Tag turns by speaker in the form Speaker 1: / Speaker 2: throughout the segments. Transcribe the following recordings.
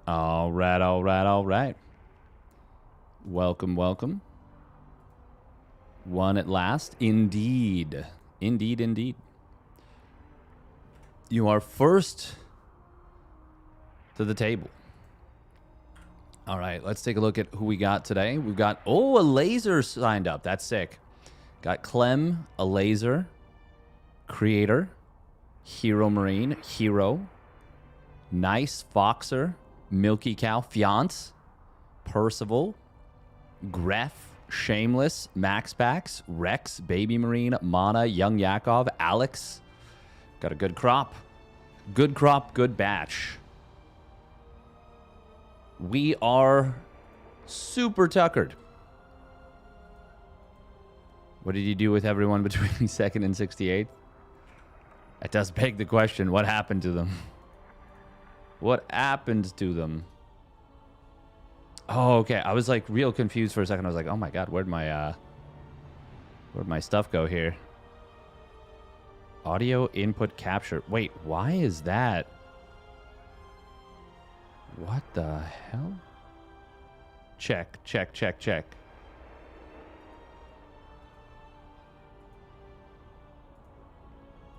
Speaker 1: All right, all right, all right. Welcome, welcome. One at last. Indeed. Indeed, indeed. You are first to the table. All right, let's take a look at who we got today. We've got, a Elazer signed up. That's sick. Got Clem, Elazer, Creator, Hero Marine, herO, Nice, Foxer, Milky Cow, Fiance, Percival, Gref, Shameless, MaxPax, Rex, Baby Marine, Mana, Young Yakov, Alex. Got a good crop. Good crop, good batch. We are super tuckered. What did you do with everyone between 2nd and 68th? That does beg the question, what happened to them? What happened to them? Oh, okay. I was like real confused for a second. I was like, oh my god, where'd my stuff go here? Audio input capture. Wait, why is that? What the hell? Check, check, check, check.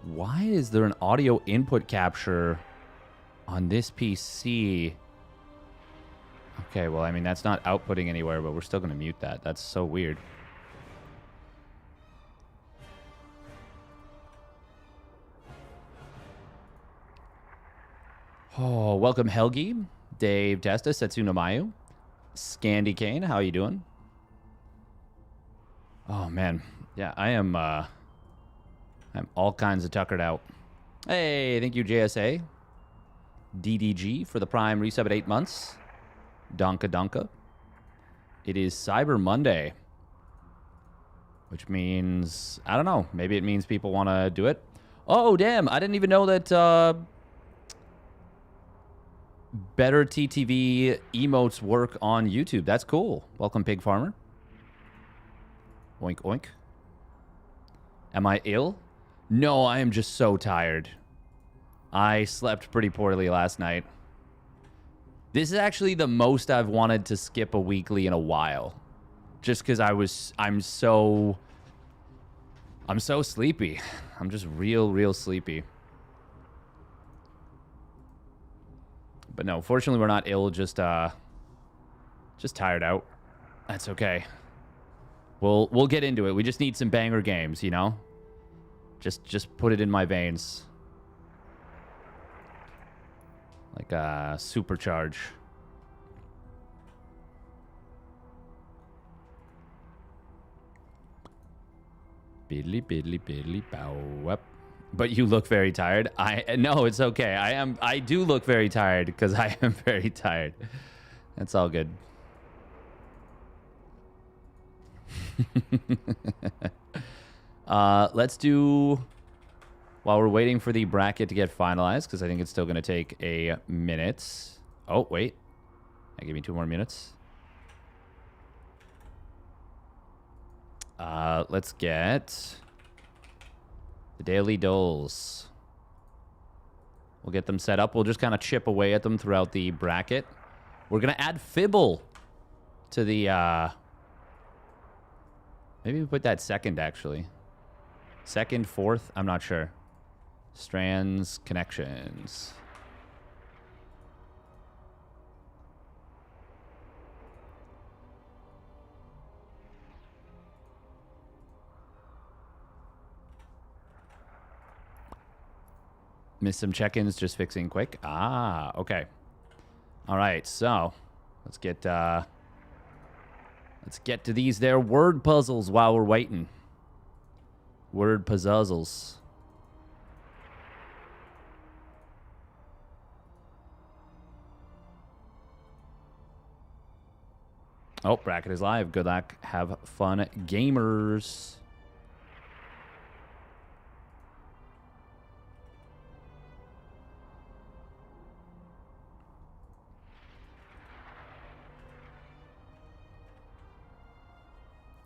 Speaker 1: Why is there an audio input capture on this PC? Okay, well, I mean, that's not outputting anywhere, but we're still going to mute that. That's so weird. Oh, welcome, Helgi, Dave Testa, Setsuna Mayu, Scandy Kane. How you doing? Oh, man. Yeah, I'm all kinds of tuckered out. Hey, thank you, JSA. DDG for the Prime resub at 8 months. Donka Donka. It is Cyber Monday, which means, I don't know, maybe it means people want to do it. Oh, damn, I didn't even know that Better TTV emotes work on YouTube. That's cool. Welcome, Pig Farmer. Oink, oink. Am I ill? No, I am just so tired. I slept pretty poorly last night. This is actually the most I've wanted to skip a weekly in a while. Just because I'm so sleepy. I'm just real sleepy. But no, fortunately we're not ill, just tired out. That's okay. We'll get into it. We just need some banger games, you know? Just put it in my veins. Like a supercharge. Biddly biddly biddly bow up. But you look very tired. No, it's okay. I do look very tired because I am very tired. That's all good. Let's do, while we're waiting for the bracket to get finalized, because I think it's still going to take a minute. Oh, wait. Give me 2 more minutes. Let's get the Daily Doles. We'll get them set up. We'll just kind of chip away at them throughout the bracket. We're going to add Fibble to the, maybe we put that second, actually. Second, fourth, I'm not sure. Strands, connections. Missed some check-ins, just fixing quick. Ah, okay. All right, so let's get to these there word puzzles while we're waiting. Word puzzles. Oh, bracket is live. Good luck. Have fun, gamers.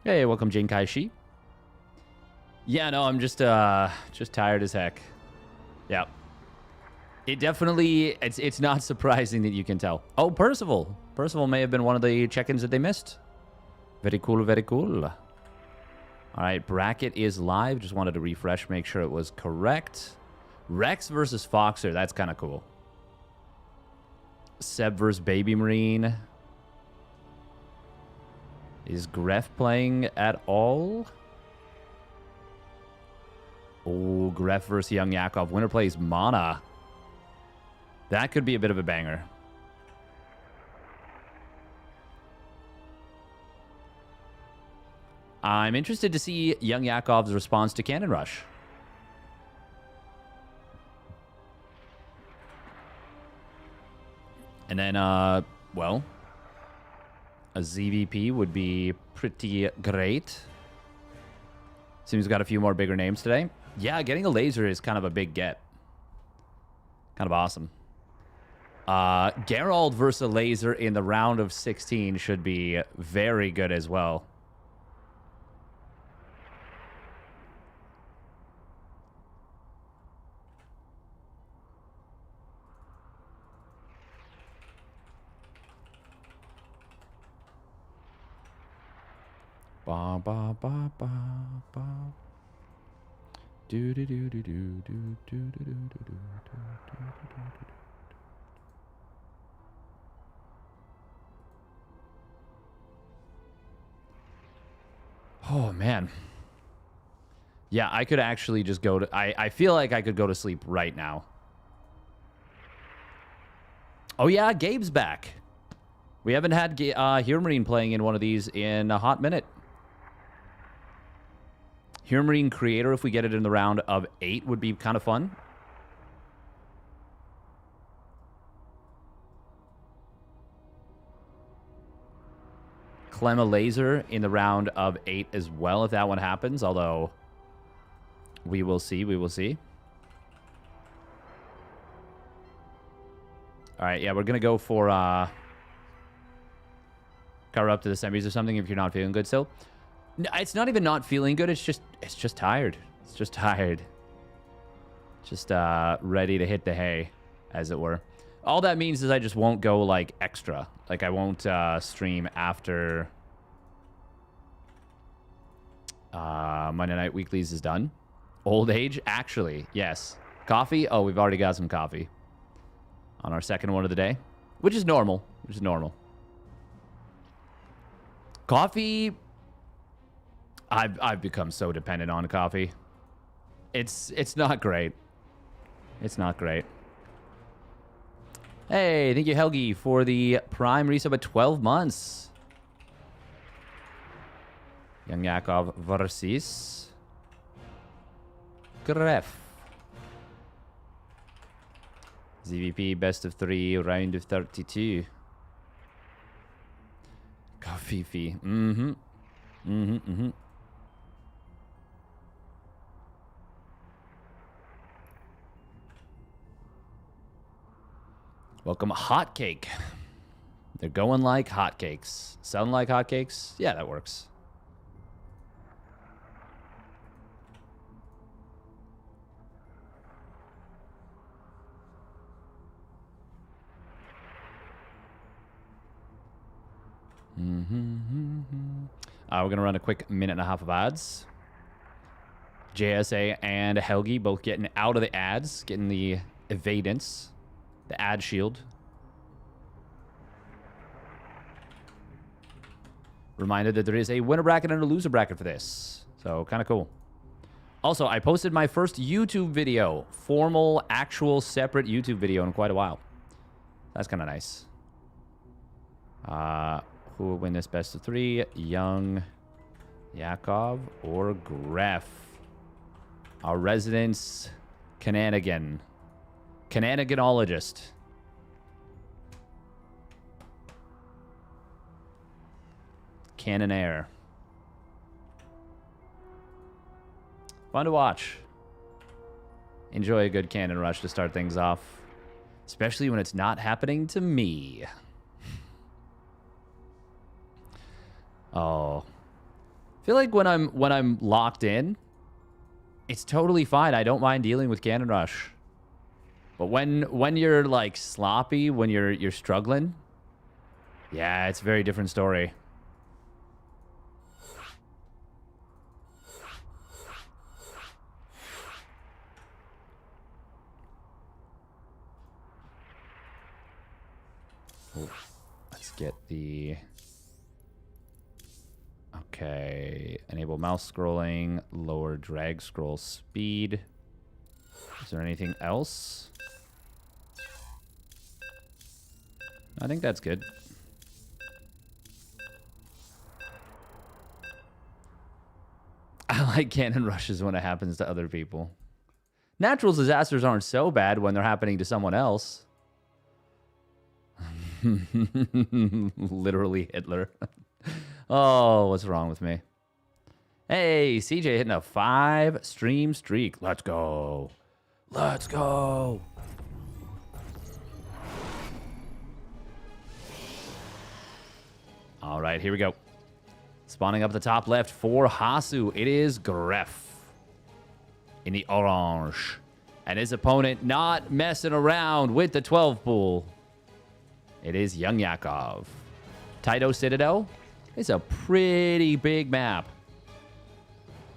Speaker 1: Hey, welcome, Jin Kai-shi. Yeah, no, I'm just tired as heck. Yep. It definitely, it's not surprising that you can tell. Oh, Percival. Percival may have been one of the check-ins that they missed. Very cool, very cool. All right, bracket is live. Just wanted to refresh, make sure it was correct. Rex versus Foxer. That's kind of cool. Seb versus Baby Marine. Is Gref playing at all? Oh, Gref versus Young Yakov. Winner plays Mana. That could be a bit of a banger. I'm interested to see Young Yakov's response to Cannon Rush. And then, well, a ZVP would be pretty great. Seems we've got a few more bigger names today. Yeah, getting a Elazer is kind of a big get. Kind of awesome. Geralt versus Elazer in the round of 16 should be very good as well. Ba ba ba ba ba. Do do do do do do do do do do do. Oh man. Yeah, I could actually just go to I feel like I could go to sleep right now. Oh yeah, Gabe's back. We haven't had herO Marine playing in one of these in a hot minute. herO Marine Creator, if we get it in the round of 8, would be kind of fun. Clem Elazer in the round of 8 as well, if that one happens. Although, we will see. We will see. All right, yeah, we're going to go for cover up to the semis or something if you're not feeling good still. No, it's not even not feeling good. It's just tired. It's just tired. Just ready to hit the hay, as it were. All that means is I just won't go, like, extra. Like, I won't stream after Monday Night Weeklies is done. Old age? Actually, yes. Coffee? Oh, we've already got some coffee on our second one of the day, which is normal. Which is normal. Coffee... I've become so dependent on coffee. It's not great. It's not great. Hey, thank you, Helgi, for the Prime resub at 12 months. Young Yakov versus Gref. ZVP best of 3, round of 32. Coffee fee. Mm-hmm. Mm-hmm. Mm-hmm. Welcome, Hotcake. They're going like hotcakes. Sound like hotcakes? Yeah, that works. We're going to run a quick minute and a half of ads. JSA and Helgi both getting out of the ads, getting the evadance. The ad shield. Reminded that there is a winner bracket and a loser bracket for this. So, kind of cool. Also, I posted my first YouTube video. Formal, actual, separate YouTube video in quite a while. That's kind of nice. Who will win this best of 3? Young Yakov or Gref? Our residence Cananigan. Cananiganologist. Cannonair. Fun to watch. Enjoy a good cannon rush to start things off. Especially when it's not happening to me. Oh. I feel like when I'm locked in, it's totally fine. I don't mind dealing with cannon rush. But when you're like sloppy, when you're struggling, yeah, it's a very different story. Oh, let's get the... Okay, enable mouse scrolling, lower drag scroll speed. Is there anything else? I think that's good. I like cannon rushes when it happens to other people. Natural disasters aren't so bad when they're happening to someone else. Literally Hitler. Oh, what's wrong with me? Hey, CJ hitting a 5-stream streak. Let's go. Let's go. All right, here we go. Spawning up the top left for Hasu. It is Gref in the orange. And his opponent not messing around with the 12 pool. It is Young Yakov. Taito Citadel. It's a pretty big map.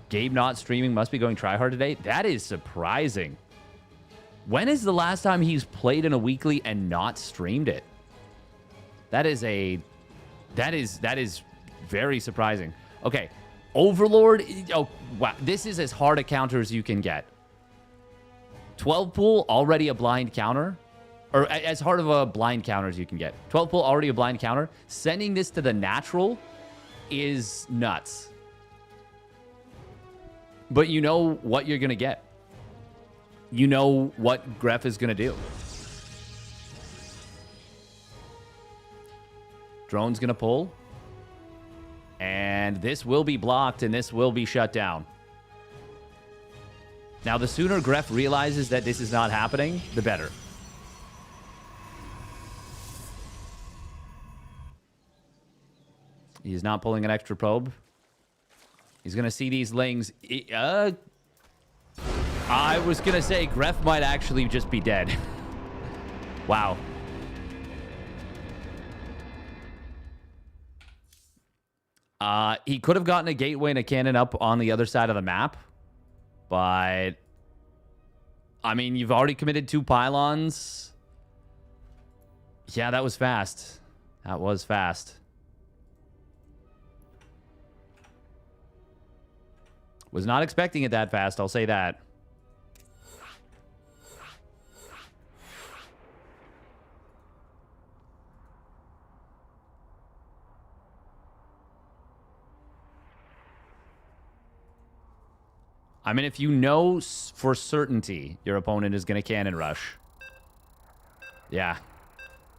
Speaker 1: Gabe not streaming, must be going tryhard today. That is surprising. When is the last time he's played in a weekly and not streamed it? That is very surprising. Okay, Overlord. Oh, wow. This is as hard a counter as you can get. 12 pool, already a blind counter. Or as hard of a blind counter as you can get. 12 pull, already a blind counter. Sending this to the natural is nuts. But you know what you're going to get. You know what Gref is going to do. Drone's going to pull. And this will be blocked and this will be shut down. Now, the sooner Gref realizes that this is not happening, the better. He's not pulling an extra probe. He's going to see these lings. I was going to say Gref might actually just be dead. Wow. He could have gotten a gateway and a cannon up on the other side of the map. But, I mean, you've already committed 2 pylons. Yeah, that was fast. That was fast. Was not expecting it that fast, I'll say that. I mean, if you know for certainty your opponent is going to cannon rush. Yeah.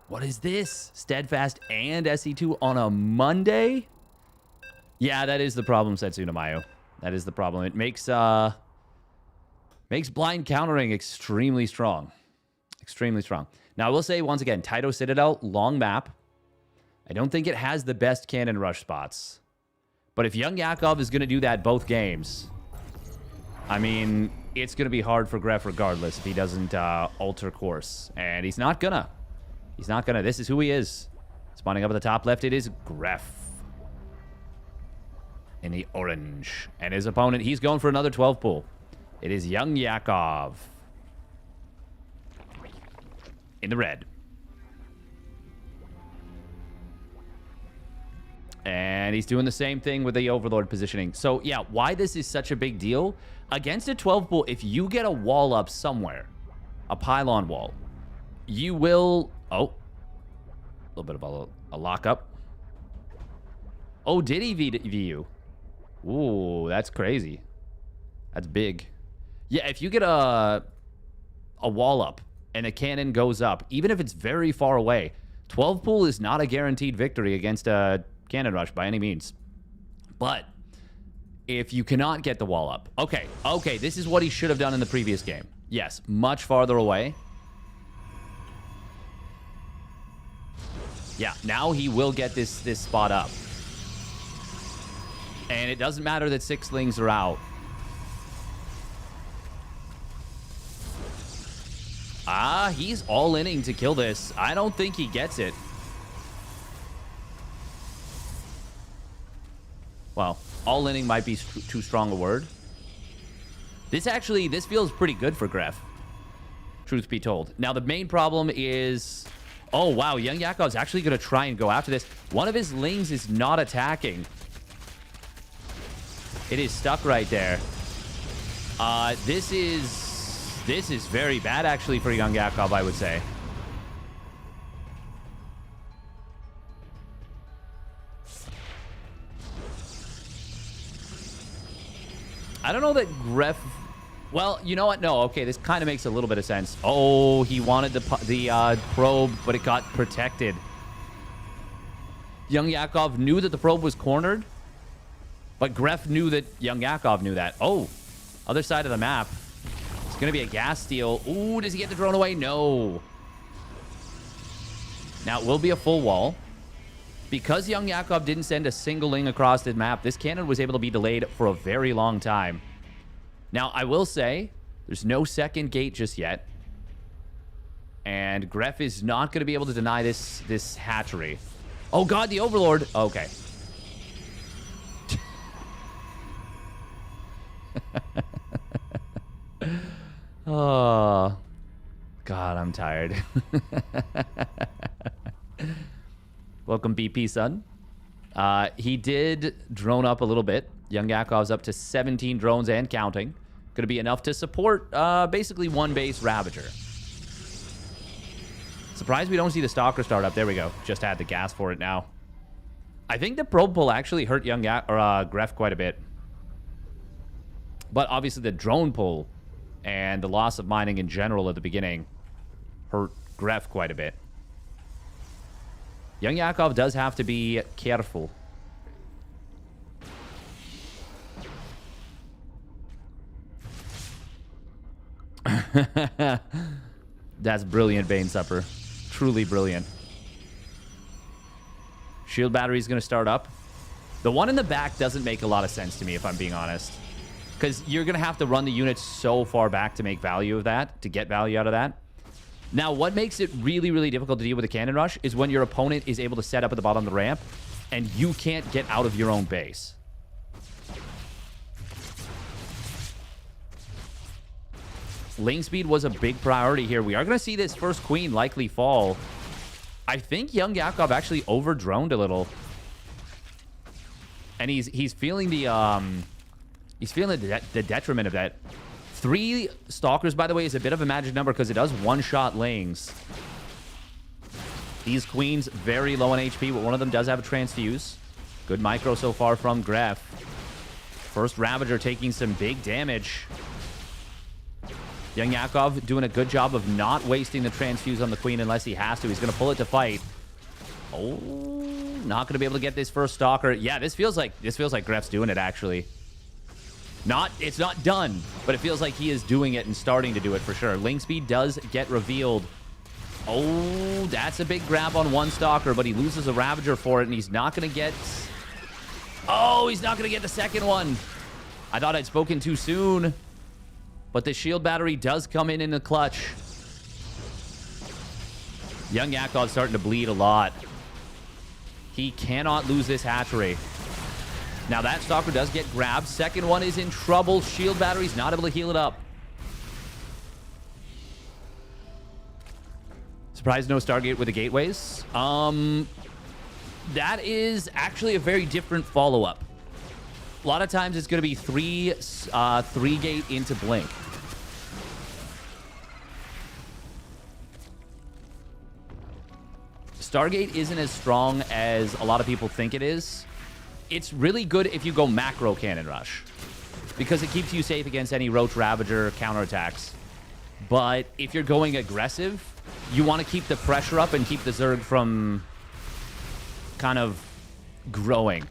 Speaker 1: What is this? Steadfast and SC2 on a Monday? Yeah, that is the problem, Setsuna Mayu. That is the problem. It makes blind countering extremely strong. Extremely strong. Now, I will say, once again, Taito Citadel, long map. I don't think it has the best cannon rush spots. But if Young Yakov is going to do that both games, I mean, it's going to be hard for Gref regardless if he doesn't alter course. And he's not gonna. He's not gonna. This is who he is. Spawning up at the top left, it is Gref. In the orange. And his opponent, he's going for another 12 pull. It is Young Yakov. In the red. And he's doing the same thing with the Overlord positioning. So, yeah, why this is such a big deal? Against a 12 pull, if you get a wall up somewhere, a pylon wall, you will... Oh. A little bit of a lockup. Oh, did he VU? Ooh, that's crazy. That's big. Yeah, if you get a wall up and a cannon goes up, even if it's very far away, 12 pull is not a guaranteed victory against a cannon rush by any means. But if you cannot get the wall up, okay, this is what he should have done in the previous game. Yes, much farther away. Yeah, now he will get this spot up. And it doesn't matter that 6 lings are out. he's all-inning to kill this. I don't think he gets it. Well, all-inning might be too strong a word. This feels pretty good for Gref, truth be told. Now, the main problem is... Oh, wow, Young Yakov's actually going to try and go after this. One of his lings is not attacking. It is stuck right there. This is very bad, actually, for Young Yakov, I would say. I don't know that Gref... Well, you know what? No, okay, this kind of makes a little bit of sense. Oh, he wanted the probe, but it got protected. Young Yakov knew that the probe was cornered, but Gref knew that Young Yakov knew that. Oh, other side of the map. It's going to be a gas steal. Ooh, does he get the drone away? No. Now, it will be a full wall. Because Young Yakov didn't send a single ling across the map, this cannon was able to be delayed for a very long time. Now, I will say, there's no second gate just yet. And Gref is not going to be able to deny this hatchery. Oh, God, the Overlord. Okay. Oh, God, I'm tired. Welcome, BP, son. He did drone up a little bit. Young Yakov's up to 17 drones and counting. Going to be enough to support basically one base Ravager. Surprised we don't see the Stalker start up. There we go. Just had the gas for it now. I think the probe pull actually hurt Gref quite a bit. But obviously the drone pull and the loss of mining in general at the beginning hurt Gref quite a bit. Young Yakov does have to be careful. That's brilliant, Banesupper. Truly brilliant. Shield battery is going to start up. The one in the back doesn't make a lot of sense to me, if I'm being honest. Because you're going to have to run the units so far back to make value of that, to get value out of that. Now, what makes it really, really difficult to deal with a cannon rush is when your opponent is able to set up at the bottom of the ramp and you can't get out of your own base. Lane speed was a big priority here. We are going to see this first queen likely fall. I think Young Yakov actually over-droned a little. And he's feeling the detriment of that. 3 Stalkers, by the way, is a bit of a magic number because it does one-shot lings. These queens very low on HP, but one of them does have a transfuse. Good micro so far from Gref. First Ravager taking some big damage. Young Yakov doing a good job of not wasting the transfuse on the queen unless he has to. He's going to pull it to fight. Oh, not going to be able to get this first Stalker. Yeah, this feels like Gref's doing it, actually. It's not done, but it feels like he is doing it and starting to do it for sure. Ling speed does get revealed. Oh, that's a big grab on one Stalker, but he loses a Ravager for it, and he's not going to get... Oh, he's not going to get the second one. I thought I'd spoken too soon. But the shield battery does come in the clutch. Young Yakov's starting to bleed a lot. He cannot lose this hatchery. Now that Stalker does get grabbed. Second one is in trouble. Shield battery's not able to heal it up. Surprised no Stargate with the gateways. That is actually a very different follow-up. A lot of times it's going to be three gate into blink. Stargate isn't as strong as a lot of people think it is. It's really good if you go macro cannon rush, because it keeps you safe against any Roach Ravager counterattacks. But if you're going aggressive, you want to keep the pressure up and keep the Zerg from kind of growing.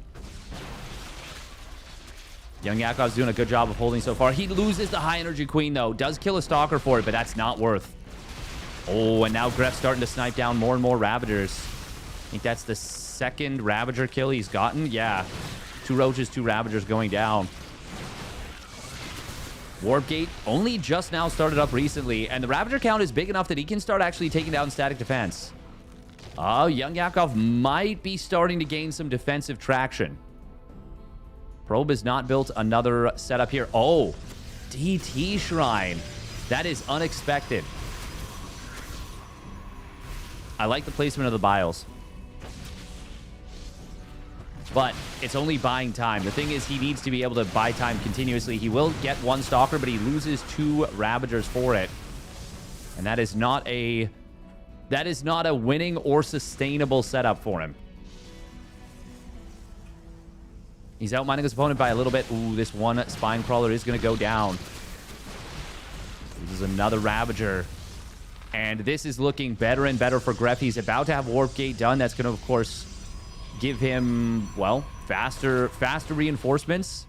Speaker 1: Young Yakov's doing a good job of holding so far. He loses the high energy queen, though. Does kill a Stalker for it, but that's not worth. Oh, and now Gref's starting to snipe down more and more Ravagers. I think that's the second Ravager kill he's gotten. Yeah. 2 Roaches, 2 Ravagers going down. Warp Gate only just now started up recently, and the Ravager count is big enough that he can start actually taking down static defense. Oh, Young Yakov might be starting to gain some defensive traction. Probe has not built another setup here. Oh, DT Shrine. That is unexpected. I like the placement of the bios. But it's only buying time. The thing is, he needs to be able to buy time continuously. He will get one Stalker, but he loses 2 Ravagers for it. And that is not a winning or sustainable setup for him. He's outmining his opponent by a little bit. Ooh, this one Spine Crawler is going to go down. This is another Ravager. And this is looking better and better for Gref. He's about to have Warp Gate done. That's going to, of course, give him, well, faster reinforcements.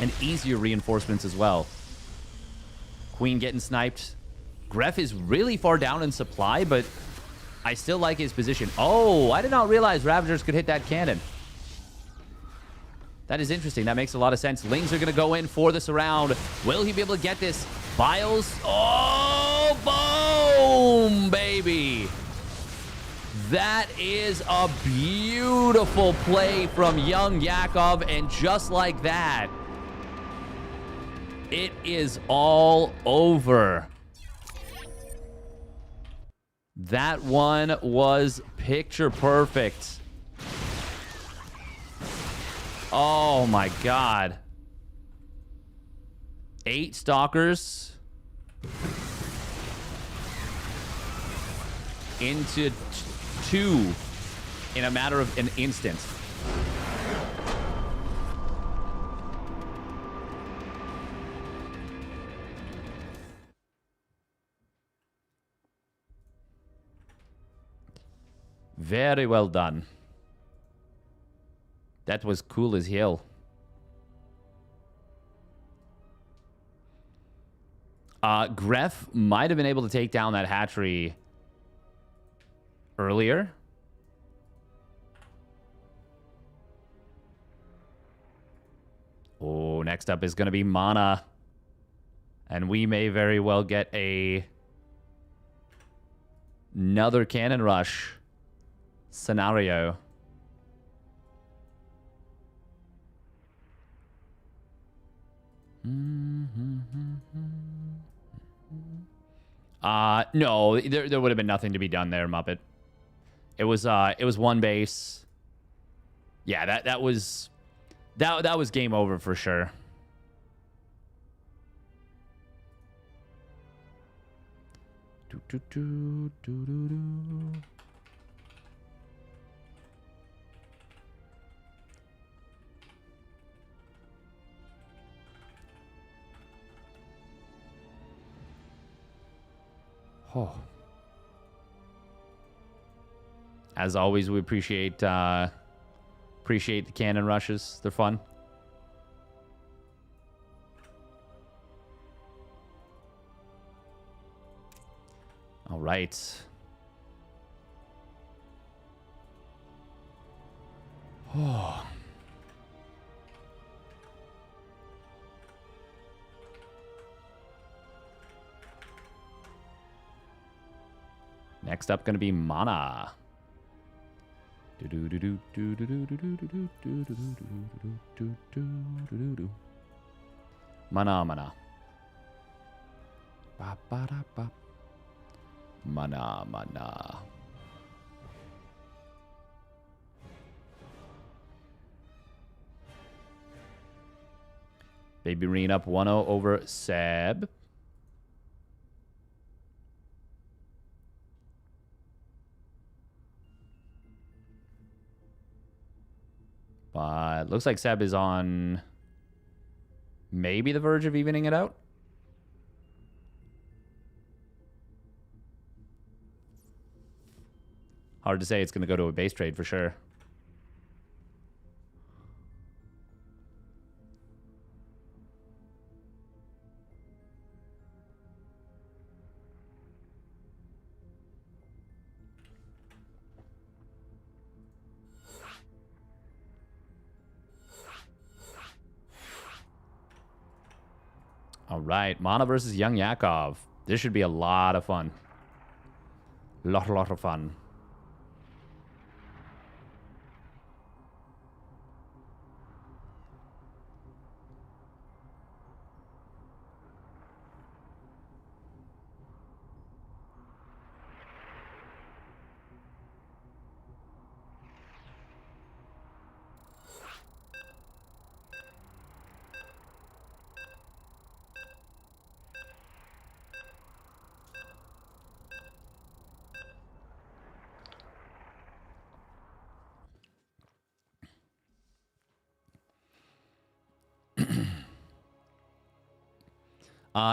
Speaker 1: And easier reinforcements as well. Queen getting sniped. Gref is really far down in supply, but I still like his position. Oh, I did not realize Ravagers could hit that cannon. That is interesting. That makes a lot of sense. Lings are going to go in for the surround. Will he be able to get this? Biles. Oh, boom, baby. That is a beautiful play from Young Yakov. And just like that, it is all over. That one was picture perfect. Oh my god. 8 Stalkers into 2 in a matter of an instant. Very well done. That was cool as hell. Gref might have been able to take down that hatchery earlier. Oh, next up is going to be Mana. And we may very well get another cannon rush scenario. No, there would have been nothing to be done there, Muppet. It was one base. Yeah, that was game over for sure. Oh. As always, we appreciate the cannon rushes. They're fun. All right. Oh. Next up, going to be Mana. Mana. Mana. Baby Reen up 1-0 over Seb. But looks like Seb is on maybe the verge of evening it out. Hard to say. It's going to go to a base trade for sure. All right. Mana versus Young Yakov. This should be a lot of fun. Lot of fun.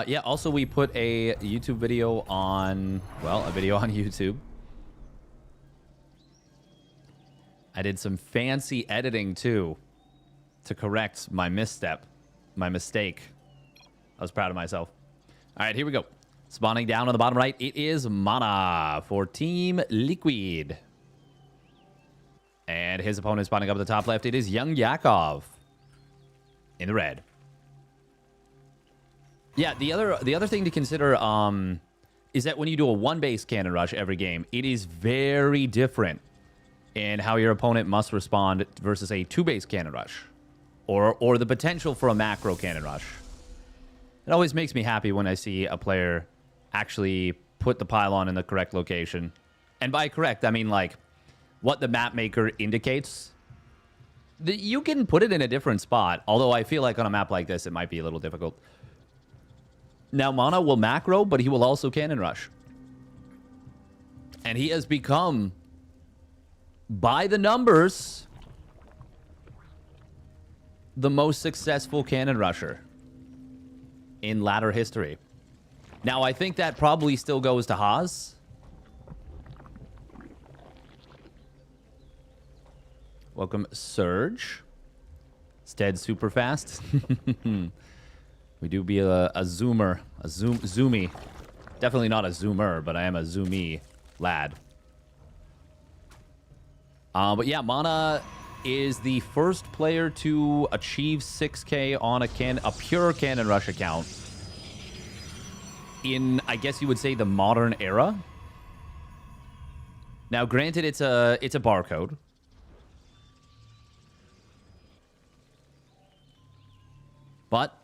Speaker 1: Yeah, also we put a YouTube video on, well, a video on YouTube. I did some fancy editing, too, to correct my misstep, my mistake. I was proud of myself. All right, here we go. Spawning down on the bottom right, it is Mana for Team Liquid. And his opponent spawning up at the top left, it is Young Yakov in the red. Yeah, the other thing to consider is that when you do a one-base cannon rush every game, it is very different in how your opponent must respond versus a two-base cannon rush, or the potential for a macro cannon rush. It always makes me happy when I see a player actually put the pylon in the correct location, and by correct I mean like what the map maker indicates. You can put it in a different spot, although I feel like on a map like this it might be a little difficult. Now, Mana will macro, but he will also cannon rush. And he has become, by the numbers, the most successful cannon rusher in ladder history. Now, I think that probably still goes to Haas. Welcome, Surge. Stead super fast. We do be a zoomer, a zoomy. Definitely not a zoomer, but I am a zoomy lad. But yeah, Mana is the first player to achieve 6K on a pure cannon rush account in, I guess you would say, the modern era. Now, granted, it's a barcode. But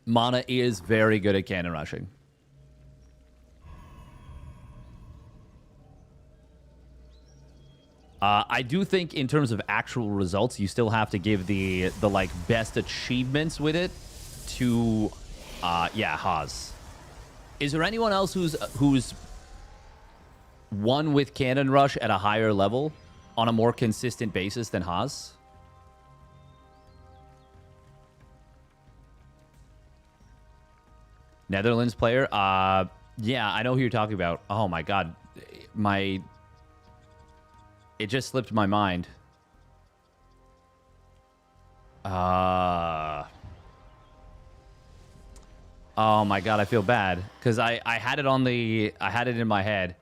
Speaker 1: Mana is very good at cannon rushing. I do think in terms of actual results, you still have to give the like best achievements with it to yeah, Haas. Is there anyone else who's won with cannon rush at a higher level on a more consistent basis than Haas? Netherlands player? Yeah, I know who you're talking about. Oh my god. It just slipped my mind. Oh my god, I feel bad. Because I had it in my head.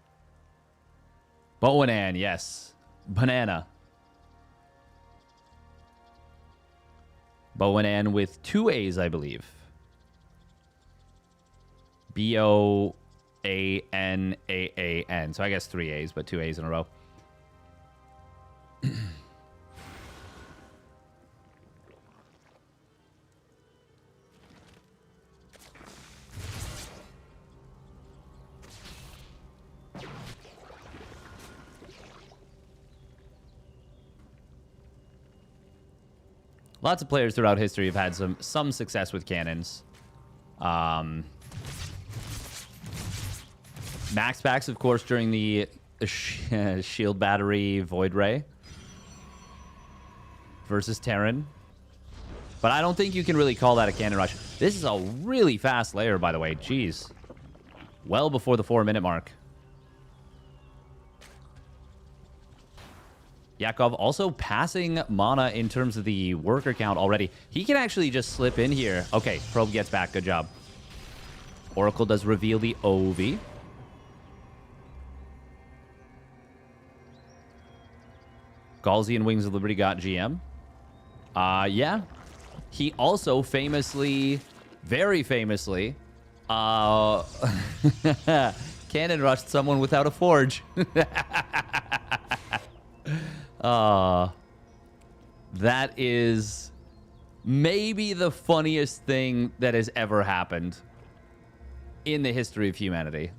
Speaker 1: Boanan, yes. Banana. Boanan with 2 A's, I believe. B-O-A-N-A-A-N. So I guess 3 A's, but 2 A's in a row. Lots of players throughout history have had some success with cannons. MaxPax, of course, during the Shield Battery Void Ray versus Terran. But I don't think you can really call that a cannon rush. This is a really fast layer, by the way. Jeez. Well before the 4-minute mark. Yakov also passing Mana in terms of the worker count already. He can actually just slip in here. Okay, Probe gets back. Good job. Oracle does reveal the OV. Galzi and Wings of Liberty got GM. Yeah. He also famously very famously, Cannon rushed someone without a forge. That is maybe the funniest thing that has ever happened in the history of humanity.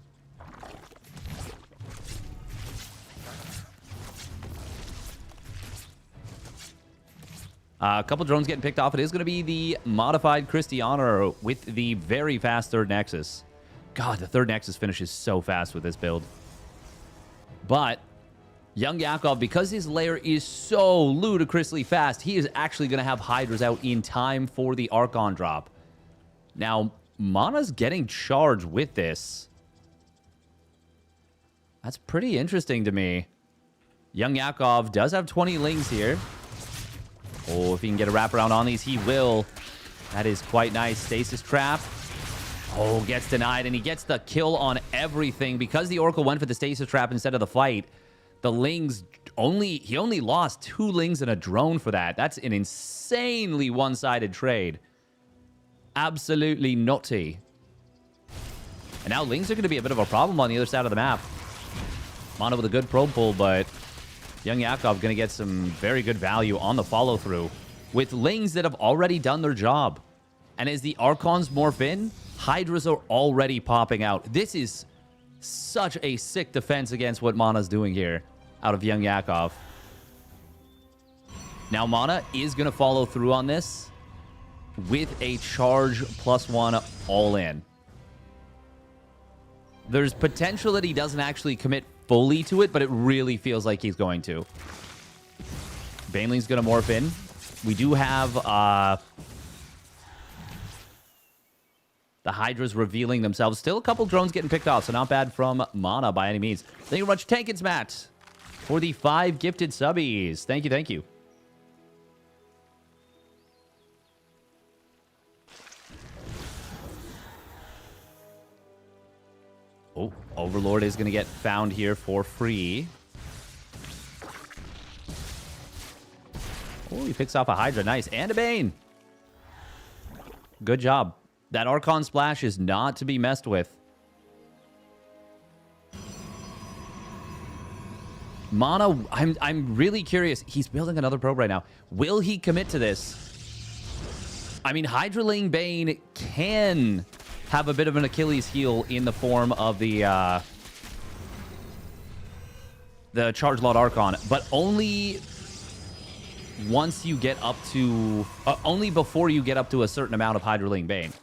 Speaker 1: A couple drones getting picked off. It is going to be the modified Christiana with the very fast third Nexus. God, the third Nexus finishes so fast with this build. But Young Yakov, because his lair is so ludicrously fast, he is actually going to have Hydras out in time for the Archon drop. Now, Mana's getting charged with this. That's pretty interesting to me. Young Yakov does have 20 lings here. Oh, if he can get a wraparound on these, he will. That is quite nice. Stasis trap. Oh, gets denied, and he gets the kill on everything. Because the Oracle went for the stasis trap instead of the fight, the lings he only lost 2 lings and a drone for that. That's an insanely one-sided trade. Absolutely nutty. And now lings are going to be a bit of a problem on the other side of the map. Mana with a good probe pull, but Young Yakov going to get some very good value on the follow-through with lings that have already done their job. And as the Archons morph in, Hydras are already popping out. This is such a sick defense against what Mana's doing here out of Young Yakov. Now Mana is going to follow through on this with a charge +1 all in. There's potential that he doesn't actually commit fully to it, but it really feels like he's going to. Baneling's going to morph in. We do have the Hydras revealing themselves. Still a couple drones getting picked off, so not bad from Mana by any means. Thank you very much, Tankins Matt, for the 5 gifted subbies. Thank you, thank you. Oh, Overlord is going to get found here for free. Oh, he picks off a Hydra. Nice. And a Bane. Good job. That Archon Splash is not to be messed with. Mana, I'm really curious. He's building another probe right now. Will he commit to this? I mean, Hydraling Bane can have a bit of an Achilles heel in the form of the Charge Lot Archon, but only once you get up to... only before you get up to a certain amount of Hydraling Bane.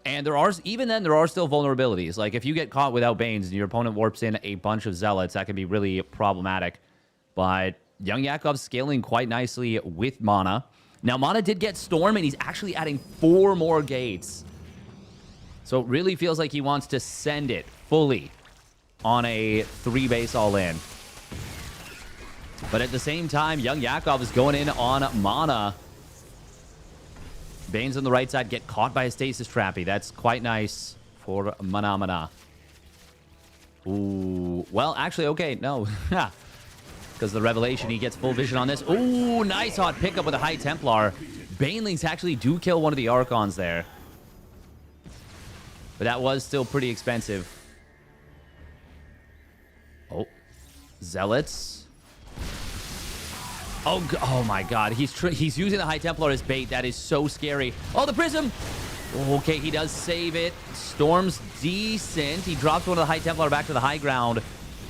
Speaker 1: And even then, there are still vulnerabilities. Like, if you get caught without Banes and your opponent warps in a bunch of Zealots, that can be really problematic. But Young Yakov's scaling quite nicely with Mana. Now, Mana did get Storm, and he's actually adding 4 more gates. So it really feels like he wants to send it fully on a 3-base all-in. But at the same time, Young Yakov is going in on Mana. Banes on the right side get caught by a Stasis Trappy. That's quite nice for Mana. Ooh. Well, actually, okay, no. Because the Revelation, he gets full vision on this. Ooh, nice hot pickup with a High Templar. Banelings actually do kill one of the Archons there. But that was still pretty expensive. Oh. Zealots. Oh my god. He's using the High Templar as bait. That is so scary. Oh, the Prism! Okay, he does save it. Storm's decent. He drops one of the High Templar back to the high ground.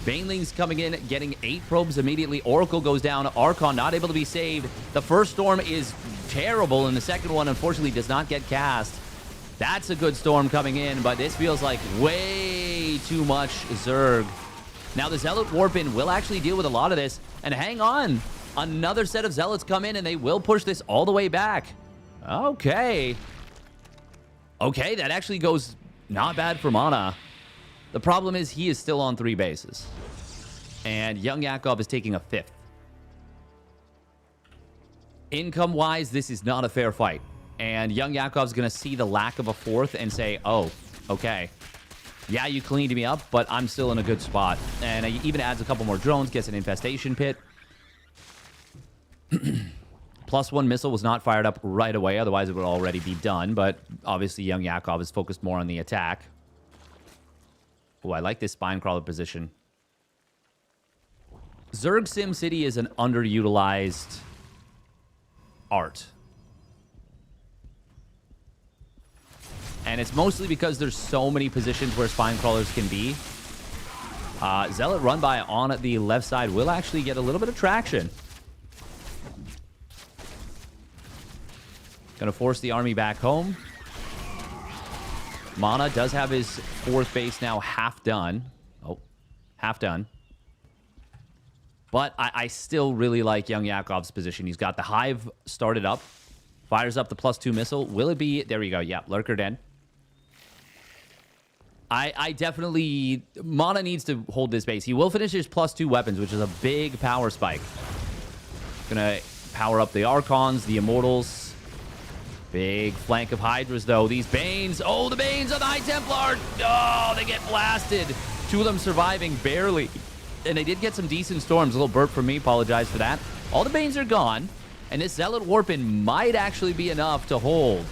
Speaker 1: Baneling's coming in, getting 8 probes immediately. Oracle goes down. Archon not able to be saved. The first Storm is terrible, and the second one, unfortunately, does not get cast. That's a good Storm coming in, but this feels like way too much Zerg. Now, the Zealot Warp-In will actually deal with a lot of this, and hang on. Another set of Zealots come in, and they will push this all the way back. Okay. Okay, that actually goes not bad for Mana. The problem is he is still on 3 bases. And Young Yakov is taking a 5th. Income-wise, this is not a fair fight. And Young Yakov's going to see the lack of a 4th and say, oh, okay. Yeah, you cleaned me up, but I'm still in a good spot. And he even adds a couple more drones, gets an infestation pit. +1 missile was not fired up right away. Otherwise, it would already be done. But obviously, young Yakov is focused more on the attack. Oh, I like this spine crawler position. Zerg Sim City is an underutilized art. And it's mostly because there's so many positions where spine crawlers can be. Zealot run by on the left side will actually get a little bit of traction. Gonna force the army back home. Mana does have his 4th base now half done. Oh, half done. But I still really like young Yakov's position. He's got the hive started up. Fires up the +2 missile. Will it be... There we go. Yeah, lurker den. I definitely... Mana needs to hold this base. He will finish his +2 weapons, which is a big power spike. Gonna power up the Archons, the Immortals. Big flank of Hydras, though. These Banes... Oh, the Banes on the High Templar! Oh, they get blasted. 2 of them surviving, barely. And they did get some decent storms. A little burp from me. Apologize for that. All the Banes are gone. And this Zealot Warpin might actually be enough to hold.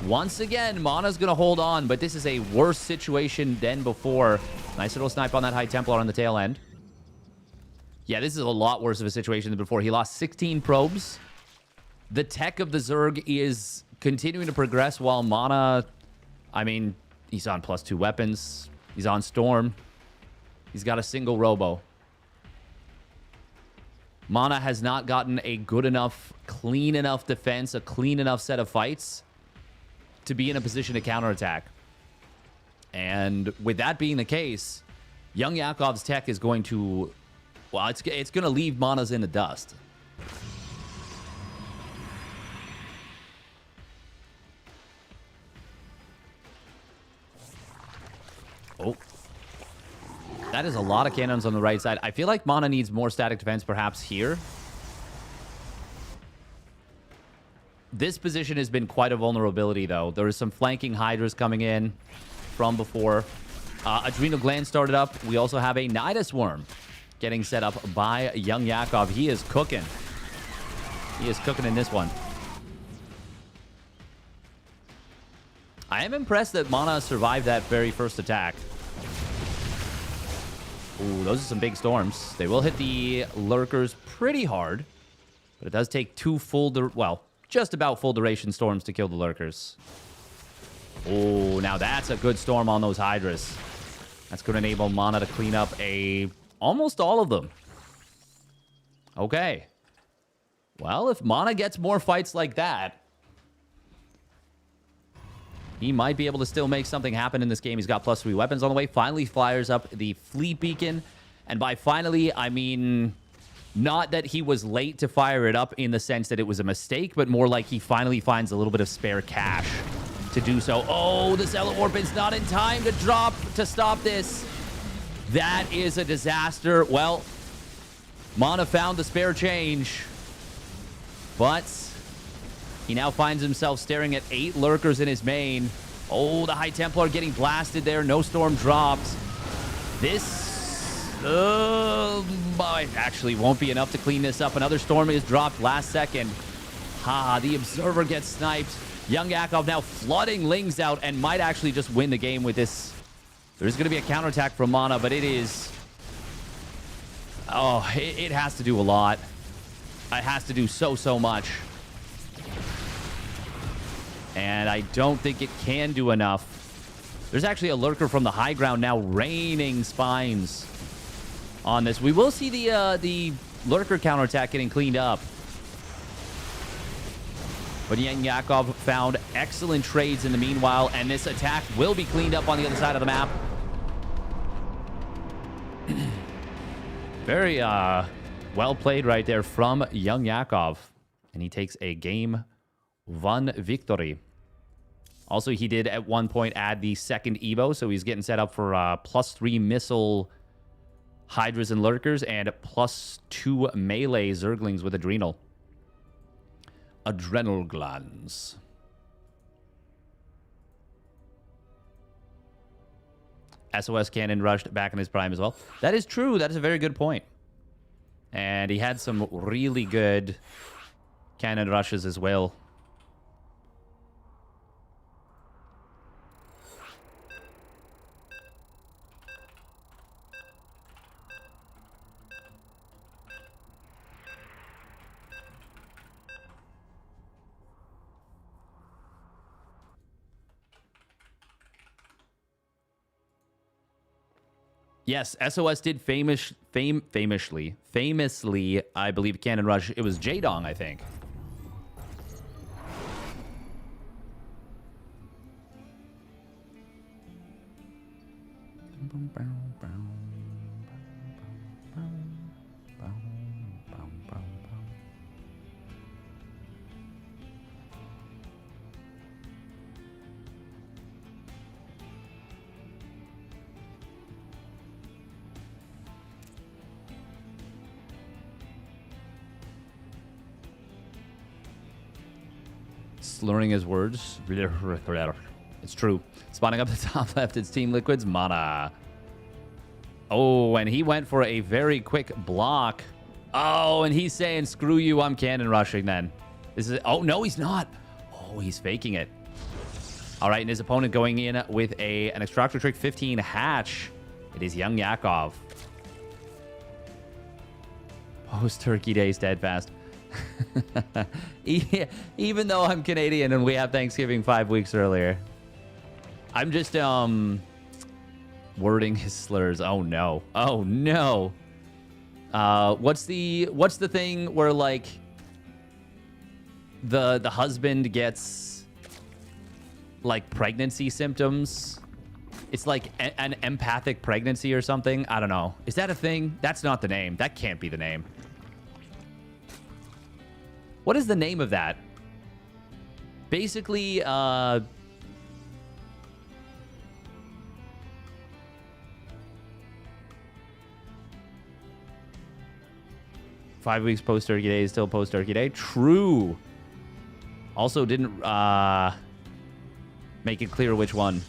Speaker 1: Once again, Mana's going to hold on, but this is a worse situation than before. Nice little snipe on that High Templar on the tail end. Yeah, this is a lot worse of a situation than before. He lost 16 probes. The tech of the Zerg is continuing to progress while Mana... I mean, he's on +2 weapons. He's on Storm. He's got a single robo. Mana has not gotten a good enough, clean enough defense, a clean enough set of fights to be in a position to counterattack. And with that being the case, young Yakov's tech is going to... Well, it's going to leave Mana's in the dust. Oh. That is a lot of cannons on the right side. I feel like Mana needs more static defense perhaps here. This position has been quite a vulnerability, though. There is some flanking Hydras coming in from before. Adrenal Gland started up. We also have a Nidus Worm getting set up by young Yakov. He is cooking. He is cooking in this one. I am impressed that Mana survived that very first attack. Ooh, those are some big storms. They will hit the lurkers pretty hard, but it does take 2 full, well, just about full duration storms to kill the lurkers. Oh, now that's a good storm on those Hydras. That's going to enable Mana to clean up almost all of them. Okay. Well, if Mana gets more fights like that, he might be able to still make something happen in this game. He's got +3 weapons on the way. Finally fires up the Fleet Beacon. And by finally, I mean, not that he was late to fire it up in the sense that it was a mistake, but more like he finally finds a little bit of spare cash to do so. Oh, the Zealot Warpin's not in time to drop to stop this. That is a disaster. Well, Mana found the spare change, but he now finds himself staring at 8 lurkers in his main. Oh, the High Templar getting blasted there. No storm dropped. This actually won't be enough to clean this up. Another storm is dropped last second. The Observer gets sniped. Young Yakov now flooding Lings out and might actually just win the game with this. There's going to be a counterattack from Mana, but it is... Oh, it has to do a lot. It has to do so much. And I don't think it can do enough. There's actually a lurker from the high ground now raining spines on this. We will see the lurker counterattack getting cleaned up. But young Yakov found excellent trades in the meanwhile, and this attack will be cleaned up on the other side of the map. Very well played right there from young Yakov. And he takes a game 1 victory. Also, he did at one point add the second Evo, so he's getting set up for +3 missile Hydras and Lurkers and +2 melee Zerglings with Adrenal. Adrenal glands. SOS Cannon rushed back in his prime as well. That is true. That is a very good point. And he had some really good cannon rushes as well. Yes, SOS did famously, I believe, cannon rush. It was Jaedong, I think. Slurring his words. It's true. Spawning up the top left, it's Team Liquid's Mana. Oh, and he went for a very quick block. Oh, and he's saying, screw you, I'm cannon rushing then. This is... Oh, no, he's not. Oh, he's faking it. All right, and his opponent going in with an Extractor Trick 15 hatch. It is Young Yakov. Post-Turkey Day steadfast. Even though I'm Canadian and we have Thanksgiving 5 weeks earlier. I'm just wording his slurs. Oh no. Oh no. What's the thing where like the husband gets like pregnancy symptoms? It's like an empathic pregnancy or something. I don't know. Is that a thing? That's not the name. That can't be the name. What is the name of that? Basically, 5 weeks post-Turkey Day is still post-Turkey Day. True. Also didn't make it clear which one.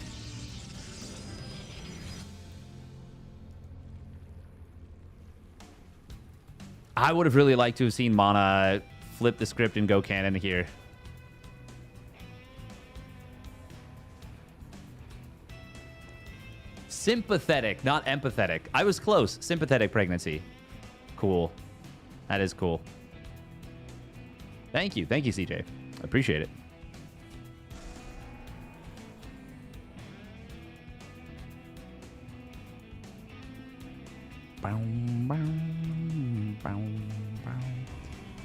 Speaker 1: I would have really liked to have seen Mana flip the script and go cannon here. Sympathetic, not empathetic. I was close. Sympathetic pregnancy. Cool. That is cool. Thank you. Thank you, CJ. I appreciate it.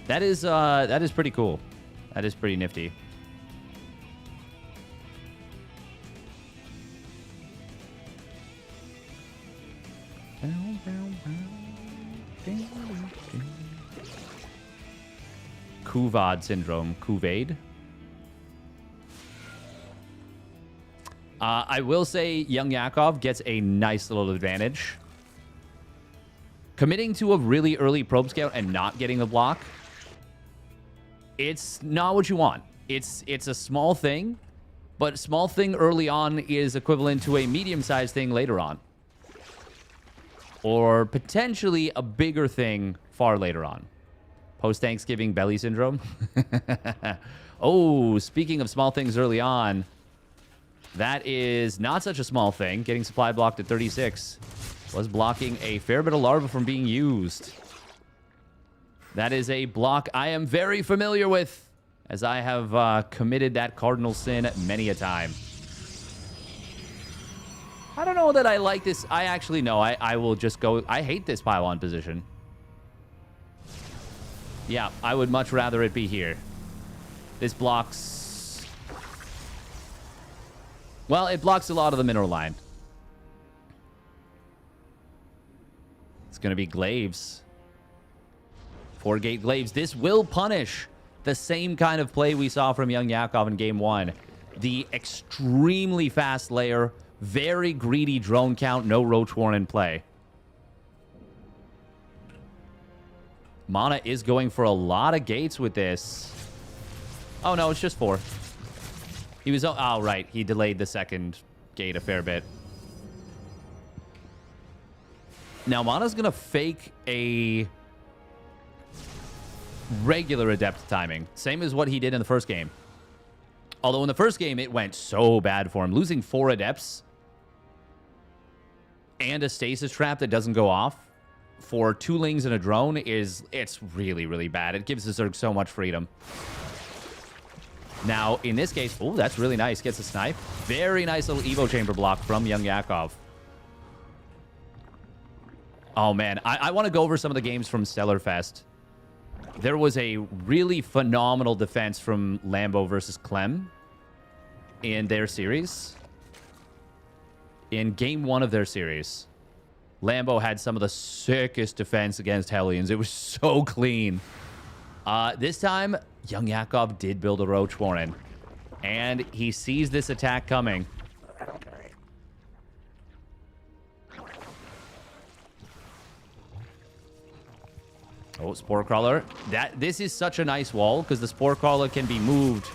Speaker 1: That is pretty cool. That is pretty nifty. Kuvad syndrome. Kuvade. I will say Young Yakov gets a nice little advantage. Committing to a really early probe scout and not getting the block, it's not what you want. It's a small thing, but small thing early on is equivalent to a medium-sized thing later on. Or potentially a bigger thing far later on. Post-Thanksgiving belly syndrome. Oh, speaking of small things early on, that is not such a small thing. Getting supply blocked at 36 was blocking a fair bit of larva from being used. That is a block I am very familiar with, as I have committed that cardinal sin many a time. I don't know that I like this. I actually know. I will just go. I hate this pylon position. Yeah, I would much rather it be here. This blocks... Well, it blocks a lot of the mineral line. It's going to be glaives. 4-gate glaives. This will punish the same kind of play we saw from Young Yakov in Game 1. The extremely fast layer, very greedy drone count, no Roach Warren in play. Mana is going for a lot of gates with this. Oh, no, it's just 4. He was... Oh, right. He delayed the second gate a fair bit. Now, Mana's going to fake a regular adept timing. Same as what he did in the first game. Although in the first game, it went so bad for him. Losing 4 adepts and a stasis trap that doesn't go off for 2 lings and a drone it's really, really bad. It gives the Zerg so much freedom. Now, in this case, oh, that's really nice. Gets a snipe. Very nice little Evo chamber block from Young Yakov. Oh, man. I want to go over some of the games from Stellarfest. There was a really phenomenal defense from Lambo versus Clem in their series. In game 1 of their series, Lambo had some of the sickest defense against Hellions. It was so clean. This time, Young Yakov did build a Roach Warren, and he sees this attack coming. Oh, Spore Crawler. This is such a nice wall because the Spore Crawler can be moved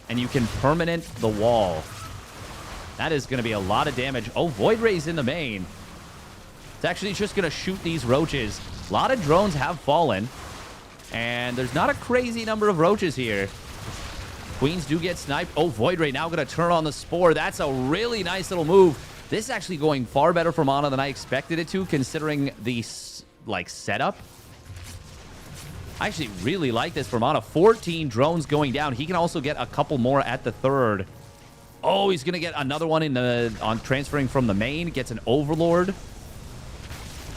Speaker 1: and you can permanent the wall. That is going to be a lot of damage. Oh, Void Ray's in the main. It's actually just going to shoot these roaches. A lot of drones have fallen, and there's not a crazy number of roaches here. Queens do get sniped. Oh, Void Ray now going to turn on the Spore. That's a really nice little move. This is actually going far better for Mana than I expected it to, considering the, setup. I actually really like this for Mana. 14 drones going down. He can also get a couple more at the third. Oh, he's going to get another one on transferring from the main. Gets an Overlord.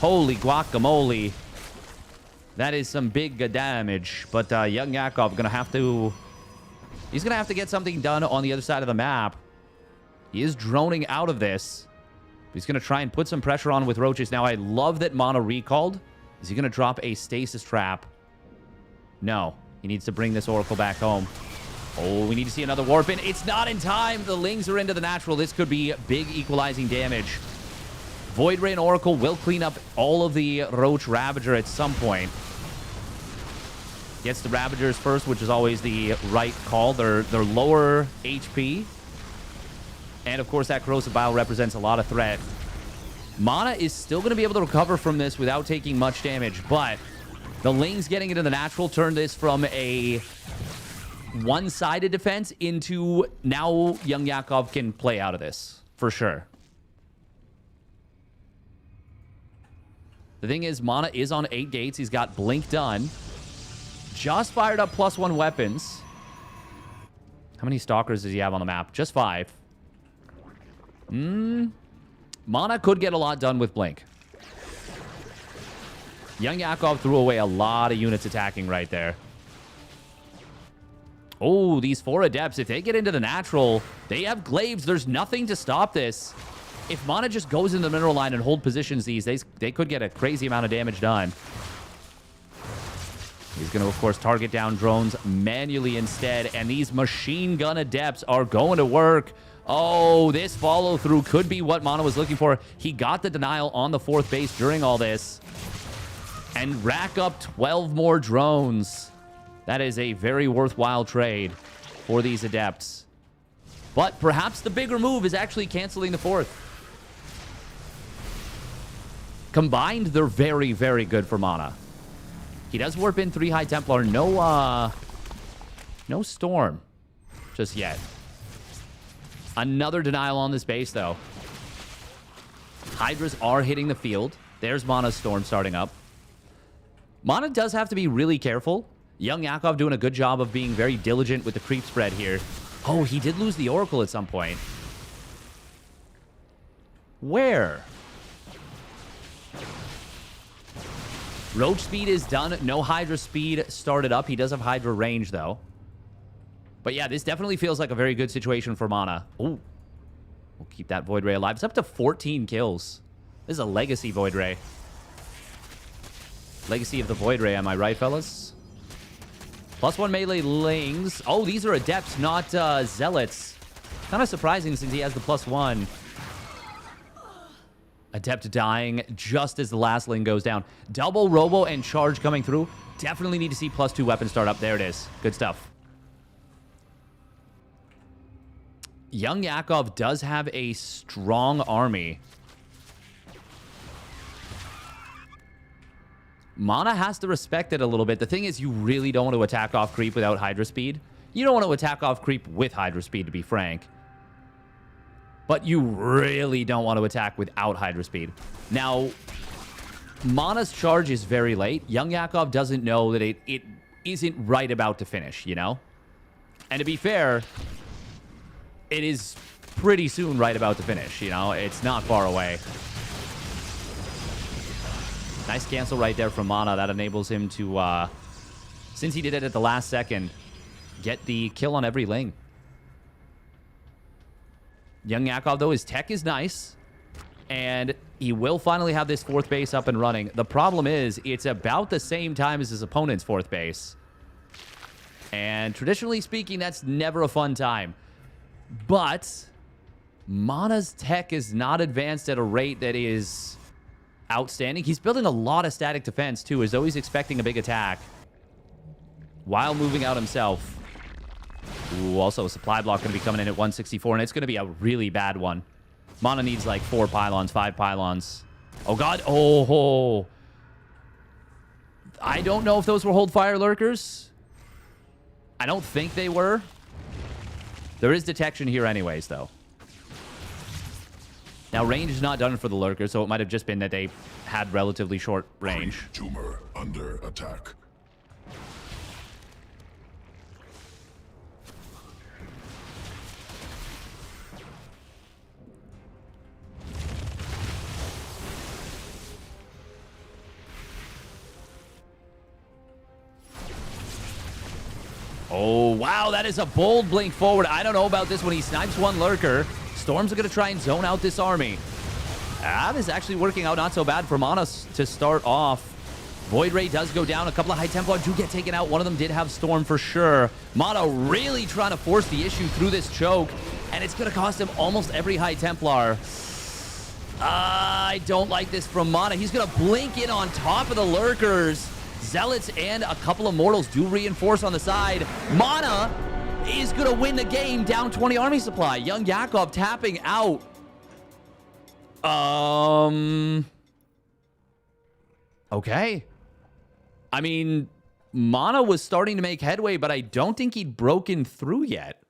Speaker 1: Holy guacamole. That is some big damage. But Young Yakov going to have to... He's going to have to get something done on the other side of the map. He is droning out of this. He's going to try and put some pressure on with roaches. Now, I love that Mana recalled. Is he going to drop a stasis trap? No. He needs to bring this Oracle back home. Oh, we need to see another warp in. It's not in time. The Lings are into the natural. This could be big equalizing damage. Void Ray and Oracle will clean up all of the Roach Ravager at some point. Gets the Ravagers first, which is always the right call. They're lower HP. And, of course, that Corrosive Bile represents a lot of threat. Mana is still going to be able to recover from this without taking much damage, but the Lings getting into the natural turned this from a one-sided defense into now Young Yakov can play out of this, for sure. The thing is, Mana is on 8 gates. He's got Blink done. Just fired up +1 weapons. How many Stalkers does he have on the map? Just 5. Mana could get a lot done with Blink. Young Yakov threw away a lot of units attacking right there. Oh, these 4 Adepts, if they get into the natural, they have Glaives. There's nothing to stop this. If Mana just goes in the mineral line and hold positions these, they could get a crazy amount of damage done. He's going to, of course, target down drones manually instead, and these machine gun Adepts are going to work. Oh, this follow-through could be what Mana was looking for. He got the denial on the 4th base during all this. And rack up 12 more drones. That is a very worthwhile trade for these Adepts. But perhaps the bigger move is actually canceling the 4th. Combined, they're very, very good for Mana. He does warp in 3 High Templar. No Storm just yet. Another denial on this base, though. Hydras are hitting the field. There's Mana's Storm starting up. Mana does have to be really careful. Young Yakov doing a good job of being very diligent with the creep spread here. Oh, he did lose the Oracle at some point. Where? Roach speed is done. No Hydra speed started up. He does have Hydra range, though. But yeah, this definitely feels like a very good situation for Mana. Oh, we'll keep that Void Ray alive. It's up to 14 kills. This is a legacy Void Ray. Legacy of the Void Ray, am I right, fellas? +1 melee Lings. Oh, these are Adepts, not Zealots. Kind of surprising since he has the +1. Adept dying just as the last Ling goes down. Double Robo and Charge coming through. Definitely need to see +2 weapon start up. There it is. Good stuff. Young Yakov does have a strong army. Mana has to respect it a little bit. The thing is, you really don't want to attack off creep without Hydra speed. You don't want to attack off creep with Hydra speed, to be frank. But you really don't want to attack without Hydra speed. Now, Mana's charge is very late. Young Yakov doesn't know that it isn't right about to finish, you know? And to be fair, it is pretty soon right about to finish, you know? It's not far away. Nice cancel right there from Mana. That enables him to, since he did it at the last second, get the kill on every Ling. Young Yakov, though, his tech is nice. And he will finally have this 4th base up and running. The problem is, it's about the same time as his opponent's 4th base. And traditionally speaking, that's never a fun time. But Mana's tech is not advanced at a rate that is outstanding. He's building a lot of static defense, too, as though he's expecting a big attack while moving out himself. Ooh, also a supply block going to be coming in at 164, and it's going to be a really bad one. Mana needs like 4 pylons, 5 pylons. Oh, God. Oh. I don't know if those were hold fire lurkers. I don't think they were. There is detection here anyways, though. Now, range is not done for the lurker, so it might have just been that they had relatively short range.
Speaker 2: Tumor under attack.
Speaker 1: Oh, wow, that is a bold blink forward. I don't know about this when he snipes one lurker. Storms are going to try and zone out this army. That is actually working out not so bad for Mana to start off. Void Ray does go down. A couple of High Templar do get taken out. One of them did have Storm for sure. Mana really trying to force the issue through this choke, and it's going to cost him almost every High Templar. I don't like this from Mana. He's going to blink in on top of the lurkers. Zealots and a couple of mortals do reinforce on the side. Mana is going to win the game, down 20 army supply. Young Yakov tapping out. Okay. I mean, Mana was starting to make headway, but I don't think he'd broken through yet.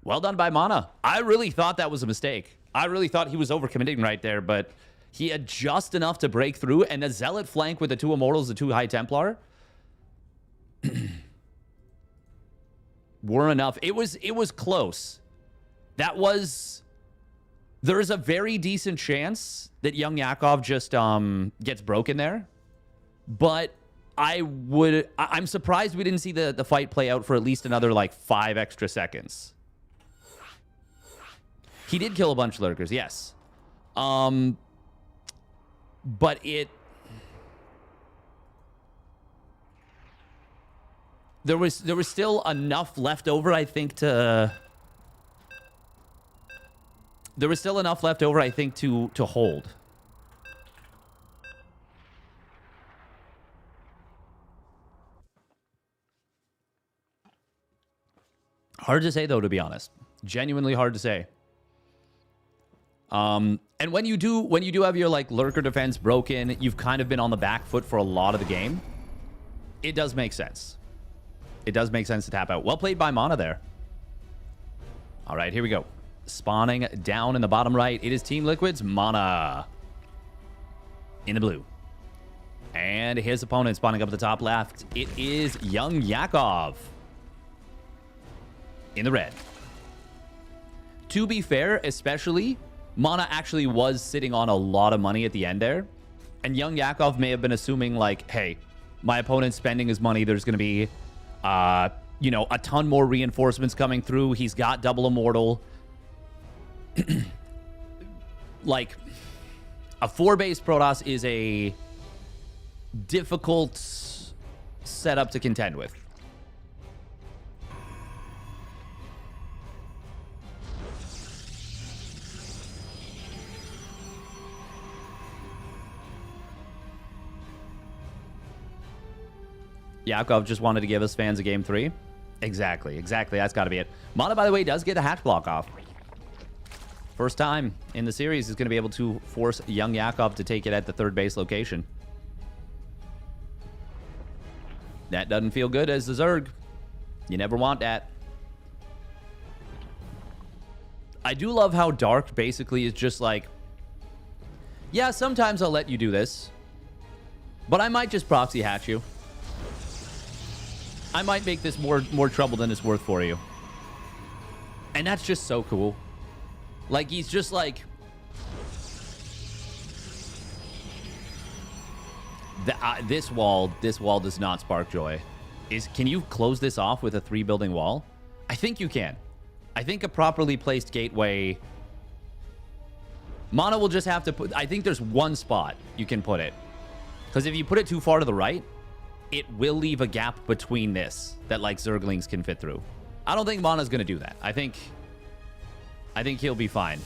Speaker 1: Well done by Mana. I really thought that was a mistake. I really thought he was overcommitting right there, but he had just enough to break through, and the Zealot flank with the 2 Immortals, the 2 High Templar were enough. It was close. That was... There is a very decent chance that young Yakov just gets broken there, but I'm surprised we didn't see the fight play out for at least another, like, 5 extra seconds. He did kill a bunch of lurkers, yes. But there was still enough left over, I think, to hold. Hard to say, though, to be honest. Genuinely hard to say. And when you do have your like lurker defense broken, you've kind of been on the back foot for a lot of the game. It does make sense. It does make sense to tap out. Well played by Mana there. All right, here we go. Spawning down in the bottom right. It is Team Liquid's Mana in the blue. And his opponent spawning up at the top left. It is young Yakov in the red. To be fair, especially, Mana actually was sitting on a lot of money at the end there. And young Yakov may have been assuming, like, hey, my opponent's spending his money. There's going to be, you know, a ton more reinforcements coming through. He's got double Immortal. Like, a 4-base Protoss is a difficult setup to contend with. Yakov just wanted to give us fans a game 3. Exactly. That's got to be it. Mana, by the way, does get a hatch block off. First time in the series is going to be able to force young Yakov to take it at the third base location. That doesn't feel good as the Zerg. You never want that. I do love how Dark basically is just like, yeah, sometimes I'll let you do this, but I might just proxy hatch you. I might make this more trouble than it's worth for you. And that's just so cool. Like, he's just like... this wall does not spark joy. Can you close this off with a 3-building wall? I think you can. I think a properly placed gateway... Mana will just have to put... I think there's one spot you can put it. Because if you put it too far to the right, it will leave a gap between this that, like, Zerglings can fit through. I don't think Mana's going to do that. I think he'll be fine.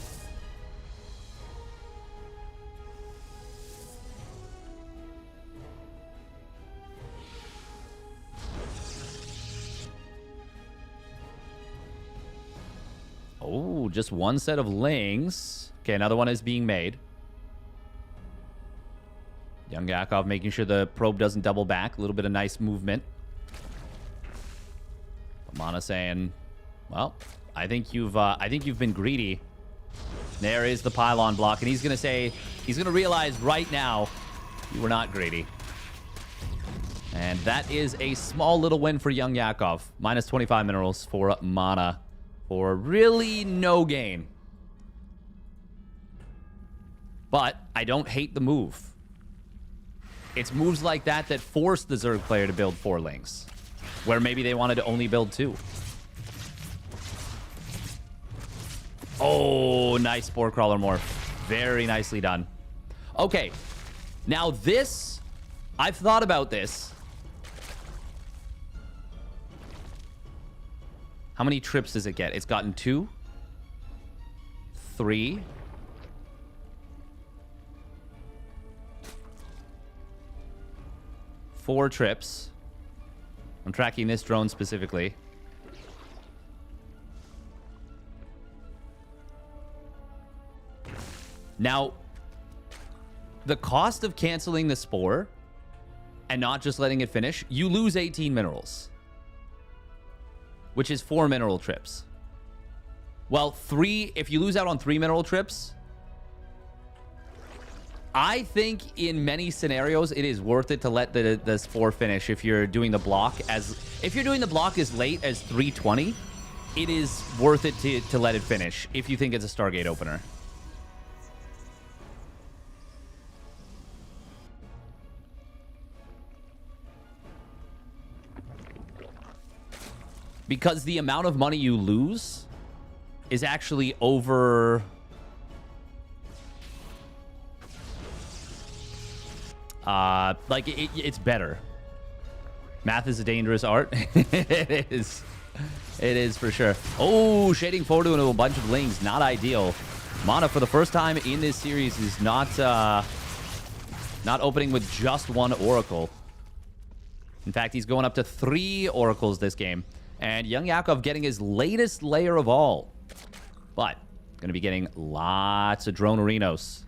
Speaker 1: Oh, just one set of lings. Okay, another one is being made. Young Yakov making sure the probe doesn't double back. A little bit of nice movement. Mana saying, well, I think you've been greedy. There is the pylon block, and he's gonna realize right now you were not greedy. And that is a small little win for young Yakov. Minus 25 minerals for Mana for really no gain. But I don't hate the move. It's moves like that that force the Zerg player to build 4 lings, where maybe they wanted to only build 2. Oh, nice Spore Crawler morph. Very nicely done. Okay, now this, I've thought about this. How many trips does it get? It's gotten 2, 3. 4 trips. I'm tracking this drone specifically. Now, the cost of canceling the Spore and not just letting it finish, you lose 18 minerals, which is 4 mineral trips. Well, 3, if you lose out on 3 mineral trips, I think in many scenarios it is worth it to let the Spore finish if you're doing the block as late as 320. It is worth it to let it finish if you think it's a Stargate opener. Because the amount of money you lose is actually over... it's better. Math is a dangerous art. It is. It is for sure. Oh, shading forward into a bunch of lings. Not ideal. Mana, for the first time in this series, is not opening with just 1 Oracle. In fact, he's going up to 3 Oracles this game. And young Yakov getting his latest layer of all. But going to be getting lots of drone arenos.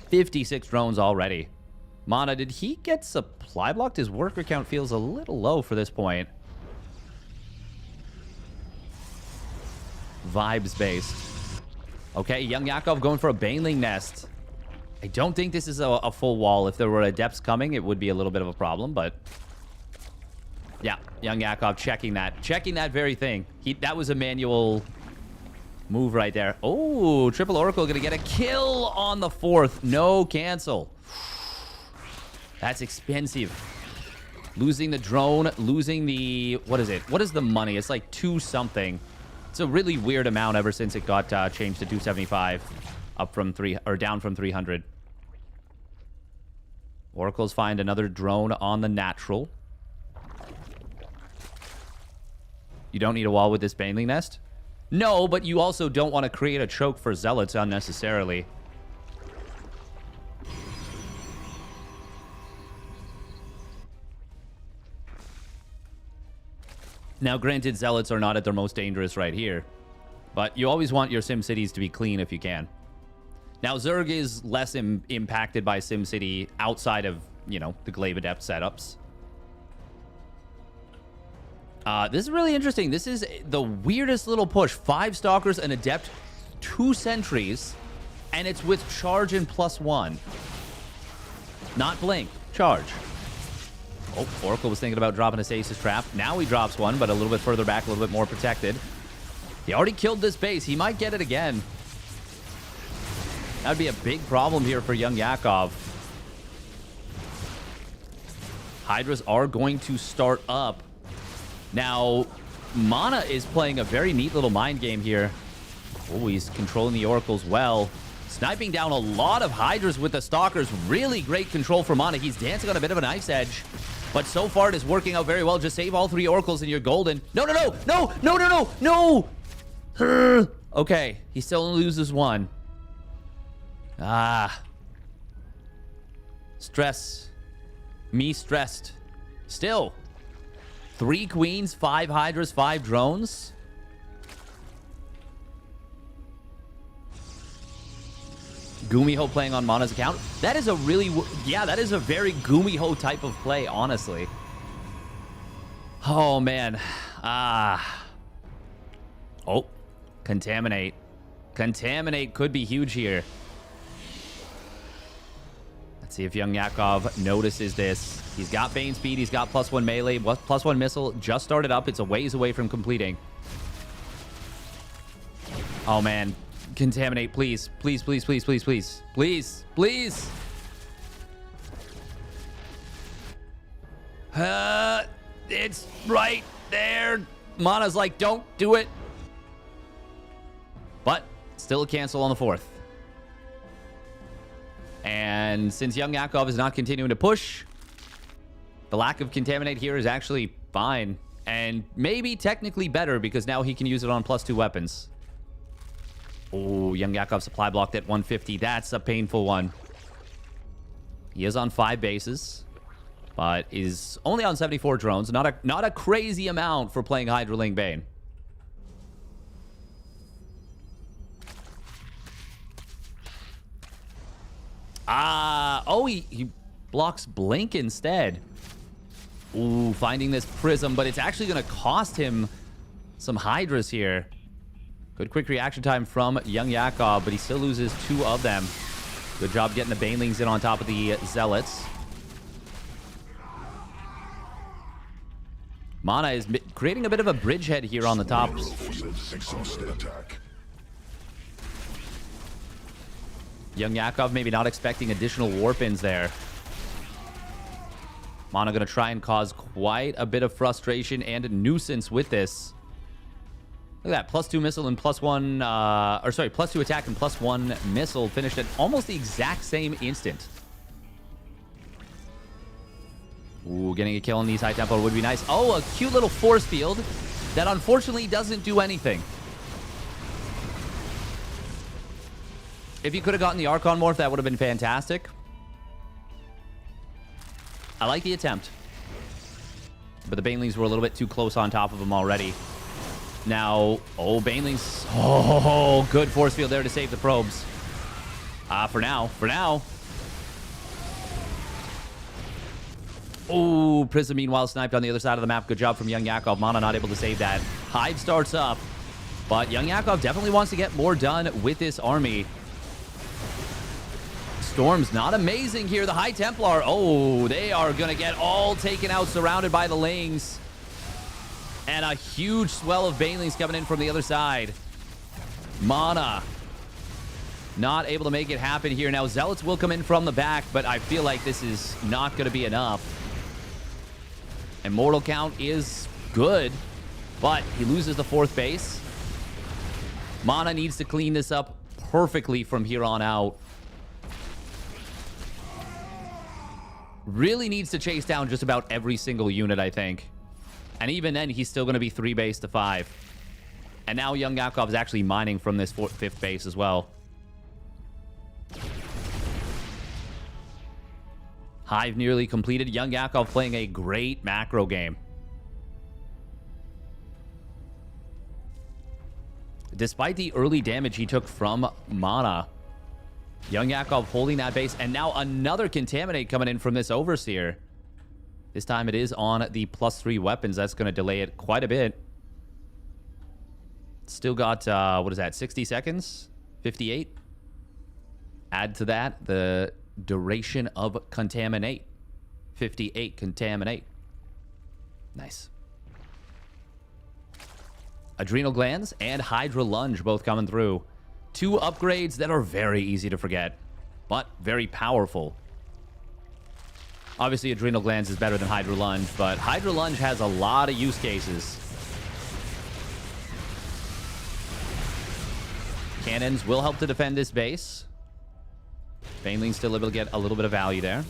Speaker 1: 56 drones already. Mana, did he get supply blocked? His worker count feels a little low for this point. Vibes based. Okay, young Yakov going for a Baneling nest. I don't think this is a full wall. If there were Adepts coming, it would be a little bit of a problem, but... yeah, young Yakov checking that very thing. That was a manual move right there. Oh, triple Oracle gonna get a kill on the 4th. No cancel. That's expensive. Losing the drone, losing the... what is it? What is the money? It's like 2 something. It's a really weird amount ever since it got changed to 275. Up from 3... or down from 300. Oracles find another drone on the natural. You don't need a wall with this Baneling nest? No, but you also don't want to create a choke for Zealots unnecessarily. Now, granted, Zealots are not at their most dangerous right here, but you always want your SimCities to be clean if you can. Now, Zerg is less impacted by SimCity outside of, you know, the Glaive Adept setups. This is really interesting. This is the weirdest little push. 5 Stalkers, an Adept, 2 Sentries, and it's with charge and +1. Not blink, charge. Oh, Oracle was thinking about dropping a Stasis Trap. Now he drops one, but a little bit further back, a little bit more protected. He already killed this base. He might get it again. That'd be a big problem here for young Yakov. Hydras are going to start up. Now, Mana is playing a very neat little mind game here. Oh, he's controlling the Oracles well. Sniping down a lot of Hydras with the Stalkers. Really great control for Mana. He's dancing on a bit of a knife's edge. But so far, it is working out very well. Just save all 3 Oracles and you're golden. No, no, no, no, no, no, no, no. Okay, he still loses 1. Ah. Stress. Me stressed. Still. 3 Queens, 5 Hydras, 5 drones. Gumiho playing on Mana's account. That is a really... Yeah, that is a very Gumiho type of play, honestly. Oh, man. Ah. Oh. Contaminate. Contaminate could be huge here. Let's see if young Yakov notices this. He's got Bane speed. He's got +1 melee. +1 missile. Just started up. It's a ways away from completing. Oh, man. Contaminate, please. Please, please, please, please, please. Please, please. It's right there. Mana's like, don't do it. But still a cancel on the 4th. And since young Yakov is not continuing to push, the lack of Contaminate here is actually fine. And maybe technically better because now he can use it on +2 weapons. Oh, young Yakov supply blocked at 150. That's a painful one. He is on 5 bases, but is only on 74 drones. Not a crazy amount for playing Hydraling Bane. Oh, he blocks Blink instead. Ooh, finding this Prism, but it's actually going to cost him some Hydras here. Good quick reaction time from young Yakov, but he still loses 2 of them. Good job getting the Banelings in on top of the Zealots. Mana is creating a bit of a bridgehead here on the top. Young Yakov maybe not expecting additional Warpins there. Mana going to try and cause quite a bit of frustration and a nuisance with this. Look at that, +2 missile and +1, or sorry, +2 attack and +1 missile finished at almost the exact same instant. Ooh, getting a kill on these high tempo would be nice. Oh, a cute little force field that unfortunately doesn't do anything. If you could have gotten the Archon Morph, that would have been fantastic. I like the attempt. But the Banelings were a little bit too close on top of him already. Now, oh, Banelings. Oh, good force field there to save the probes. For now. Oh, Prism meanwhile sniped on the other side of the map. Good job from young Yakov. Mana not able to save that. Hive starts up. But young Yakov definitely wants to get more done with this army. Storm's not amazing here. The High Templar, oh, they are going to get all taken out, surrounded by the Lings. And a huge swell of Banelings coming in from the other side. Mana not able to make it happen here. Now, Zealots will come in from the back, but I feel like this is not going to be enough. Immortal count is good, but he loses the 4th base. Mana needs to clean this up perfectly from here on out. Really needs to chase down just about every single unit, I think. And even then, he's still going to be 3 base to 5. And now young Yakov is actually mining from this 5th base as well. Hive nearly completed. Young Yakov playing a great macro game. despite the early damage he took from Mana. Young Yakov holding that base, and now another Contaminate coming in from this Overseer. This time it is on the +3 weapons. That's going to delay it quite a bit. Still got, what is that, 60 seconds? 58? Add to that the duration of Contaminate. 58 Contaminate. Nice. Adrenal Glands and Hydra Lunge both coming through. 2 upgrades that are very easy to forget, but very powerful. Obviously, Adrenal Glands is better than Hydra Lunge, but Hydra Lunge has a lot of use cases. Cannons will help to defend this base. Baneling's still able to get a little bit of value there.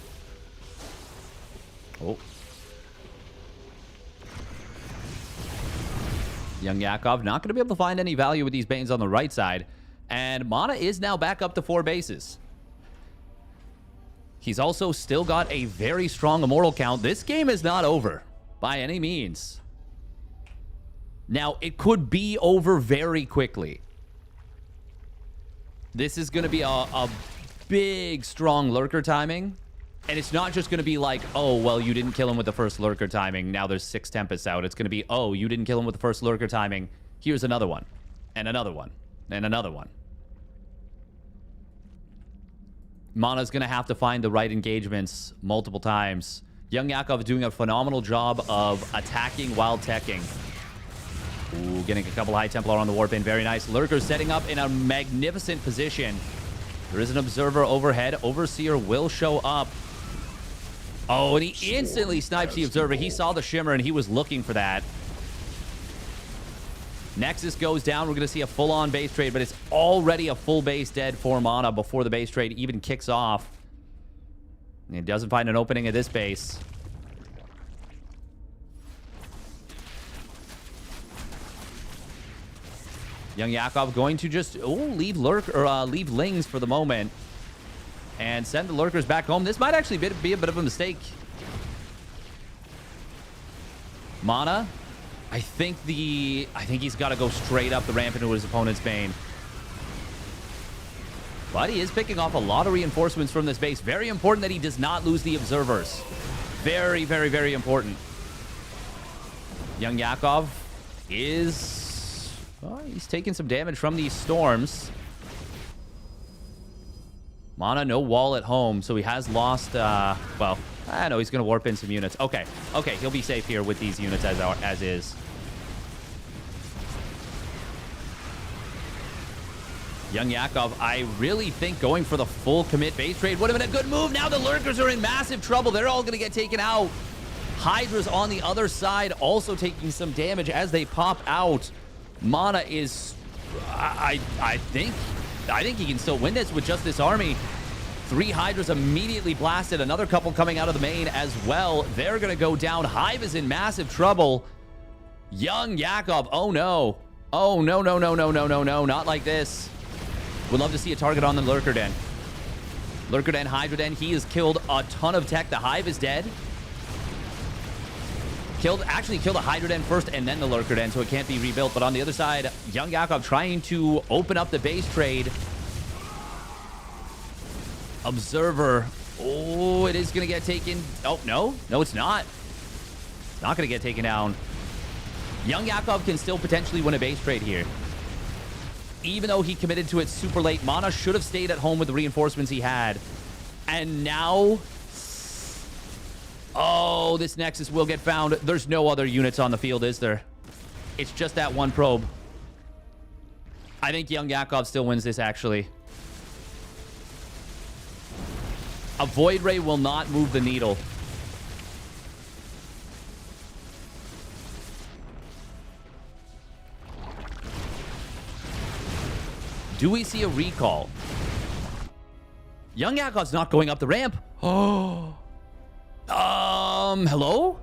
Speaker 1: Oh. Young Yakov not going to be able to find any value with these Banes on the right side. And Mana is now back up to 4 bases. He's also still got a very strong Immortal count. This game is not over by any means. Now, it could be over very quickly. This is going to be a big, strong Lurker timing. And it's not just going to be like, oh, well, you didn't kill him with the first Lurker timing. Now there's 6 Tempests out. It's going to be, oh, you didn't kill him with the first Lurker timing. Here's another one. And another one. And another one. Mana's going to have to find the right engagements multiple times. Young Yakov doing a phenomenal job of attacking while teching. Ooh, getting a couple High Templar on the Warp in. Very nice. Lurker setting up in a magnificent position. There is an Observer overhead. Overseer will show up. Oh, and he instantly snipes the Observer. He saw the Shimmer, and he was looking for that. Nexus goes down. We're going to see a full-on base trade, but it's already a full base dead for Mana before the base trade even kicks off. And he doesn't find an opening at this base. Young Yakov going to just leave leave Lings for the moment and send the Lurkers back home. This might actually be a bit of a mistake. Mana, I think he's got to go straight up the ramp into his opponent's Bane. But he is picking off a lot of reinforcements from this base. Very important that he does not lose the Observers. Very, very, very important. Young Yakov is... oh, he's taking some damage from these storms. Mana, no wall at home, so he has lost, well, I know he's going to warp in some units. Okay, he'll be safe here with these units as is. Young Yakov, I really think going for the full commit base trade would have been a good move. Now the Lurkers are in massive trouble. They're all going to get taken out. Hydra's on the other side also taking some damage as they pop out. Mana is... I think he can still win this with just this army. 3 Hydras immediately blasted. Another couple coming out of the main as well. They're going to go down. Hive is in massive trouble. Young Yakov. Oh, no. Oh, no, no, no, no, no, no, no. Not like this. Would love to see a target on the Lurker Den. Lurker Den, Hydra Den. He has killed a ton of tech. The Hive is dead. Actually killed the Hydra Den first and then the Lurker Den, so it can't be rebuilt. But on the other side, Young Yakov trying to open up the base trade. Observer. Oh, it is going to get taken. Oh, no. No, it's not. It's not going to get taken down. Young Yakov can still potentially win a base trade here. Even though he committed to it super late, Mana should have stayed at home with the reinforcements he had. And now... oh, this Nexus will get found. There's no other units on the field, is there? It's just that one probe. I think Young Yakov still wins this, actually. A Void Ray will not move the needle. Do we see a recall? Young Yakov's not going up the ramp. Oh... hello?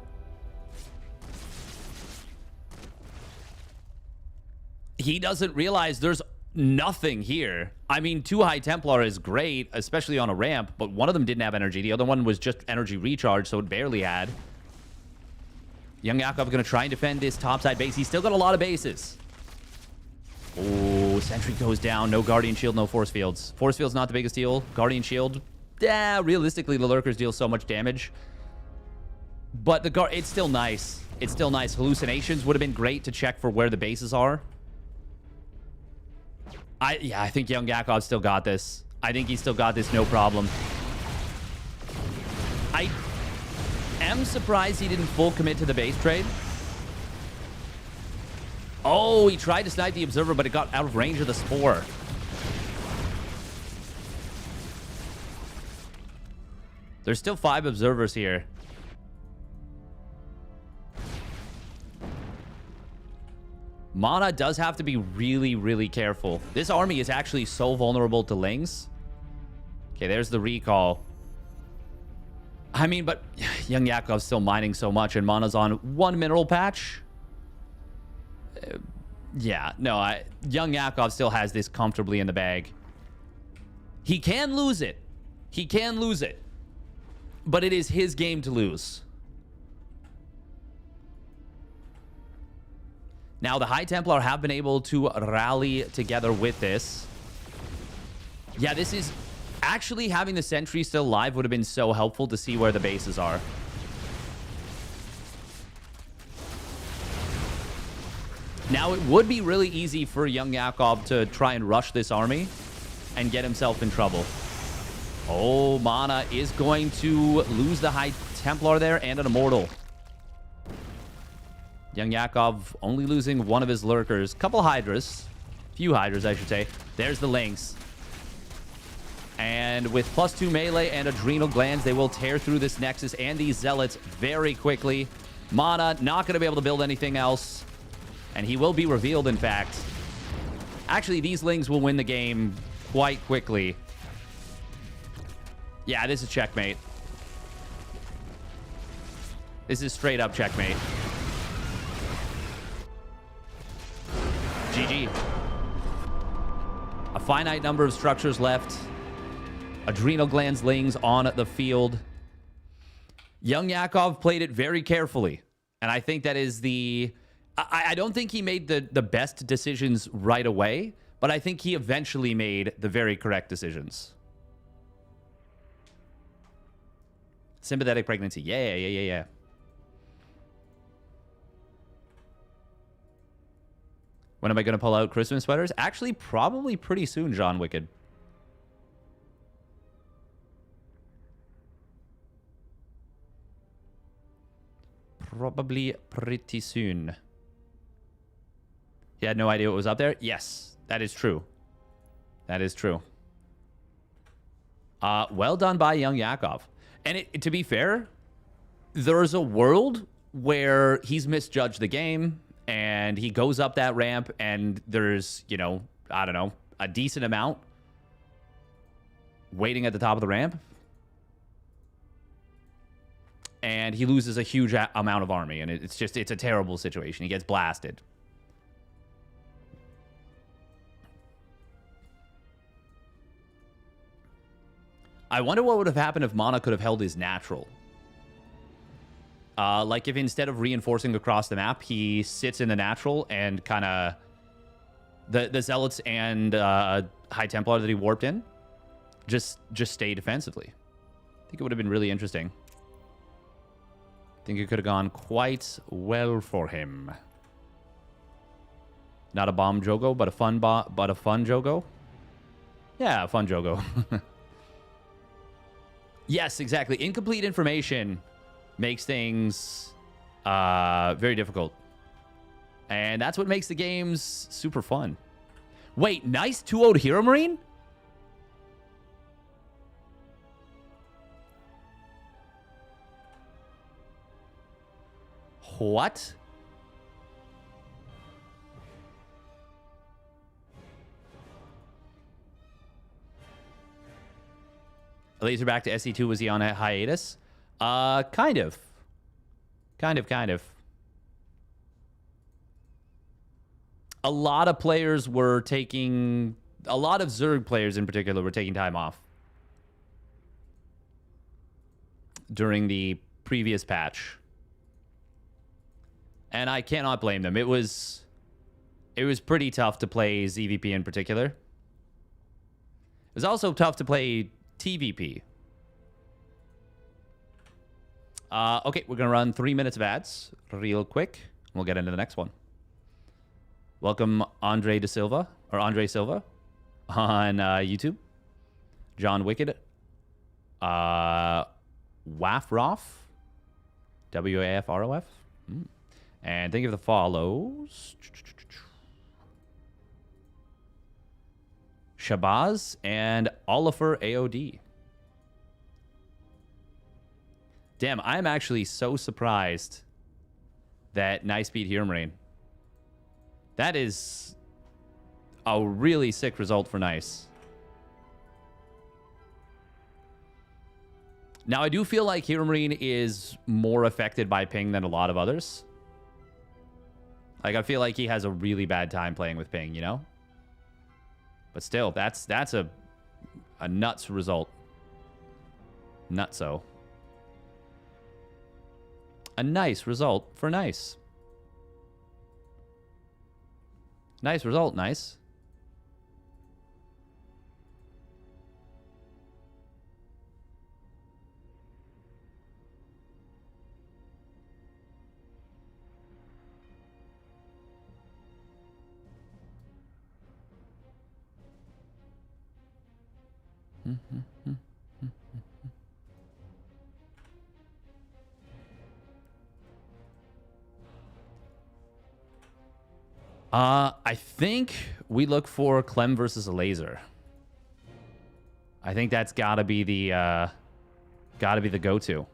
Speaker 1: He doesn't realize there's nothing here. I mean, 2 High Templar is great, especially on a ramp, but one of them didn't have energy. The other one was just energy recharge, so it barely had. Young Yakov going to try and defend this topside base. He's still got a lot of bases. Oh, Sentry goes down. No Guardian Shield, no Force Fields. Force Field's not the biggest deal. Guardian Shield, yeah, realistically, the Lurkers deal so much damage. But it's still nice. It's still nice. Hallucinations would have been great to check for where the bases are. I think Young Yakov still got this. I think he still got this, no problem. I am surprised he didn't full commit to the base trade. Oh, he tried to snipe the Observer, but it got out of range of the Spore. There's still 5 Observers here. Mana does have to be really, really careful. This army is actually so vulnerable to Lings. Okay, there's the recall. I mean, but Young Yakov's still mining so much, and Mana's on 1 mineral patch. Yeah, no, Young Yakov still has this comfortably in the bag. He can lose it. He can lose it. But it is his game to lose. Now, the High Templar have been able to rally together with this. Yeah, this is... Actually, having the Sentry still alive would have been so helpful to see where the bases are. Now, it would be really easy for Young Yakov to try and rush this army and get himself in trouble. Oh, Mana is going to lose the High Templar there and an Immortal. Young Yakov only losing one of his Lurkers. Couple Hydras. Few Hydras, I should say. There's the Lynx. And with +2 melee and Adrenal Glands, they will tear through this Nexus and these Zealots very quickly. Mana not going to be able to build anything else. And he will be revealed, in fact. Actually, these Lings will win the game quite quickly. Yeah, this is checkmate. This is straight up checkmate. GG. A finite number of structures left. Adrenal Glands Lings on the field. Young Yakov played it very carefully. And I think that is the... I don't think he made the best decisions right away, but I think he eventually made the very correct decisions. Sympathetic pregnancy. Yeah. When am I going to pull out Christmas sweaters? Actually, probably pretty soon, John Wicked. Probably pretty soon. He had no idea what was up there? Yes, that is true. That is true. Well done by Young Yakov. And to be fair, there's a world where he's misjudged the game and he goes up that ramp and there's, you know, I don't know, a decent amount waiting at the top of the ramp. And he loses a huge amount of army. And it's a terrible situation. He gets blasted. I wonder what would have happened if Mana could have held his natural. Like if instead of reinforcing across the map, he sits in the natural and kind of... The Zealots and High Templar that he warped in just stay defensively. I think it would have been really interesting. I think it could have gone quite well for him. Not a bomb Jogo, but a fun Jogo. Yeah, a fun Jogo. Yes, exactly. Incomplete information makes things very difficult. And that's what makes the games super fun. Wait, nice 2-0 Hero Marine? What? Elazer back to SC2. Was he on a hiatus? Kind of. Kind of. A lot of players were taking... A lot of Zerg players in particular were taking time off during the previous patch. And I cannot blame them. It was it was pretty tough to play ZVP in particular. It was also tough to play TVP. Okay, we're going to run 3 minutes of ads real quick. We'll get into the next one. Welcome Andre Silva on YouTube. John Wicked. Wafroff. WAFROF. And thank you for the follows. Shabazz and Oliver AOD. Damn, I'm actually so surprised that Nice beat Hero Marine. That is a really sick result for Nice. Now, I do feel like Hero Marine is more affected by ping than a lot of others. Like, I feel like he has a really bad time playing with ping, you know? But still, that's a nuts result. Nutso. A nice result for Nice. Nice result, Nice. I think we look for Clem versus Elazer. I think that's gotta be the go-to.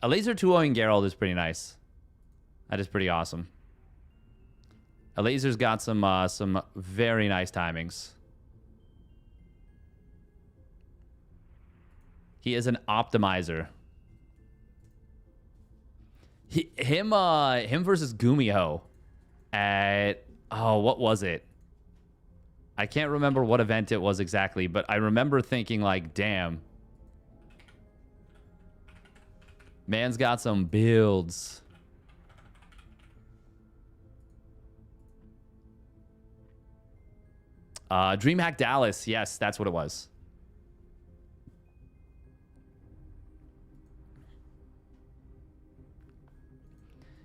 Speaker 1: Elazer 2-0ing Geralt is pretty nice. That is pretty awesome. Elazer's got some very nice timings. He is an optimizer. Him versus Gumiho at, oh, what was it? I can't remember what event it was exactly, but I remember thinking like, damn. Man's got some builds. DreamHack Dallas. Yes, that's what it was.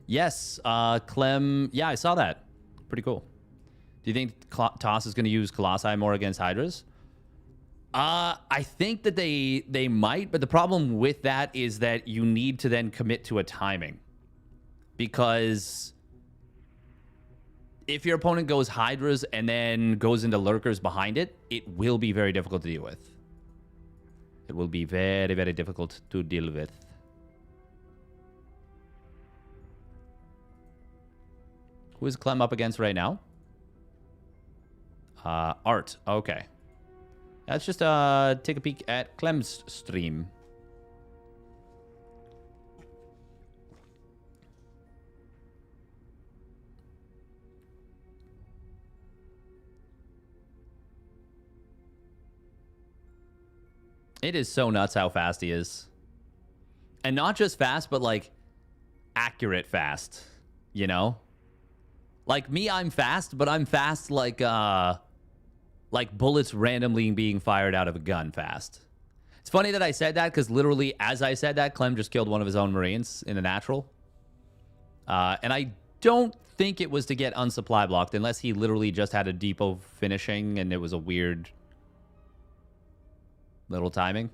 Speaker 1: Yes, Clem. Yeah, I saw that. Pretty cool. Do you think Toss is going to use Colossi more against Hydras? I think that they might, but the problem with that is that you need to then commit to a timing. Because if your opponent goes Hydras and then goes into Lurkers behind it, it will be very difficult to deal with. It will be very, very difficult to deal with. Who is Clem up against right now? Art. Okay. Let's just take a peek at Clem's stream. It is so nuts how fast he is. And not just fast, but like accurate fast, you know? Like me, I'm fast, but I'm fast like bullets randomly being fired out of a gun fast. It's funny that I said that because literally as I said that, Clem just killed one of his own Marines in a natural. And I don't think it was to get unsupply blocked unless he literally just had a depot finishing and it was a weird little timing.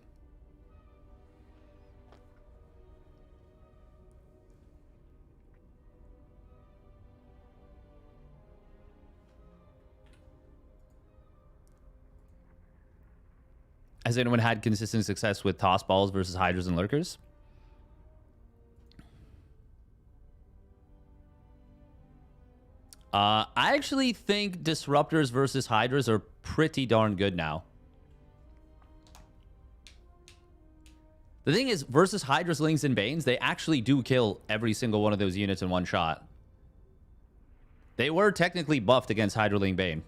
Speaker 1: Has anyone had consistent success with toss balls versus Hydras and Lurkers? I actually think Disruptors versus Hydras are pretty darn good now. The thing is, versus Hydras, Lings, and Banes, they actually do kill every single one of those units in one shot. They were technically buffed against Hydra, Ling, Bane.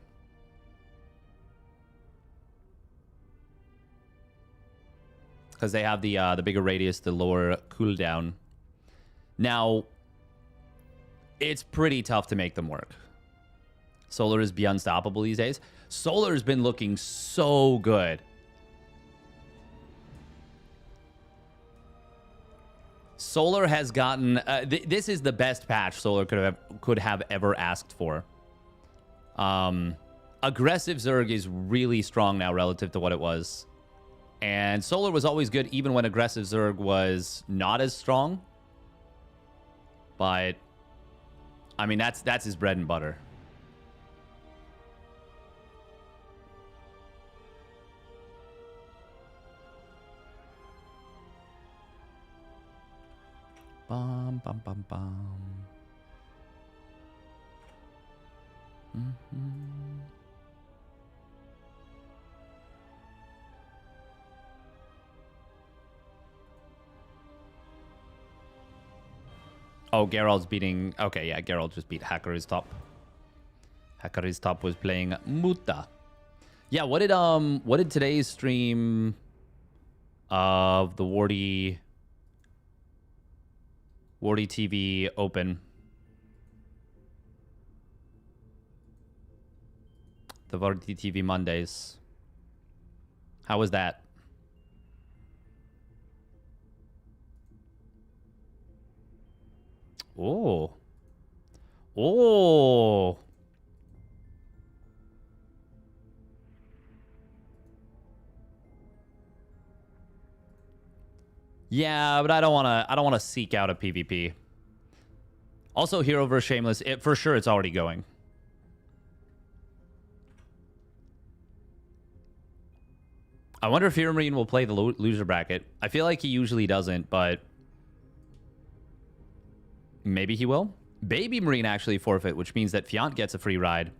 Speaker 1: Because they have the bigger radius, the lower cooldown. Now, it's pretty tough to make them work. Solar is be unstoppable these days. Solar's been looking so good. Solar has gotten... this is the best patch Solar could have ever asked for. Aggressive Zerg is really strong now relative to what it was. And Solar was always good even when aggressive Zerg was not as strong. But, I mean, that's his bread and butter. Bum, bum, bum, bum. Mm-hmm. Oh, Geralt's beating... Okay, yeah, Geralt just beat Hacker is Top. Hacker is Top was playing Muta. Yeah, what did today's stream of the Wardy TV open? The Wardy TV Mondays. How was that? Oh. Oh. Yeah, but I don't want to seek out a PvP. Also, Hero vs Shameless, for sure it's already going. I wonder if Hero Marine will play the loser bracket. I feel like he usually doesn't, but maybe he will. Baby Marine actually forfeit, which means that Fiant gets a free ride.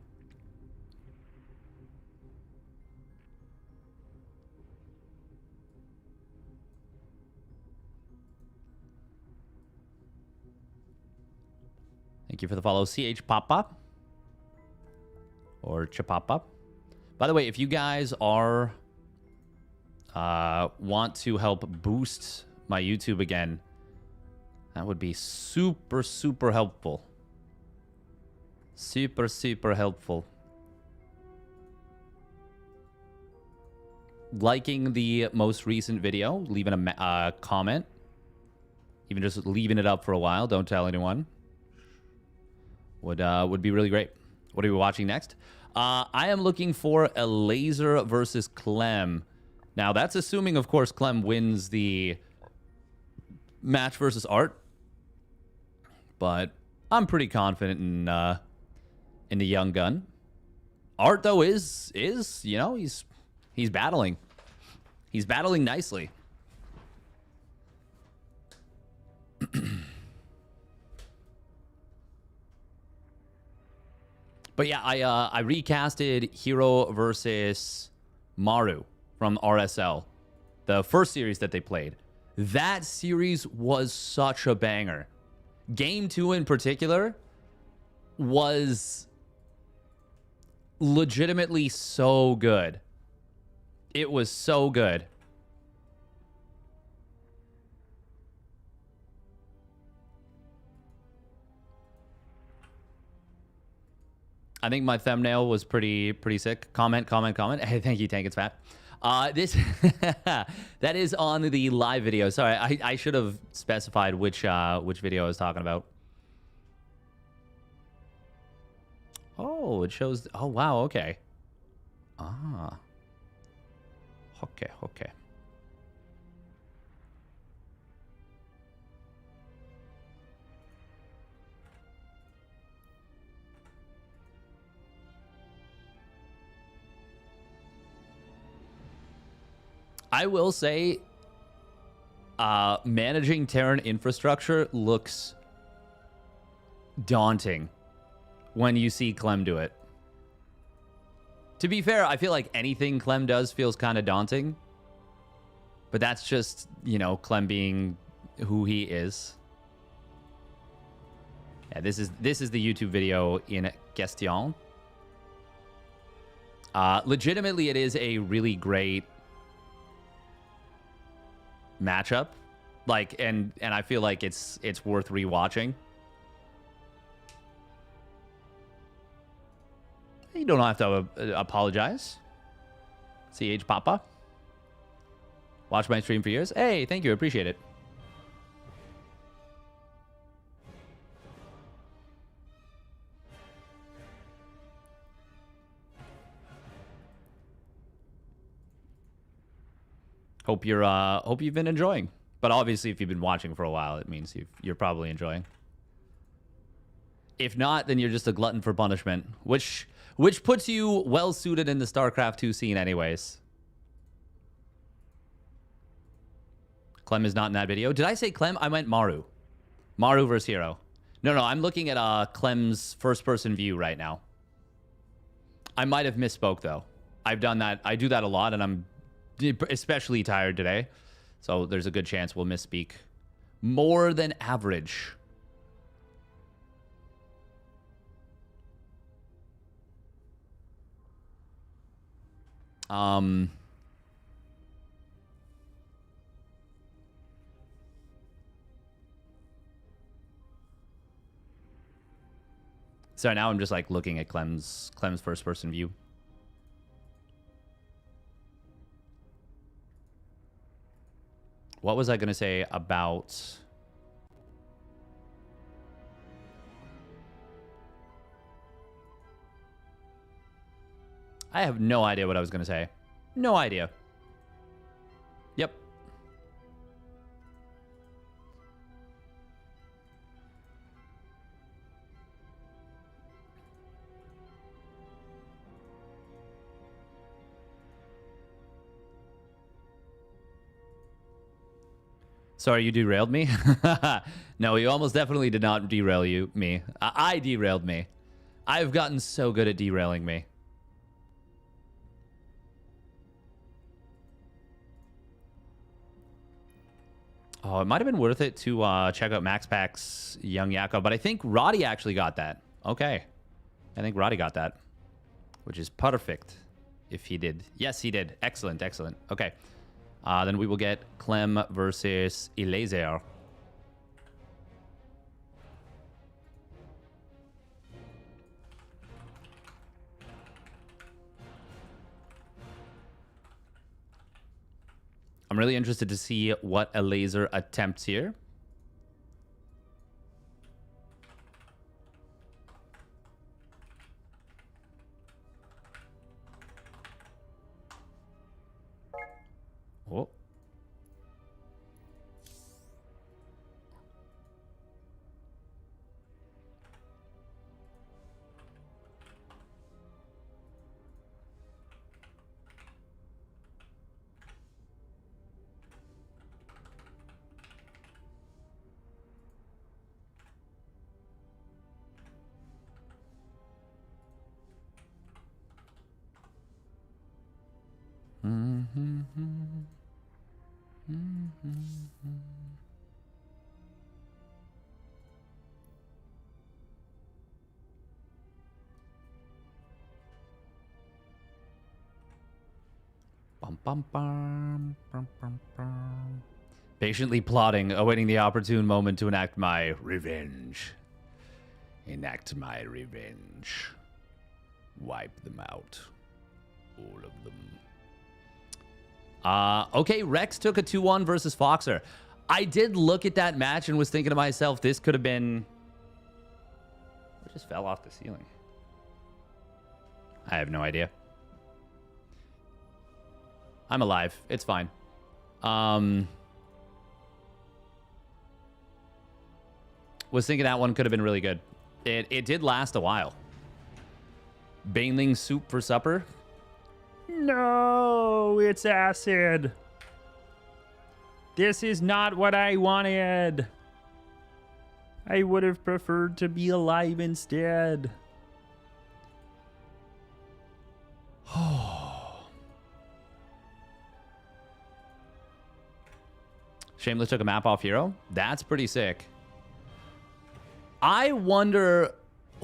Speaker 1: Thank you for the follow, CH Papa. Or Chapapa. By the way, if you guys are want to help boost my YouTube again, that would be super, super helpful. Super, super helpful. Liking the most recent video, leaving a comment, even just leaving it up for a while, don't tell anyone, would be really great. What are we watching next? I am looking for Elazer versus Clem. Now, that's assuming, of course, Clem wins the match versus Art. But I'm pretty confident in the young gun. Art, though, is you know, he's battling. He's battling nicely. But yeah, I recasted herO versus Maru from RSL, the first series that they played. That series was such a banger. Game 2 in particular was legitimately so good. It was so good. I think my thumbnail was pretty sick. Comment. Hey, thank you, Tank. It's fat. This that is on the live video. Sorry, I should have specified which video I was talking about. Oh, it shows. Oh wow. Okay. Ah. Okay. I will say, managing Terran infrastructure looks daunting when you see Clem do it. To be fair, I feel like anything Clem does feels kind of daunting. But that's just, you know, Clem being who he is. Yeah, this is the YouTube video in question. Legitimately, it is a really great matchup, like, and I feel like it's worth rewatching. You don't have to apologize. CH Papa. Watch my stream for years. Hey, thank you. Appreciate it. Hope you've been enjoying. But obviously, if you've been watching for a while, it means you're probably enjoying. If not, then you're just a glutton for punishment, which puts you well suited in the StarCraft 2 scene anyways. Clem is not in that video. Did I say Clem? I meant Maru. Maru versus herO. No, I'm looking at Clem's first-person view right now. I might have misspoke, though. I've done that. I do that a lot, and I'm especially tired today. So there's a good chance we'll misspeak. More than average. So now I'm just like looking at Clem's first person view. What was I going to say about... I have no idea what I was going to say. No idea. Yep. Sorry, you derailed me? No, you almost definitely did not derail me. I derailed me. I've gotten so good at derailing me. Oh, it might have been worth it to check out MaxPax Young Yakko, but I think Roddy actually got that. Okay. I think Roddy got that, which is perfect if he did. Yes, he did. Excellent, excellent. Okay. Then we will get Clem versus Elazer. I'm really interested to see what Elazer attempts here. Oh. Patiently plotting, awaiting the opportune moment to enact my revenge. Enact my revenge. Wipe them out. All of them. Okay, Rex took a 2-1 versus Foxer. I did look at that match and was thinking to myself, this could have been... It just fell off the ceiling. I have no idea. I'm alive. It's fine. Was thinking that one could have been really good. It did last a while. Baneling soup for supper? No, it's acid. This is not what I wanted. I would have preferred to be alive instead. Shameless took a map off herO. That's pretty sick. I wonder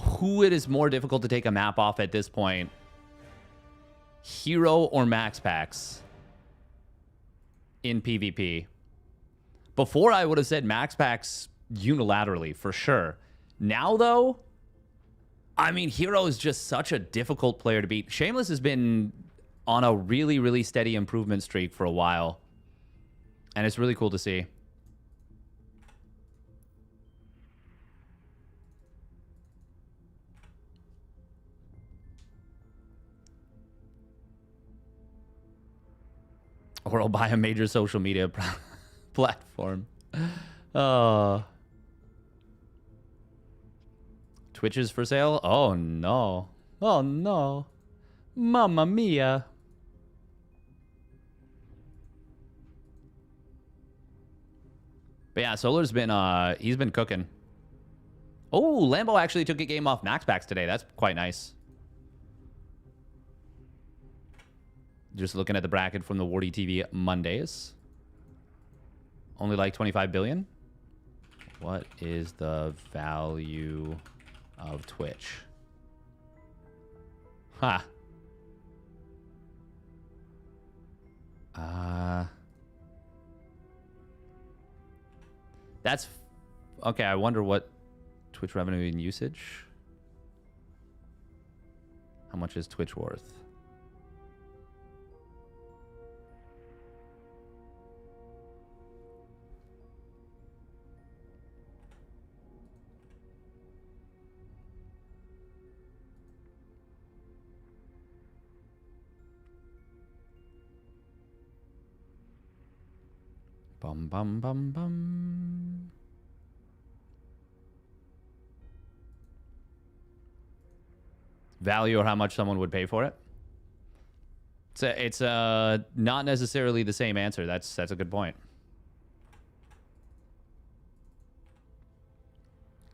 Speaker 1: who it is more difficult to take a map off at this point. herO or MaxPax in PvP. Before I would have said MaxPax unilaterally for sure. Now though, I mean, herO is just such a difficult player to beat. Shameless has been on a really, really steady improvement streak for a while. And it's really cool to see. Or I'll buy a major social media platform. Twitch is for sale? Oh, no. Oh, no. Mamma mia. But yeah, Solar's been, he's been cooking. Oh, Lambo actually took a game off MaxPax today. That's quite nice. Just looking at the bracket from the Wardy TV Mondays. Only like 25 billion. What is the value of Twitch? Ha. That's okay. I wonder what Twitch revenue and usage. How much is Twitch worth? Bum, bum, bum, bum. Value or how much someone would pay for it? It's not necessarily the same answer. That's a good point.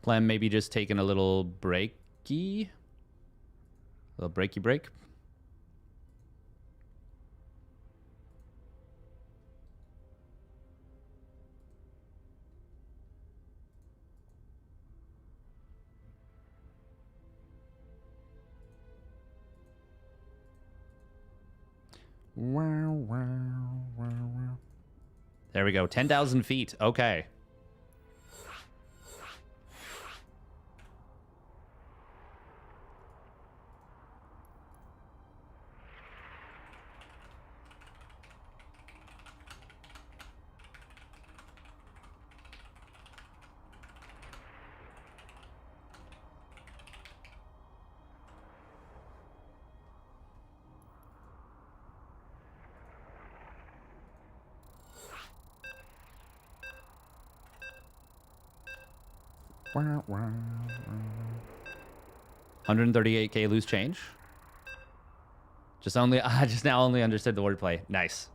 Speaker 1: Clem maybe just taking a little breaky. A little breaky break. Wow, wow, wow, wow. There we go. 10,000 feet. Okay. Wow, wow, wow. 138K loose change. Just now only understood the wordplay. Nice.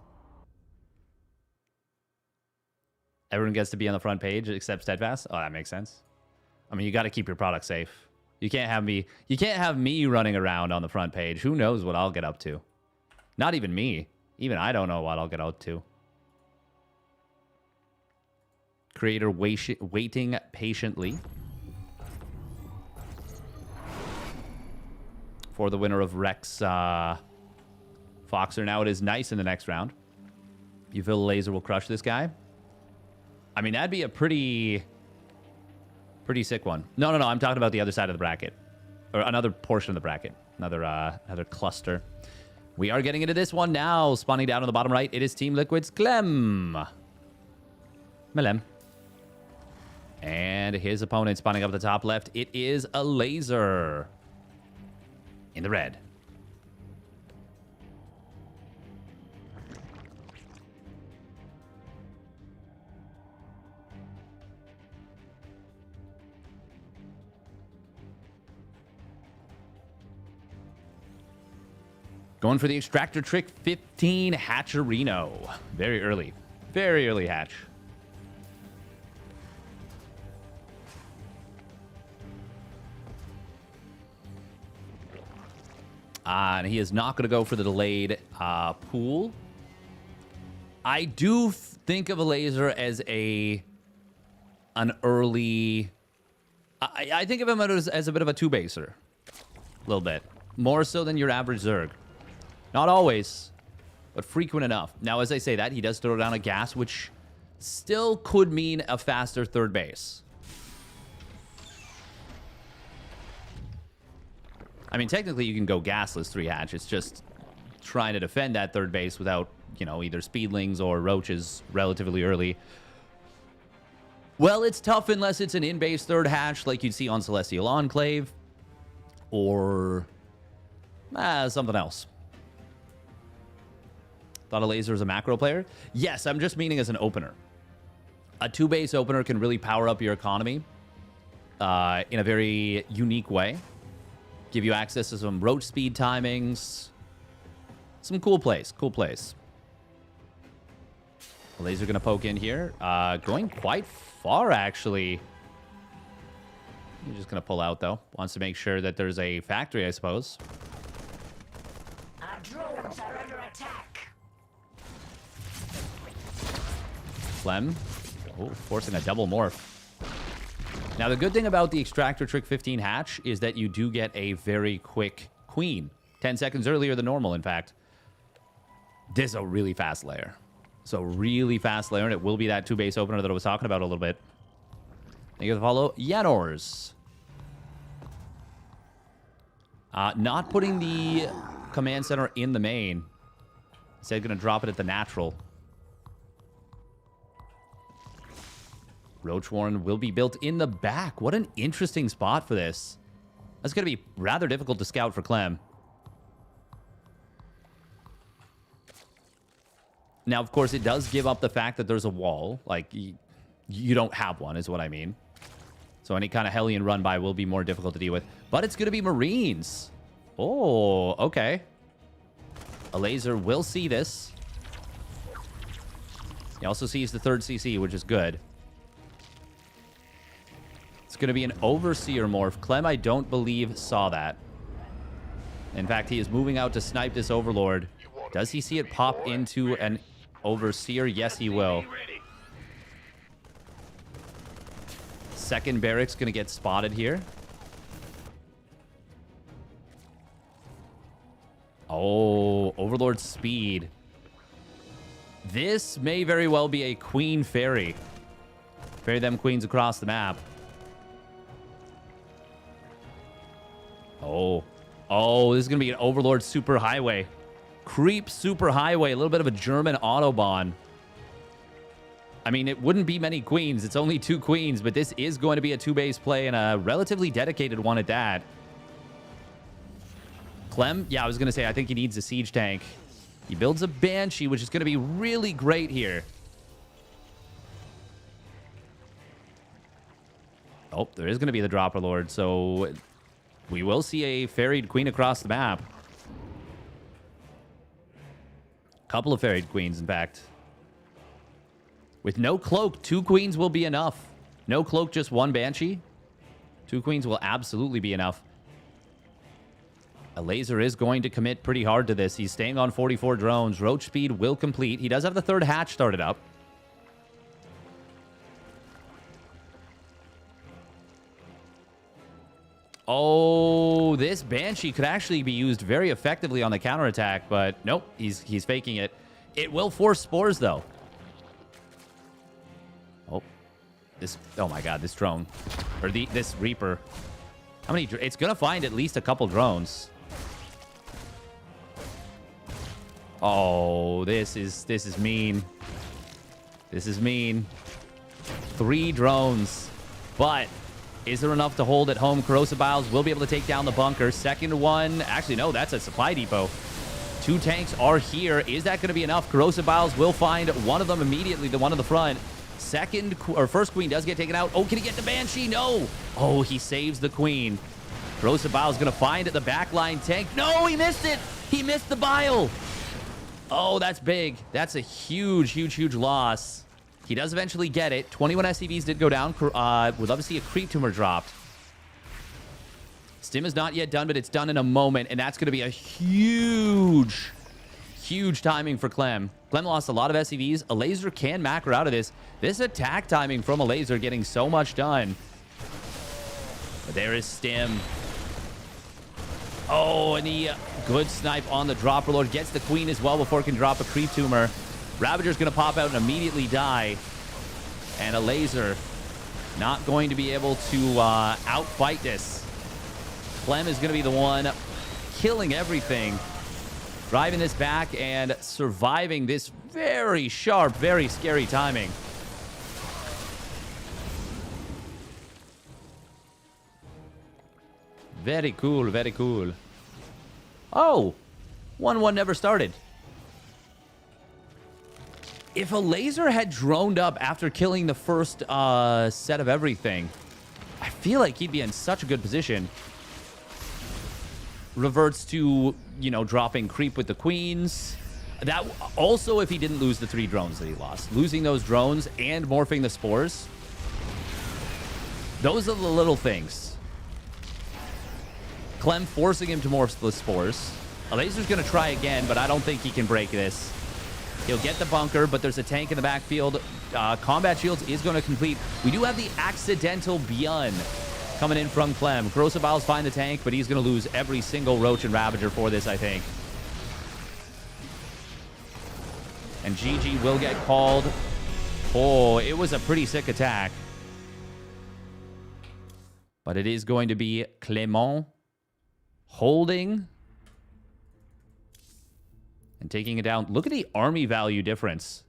Speaker 1: Everyone gets to be on the front page except Steadfast. Oh, that makes sense. I mean, you got to keep your product safe. You can't have me running around on the front page. Who knows what I'll get up to? Not even me. Even I don't know what I'll get up to. Creator waiting patiently for the winner of Rex Foxer. Now it is nice in the next round. You feel Elazer will crush this guy? I mean, that'd be a pretty sick one. No. I'm talking about the other side of the bracket. Or another portion of the bracket. Another cluster. We are getting into this one now. Spawning down on the bottom right, it is Team Liquid's Clem. Melem. And his opponent spawning up at the top left, it is Elazer. In the red. Going for the extractor trick, 15 Hatcherino. Very early. Very early hatch. And he is not going to go for the delayed pool. I do think of Elazer as an early... I think of him as a bit of a two-baser. A little bit. More so than your average Zerg. Not always, but frequent enough. Now, as I say that, he does throw down a gas, which still could mean a faster third base. I mean, technically you can go gasless 3 hatch. It's just trying to defend that third base without, you know, either speedlings or roaches relatively early. Well, it's tough unless it's an in-base third hatch like you'd see on Celestial Enclave or something else. Thought Elazer was a macro player? Yes, I'm just meaning as an opener. A 2-base opener can really power up your economy in a very unique way. Give you access to some roach speed timings. Some cool plays. Cool plays. Elazer going to poke in here. Going quite far, actually. He's just going to pull out, though. Wants to make sure that there's a factory, I suppose.
Speaker 3: Our drones are under attack.
Speaker 1: Clem. Oh, forcing a double morph. Now, the good thing about the Extractor Trick 15 hatch is that you do get a very quick queen. 10 seconds earlier than normal, in fact. This is a really fast layer. So, really fast layer, and it will be that 2-base opener that I was talking about a little bit. Thank you for the follow. Yanors. Not putting the command center in the main. Instead, going to drop it at the natural. Roach Warren will be built in the back. What an interesting spot for this. That's going to be rather difficult to scout for Clem. Now, of course, it does give up the fact that there's a wall. Like, you don't have one, is what I mean. So any kind of Hellion run by will be more difficult to deal with. But it's going to be Marines. Oh, okay. Elazer will see this. He also sees the 3rd CC, which is good. It's going to be an Overseer morph. Clem, I don't believe, saw that. In fact, he is moving out to snipe this Overlord. Does he see it pop into an Overseer? Yes, he will. Second barracks going to get spotted here. Oh, Overlord speed. This may very well be a Queen Fairy. Ferry them queens across the map. Oh, this is going to be an Overlord Superhighway. Creep Superhighway. A little bit of a German Autobahn. I mean, it wouldn't be many queens. It's only 2 queens, but this is going to be a 2-base play and a relatively dedicated one at that. Clem, yeah, I was going to say, I think he needs a siege tank. He builds a Banshee, which is going to be really great here. Oh, there is going to be the Dropper Lord, so we will see a ferried queen across the map. Couple of ferried queens, in fact. With no cloak, 2 queens will be enough. No cloak, just 1 Banshee. 2 queens will absolutely be enough. Elazer is going to commit pretty hard to this. He's staying on 44 drones. Roach speed will complete. He does have the 3rd hatch started up. Oh, this Banshee could actually be used very effectively on the counterattack, but nope, he's faking it. It will force spores, though. Oh my god, this drone. Or this Reaper. How many? It's going to find at least a couple drones. Oh, this is mean. This is mean. 3 drones. But is there enough to hold at home? Corrosive Biles will be able to take down the bunker. Second one. Actually, no, that's a supply depot. 2 tanks are here. Is that going to be enough? Corrosive Biles will find one of them immediately, the one in the front. First queen does get taken out. Oh, can he get the Banshee? No. Oh, he saves the queen. Corrosive Bile is going to find the backline tank. No, he missed it. He missed the Bile. Oh, that's big. That's a huge, huge, huge loss. He does eventually get it. 21 SCVs did go down. Would love to see a creep tumor dropped. Stim is not yet done, but it's done in a moment, and that's going to be a huge, huge timing for Clem. Clem lost a lot of SCVs. Elazer can macro out of this. This attack timing from Elazer getting so much done. But there is Stim. Oh, and the good snipe on the Dropper Lord. Gets the queen as well before it can drop a creep tumor. Ravager's going to pop out and immediately die. And Elazer not going to be able to outfight this. Clem is going to be the one killing everything, driving this back and surviving this very sharp, very scary timing. Very cool, very cool. Oh, 1-1 never started. If Elazer had droned up after killing the first set of everything, I feel like he'd be in such a good position. Reverts to, you know, dropping creep with the queens. That also, if he didn't lose the 3 drones that he lost. Losing those drones and morphing the spores. Those are the little things. Clem forcing him to morph the spores. Elazer's going to try again, but I don't think he can break this. He'll get the bunker, but there's a tank in the backfield. Combat shields is going to complete. We do have the accidental Bjorn coming in from Clem. Grossabow's find the tank, but he's going to lose every single Roach and Ravager for this, I think. And GG will get called. Oh, it was a pretty sick attack. But it is going to be Clement holding and taking it down. Look at the army value difference.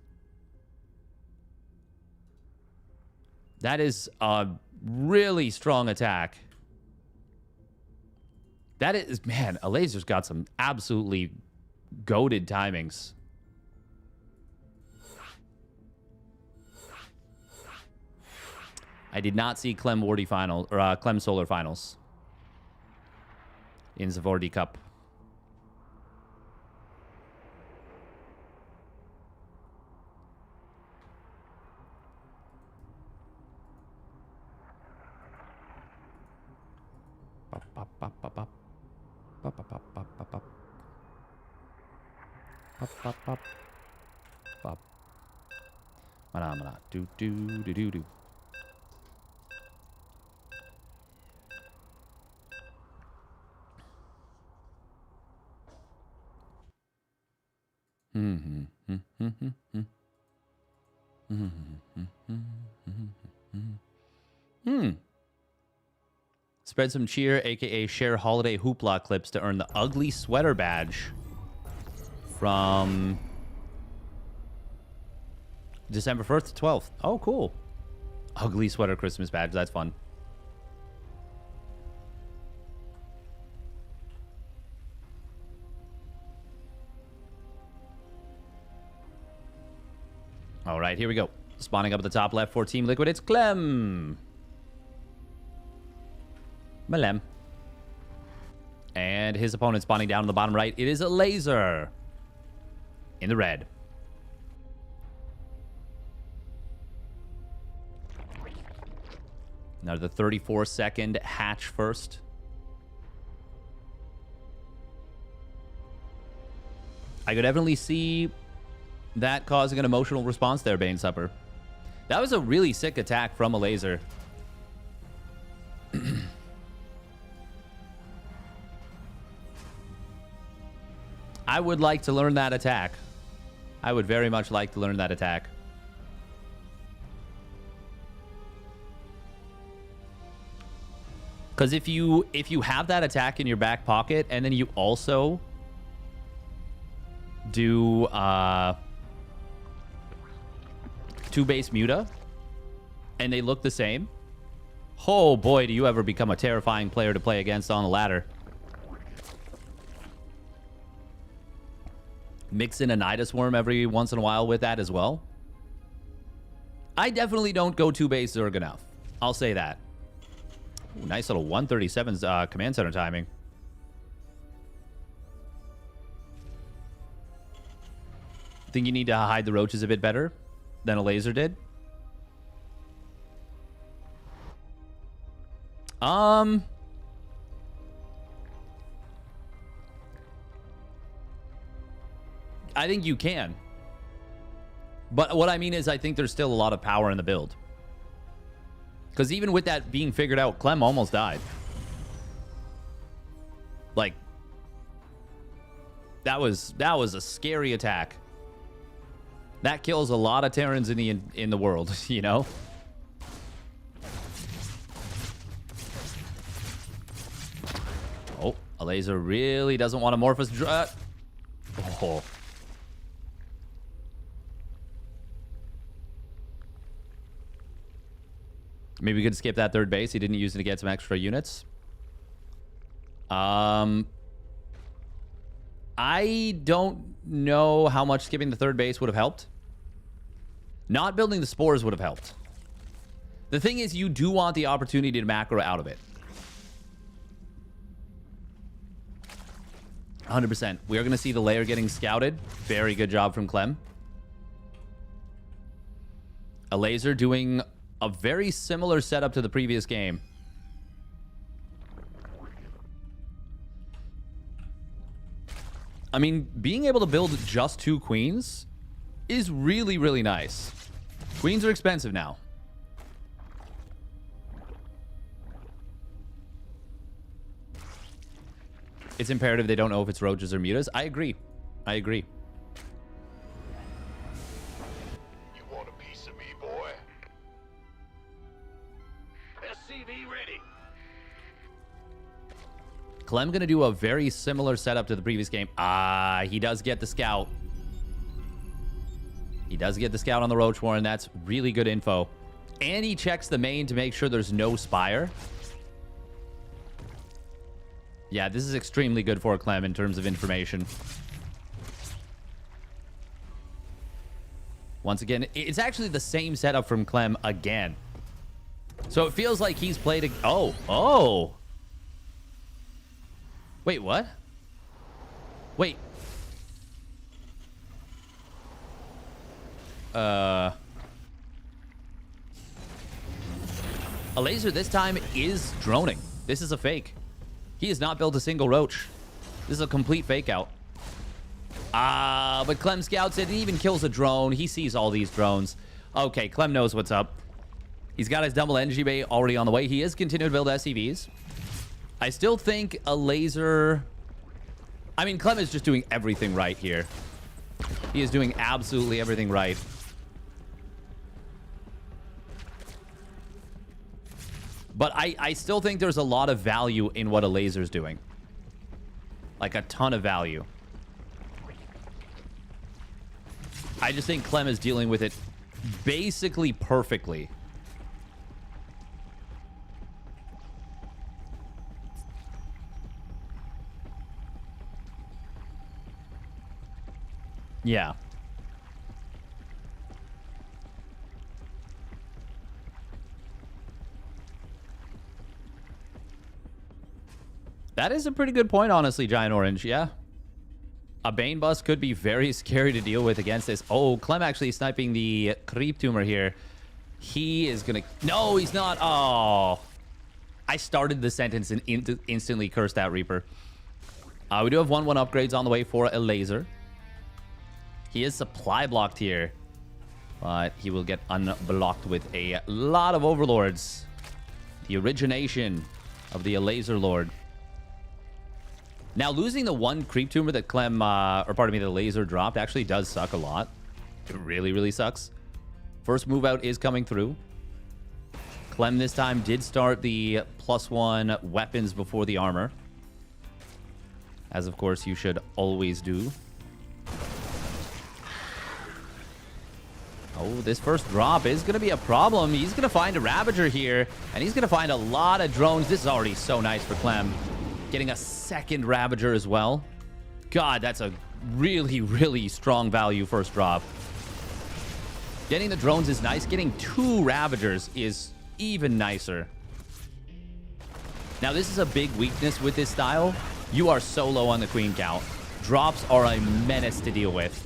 Speaker 1: That is a really strong attack. That is, man, Elazer's got some absolutely goated timings. I did not see Clem Wardy final or Clem Solar finals in Zavordi Cup. Do do do do do. Spread some cheer, aka share holiday hoopla clips to earn the ugly sweater badge from December 1st to 12th. Oh, cool. Ugly sweater Christmas badge. That's fun. All right, here we go. Spawning up at the top left for Team Liquid, it's Clem. Malem. And his opponent spawning down in the bottom right. It is Elazer in the red. Now the 34-second hatch first. I could definitely see that causing an emotional response there, Banesupper. That was a really sick attack from Elazer. I would like to learn that attack. I would very much like to learn that attack. Because if you have that attack in your back pocket and then you also do 2-base Muta and they look the same, oh boy, do you ever become a terrifying player to play against on the ladder. Mix in a Nidus Worm every once in a while with that as well. I definitely don't go 2-base Zerg enough. I'll say that. Ooh, nice little 137's command center timing. Think you need to hide the roaches a bit better than Elazer did? I think you can. But what I mean is I think there's still a lot of power in the build. Because even with that being figured out, Clem almost died. Like, that was a scary attack. That kills a lot of Terrans in the world, you know? Oh, Elazer really doesn't want Amorphous. Oh. Maybe we could skip that third base. He didn't use it to get some extra units. I don't know how much skipping the third base would have helped. Not building the spores would have helped. The thing is, you do want the opportunity to macro out of it. 100%. We are going to see the layer getting scouted. Very good job from Clem. Elazer doing a very similar setup to the previous game. I mean, being able to build just 2 queens is really, really nice. Queens are expensive now. It's imperative they don't know if it's roaches or mutas. I agree. I agree.
Speaker 2: You want a piece of me, boy? SCV ready.
Speaker 1: Clem gonna do a very similar setup to the previous game. He does get the scout. He does get the scout on the Roach Warren. That's really good info. And he checks the main to make sure there's no Spire. Yeah, this is extremely good for Clem in terms of information. Once again, it's actually the same setup from Clem again. So it feels like he's played a... Oh. Wait, what? Wait. Elazer this time is droning. This is a fake. He has not built a single roach. This is a complete fake out. But Clem scouts it. He even kills a drone. He sees all these drones. Okay, Clem knows what's up. He's got his double energy bay already on the way. He is continuing to build SCVs. I still think Elazer... I mean, Clem is just doing everything right here. He is doing absolutely everything right. But I still think there's a lot of value in what Elazer's doing. Like, a ton of value. I just think Clem is dealing with it basically perfectly. Yeah. That is a pretty good point, honestly, Giant Orange. Yeah. A Bane bus could be very scary to deal with against this. Oh, Clem actually sniping the Creep Tumor here. He is going to... No, he's not. Oh. I started the sentence and instantly cursed that Reaper. We do have 1-1 upgrades on the way for Elazer. He is supply blocked here. But he will get unblocked with a lot of Overlords. The origination of the Elazer Lord. Now, losing the 1 Creep Tumor that Clem, or pardon me, the Elazer dropped actually does suck a lot. It really, really sucks. First move out is coming through. Clem this time did start the +1 weapons before the armor. As, of course, you should always do. Oh, this first drop is going to be a problem. He's going to find a Ravager here, and he's going to find a lot of drones. This is already so nice for Clem. Getting a second Ravager as well. God, that's a really, really strong value first drop. Getting the drones is nice. Getting 2 Ravagers is even nicer. Now, this is a big weakness with this style. You are so low on the queen count. Drops are a menace to deal with.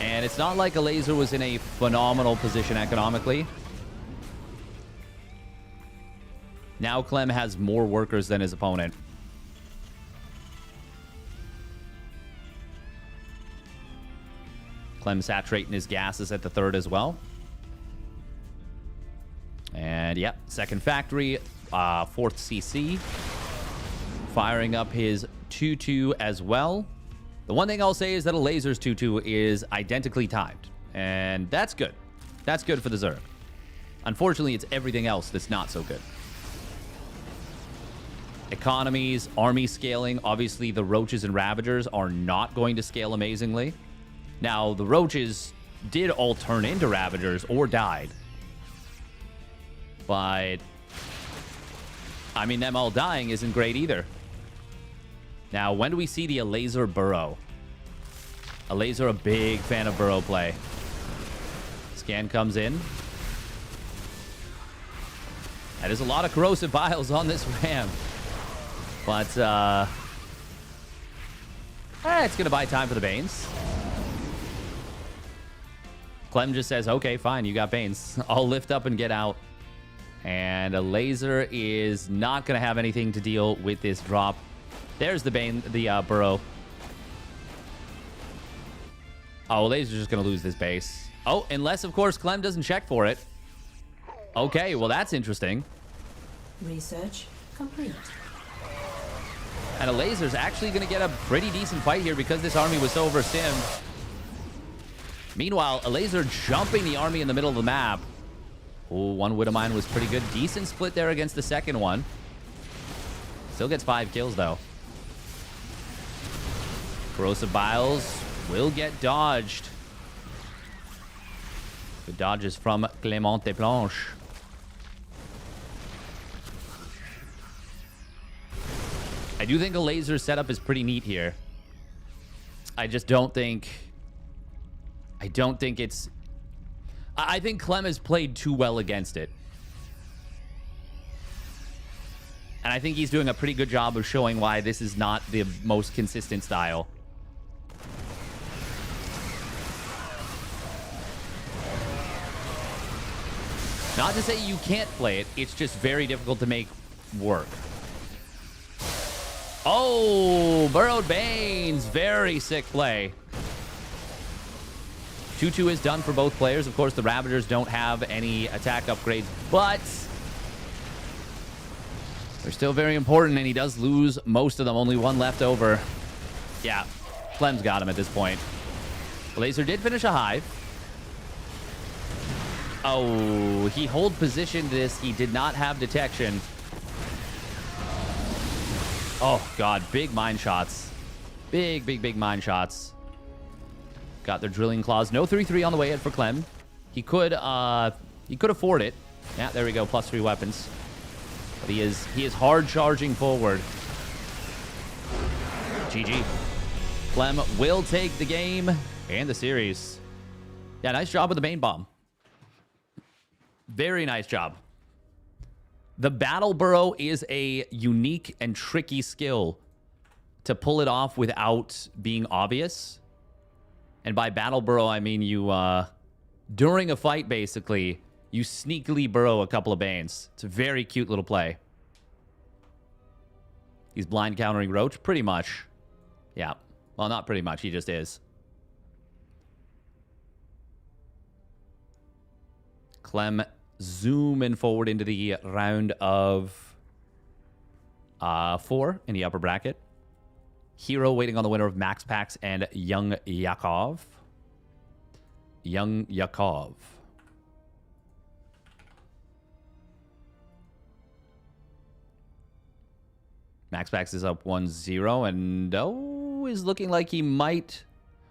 Speaker 1: And it's not like Elazer was in a phenomenal position economically. Now Clem has more workers than his opponent. Clem saturating his gases at the 3rd as well. And yeah, 2nd factory, 4th CC. Firing up his 2-2 as well. The one thing I'll say is that Elazer's 2-2 is identically timed. And that's good. That's good for the Zerg. Unfortunately, it's everything else that's not so good. Economies, army scaling. Obviously, the Roaches and Ravagers are not going to scale amazingly. Now, the Roaches did all turn into Ravagers or died. But, I mean, them all dying isn't great either. Now, when do we see the Elazer burrow? Elazer, a big fan of burrow play. Scan comes in. And there's a lot of corrosive vials on this ramp. But, it's going to buy time for the Banes. Clem just says, okay, fine, you got Banes. I'll lift up and get out. And Elazer is not going to have anything to deal with this drop. There's the Bane, the burrow. Oh, Elazer's just going to lose this base. Oh, unless, of course, Clem doesn't check for it. Okay, well, that's interesting.
Speaker 3: Research complete.
Speaker 1: And Elazer's actually going to get a pretty decent fight here because this army was so oversimmed. Meanwhile, Elazer jumping the army in the middle of the map. Oh, one Widowmine was pretty good. Decent split there against the second one. Still gets 5 kills, though. Corrosive Biles will get dodged. Good dodges from Clément Desplanches. I do think Elazer's setup is pretty neat here. I just don't think... I think Clem has played too well against it. And I think he's doing a pretty good job of showing why this is not the most consistent style. Not to say you can't play it, it's just very difficult to make work. Oh, Burrowed Banes. Very sick play. 2-2 is done for both players. Of course, the Ravagers don't have any attack upgrades, but they're still very important, and he does lose most of them. Only one left over. Yeah, Clem's got him at this point. Elazer did finish a hive. Oh, he hold positioned this. He did not have detection. Oh, God. Big mine shots. Big mine shots. Got their drilling claws. No 3-3 on the way in for Clem. He could afford it. Yeah, there we go. +3 weapons. But he is hard charging forward. GG. Clem will take the game and the series. Yeah, nice job with the main bomb. Very nice job. The Battle Burrow is a unique and tricky skill to pull it off without being obvious. And by Battle Burrow, I mean you, during a fight, basically, you sneakily burrow a couple of Banes. It's a very cute little play. He's blind countering Roach, pretty much. Yeah. Well, not pretty much. He just is. Clem zooming forward into the round of 4 in the upper bracket. herO waiting on the winner of MaxPax and Young Yakov. Young Yakov. MaxPax is up 1-0, and is looking like he might...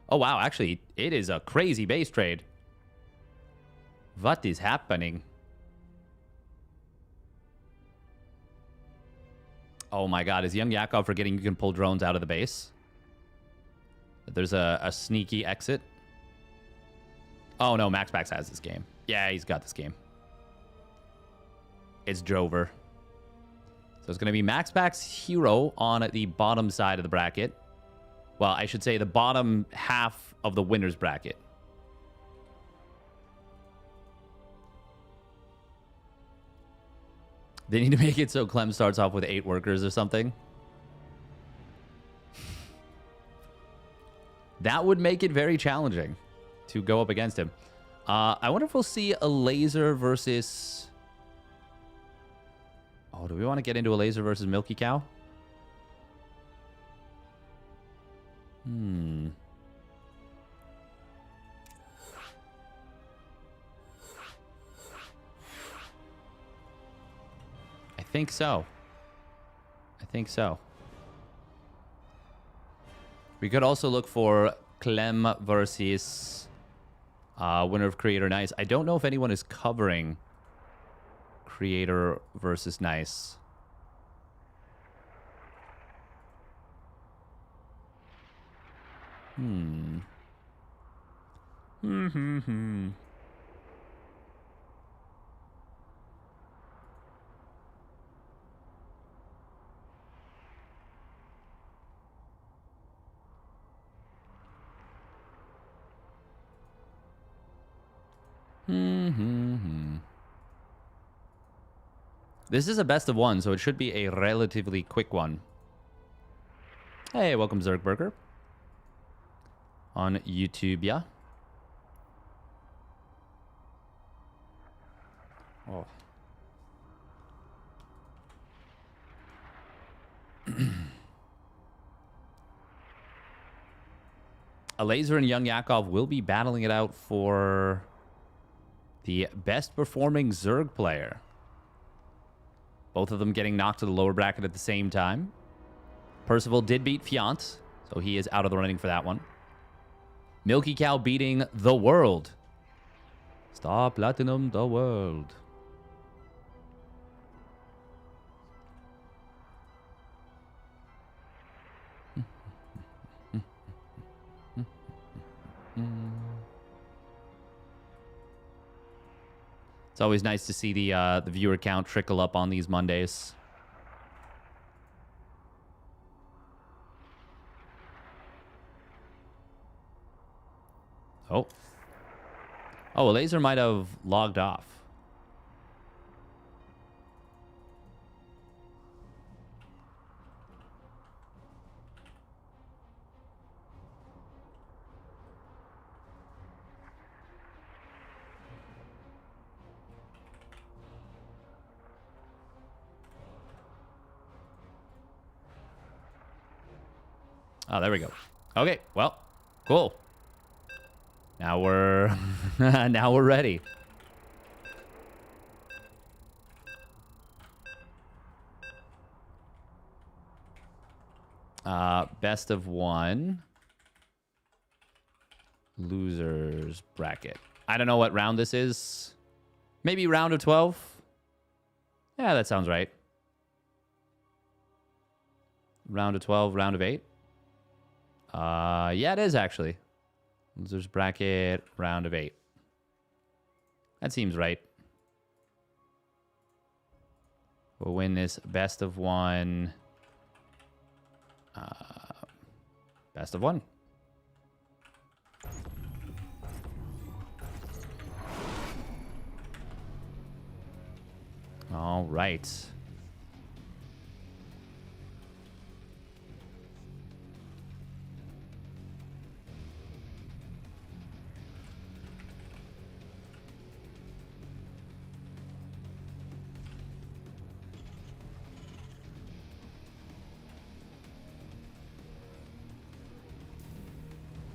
Speaker 1: Oh, wow. Actually, it is a crazy base trade. What is happening? Oh my God, is Young Yakov forgetting you can pull drones out of the base? There's a sneaky exit. Oh no, MaxPax has this game. Yeah, he's got this game. It's Drover. So it's going to be MaxPax herO on the bottom side of the bracket. Well, I should say the bottom half of the winner's bracket. They need to make it so Clem starts off with 8 workers or something. That would make it very challenging to go up against him. I wonder if we'll see Elazer versus... Oh, do we want to get into Elazer versus Milky Cow? think so. I think so. We could also look for Clem versus winner of Creator Nice. I don't know if anyone is covering Creator versus Nice. This is a best of one, so it should be a relatively quick one. Hey, welcome Zergburger on YouTube, yeah. Oh. Elazer and Young Yakov will be battling it out for the best performing Zerg player. Both of them getting knocked to the lower bracket at the same time. Percival did beat Fiant, so he is out of the running for that one. Milky Cow beating The World. Star Platinum The World. It's always nice to see the viewer count trickle up on these Mondays. Oh. Oh, Elazer might have logged off. Oh, there we go. Okay, well, cool. Now we're now we're ready. Best of one. Losers bracket. I don't know what round this is. Maybe round of 12. Yeah, that sounds right. Round of 12, round of 8. Yeah, it is actually. Losers bracket, round of 8. That seems right. We'll win this best of one. Best of one. All right.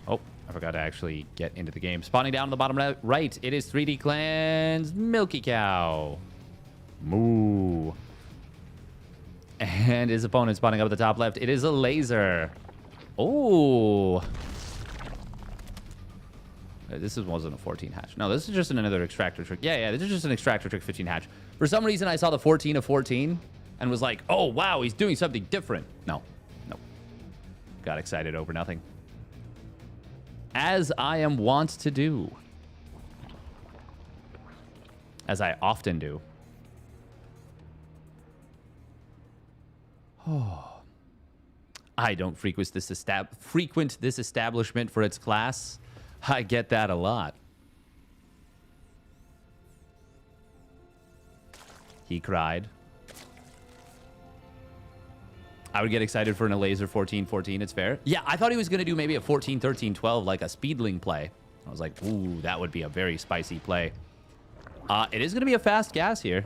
Speaker 1: Oh, I forgot to actually get into the game. Spawning down on the bottom right, it is 3D Clan's Milky Cow. Moo. And his opponent spawning up at the top left, it is Elazer. Oh. This wasn't a 14 hatch. No, this is just another extractor trick. Yeah, this is just an extractor trick 15 hatch. For some reason, I saw the 14 of 14 and was like, oh, wow, he's doing something different. No. Got excited over nothing. As I am wont to do. As I often do. Oh. I don't frequent this establishment for its class. I get that a lot. He cried. I would get excited for an Elazer 14-14. It's fair. Yeah, I thought he was going to do maybe a 14-13-12, like a speedling play. I was like, ooh, that would be a very spicy play. It is going to be a fast gas here.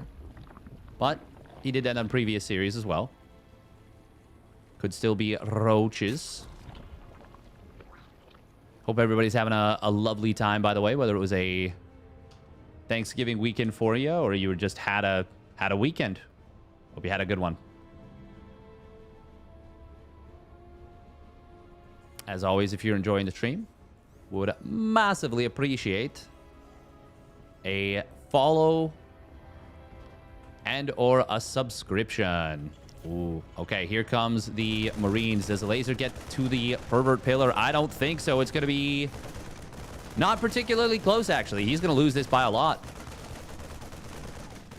Speaker 1: But he did that on previous series as well. Could still be roaches. Hope everybody's having a lovely time, by the way, whether it was a Thanksgiving weekend for you or you were just had a weekend. Hope you had a good one. As always, if you're enjoying the stream, would massively appreciate a follow and or a subscription. Ooh, okay, here comes the Marines. Does Elazer get to the pervert pillar? I don't think so. It's going to be not particularly close, actually. He's going to lose this by a lot.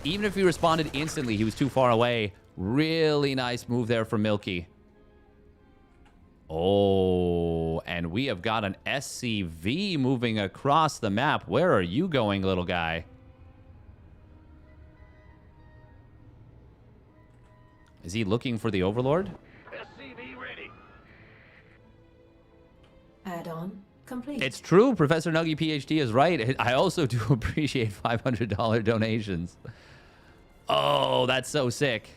Speaker 1: Even if he responded instantly, he was too far away. Really nice move there from Milky. Oh, and we have got an SCV moving across the map. Where are you going, little guy? Is he looking for the Overlord?
Speaker 2: SCV ready.
Speaker 3: Add-on complete.
Speaker 1: It's true. Professor Nuggy PhD is right. I also do appreciate $500 donations. Oh, that's so sick.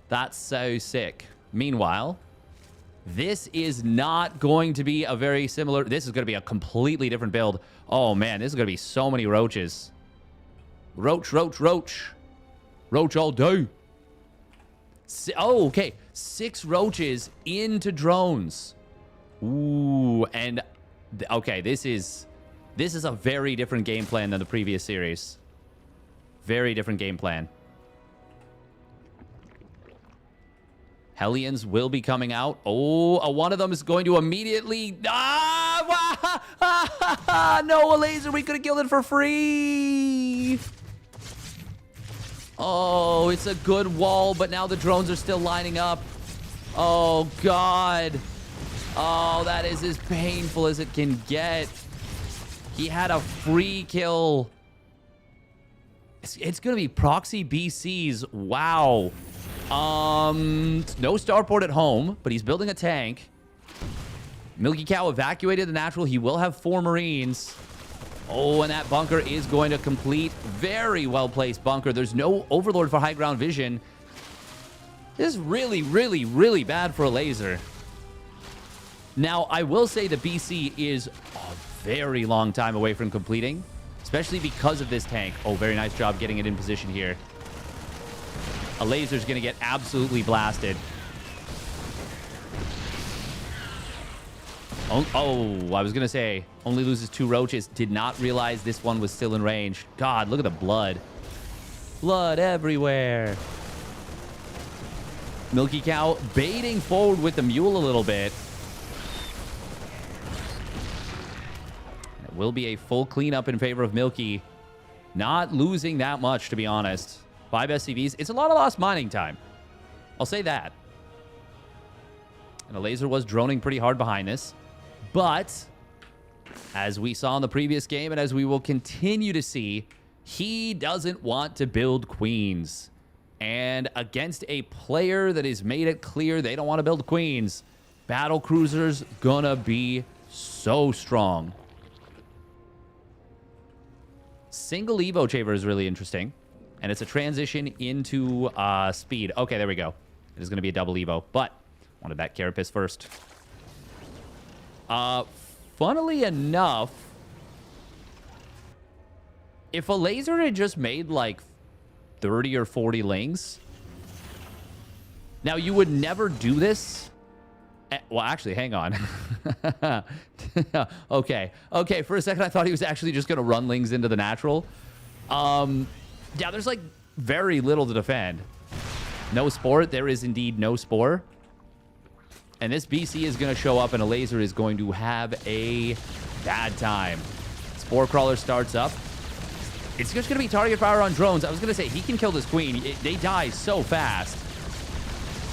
Speaker 1: That's so sick. Meanwhile, this is not going to be a very similar... This is going to be a completely different build. Oh, man. This is going to be so many roaches. Roach, roach, roach. Roach all day. Oh, okay. 6 roaches into drones. Ooh, and... Okay, this is a very different game plan than the previous series. Very different game plan. Hellions will be coming out. Oh, one of them is going to immediately... Ah! No, Elazer, we could have killed it for free. Oh, it's a good wall, but now the drones are still lining up. Oh, God. Oh, that is as painful as it can get. He had a free kill. It's going to be proxy BCs. Wow. No starport at home, but he's building a tank. Milky Cow evacuated the natural. He will have 4 Marines. Oh, and that bunker is going to complete. Very well-placed bunker. There's no Overlord for high ground vision. This is really, really, really bad for Elazer. Now, I will say the BC is a very long time away from completing, especially because of this tank. Oh, very nice job getting it in position here. Elazer's going to get absolutely blasted. Oh, I was going to say, only loses 2 roaches. Did not realize this one was still in range. God, look at the blood. Blood everywhere. Milky Cow baiting forward with the mule a little bit. It will be a full cleanup in favor of Milky. Not losing that much, to be honest. 5 SCVs. It's a lot of lost mining time. I'll say that. And Elazer was droning pretty hard behind this. But, as we saw in the previous game, and as we will continue to see, he doesn't want to build queens. And against a player that has made it clear they don't want to build queens, battle cruisers gonna be so strong. Single Evo Chamber is really interesting. And it's a transition into speed. Okay, there we go. It is going to be a double Evo. But, wanted that Carapace first. Funnily enough, if Elazer had just made like 30 or 40 lings... Now, you would never do this... Well, actually, hang on. Okay. Okay, for a second, I thought he was actually just going to run lings into the natural. Yeah, there's like very little to defend. No spore. There is indeed no spore. And this BC is going to show up and Elazer is going to have a bad time. Spore Crawler starts up. It's just going to be target fire on drones. I was going to say, he can kill this queen. They die so fast.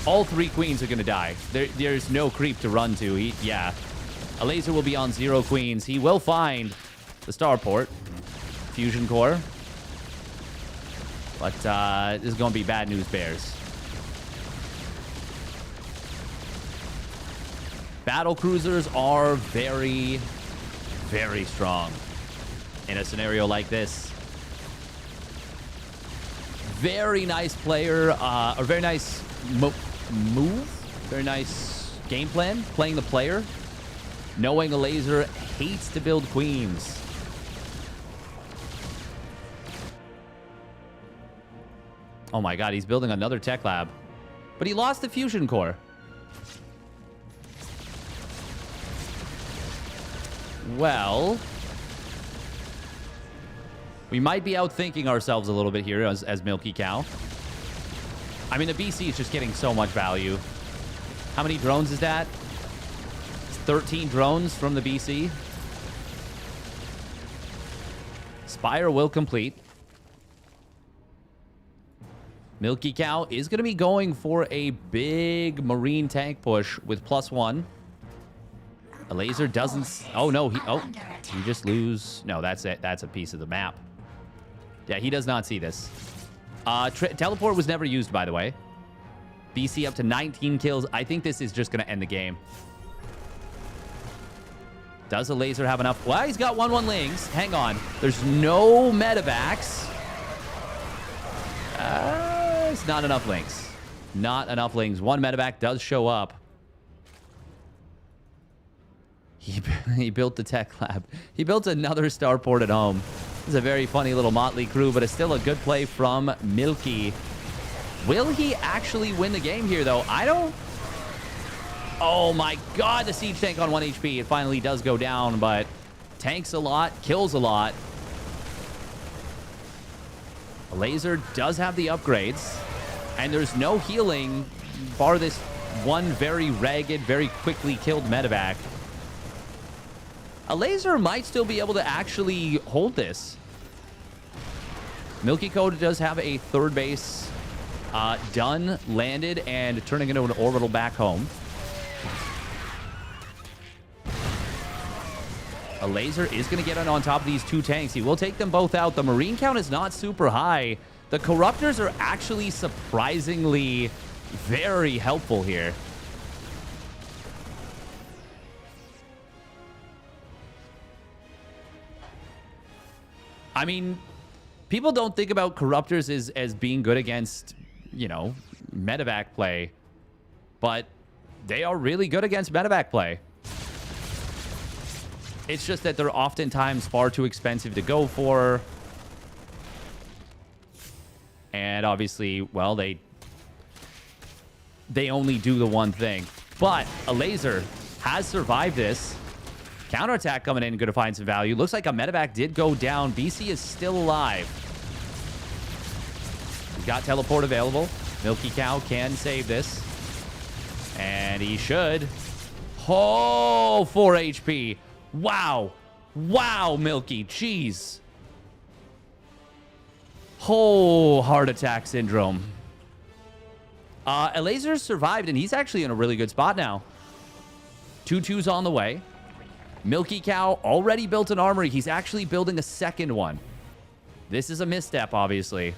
Speaker 1: All 3 queens are going to die. There's no creep to run to. Yeah. Elazer will be on 0 queens. He will find the starport. Fusion core. But this is going to be bad news bears. Battle cruisers are very, very strong in a scenario like this. Very nice player, or very nice move. Very nice game plan, playing the player. Knowing Elazer hates to build queens. Oh my god, he's building another tech lab. But he lost the fusion core. Well, we might be outthinking ourselves a little bit here as Milky Cow. I mean, the BC is just getting so much value. How many drones is that? It's 13 drones from the BC. Spire will complete. Milky Cow is going to be going for a big marine tank push with +1. Elazer doesn't... Oh, no. He just lose... No, that's it. That's a piece of the map. Yeah, he does not see this. Teleport was never used, by the way. BC up to 19 kills. I think this is just going to end the game. Does Elazer have enough? Well, he's got 1/1 Lings. Hang on. There's no medevacs. It's not enough Lings. Not enough Lings. 1 medevac does show up. He built the tech lab. He built another starport at home. It's a very funny little motley crew, but it's still a good play from Milky. Will he actually win the game here, though? I don't... Oh, my God. The siege tank on 1 HP. It finally does go down, but tanks a lot, kills a lot. Elazer does have the upgrades, and there's no healing bar this one very ragged, very quickly killed medevac. Elazer might still be able to actually hold this. Milky Code does have a third base done, landed, and turning into an orbital back home. Elazer is going to get on top of these 2 tanks. He will take them both out. The marine count is not super high. The corruptors are actually surprisingly very helpful here. I mean, people don't think about corruptors as being good against, you know, medevac play, but they are really good against medevac play. It's just that they're oftentimes far too expensive to go for. And obviously, well, they only do the one thing. But Elazer has survived this. Counterattack coming in, going to find some value. Looks like a medevac did go down. BC is still alive. He's got teleport available. Milky Cow can save this. And he should. Oh, 4 HP. Wow. Wow, Milky. Jeez. Oh, heart attack syndrome. Elazer survived, and he's actually in a really good spot now. 2-2's on the way. Milky Cow already built an armory. He's actually building a second one. This is a misstep, obviously.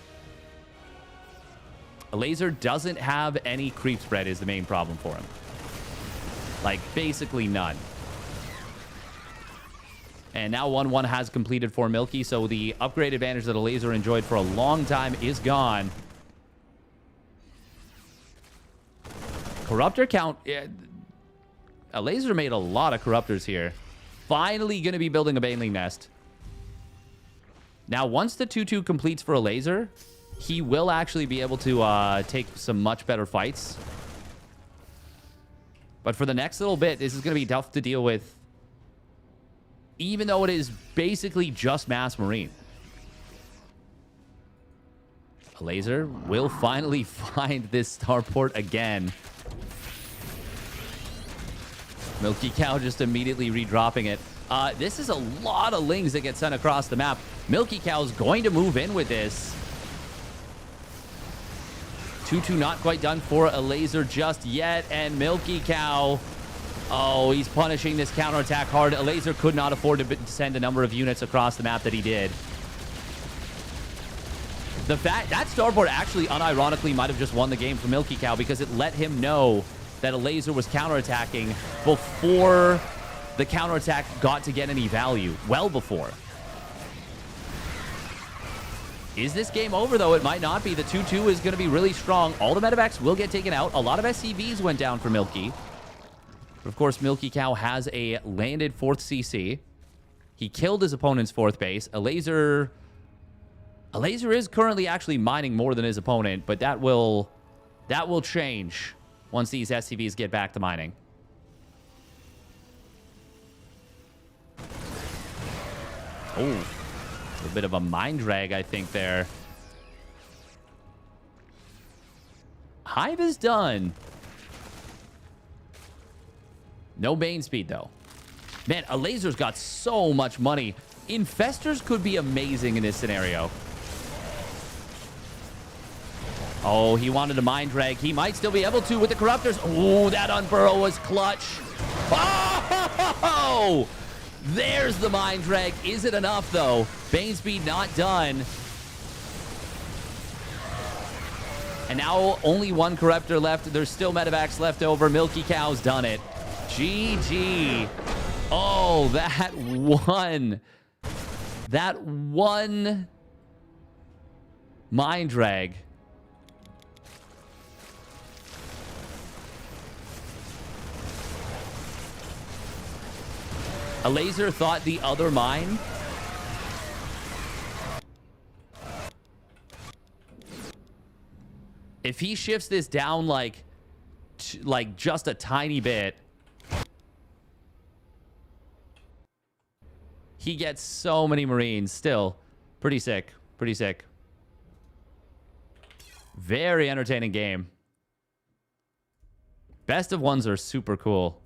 Speaker 1: Elazer doesn't have any creep spread is the main problem for him. Like, basically none. And now 1-1 has completed for Milky, so the upgrade advantage that Elazer enjoyed for a long time is gone. Corruptor count... Elazer made a lot of corruptors here. Finally going to be building a Baneling Nest. Now, once the 2-2 completes for Elazer, he will actually be able to take some much better fights. But for the next little bit, this is going to be tough to deal with, even though it is basically just mass marine. Elazer will finally find this starport again. Milky Cow just immediately redropping it. This is a lot of Lings that get sent across the map. Milky Cow's going to move in with this. 2-2 not quite done for Elazer just yet. And Milky Cow... Oh, he's punishing this counterattack hard. Elazer could not afford to send a number of units across the map that he did. The fact that starboard actually unironically might have just won the game for Milky Cow because it let him know that Elazer was counterattacking before the counterattack got to get any value. Well before. Is this game over, though? It might not be. The 2-2 is going to be really strong. All the medevacs will get taken out. A lot of SCVs went down for Milky. But of course, Milky Cow has a landed 4th CC. He killed his opponent's 4th base. Elazer Elazer is currently actually mining more than his opponent, but that will change once these SCVs get back to mining. Oh, a bit of a mine drag, I think, there. Hive is done. No Bane speed, though. Man, Elazer's got so much money. Infestors could be amazing in this scenario. Oh, he wanted a mine drag. He might still be able to with the Corruptors. Oh, that unburrow was clutch. Oh! There's the mine drag. Is it enough, though? Bane speed not done. And now only one Corruptor left. There's still Medivacs left over. Milky Cow's done it. GG. Oh, that one mine drag. Elazer thought the other mine. If he shifts this down like just a tiny bit, he gets so many Marines. Still, pretty sick. Pretty sick. Very entertaining game. Best of ones are super cool.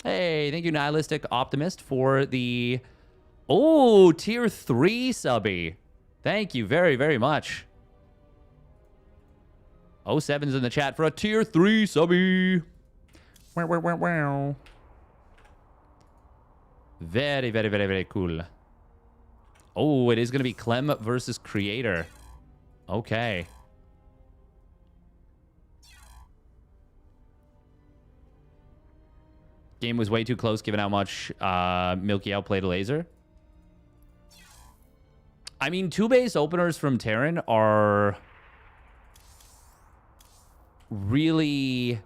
Speaker 1: Hey, thank you, Nihilistic Optimist, for the... Oh, tier 3 subby. Thank you very, very much. 07's in the chat for a tier 3 subby. Wow, wow, wow, wow. Very, very, very, very cool. Oh, it is going to be Clem versus Creator. Okay. Game was way too close given how much Milky outplayed Elazer. I mean, 2 base openers from Terran are really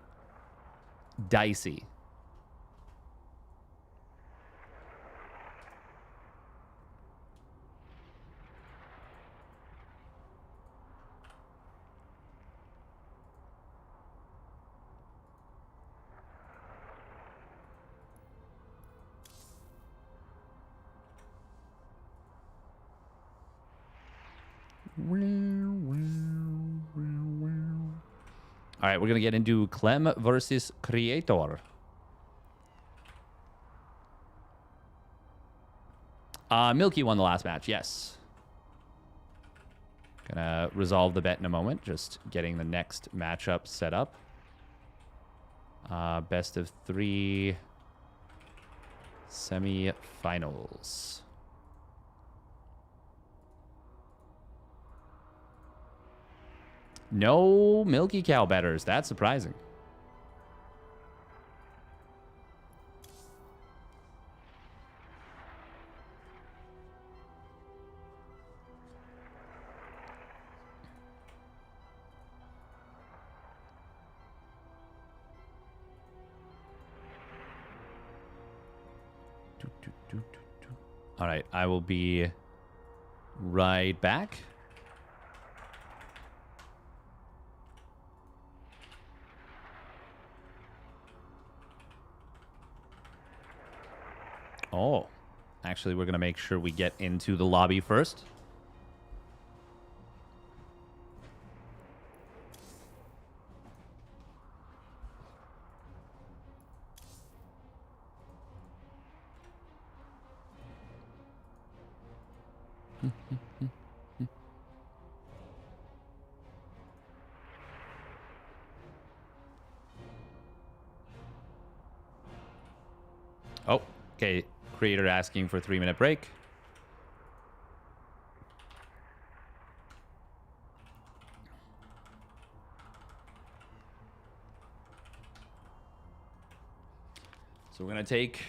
Speaker 1: dicey. All right, we're going to get into Clem versus Creator. Milky won the last match, yes. Gonna resolve the bet in a moment. Just getting the next matchup set up. Best of 3 semi-finals. No Milky Cow betters. That's surprising. All right, I will be right back. Oh, actually, we're going to make sure we get into the lobby first. Oh, okay. Creator asking for a 3-minute break. So we're going to take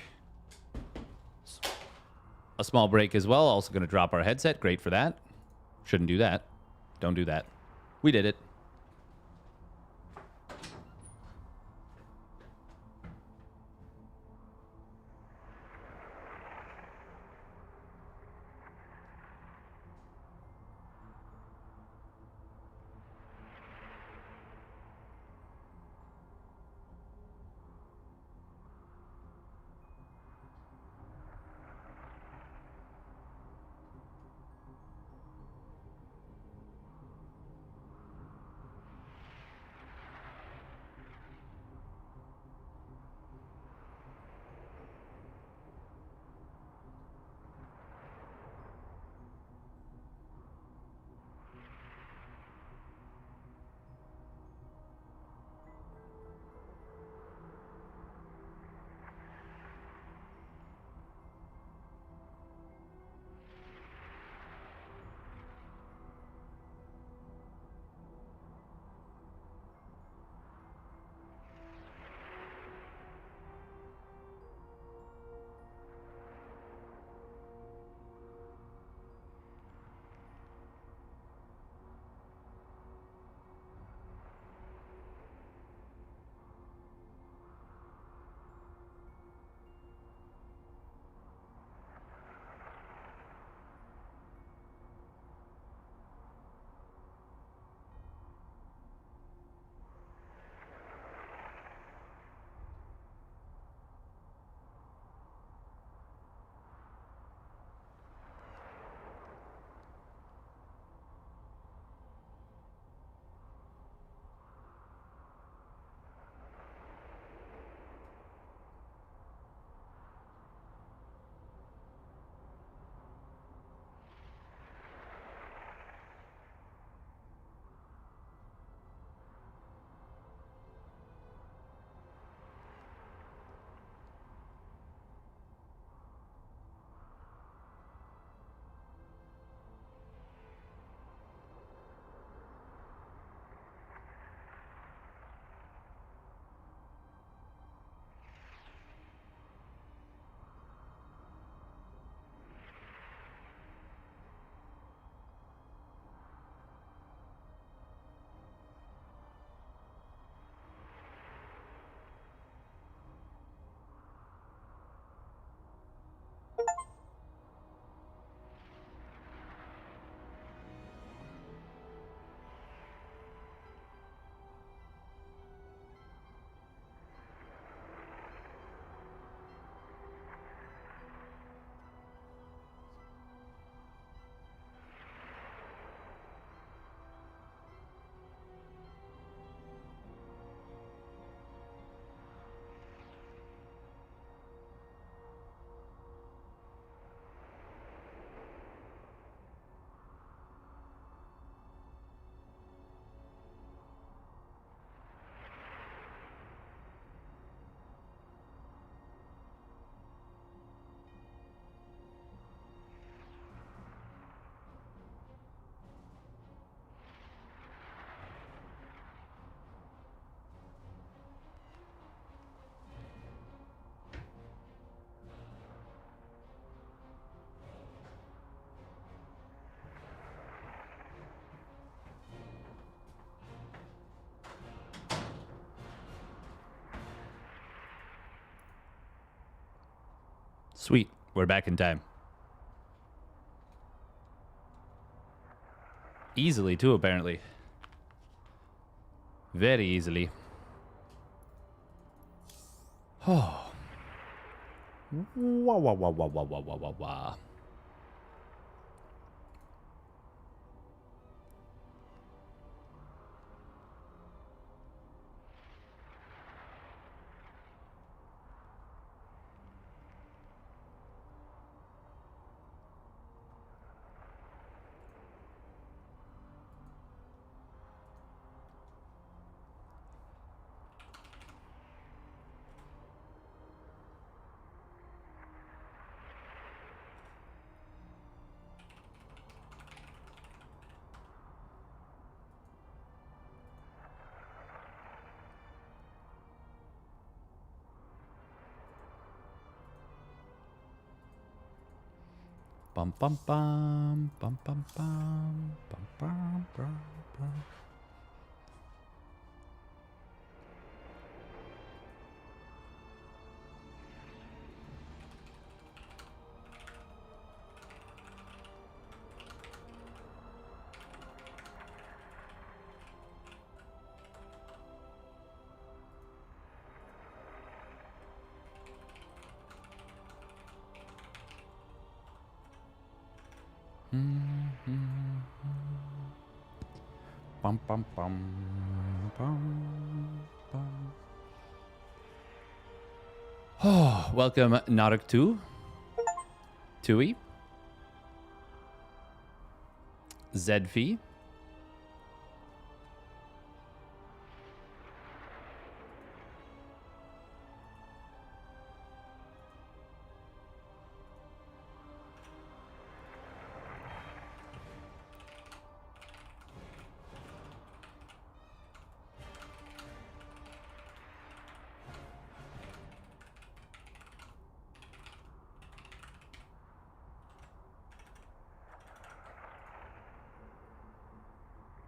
Speaker 1: a small break as well. Also going to drop our headset. Great for that. Shouldn't do that. Don't do that. We did it. Sweet. We're back in time. Easily, too, apparently. Very easily. Oh. Wah, wah, wah, wah, wah, wah, wah, wah, wah. Bum bum bum bum bum bum bum bum bum bum. Bum bum bum bum bum. Oh, welcome Narik 2. Tui. Zedfi.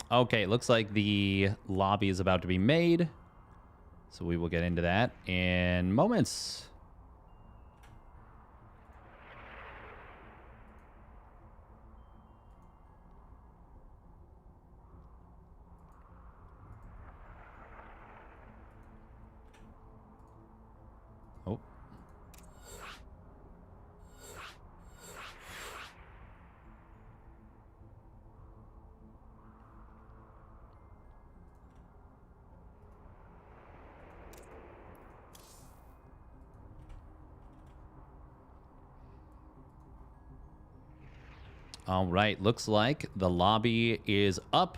Speaker 1: Okay, looks like the lobby is about to be made. So we will get into that in moments. Oh. All right, looks like the lobby is up,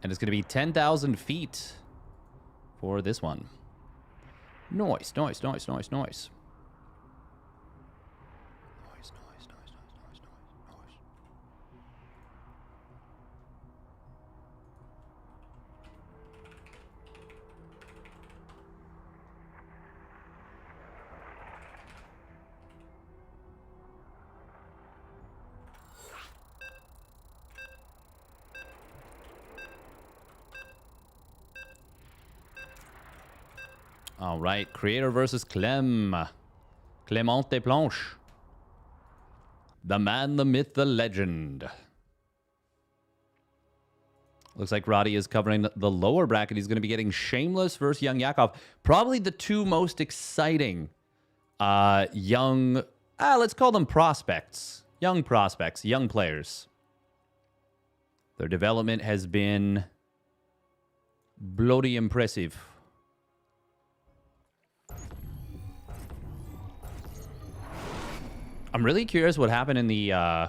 Speaker 1: and it's going to be 10,000 feet for this one. Noise, noise, noise, noise, noise. Noise, noise, noise, noise, noise, noise. All right, Creator versus Clem. Clément Desplanches. The man, the myth, the legend. Looks like Roddy is covering the lower bracket. He's going to be getting Shameless versus Young Yakov. Probably the two most exciting young, let's call them prospects. Young prospects, young players. Their development has been bloody impressive. I'm really curious what happened in the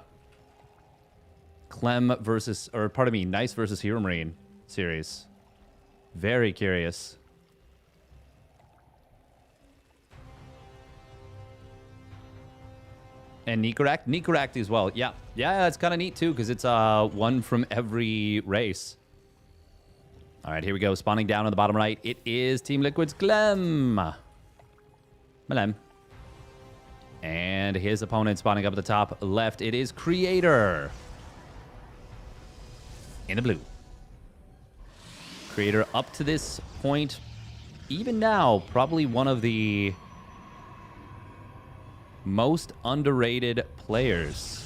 Speaker 1: Clem versus, or pardon me, Nice versus Hero Marine series. Very curious. And Nicorakt? Nicorakt as well. Yeah. Yeah, that's kind of neat too, because it's one from every race. All right, here we go. Spawning down on the bottom right. It is Team Liquid's Clem. Malem. And his opponent spawning up at the top left. It is Creator. In the blue. Creator up to this point, even now, probably one of the Most underrated players.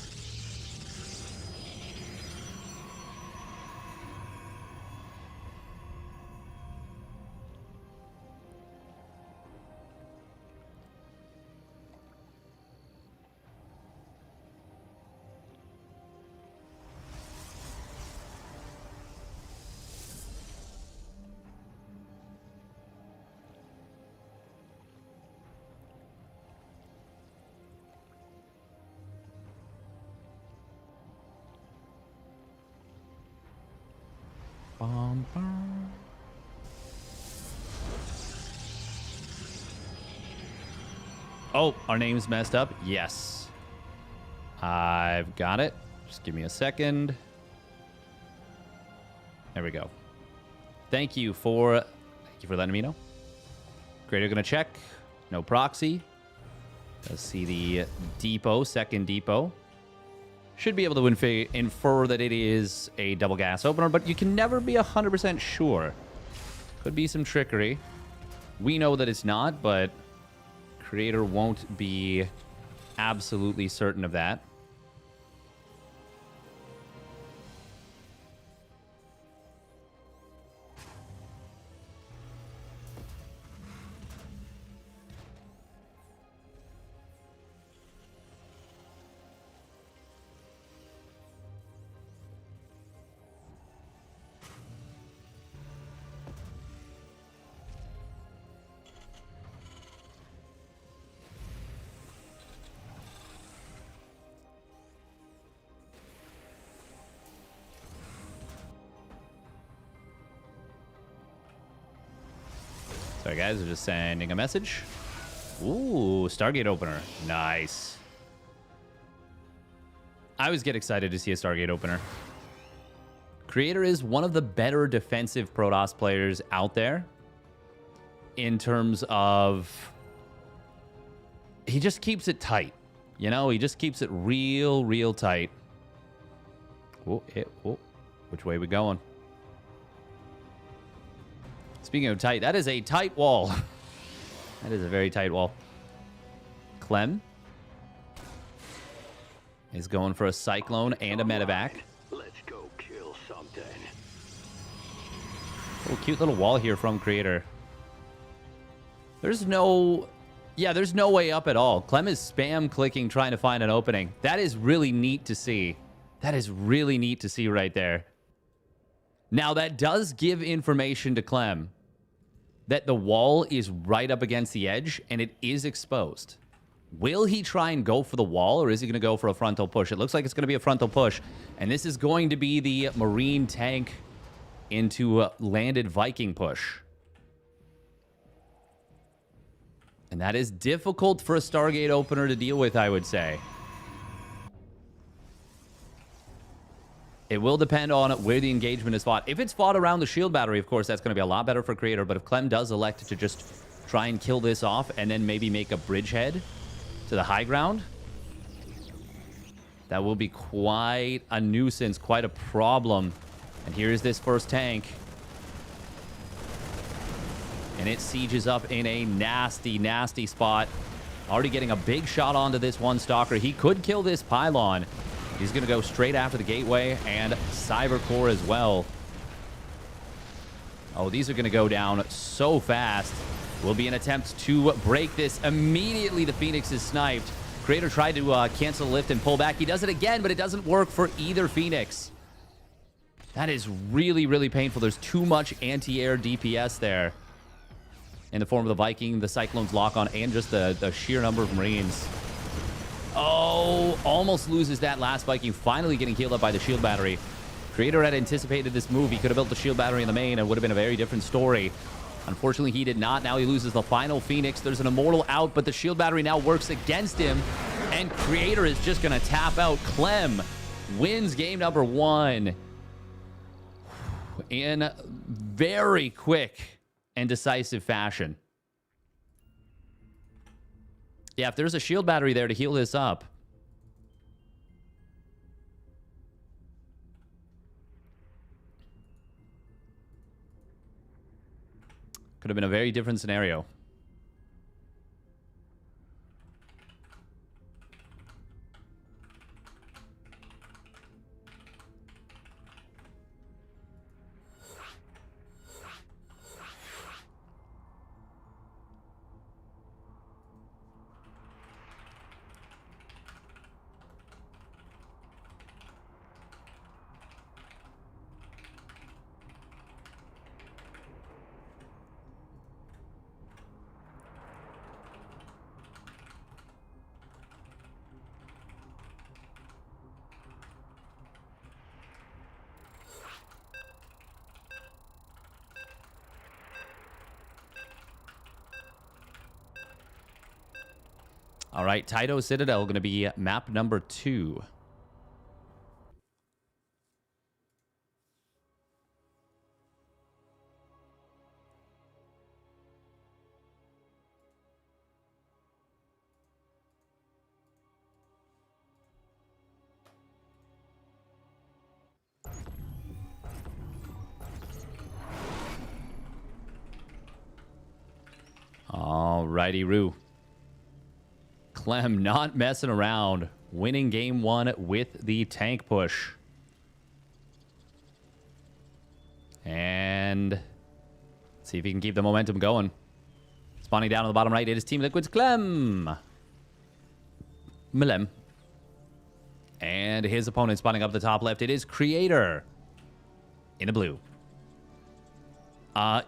Speaker 1: Bum, bum. Oh, our name's messed up? Yes. I've got it. Just give me a second. There we go. Thank you for letting me know. Creator gonna check. No proxy. Let's see the depot, second depot. Should be able to infer that it is a double gas opener, but you can never be 100% sure. Could be some trickery. We know that it's not, but Creator won't be absolutely certain of that. Sorry, guys, we're just sending a message. Ooh, Stargate opener. Nice. I always get excited to see a Stargate opener. Creator is one of the better defensive Protoss players out there in terms of... He just keeps it tight. You know, he just keeps it real tight. Oh, which way we going? Speaking of tight, that is a tight wall. That is a very tight wall. Clem is going for a Cyclone and a Medevac.
Speaker 2: Let's go kill something.
Speaker 1: Oh, cute little wall here from Creator. There's no way up at all. Clem is spam clicking, trying to find an opening. That is really neat to see. That is really neat to see right there. Now, that does give information to Clem that the wall is right up against the edge and it is exposed. Will he try and go for the wall, or is he going to go for a frontal push? It looks like it's going to be a frontal push, and this is going to be the Marine tank into a landed Viking push. And that is difficult for a Stargate opener to deal with, I would say. It will depend on where the engagement is fought. If it's fought around the shield battery, of course, that's going to be a lot better for Creator. But if Clem does elect to just try and kill this off and then maybe make a bridgehead to the high ground, that will be quite a nuisance, quite a problem. And here's this first tank. And it sieges up in a nasty spot. Already getting a big shot onto this one Stalker. He could kill this pylon. He's going to go straight after the gateway and Cyber Core as well. Oh, these are going to go down so fast. Will be an attempt to break this. Immediately, the Phoenix is sniped. Creator tried to cancel the lift and pull back. He does it again, but it doesn't work for either Phoenix. That is really painful. There's too much anti-air DPS there in the form of the Viking, the Cyclone's lock-on, and just the sheer number of Marines. Oh, almost loses that last Viking, finally getting healed up by the shield battery. Creator had anticipated this move. He could have built the shield battery in the main and it would have been a very different story. Unfortunately, he did not. Now he loses the final Phoenix. There's an Immortal out, but the shield battery now works against him. And Creator is just going to tap out. Clem wins game number 1 in very quick and decisive fashion. Yeah, if there's a shield battery there to heal this up. Could have been a very different scenario. All right, Taito Citadel going to be map number 2. Alrighty, Roo. Clem not messing around. Winning game 1 with the tank push. And let's see if he can keep the momentum going. Spawning down on the bottom right, it is Team Liquid's Clem. Milem. And his opponent spawning up the top left, it is Creator. In the blue.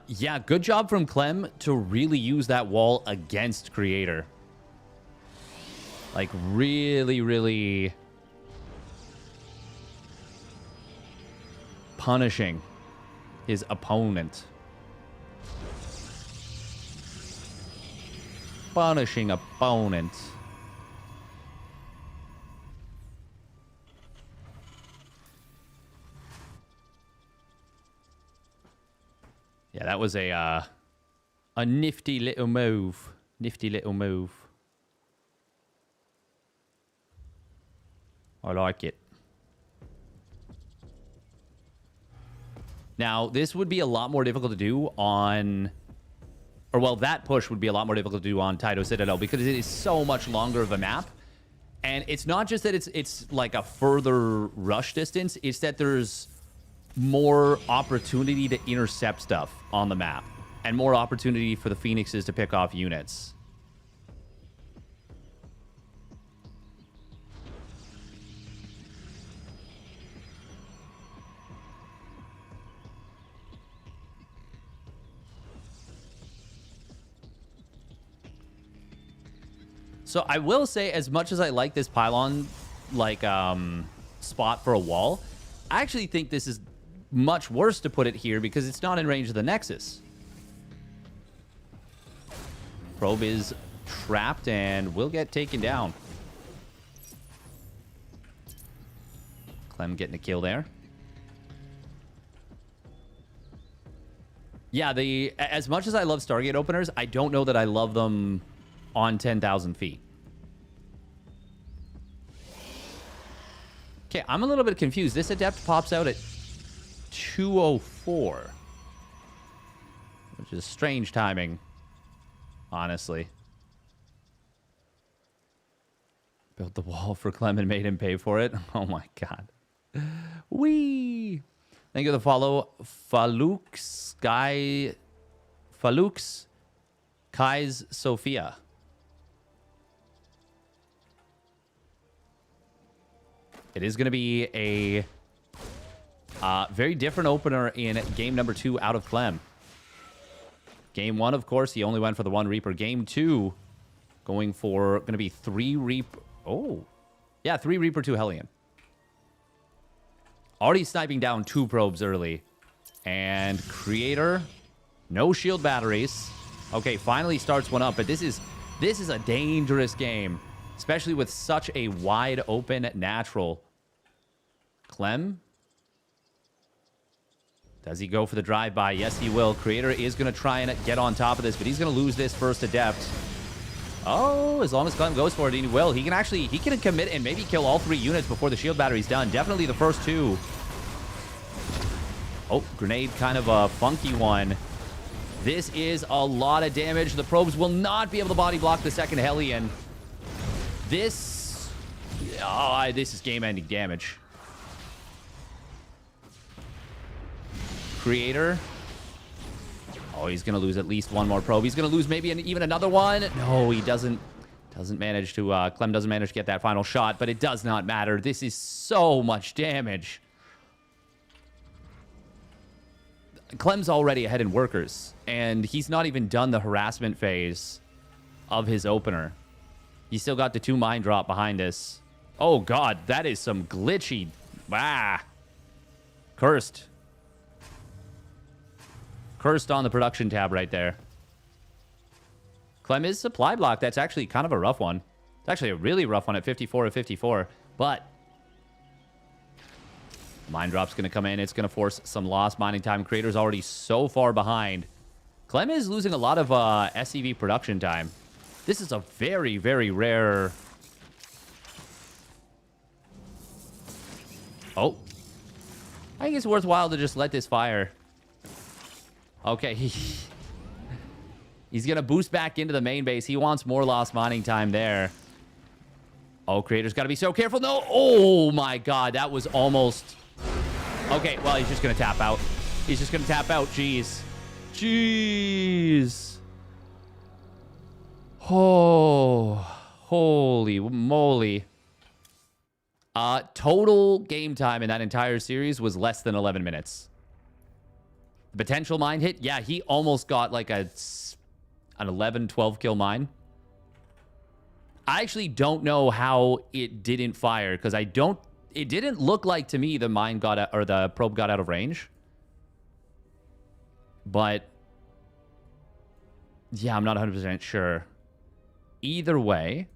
Speaker 1: Yeah, good job from Clem to really use that wall against Creator. Like, really, really punishing his opponent. Punishing opponent. Yeah, that was a nifty little move. Nifty little move. I like it. Now, this would be a lot more difficult to do on... Or, well, that push would be a lot more difficult to do on Taito Citadel because it is so much longer of a map. And it's not just that it's like a further rush distance. It's that there's more opportunity to intercept stuff on the map. And more opportunity for the Phoenixes to pick off units. So I will say, as much as I like this pylon, like, spot for a wall, I actually think this is much worse to put it here because it's not in range of the Nexus. Probe is trapped and will get taken down. Clem getting a kill there. Yeah, as much as I love Stargate openers, I don't know that I love them on 10,000 feet. Okay, I'm a little bit confused. This Adept pops out at 204. Which is strange timing, honestly. Built the wall for Clem and made him pay for it. Oh my god. Whee! Thank you for the follow. Falux Kai's Sophia. It is going to be a very different opener in game number 2 out of Clem. Game 1, of course, he only went for the 1 Reaper. Game 2, going for going to be 3 Reaper. Oh, yeah, 3 Reaper, 2 Hellion. Already sniping down 2 probes early. And Creator, no shield batteries. Okay, finally starts one up, but this is a dangerous game. Especially with such a wide open natural. Clem? Does he go for the drive-by? Yes, he will. Creator is going to try and get on top of this, but he's going to lose this first Adept. Oh, as long as Clem goes for it, he will. He can commit and maybe kill all 3 units before the shield battery's done. Definitely the first 2. Oh, grenade, kind of a funky one. This is a lot of damage. The probes will not be able to body block the second Hellion. This is game-ending damage. Creator. Oh, he's going to lose at least 1 more probe. He's going to lose maybe even another one. No, he doesn't manage to... Clem doesn't manage to get that final shot, but it does not matter. This is so much damage. Clem's already ahead in workers, and he's not even done the harassment phase of his opener. He's still got the 2 mine drop behind us. Oh, God, that is some glitchy... Ah. Cursed. Cursed on the production tab right there. Clem is supply block. That's actually kind of a rough one. It's It's actually a really rough one at 54 to 54. But mine drop's going to come in. It's going to force some lost mining time. Creator's already so far behind. Clem is losing a lot of SCV production time. This is a very, very rare... Oh. I think it's worthwhile to just let this fire. Okay. He's going to boost back into the main base. He wants more lost mining time there. Oh, Creator's got to be so careful. No. Oh, my God. That was almost... Okay, well, he's just going to tap out. He's just going to tap out. Jeez. Jeez. Oh, holy moly. Total game time in that entire series was less than 11 minutes. The potential mine hit, yeah, he almost got like an 11, 12 kill mine. I actually don't know how it didn't fire because it didn't look like to me the mine got out, or the probe got out of range. But yeah, I'm not 100% sure. Either way,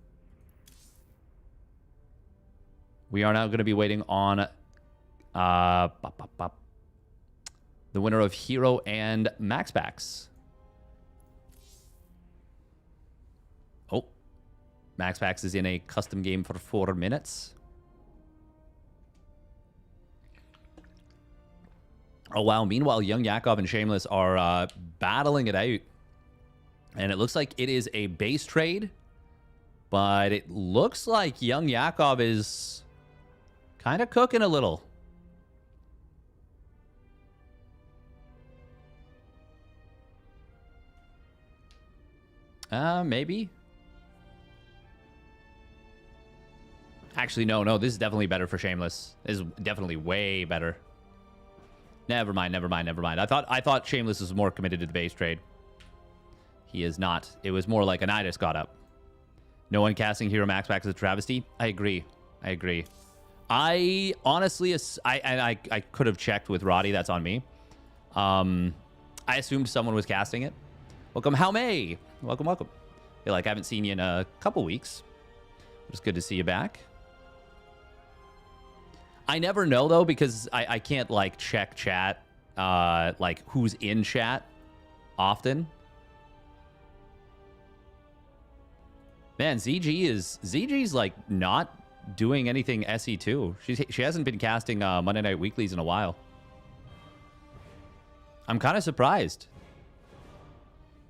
Speaker 1: we are now going to be waiting on the winner of herO and MaxPax. Oh, MaxPax is in a custom game for 4 minutes. Oh, wow. Meanwhile, Young Yakov and Shameless are battling it out. And it looks like it is a base trade. But it looks like Young Yakov is kind of cooking a little. Maybe. Actually, no. This is definitely better for Shameless. This is definitely way better. Never mind. I thought Shameless was more committed to the base trade. He is not. It was more like Anidas got up. No one casting herO MaxPax is a travesty. I agree. I honestly, I could have checked with Roddy. That's on me. I assumed someone was casting it. Welcome, How May. Welcome. I feel like I haven't seen you in a couple weeks. It's good to see you back. I never know, though, because I can't, like, check chat, like, who's in chat often. Man, ZG's, like, not doing anything SE2. She hasn't been casting Monday Night Weeklies in a while. I'm kind of surprised.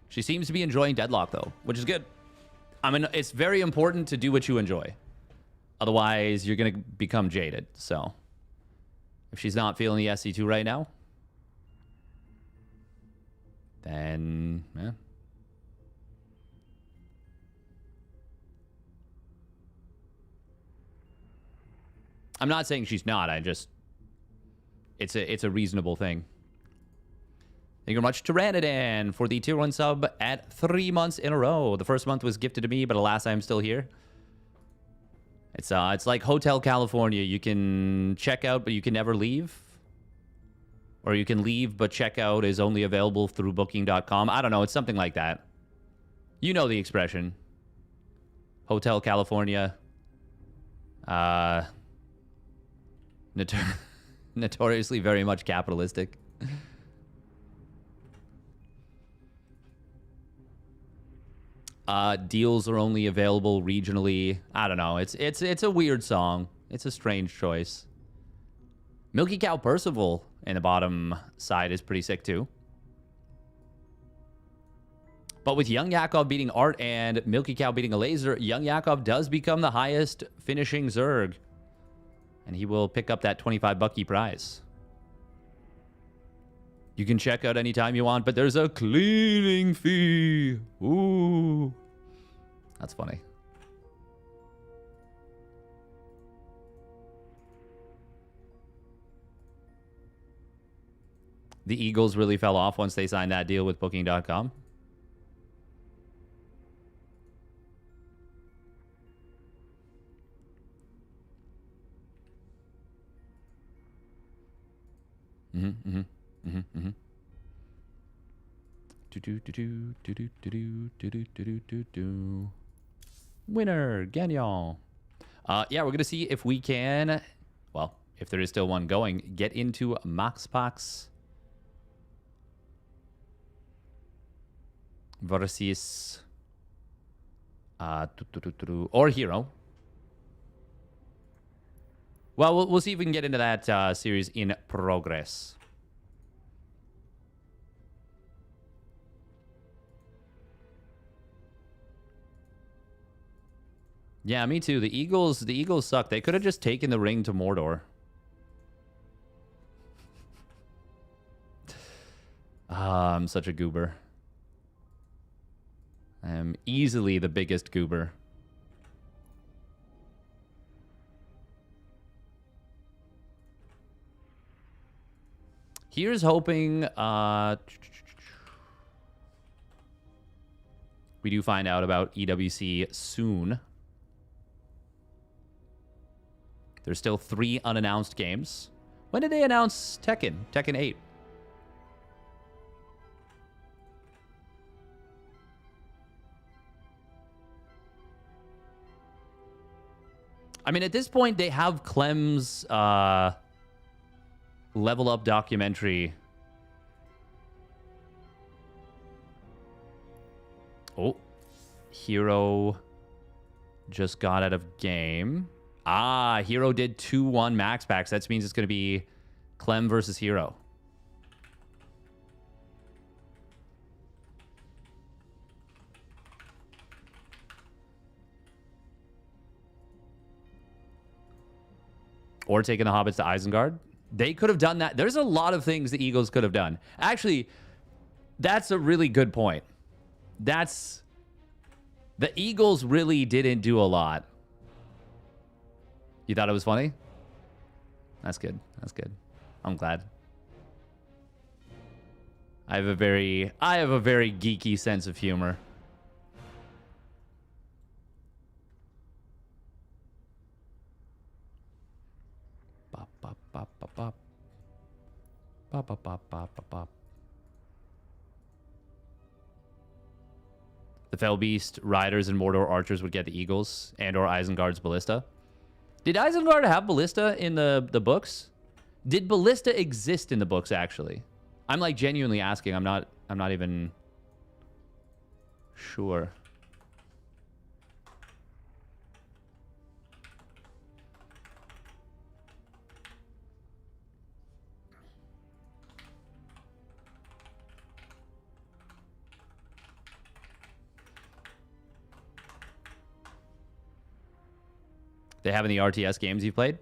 Speaker 1: She seems to be enjoying Deadlock, though, which is good. I mean, it's very important to do what you enjoy. Otherwise, you're going to become jaded. So, if she's not feeling the SC2 right now, then, yeah. I'm not saying she's not. It's a reasonable thing. Thank you very much to Ranadin for the tier 1 sub at 3 months in a row. The first month was gifted to me, but alas, I'm still here. It's like Hotel California. You can check out, but you can never leave. Or you can leave, but checkout is only available through booking.com. I don't know. It's something like that. You know the expression. Hotel California. Notoriously very much capitalistic. Deals are only available regionally. I don't know. It's a weird song. It's a strange choice. Milky Cow Percival in the bottom side is pretty sick too. But with Young Yakov beating Art and Milky Cow beating Elazer, Young Yakov does become the highest finishing Zerg. And he will pick up that 25 bucky prize. You can check out anytime you want, but there's a cleaning fee. Ooh. That's funny. The Eagles really fell off once they signed that deal with Booking.com. Winner, gagnant. Yeah, we're going to see if we can, well, if there is still one going, get into MaxPax versus or herO. Well, we'll see if we can get into that series in progress. Yeah, me too. The Eagles suck. They could have just taken the ring to Mordor. I'm such a goober. I am easily the biggest goober. Here's hoping we do find out about EWC soon. There's still 3 unannounced games. When did they announce Tekken? Tekken 8. I mean, at this point, they have Clem's level up documentary. Oh, herO just got out of game. Ah, herO did 2-1 MaxPax. That means it's going to be Clem versus herO. Or taking the Hobbits to Isengard. They could have done that. There's a lot of things the Eagles could have done. Actually, that's a really good point. The Eagles really didn't do a lot. You thought it was funny? That's good. That's good. I'm glad. I have a very geeky sense of humor. Bop, bop, bop, bop, bop. Bop, bop, bop, bop, bop, bop. The Fell Beast Riders and Mordor Archers would get the Eagles and or Isengard's Ballista. Did Isengard have Ballista in the books? Did Ballista exist in the books, actually? I'm like genuinely asking. I'm not even sure. They have in the RTS games you've played?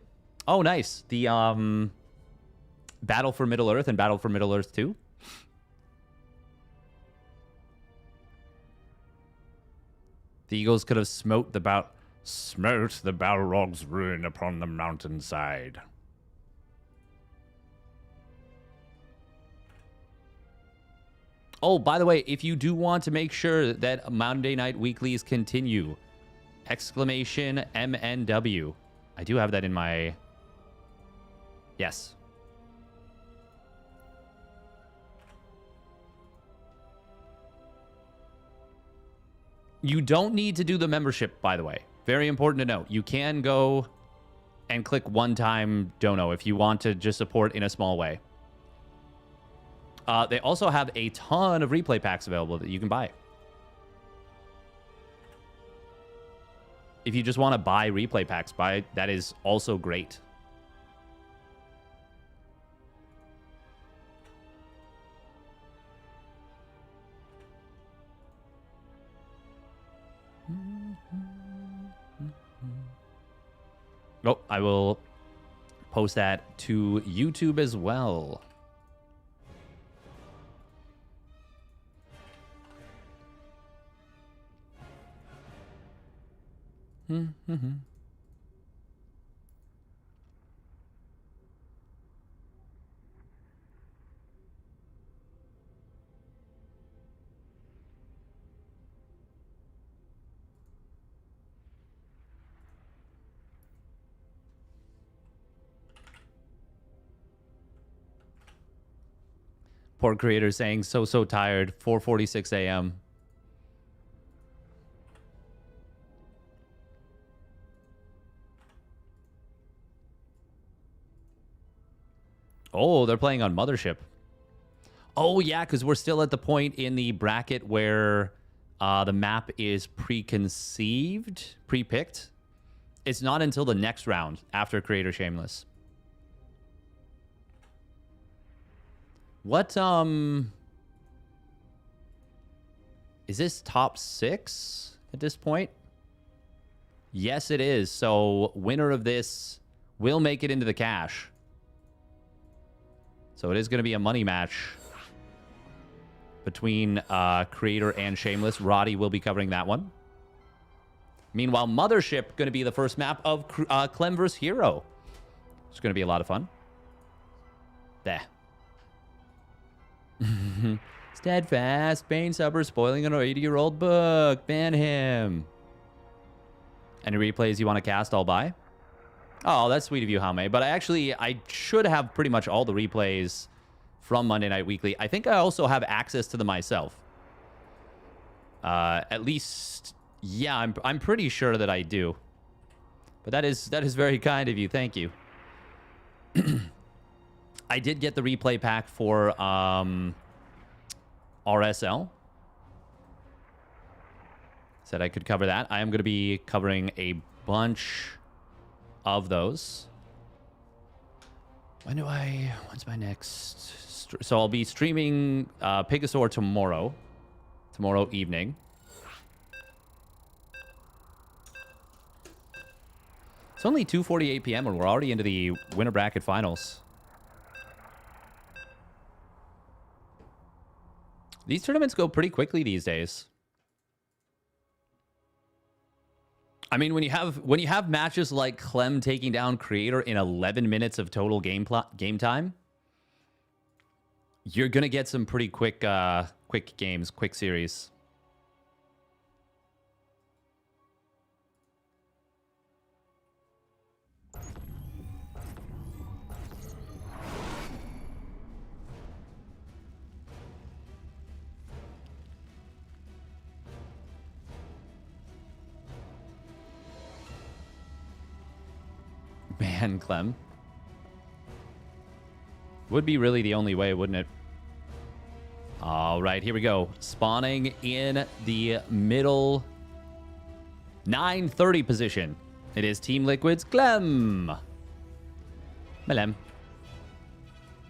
Speaker 1: Oh, nice. The Battle for Middle-earth and Battle for Middle-earth 2. The Eagles could have smote the Balrog's ruin upon the mountainside. Oh, by the way, if you do want to make sure that Monday Night Weeklies continue, exclamation MNW. I do have that in my... Yes. You don't need to do the membership, by the way. Very important to note. You can go and click one-time dono if you want to just support in a small way. They also have a ton of replay packs available that you can buy. If you just want to buy replay packs, that is also great. Oh, I will post that to YouTube as well. Poor creator saying so tired. 4:46 a.m. Oh, they're playing on Mothership. Oh, yeah, because we're still at the point in the bracket where the map is preconceived, pre-picked. It's not until the next round after Creator Shameless. What, is this top 6 at this point? Yes, it is. So, winner of this will make it into the cash. So, it is going to be a money match between Creator and Shameless. Roddy will be covering that one. Meanwhile, Mothership going to be the first map of Clem vs. herO. It's going to be a lot of fun. There. Steadfast, Bane Subber spoiling an 80-year-old book. Ban him. Any replays you want to cast, I'll buy. Oh, that's sweet of you, Jaume. But I should have pretty much all the replays from Monday Night Weekly. I think I also have access to them myself. At least, yeah, I'm pretty sure that I do. But that is very kind of you. Thank you. I did get the replay pack for RSL. Said I could cover that. I am going to be covering a bunch of those. When's my next? So I'll be streaming Pigasaur tomorrow evening. It's only 2:48 p.m. and we're already into the winter bracket finals. These tournaments go pretty quickly these days. I mean, when you have matches like Clem taking down Creator in 11 minutes of total game time, you're gonna get some pretty quick games, quick series. Man, Clem. Would be really the only way, wouldn't it? All right, here we go. Spawning in the middle 930 position. It is Team Liquid's Clem. Melem.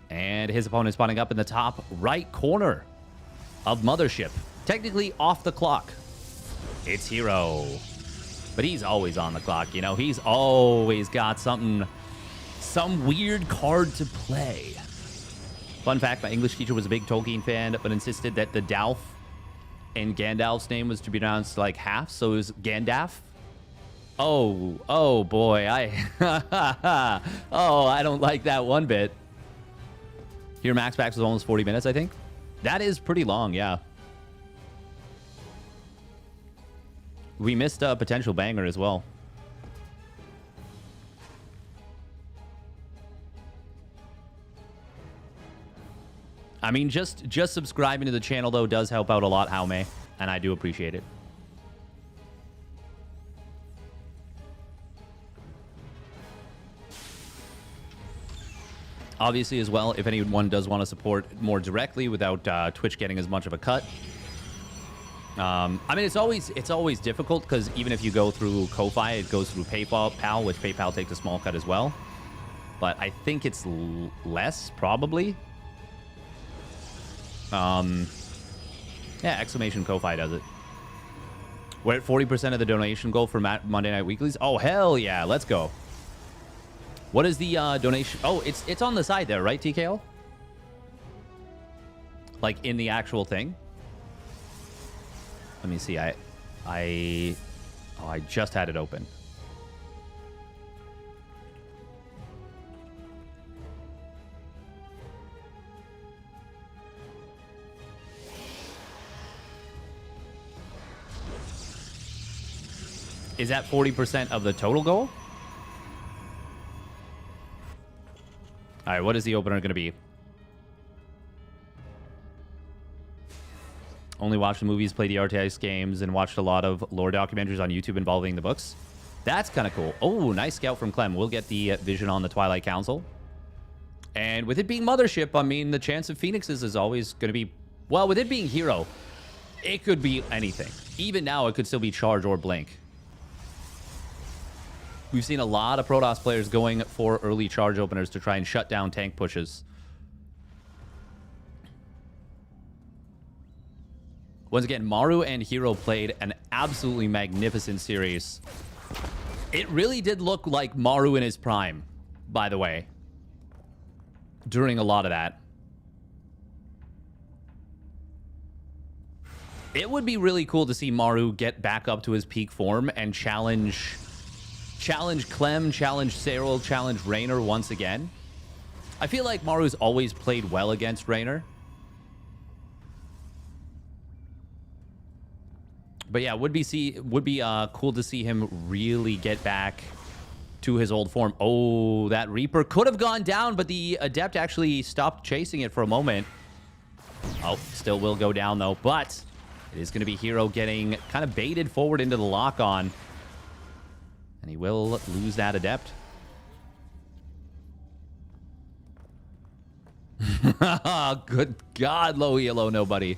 Speaker 1: And his opponent spawning up in the top right corner of Mothership. Technically off the clock. It's herO. But he's always on the clock, you know. He's always got some weird card to play. Fun fact, my English teacher was a big Tolkien fan, but insisted that the Dalf in Gandalf's name was to be pronounced like half, so it was Gandalf. Oh boy, I don't like that one bit. Here, MaxPax was almost 40 minutes, I think. That is pretty long, yeah. We missed a potential banger as well. I mean, just subscribing to the channel, though, does help out a lot, Jaume, and I do appreciate it. Obviously, as well, if anyone does want to support more directly without Twitch getting as much of a cut. I mean, it's always difficult because even if you go through Ko-Fi, it goes through PayPal, which PayPal takes a small cut as well. But I think it's less, probably. Yeah, exclamation Ko-Fi does it. We're at 40% of the donation goal for Monday Night Weeklies. Oh, hell yeah. Let's go. What is the donation? Oh, it's on the side there, right, TKL? Like in the actual thing? Let me see. I just had it open. Is that 40% of the total goal? All right, what is the opener going to be? Only watched the movies, played the RTS games, and watched a lot of lore documentaries on YouTube involving the books. That's kind of cool. Oh, nice scout from Clem. We'll get the vision on the Twilight Council. And with it being Mothership, I mean, the chance of Phoenixes is always going to be... Well, with it being herO, it could be anything. Even now, it could still be Charge or Blink. We've seen a lot of Protoss players going for early Charge openers to try and shut down tank pushes. Once again, Maru and herO played an absolutely magnificent series. It really did look like Maru in his prime, by the way, during a lot of that. It would be really cool to see Maru get back up to his peak form and challenge Clem, challenge herO, challenge Raynor once again. I feel like Maru's always played well against Raynor. But yeah, would be cool to see him really get back to his old form. Oh, that Reaper could have gone down, but the Adept actually stopped chasing it for a moment. Oh, still will go down though, but it is going to be herO getting kind of baited forward into the lock-on. And he will lose that Adept. Good God, low elo, nobody.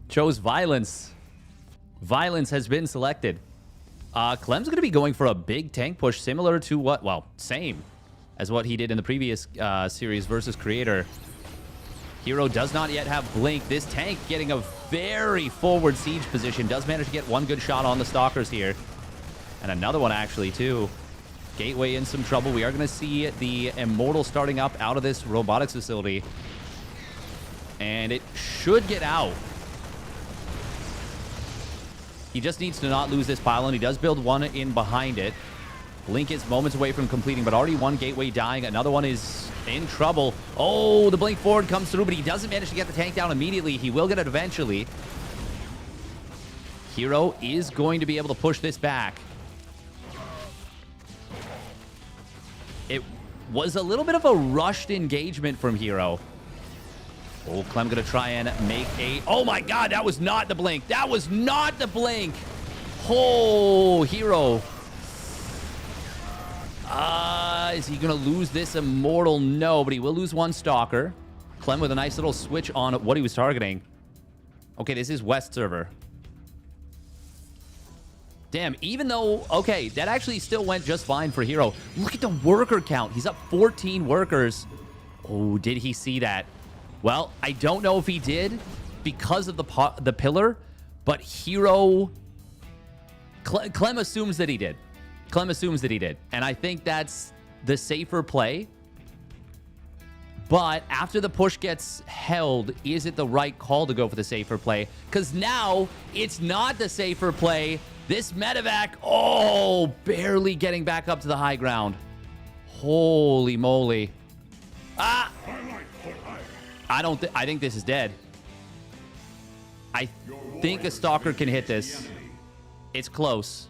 Speaker 1: Chose Violence. Violence has been selected. Clem's going to be going for a big tank push similar to what, well, same as what he did in the previous series versus Creator. herO does not yet have Blink. This tank getting a very forward siege position. Does manage to get one good shot on the Stalkers here. And another one actually too. Gateway in some trouble. We are going to see the Immortal starting up out of this robotics facility. And it should get out. He just needs to not lose this pylon. He does build one in behind it. Blink is moments away from completing, but already one gateway dying. Another one is in trouble. Oh, the Blink forward comes through, but he doesn't manage to get the tank down immediately. He will get it eventually. herO is going to be able to push this back. It was a little bit of a rushed engagement from herO. Oh, Clem going to try and make a... Oh my God, that was not the Blink. That was not the Blink. Oh, herO. Is he going to lose this Immortal? No, but he will lose one Stalker. Clem with a nice little switch on what he was targeting. Okay, this is West server. Damn, even though... Okay, that actually still went just fine for herO. Look at the worker count. He's up 14 workers. Oh, did he see that? Well, I don't know if he did because of the pillar, but herO... Clem assumes that he did. Clem assumes that he did. And I think that's the safer play. But after the push gets held, is it the right call to go for the safer play? Because now it's not the safer play. This medevac, oh, barely getting back up to the high ground. Holy moly. Ah! I think this is dead. I think a Stalker can hit this. It's close.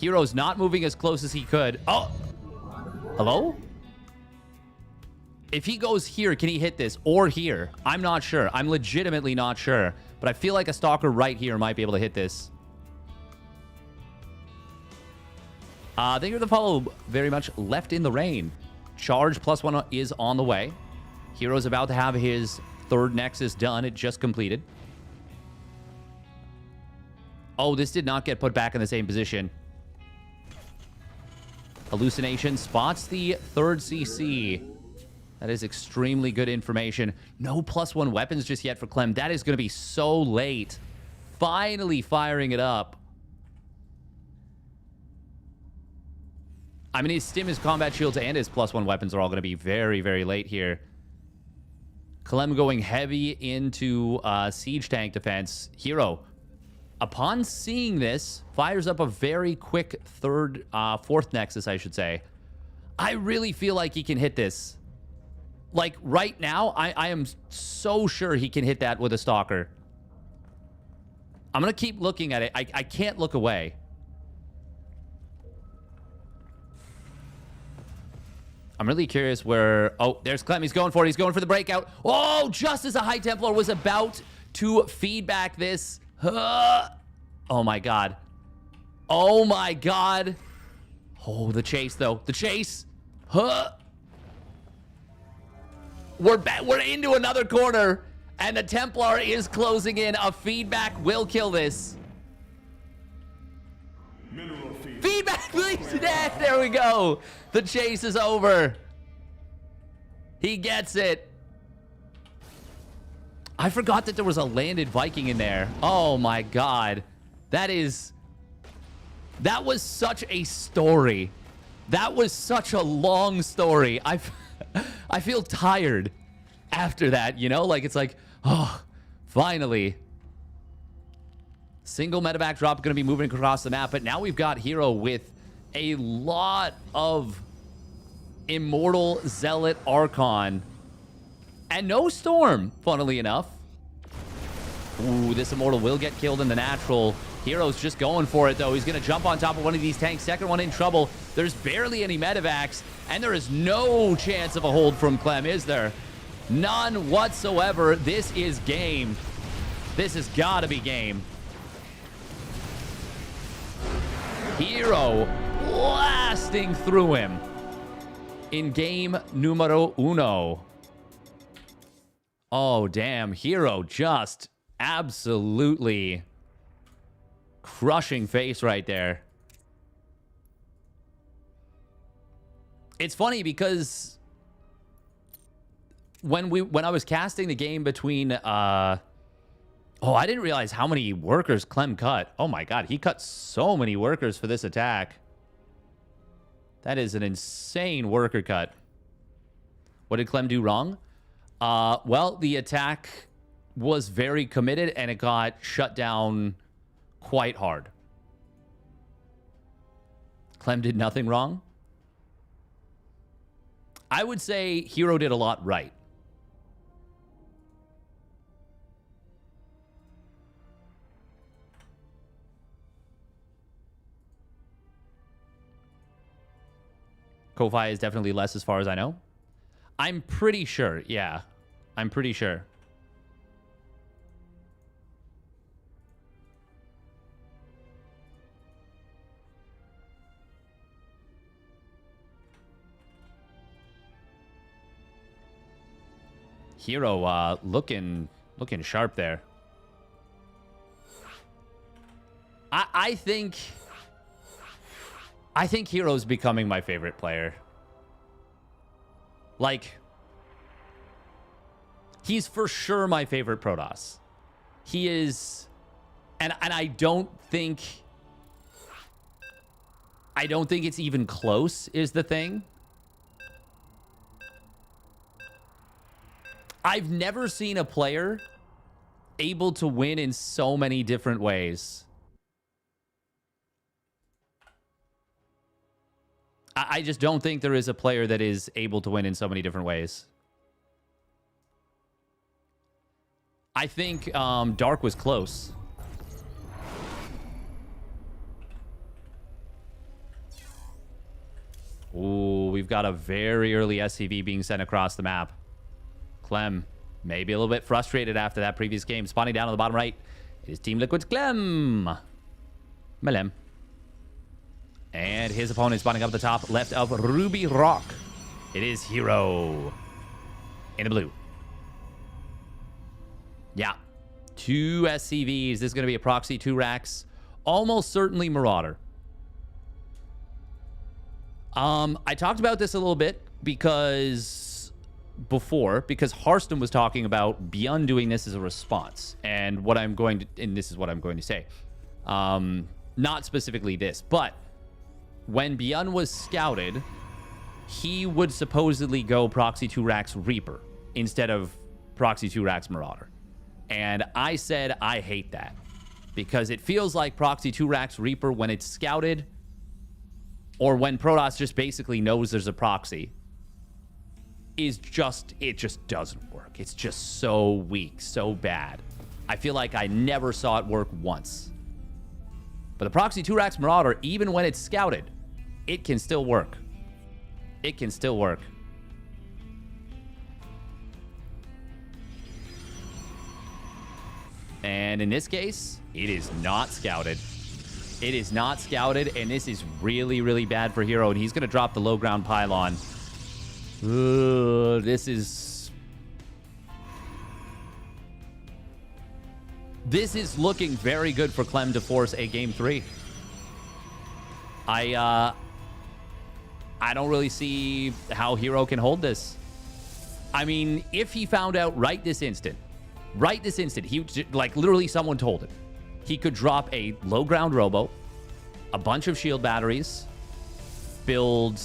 Speaker 1: herO's not moving as close as he could. Oh! Hello? If he goes here, can he hit this? Or here? I'm not sure. I'm legitimately not sure. But I feel like a Stalker right here might be able to hit this. Thank you for the follow. Very much left in the rain. Charge +1 is on the way. herO's about to have his third Nexus done. It just completed. Oh, this did not get put back in the same position. Hallucination spots the third CC. That is extremely good information. No +1 weapons just yet for Clem. That is going to be so late. Finally firing it up. I mean, his stim, his combat shields, and his +1 weapons are all going to be very, very late here. Clem going heavy into siege tank defense. herO, upon seeing this, fires up a very quick fourth Nexus, I should say. I really feel like he can hit this. Like, right now, I am so sure he can hit that with a Stalker. I'm going to keep looking at it. I can't look away. I'm really curious where... Oh, there's Clem. He's going for it. He's going for the breakout. Oh, just as a High Templar was about to feedback this. Oh, my God. Oh, my God. Oh, the chase, though. The chase. Huh. We're into another corner, and the Templar is closing in. A feedback will kill this. Feedback leads to death. There we go. The chase is over. He gets it. I forgot that there was a landed Viking in there. Oh my god. That was such a story. That was such a long story. I feel tired after that, you know? Like, it's like, oh, finally. Single medevac drop going to be moving across the map, but now we've got herO with a lot of Immortal, Zealot, Archon, and no Storm, funnily enough. Ooh, this Immortal will get killed in the natural. herO's just going for it, though. He's going to jump on top of one of these tanks. Second one in trouble. There's barely any medevacs, and there is no chance of a hold from Clem, is there? None whatsoever. This is game. This has got to be game. herO blasting through him in game numero uno. Oh, damn. herO just absolutely crushing face right there. It's funny because when I was casting the game between oh, I didn't realize how many workers Clem cut. Oh my god, he cut so many workers for this attack. That is an insane worker cut. What did Clem do wrong? Well, the attack was very committed and it got shut down quite hard. Clem did nothing wrong. I would say herO did a lot right. Ko-Fi is definitely less as far as I know. I'm pretty sure. Yeah, I'm pretty sure. herO looking sharp there. I think herO's becoming my favorite player. Like, he's for sure my favorite Protoss. He is, and I don't think it's even close, is the thing. I've never seen a player able to win in so many different ways. I just don't think there is a player that is able to win in so many different ways. I think Dark was close. Ooh, we've got a very early SCV being sent across the map. Clem, maybe a little bit frustrated after that previous game. Spawning down on the bottom right is Team Liquid's Clem. Melem. And his opponent spawning up at the top left of Ruby Rock. It is herO in the blue. Yeah. 2 SCVs. This is going to be a proxy 2 racks. Almost certainly Marauder. I talked about this a little bit because Harston was talking about Beyond doing this as a response. And this is what I'm going to say. Not specifically this, but when Beyond was scouted, he would supposedly go proxy 2 racks Reaper instead of proxy 2 racks Marauder. And I said I hate that because it feels like proxy 2 racks Reaper when it's scouted or when Protoss just basically knows there's a proxy it just doesn't work. It's just so weak, so bad. I feel like I never saw it work once. But the proxy 2 racks Marauder, even when it's scouted, it can still work. It can still work. And in this case, it is not scouted. It is not scouted, and this is really, really bad for herO, and he's going to drop the low ground pylon. This is looking very good for Clem to force a game 3. I don't really see how herO can hold this. I mean, if he found out right this instant, he like literally someone told him he could drop a low ground robo, a bunch of shield batteries, build.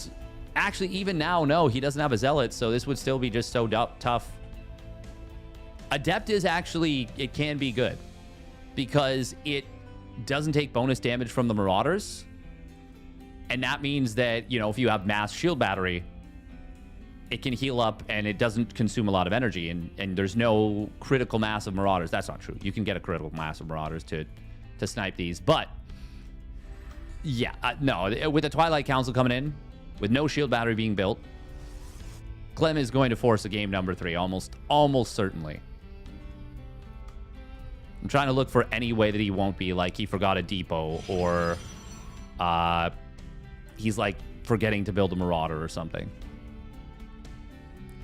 Speaker 1: Actually, even now, no, he doesn't have a zealot, so this would still be just so tough. Adept is actually, it can be good because it doesn't take bonus damage from the Marauders. And that means that, you know, if you have mass shield battery, it can heal up and it doesn't consume a lot of energy. And there's no critical mass of Marauders. That's not true. You can get a critical mass of Marauders to snipe these. But, yeah, no, with the Twilight Council coming in, with no shield battery being built, Clem is going to force a game number 3, almost certainly. I'm trying to look for any way that he won't be like he forgot a depot or he's like forgetting to build a Marauder or something.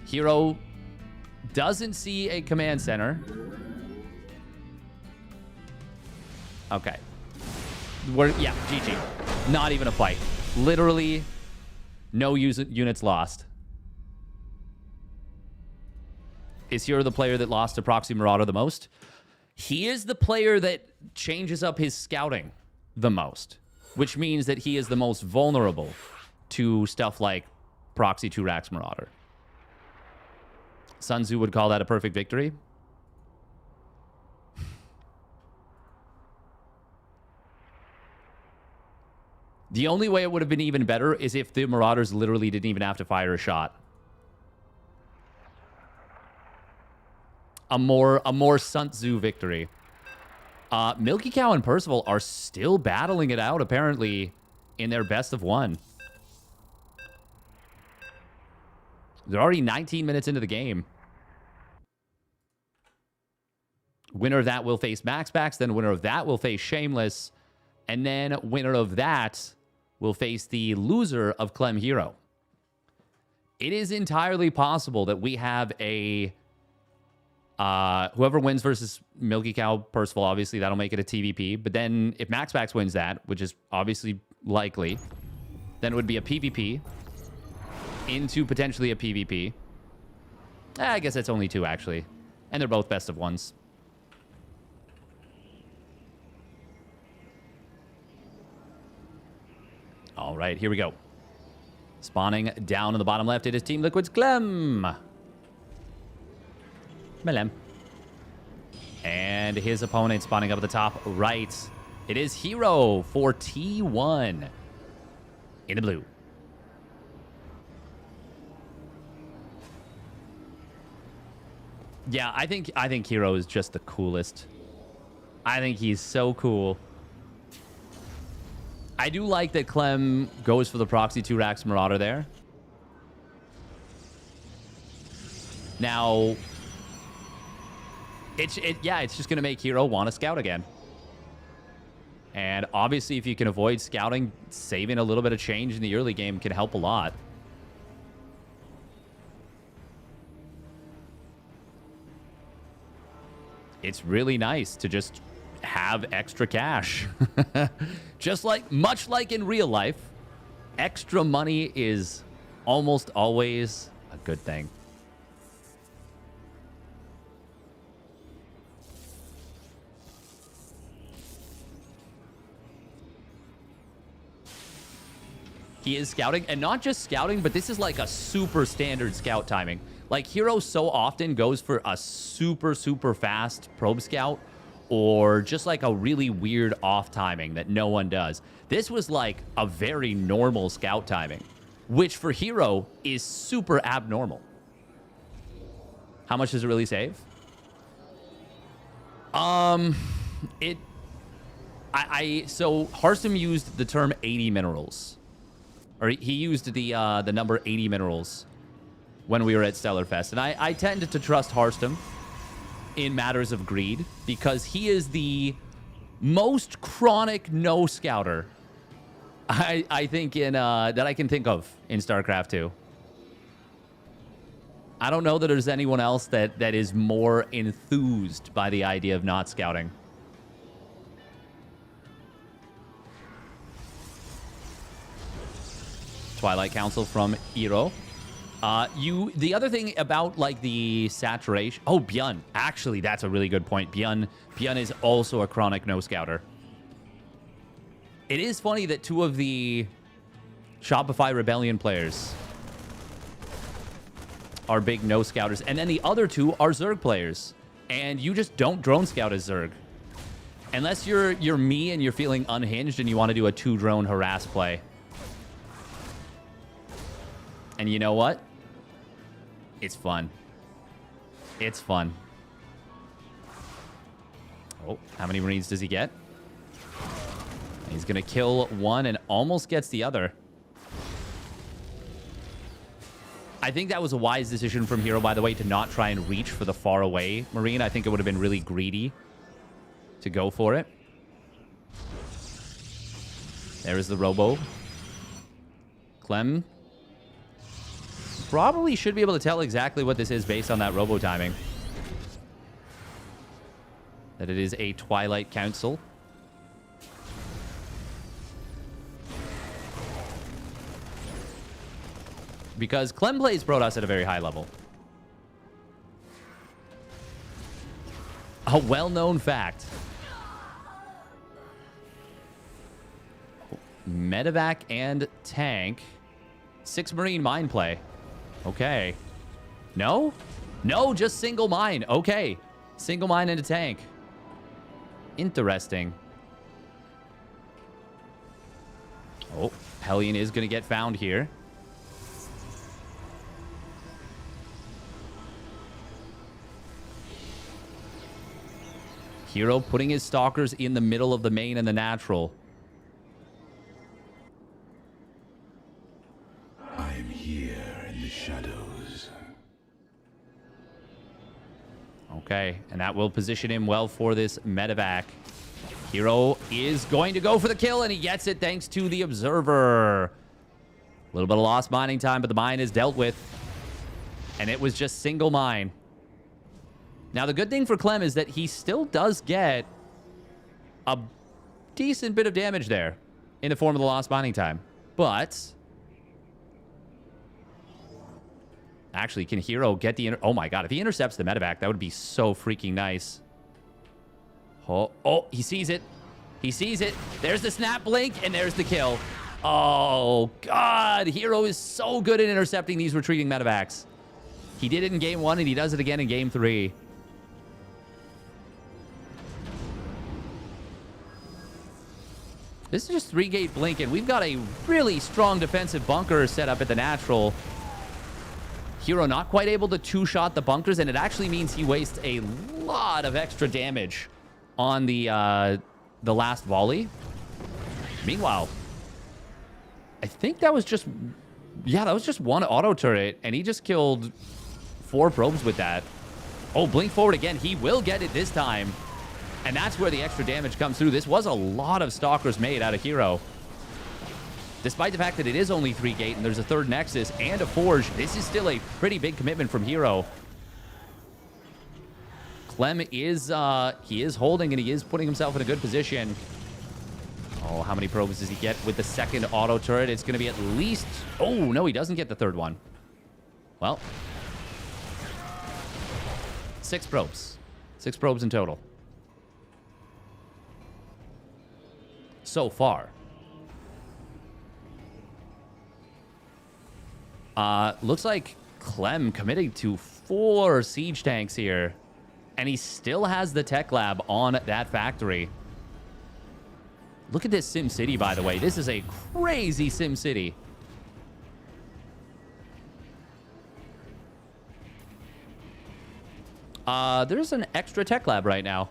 Speaker 1: herO doesn't see a command center. Okay. Yeah, GG. Not even a fight. Literally no units lost. Is herO the player that lost to Proxy Marauder the most? He is the player that changes up his scouting the most, which means that he is the most vulnerable to stuff like Proxy 2 Rax Marauder. Sun Tzu would call that a perfect victory. The only way it would have been even better is if the Marauders literally didn't even have to fire a shot. A more Sun Tzu victory. Milky Cow and Percival are still battling it out, apparently, in their best of 1. They're already 19 minutes into the game. Winner of that will face MaxPax, then winner of that will face Shameless, and then winner of that will face the loser of Clem herO. It is entirely possible that we have a whoever wins versus Milky Cow Percival, obviously that'll make it a TVP. But then if MaxPax wins that, which is obviously likely, then it would be a PvP into potentially a PvP. I guess that's only 2 actually, and they're both best of 1s. All right, here we go. Spawning down in the bottom left, it is Team Liquid's Clem. Melem. And his opponent spawning up at the top right. It is herO for T1 in the blue. Yeah, I think herO is just the coolest. I think he's so cool. I do like that Clem goes for the Proxy 2 Rax Marauder there. Now, it's just going to make herO want to scout again. And obviously, if you can avoid scouting, saving a little bit of change in the early game can help a lot. It's really nice to just have extra cash. Just like, much like in real life, extra money is almost always a good thing. He is scouting, and not just scouting, but this is like a super standard scout timing. Like, herO so often goes for a super, super fast probe scout, or just like a really weird off timing that no one does. This was like a very normal scout timing, which for herO is super abnormal. How much does it really save? So Harstem used the term 80 minerals. Or he used the number 80 minerals when we were at Stellarfest. And I tend to trust Harstem in matters of greed, because he is the most chronic no scouter I think in that I can think of in StarCraft 2. I don't know that there's anyone else that is more enthused by the idea of not scouting. Twilight Council from herO. The other thing about like the saturation. Oh, Byun. Actually, that's a really good point. Byun is also a chronic no scouter. It is funny that two of the Shopify Rebellion players are big no scouters, and then the other two are Zerg players, and you just don't drone scout as Zerg unless you're me and you're feeling unhinged and you want to do a 2-drone harass play. And you know what? It's fun. It's fun. Oh, how many Marines does he get? He's going to kill one and almost gets the other. I think that was a wise decision from herO, by the way, to not try and reach for the far away Marine. I think it would have been really greedy to go for it. There is the Robo. Clem probably should be able to tell exactly what this is based on that Robo timing. That it is a Twilight Council. Because Clem plays Protoss at a very high level. A well-known fact. Medevac and tank. 6 Marine mine play. Okay. No? No, just single mine. Okay. Single mine and a tank. Interesting. Oh, Hellion is going to get found here. herO putting his stalkers in the middle of the main and the natural.
Speaker 4: I am here in the shadows.
Speaker 1: Okay, and that will position him well for this medevac. herO is going to go for the kill, and he gets it thanks to the Observer. A little bit of lost mining time, but the mine is dealt with. And it was just single mine. Now, the good thing for Clem is that he still does get a decent bit of damage there in the form of the lost mining time. But actually, can herO get the... Oh, my God. If he intercepts the medevac, that would be so freaking nice. Oh, he sees it. He sees it. There's the snap blink, and there's the kill. Oh, God. herO is so good at intercepting these retreating medevacs. He did it in game 1, and he does it again in game 3. This is just 3-gate blink, and we've got a really strong defensive bunker set up at the natural. herO not quite able to 2-shot the bunkers, and it actually means he wastes a lot of extra damage on the last volley. Meanwhile, I think that was just... Yeah, that was just one auto turret, and he just killed 4 probes with that. Oh, blink forward again. He will get it this time. And that's where the extra damage comes through. This was a lot of stalkers made out of herO. Despite the fact that it is only 3-gate and there's a 3rd Nexus and a Forge, this is still a pretty big commitment from herO. Clem is, he is holding and he is putting himself in a good position. Oh, how many probes does he get with the 2nd auto turret? It's going to be at least... Oh, no, he doesn't get the 3rd one. Well. 6 probes. 6 probes in total. So far. Looks like Clem committing to 4 siege tanks here. And he still has the tech lab on that factory. Look at this Sim City, by the way. This is a crazy Sim City. There's an extra tech lab right now.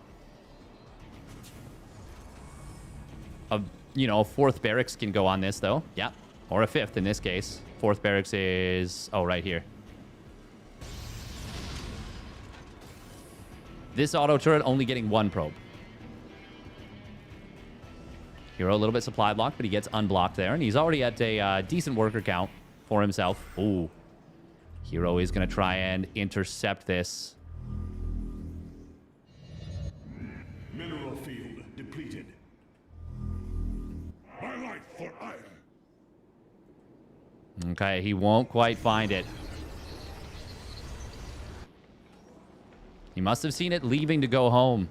Speaker 1: You know, a 4th barracks can go on this, though. Yeah. Or a 5th in this case. 4th barracks is... Oh, right here. This auto turret only getting 1 probe. herO a little bit supply blocked, but he gets unblocked there, and he's already at a decent worker count for himself. Ooh. herO is going to try and intercept this.
Speaker 4: Mineral field depleted. My life for iron.
Speaker 1: Okay, he won't quite find it. He must have seen it leaving to go home.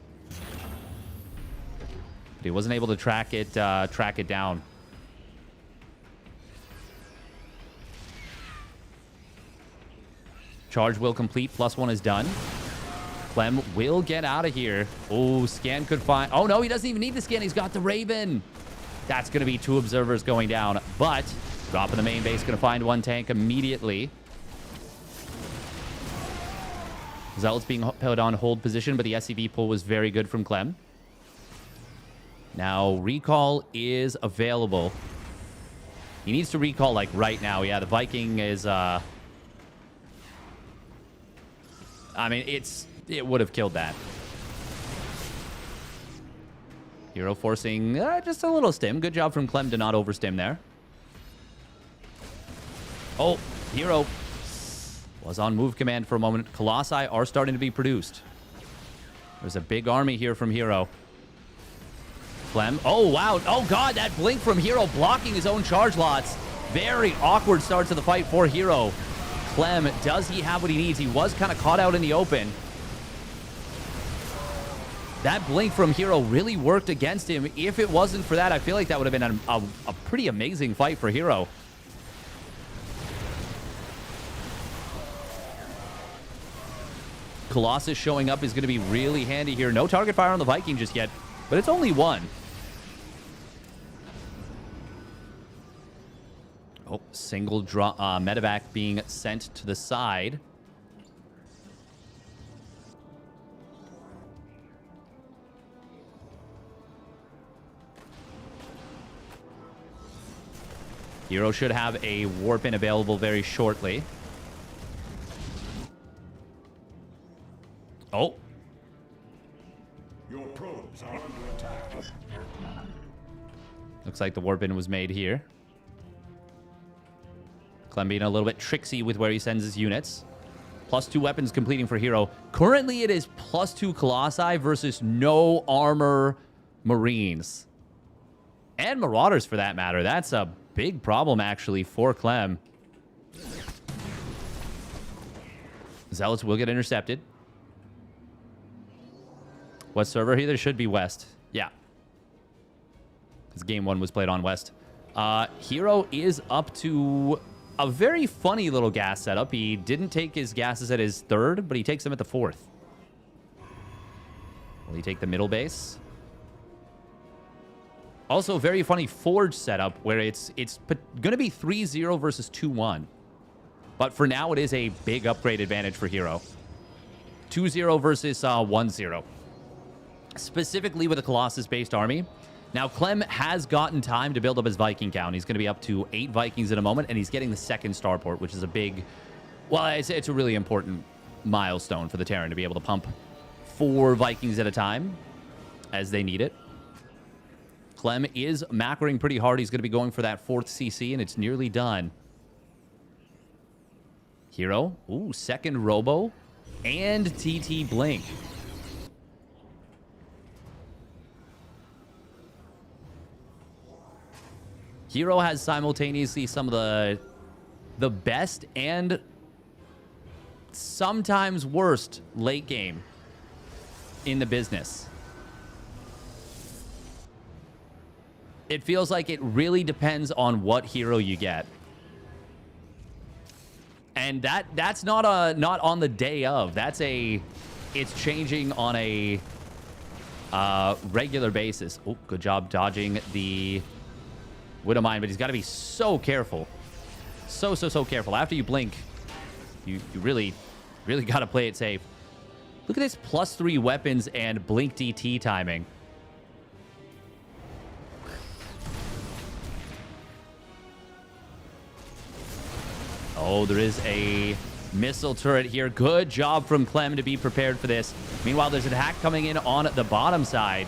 Speaker 1: But he wasn't able to track it down. Charge will complete. +1 is done. Clem will get out of here. Oh, scan could find... Oh, no, he doesn't even need the scan. He's got the Raven. That's going to be 2 observers going down. But drop in the main base. Going to find 1 tank immediately. Zealot's being put on hold position, but the SCV pull was very good from Clem. Now, recall is available. He needs to recall, like, right now. Yeah, the Viking is... I mean, it would have killed that. herO forcing just a little stim. Good job from Clem to not overstim there. Oh, herO was on move command for a moment. Colossi are starting to be produced. There's a big army here from herO. Clem. Oh, wow. Oh, God, that blink from herO blocking his own charge lots. Very awkward start to the fight for herO. Clem, does he have what he needs? He was kind of caught out in the open. That blink from herO really worked against him. If it wasn't for that, I feel like that would have been a pretty amazing fight for herO. Colossus showing up is going to be really handy here. No target fire on the Viking just yet, but it's only 1. Oh, single draw, medevac being sent to the side. herO should have a warp in available very shortly. Oh.
Speaker 4: Your probes are under attack.
Speaker 1: Looks like the warp in was made here. Clem being a little bit tricksy with where he sends his units. +2 weapons completing for herO. Currently, it is +2 Colossi versus no armor Marines. And Marauders, for that matter. That's a big problem, actually, for Clem. Zealots will get intercepted. What server here? There should be West. Yeah. Because game 1 was played on West. herO is up to a very funny little gas setup. He didn't take his gases at his 3rd, but he takes them at the 4th. Will he take the middle base? Also, very funny Forge setup where it's going to be 3-0 versus 2-1. But for now, it is a big upgrade advantage for herO. 2-0 versus 1-0. Specifically with a Colossus-based army. Now, Clem has gotten time to build up his Viking count. He's going to be up to 8 Vikings in a moment, and he's getting the 2nd starport, which is a big... Well, it's a really important milestone for the Terran to be able to pump 4 Vikings at a time as they need it. Clem is macroing pretty hard. He's going to be going for that 4th CC, and it's nearly done. herO. Ooh, 2nd Robo and TT Blink. herO has simultaneously some of the best and sometimes worst late game in the business. It feels like it really depends on what herO you get. And that's not on the day of. It's changing on a regular basis. Oh, good job dodging the Widowmine, but he's got to be so careful. So careful. After you blink, you really got to play it safe. Look at this +3 weapons and blink DT timing. Oh, there is a missile turret here. Good job from Clem to be prepared for this. Meanwhile, there's an attack coming in on the bottom side.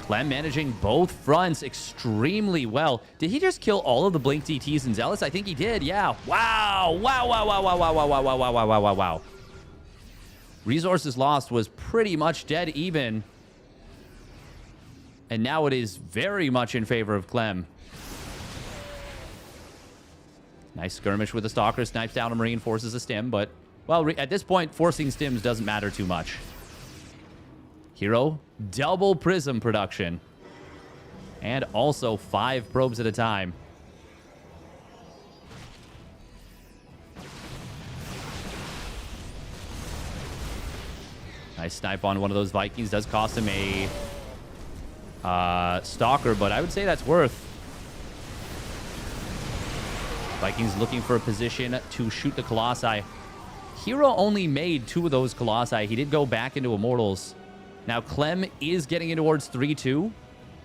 Speaker 1: Clem managing both fronts extremely well. Did he just kill all of the Blink DTs and Zealots? I think he did, yeah. Wow. Wow, wow, wow, wow, wow, wow, wow, wow, wow, wow, wow, wow, wow. Resources lost was pretty much dead even. And now it is very much in favor of Clem. Nice skirmish with the Stalker. Snipes down a Marine, forces a stim, but, well, at this point, forcing stims doesn't matter too much. herO, double prism production. And also 5 probes at a time. Nice snipe on one of those Vikings. Does cost him a Stalker, but I would say that's worth. Vikings looking for a position to shoot the Colossi. herO only made 2 of those Colossi. He did go back into Immortals. Now, Clem is getting in towards 3-2.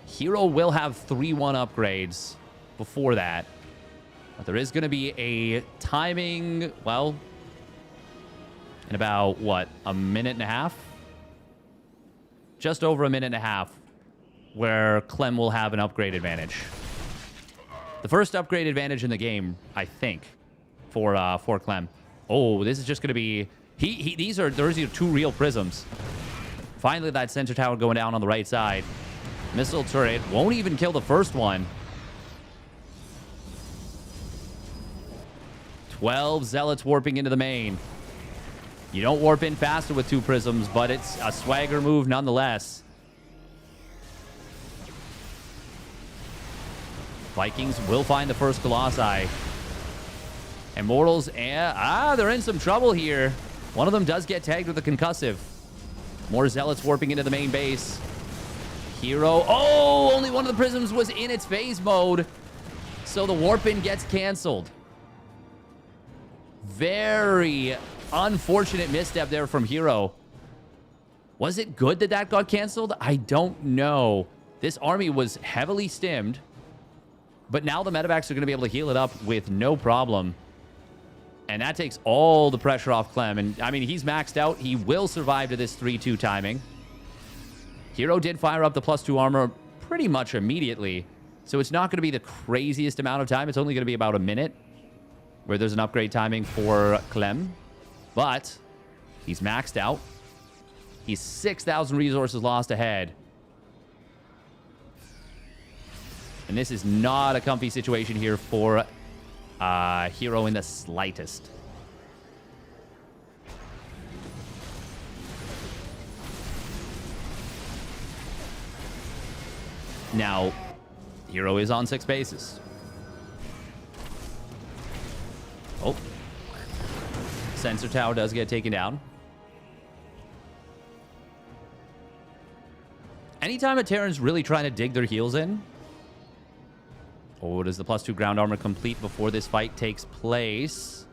Speaker 1: herO will have 3-1 upgrades before that. But there is going to be a timing, well, in about, what, a minute and a half? Just over a minute and a half, where Clem will have an upgrade advantage. The first upgrade advantage in the game, I think, for Clem. Oh, this is just going to be... There's 2 real prisms. Finally, that sensor tower going down on the right side. Missile turret won't even kill the first one. 12 Zealots warping into the main. You don't warp in faster with 2 prisms, but it's a swagger move nonetheless. Vikings will find the first Colossi. Immortals, they're in some trouble here. One of them does get tagged with a concussive. More Zealots warping into the main base. herO, only one of the prisms was in its phase mode. So the warp-in gets canceled. Very unfortunate misstep there from herO. Was it good that that got canceled? I don't know. This army was heavily stimmed. But now the medevacs are going to be able to heal it up with no problem. And that takes all the pressure off Clem. And, I mean, he's maxed out. He will survive to this 3-2 timing. herO did fire up the +2 armor pretty much immediately. So it's not going to be the craziest amount of time. It's only going to be about a minute where there's an upgrade timing for Clem. But he's maxed out. He's 6,000 resources lost ahead. And this is not a comfy situation here for herO in the slightest. Now, herO is on 6 bases. Oh. Sensor tower does get taken down. Anytime a Terran's really trying to dig their heels in. Oh, does the +2 ground armor complete before this fight takes place?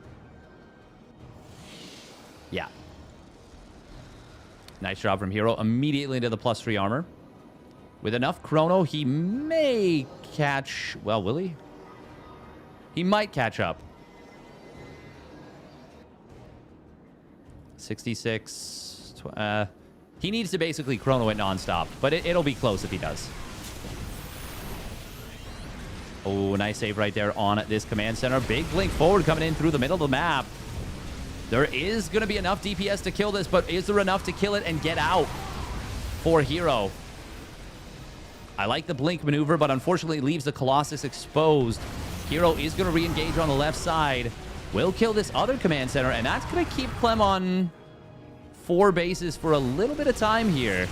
Speaker 1: Yeah. Nice job from herO. Immediately into the +3 armor. With enough chrono, he may catch... Well, will he? He might catch up. 66... he needs to basically chrono it nonstop, but it'll be close if he does. Oh, nice save right there on this command center. Big blink forward coming in through the middle of the map. There is going to be enough DPS to kill this, but is there enough to kill it and get out for herO? I like the blink maneuver, but unfortunately leaves the Colossus exposed. herO is going to re-engage on the left side. Will kill this other command center, and that's going to keep Clem on 4 bases for a little bit of time here.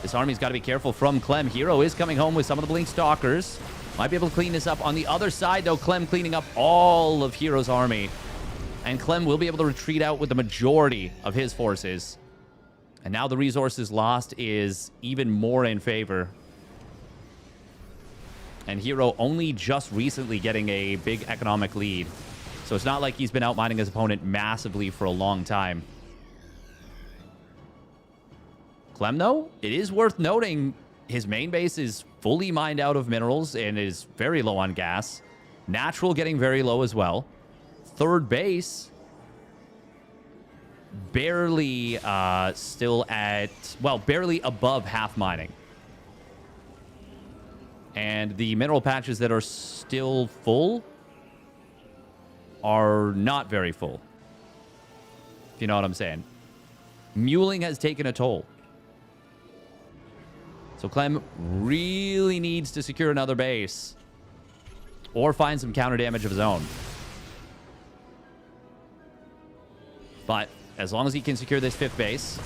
Speaker 1: This army's got to be careful from Clem. herO is coming home with some of the Blink Stalkers. Might be able to clean this up. On the other side, though, Clem cleaning up all of herO's army. And Clem will be able to retreat out with the majority of his forces. And now the resources lost is even more in favor. And herO only just recently getting a big economic lead. So it's not like he's been outmining his opponent massively for a long time. Clem, though, it is worth noting his main base is fully mined out of minerals and is very low on gas. Natural getting very low as well. Third base, barely still at, well, barely above half mining. And the mineral patches that are still full are not very full, if you know what I'm saying. Muling has taken a toll. So Clem really needs to secure another base or find some counter damage of his own. But as long as he can secure this 5th base,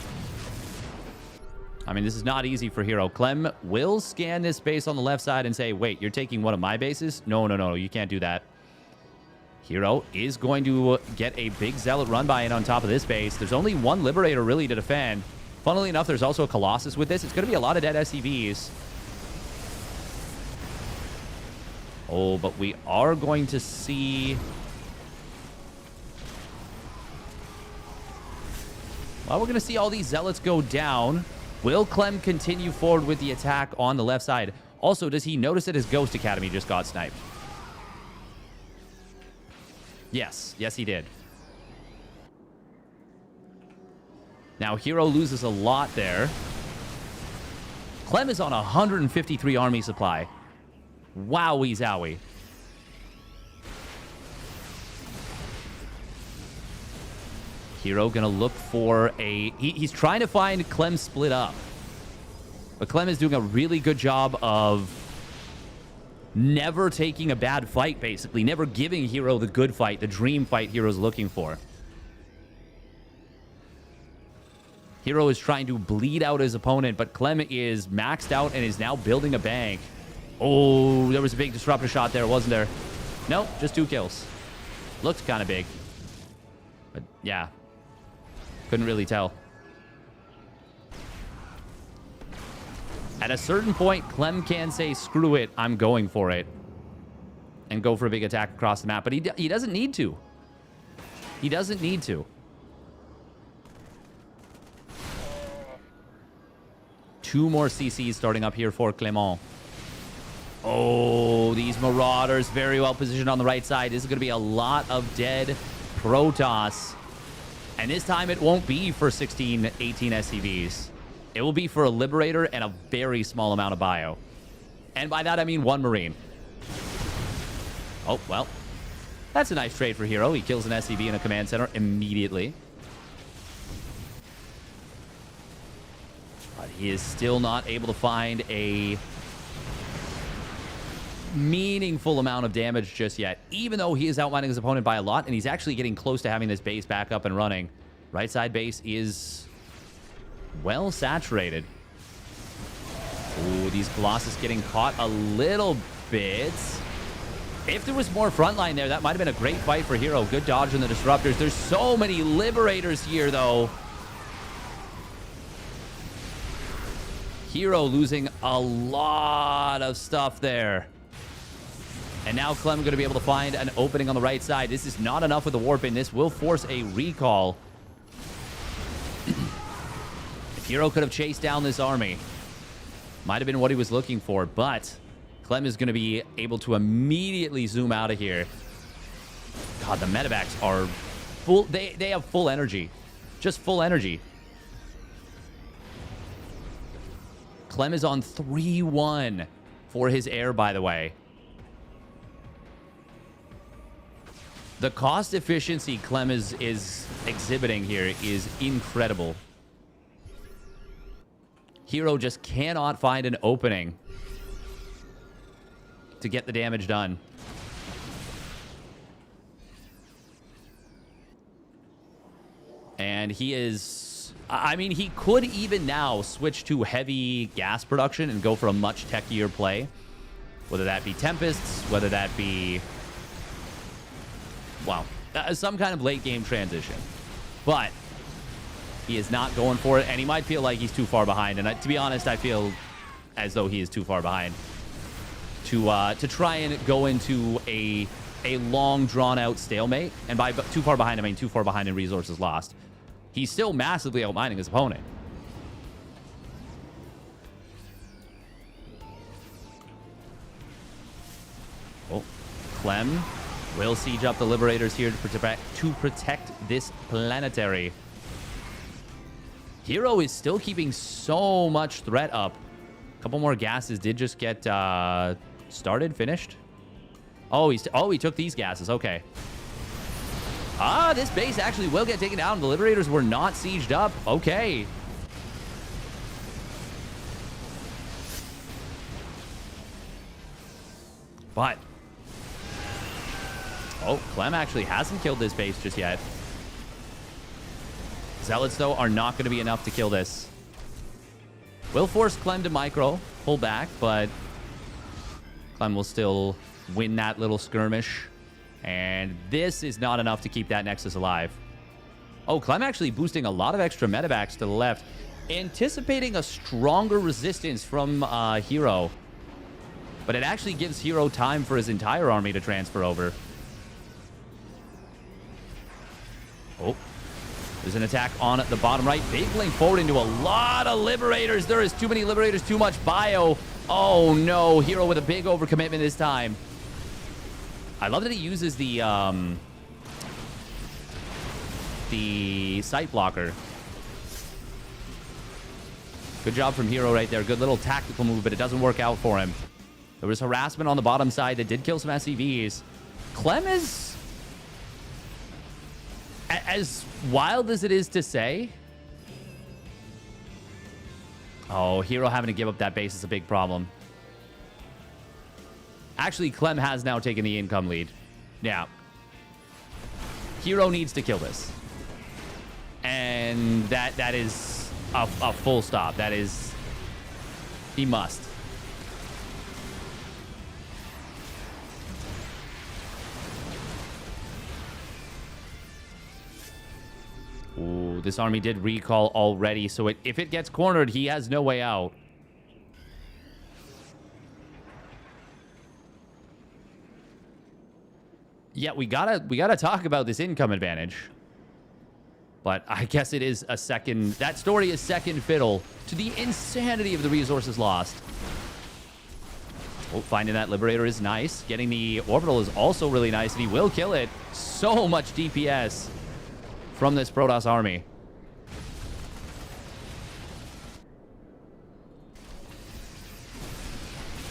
Speaker 1: I mean, this is not easy for herO. Clem will scan this base on the left side and say, wait, you're taking one of my bases? No, no, no, you can't do that. herO is going to get a big Zealot run by in on top of this base. There's only one Liberator really to defend. Funnily enough, there's also a Colossus with this. It's going to be a lot of dead SCVs. Oh, but we are going to see... Well, we're going to see all these Zealots go down. Will Clem continue forward with the attack on the left side? Also, does he notice that his Ghost Academy just got sniped? Yes. Yes, he did. Now, herO loses a lot there. Clem is on 153 army supply. Wowie zowie. herO gonna look for a... He's trying to find Clem split up. But Clem is doing a really good job of never taking a bad fight, basically. Never giving herO the good fight, the dream fight herO's looking for. herO is trying to bleed out his opponent, but Clem is maxed out and is now building a bank. Oh, there was a big disruptor shot there, wasn't there? Nope, just 2 kills. Looked kind of big. But yeah, couldn't really tell. At a certain point, Clem can say, screw it, I'm going for it. And go for a big attack across the map. But he doesn't need to. He doesn't need to. 2 more CCs starting up here for Clement. Oh, these Marauders very well positioned on the right side. This is going to be a lot of dead Protoss. And this time it won't be for 16, 18 SCVs. It will be for a Liberator and a very small amount of bio. And by that, I mean 1 Marine. Oh, well. That's a nice trade for herO. He kills an SCV in a command center immediately. But he is still not able to find a meaningful amount of damage just yet, even though he is outlining his opponent by a lot, and he's actually getting close to having this base back up and running. Right side base is well saturated. Ooh, these Colossus getting caught a little bit. If there was more frontline there, that might have been a great fight for herO. Good dodge on the Disruptors. There's so many Liberators here, though. herO losing a lot of stuff there. And now Clem going to be able to find an opening on the right side. This is not enough with the warp in. This will force a recall. If herO could have chased down this army, might have been what he was looking for, but Clem is going to be able to immediately zoom out of here. God, the medevacs are full. They have full energy. Just full energy. Clem is on 3-1 for his air, by the way. The cost efficiency Clem is exhibiting here is incredible. herO just cannot find an opening to get the damage done. And he is... I mean, he could even now switch to heavy gas production and go for a much techier play. Whether that be Tempests, whether that be... Wow. Some kind of late game transition. But he is not going for it, and he might feel like he's too far behind. And to be honest, I feel as though he is too far behind to try and go into a long, drawn-out stalemate. And by too far behind, I mean too far behind in resources lost. He's still massively outmining his opponent. Oh, Clem will siege up the Liberators here to protect this planetary. herO is still keeping so much threat up. A couple more gases did just get started, finished. Oh, he took these gases. Okay. Ah, this base actually will get taken down. The Liberators were not sieged up. Okay. But... oh, Clem actually hasn't killed this base just yet. Zealots, though, are not going to be enough to kill this. Will force Clem to micro, pull back, but Clem will still win that little skirmish. And this is not enough to keep that Nexus alive. Oh, Clem actually boosting a lot of extra medevacs to the left, anticipating a stronger resistance from herO. But it actually gives herO time for his entire army to transfer over. Oh, there's an attack on the bottom right. Big blink forward into a lot of Liberators. There is too many Liberators, too much bio. Oh no, herO with a big overcommitment this time. I love that he uses the sight blocker. Good job from herO right there. Good little tactical move, but it doesn't work out for him. There was harassment on the bottom side that did kill some SCVs. Clem is... as wild as it is to say... oh, herO having to give up that base is a big problem. Actually, Clem has now taken the income lead. Yeah. herO needs to kill this. And that is a full stop. That is... he must. Ooh, this army did recall already, so if it gets cornered, he has no way out. Yeah, we gotta talk about this income advantage. But I guess it is a second... that story is second fiddle to the insanity of the resources lost. Oh, finding that Liberator is nice. Getting the Orbital is also really nice, and he will kill it. So much DPS from this Protoss army.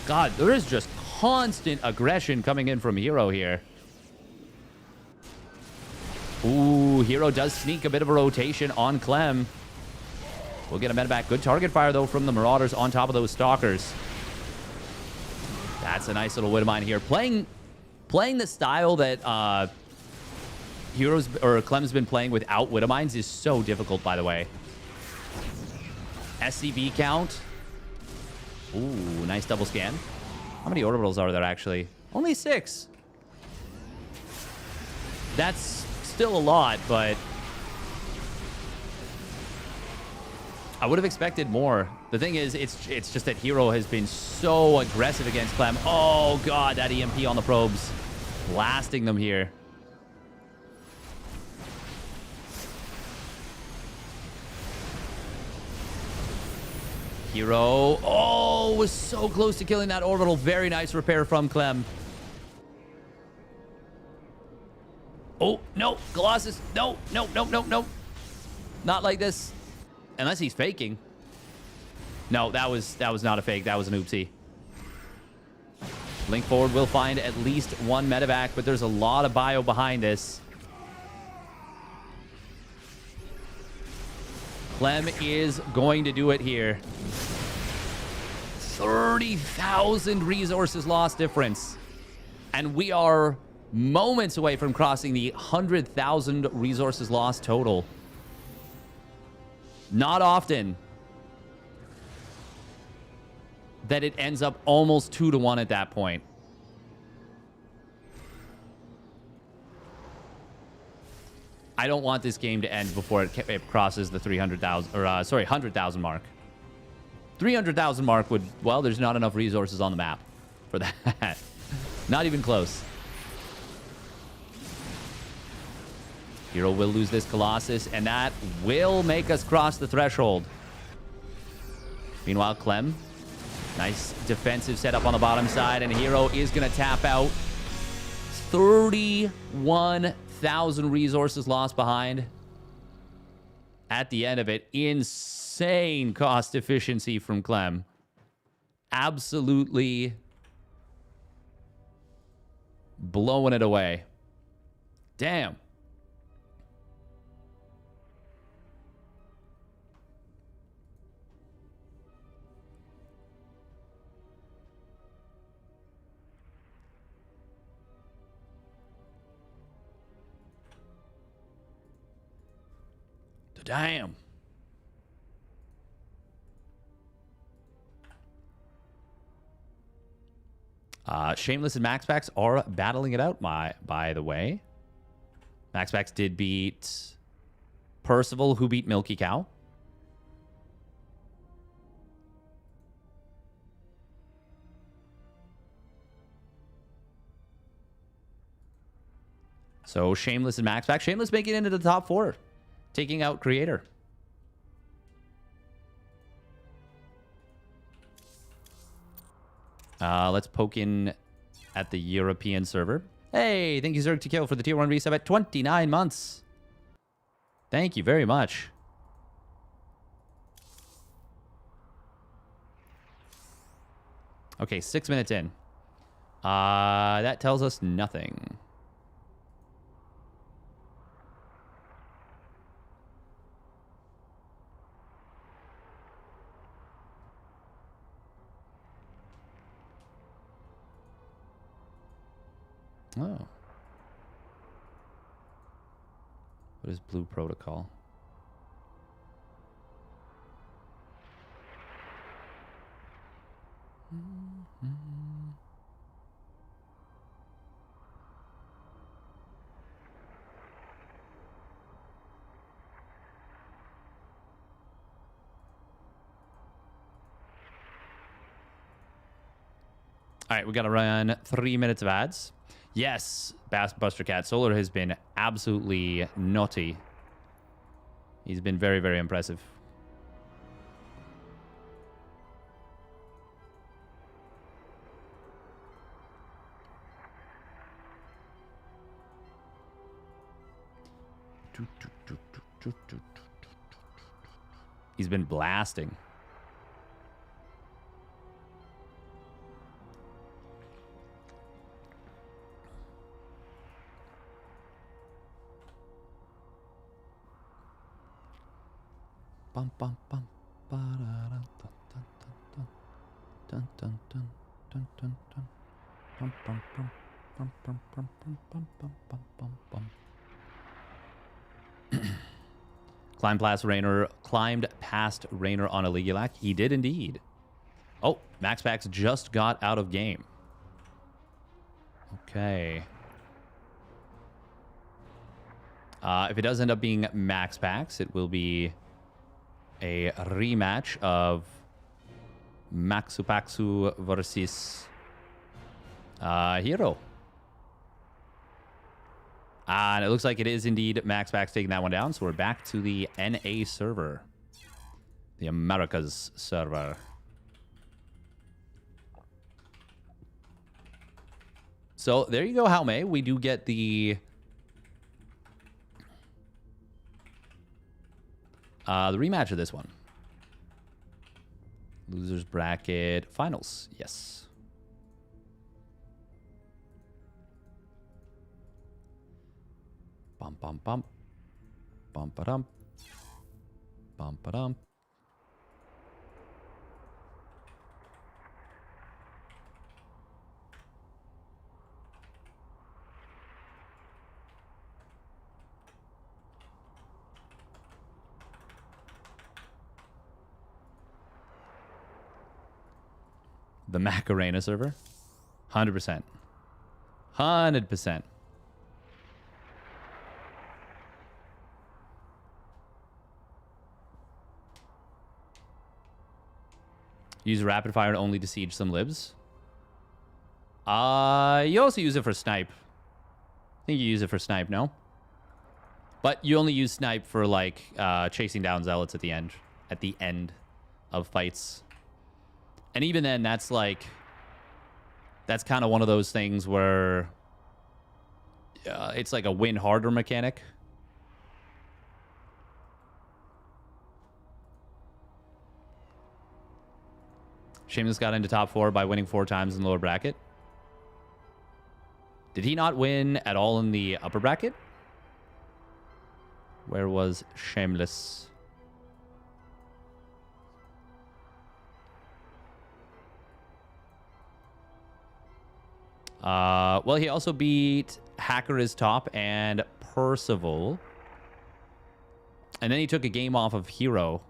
Speaker 1: God, there is just constant aggression coming in from herO here. Ooh, herO does sneak a bit of a rotation on Clem. We'll get a medevac. Good target fire, though, from the Marauders on top of those Stalkers. That's a nice little Widowmine here. Playing the style that Clem's been playing without Widowmines is so difficult, by the way. SCV count. Ooh, nice double scan. How many orbitals are there, actually? Only 6. That's still a lot, but I would have expected more. The thing is, it's just that herO has been so aggressive against Clem. Oh, God, that EMP on the probes. Blasting them here. herO, oh, was so close to killing that orbital. Very nice repair from Clem. Oh, no, Colossus. No, no, no, no, no. Not like this. Unless he's faking. No, that was not a fake. That was an oopsie. Link forward will find at least one medevac, but there's a lot of bio behind this. Clem is going to do it here. 30,000 resources lost difference. And we are moments away from crossing the 100,000 resources lost total. Not often that it ends up almost 2-to-1 at that point. I don't want this game to end before it crosses the 300,000 or sorry, 100,000 mark. 300,000 mark would, well, there's not enough resources on the map for that. Not even close. herO will lose this Colossus, and that will make us cross the threshold. Meanwhile, Clem, nice defensive setup on the bottom side, and herO is going to tap out. 31,000 resources lost behind. at the end of it. Insane cost efficiency from Clem. Absolutely blowing it away. Damn. Damn. Shameless and MaxPax are battling it out, by the way. MaxPax did beat Percival, who beat Milky Cow. So Shameless and MaxPax. Shameless making it into the top 4. Taking out Creator. Let's poke in at the European server. Hey, thank you, Zerg to Kill, for the tier 1 resub at 29 months. Thank you very much. Okay, 6 minutes in. That tells us nothing. Oh. What is Blue Protocol? All right, we got to run 3 minutes of ads. Yes, Buster Cat Solar has been absolutely naughty. He's been very, very impressive. He's been blasting. Bum bum bum ba da dun dun dun dun dun dun dun bum bum bum bum bum bum bum bum bum bum bum bum. Climbed past Rainer on a Legulac. He did indeed. Oh, MaxPax just got out of game. Okay. If it does end up being MaxPax, it will be a rematch of MaxPax versus herO. And it looks like it is indeed MaxPax taking that one down. So we're back to the NA server. The Americas server. So there you go, Jaume. We do get the rematch of this one. Losers bracket finals. Yes. Bum bum bum. Bum ba dum. Bum ba dum. The Macarena server? 100%. 100%. Use rapid fire only to siege some libs. You also use it for snipe. I think you use it for snipe, no? But you only use snipe for like chasing down zealots at the end of fights. And even then, that's like, that's kind of one of those things where it's like a win harder mechanic. Shameless got into top 4 by winning 4 times in the lower bracket. Did he not win at all in the upper bracket? Where was Shameless? Well, he also beat Hacker is top and Percival. And then he took a game off of herO.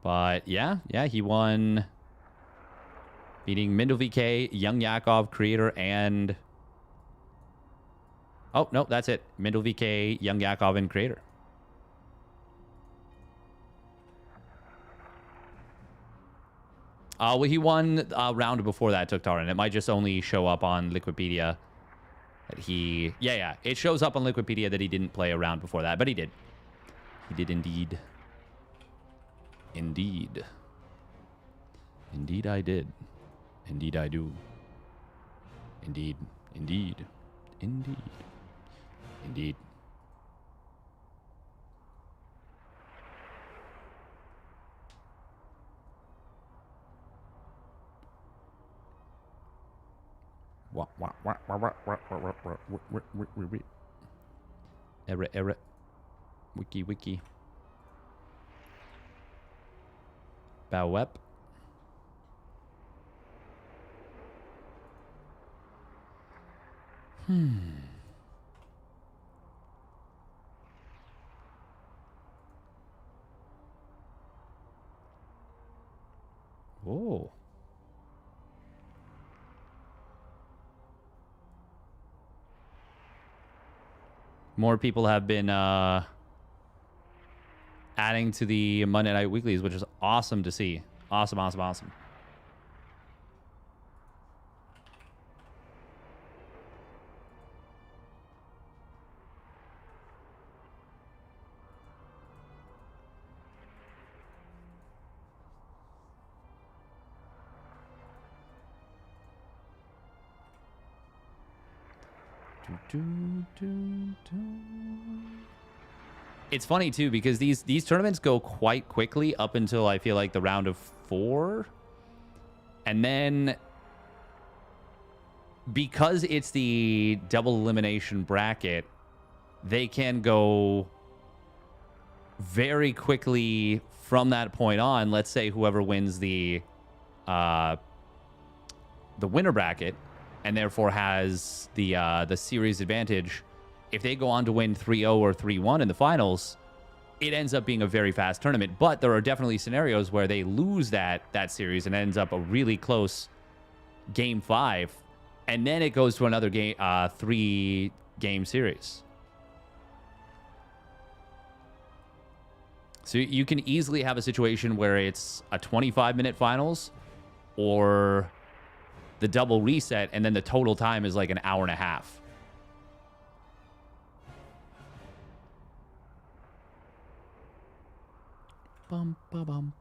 Speaker 1: But yeah, he won, beating Mindel VK, Young Yakov, Creator, and... Oh, no, that's it. Mindel VK, Young Yakov, and Creator. Well, he won a round before that, took Taran. It might just only show up on Liquipedia that he... Yeah. It shows up on Liquipedia that he didn't play a round before that, but he did. He did indeed. Indeed. Indeed I did. Indeed I do. Indeed. Indeed. Indeed. Indeed. Error. Wiki. Bowep. Oh. More people have been adding to the Monday Night Weeklies, which is awesome to see. Awesome. It's funny too because these tournaments go quite quickly up until I feel like the round of 4, and then because it's the double elimination bracket, they can go very quickly from that point on. Let's say whoever wins the winner bracket and therefore has the series advantage, if they go on to win 3-0 or 3-1 in the finals, it ends up being a very fast tournament. But there are definitely scenarios where they lose that series and ends up a really close game 5, and then it goes to another game 3-game series. So you can easily have a situation where it's a 25-minute finals or the double reset, and then the total time is like an hour and a half. Bum, ba, bum.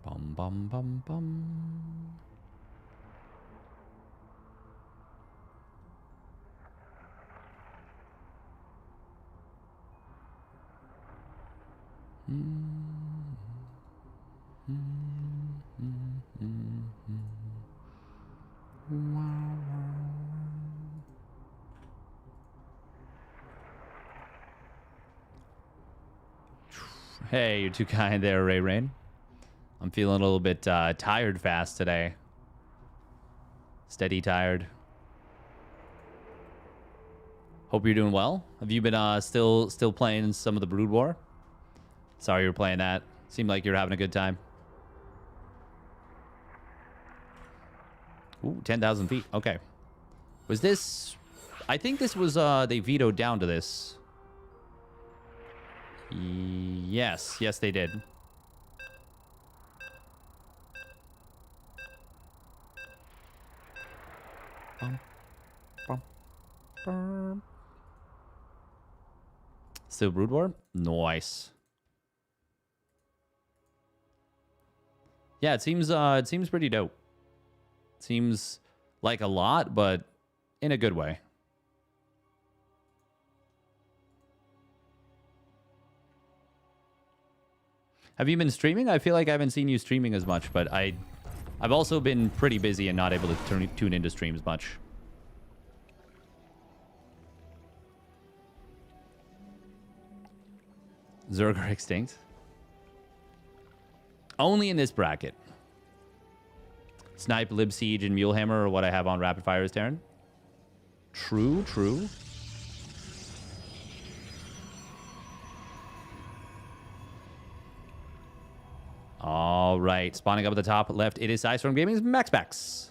Speaker 1: Bum, bum, bum, bum. Hey, you're too kind there, Ray Rain. I'm feeling a little bit tired fast today. Steady tired. Hope you're doing well. Have you been still playing some of the Brood War? Sorry you're playing that. Seemed like you're having a good time. Ooh, 10,000 feet. Okay. Was this... I think this was... they vetoed down to this. Yes, they did. Still Brood War? Nice. Yeah, it seems pretty dope. Seems like a lot, but in a good way. Have you been streaming? I feel like I haven't seen you streaming as much, but I've also been pretty busy and not able to tune into streams much. Zerger extinct. Only in this bracket. Snipe, Lib Siege, and Mulehammer are what I have on Rapid Fire as Terran. True, true. All right. Spawning up at the top left, it is Storm Gaming's MaxPax.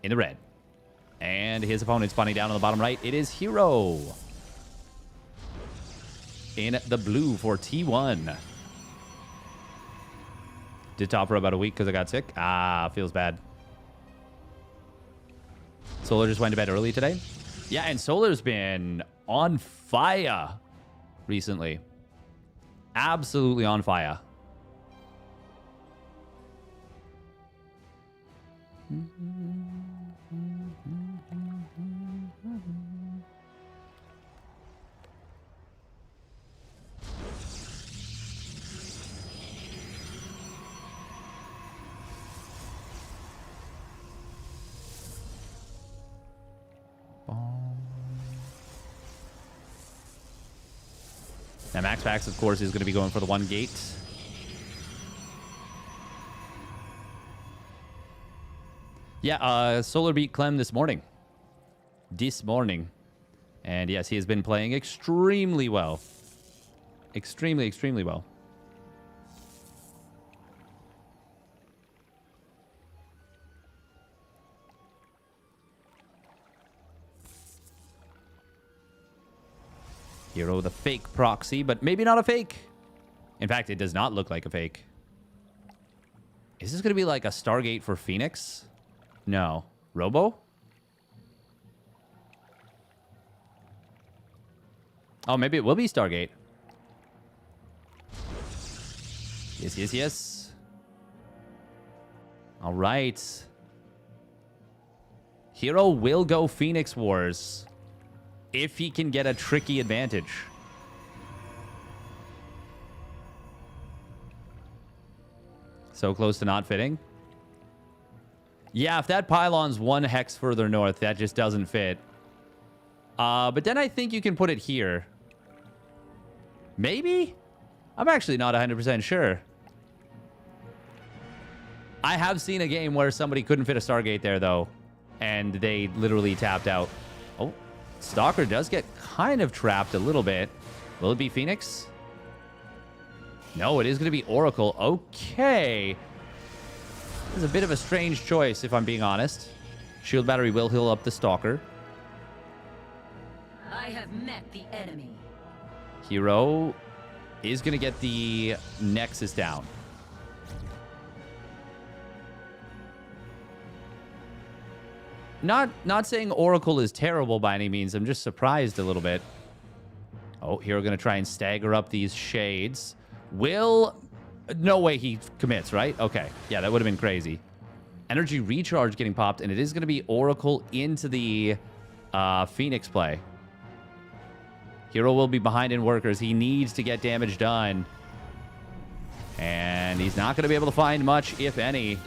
Speaker 1: In the red. And his opponent spawning down on the bottom right, it is herO. In the blue for T1. Did top for about a week because I got sick. Ah, feels bad. Solar just went to bed early today. Yeah, and Solar's been on fire recently. Absolutely on fire. Now, MaxPax, of course, is going to be going for the one gate. Yeah, Solar beat Clem this morning. And yes, he has been playing extremely well. Extremely, extremely well. herO, the fake proxy, but maybe not a fake. In fact, it does not look like a fake. Is this going to be like a Stargate for Phoenix? No. Robo? Oh, maybe it will be Stargate. Yes, yes, yes. All right. herO will go Phoenix Wars if he can get a tricky advantage. So close to not fitting. Yeah, if that pylon's one hex further north, that just doesn't fit. But then I think you can put it here. Maybe? I'm actually not 100% sure. I have seen a game where somebody couldn't fit a Stargate there, though. And they literally tapped out. Oh. Stalker does get kind of trapped a little bit. Will it be Phoenix? No, it is going to be Oracle. Okay. This is a bit of a strange choice, if I'm being honest. Shield battery will heal up the Stalker.
Speaker 5: I have met the enemy.
Speaker 1: herO is going to get the Nexus down. Not saying Oracle is terrible by any means. I'm just surprised a little bit. Oh, here we're going to try and stagger up these shades. Will... No way he commits, right? Okay. Yeah, that would have been crazy. Energy recharge getting popped, and it is going to be Oracle into the Phoenix play. herO will be behind in workers. He needs to get damage done. And he's not going to be able to find much, if any.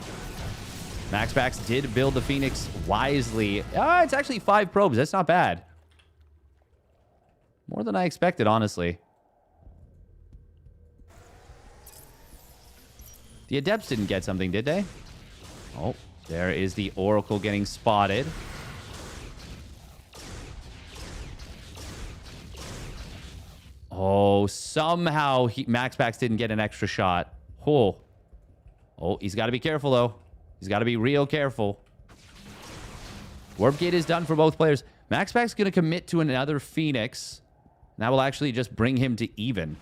Speaker 1: MaxPax did build the Phoenix wisely. It's actually 5 probes. That's not bad. More than I expected, honestly. The Adepts didn't get something, did they? Oh, there is the Oracle getting spotted. Oh, somehow MaxPax didn't get an extra shot. Oh, he's got to be careful, though. He's got to be real careful. Warp Gate is done for both players. MaxPax's going to commit to another Phoenix. That will actually just bring him to even.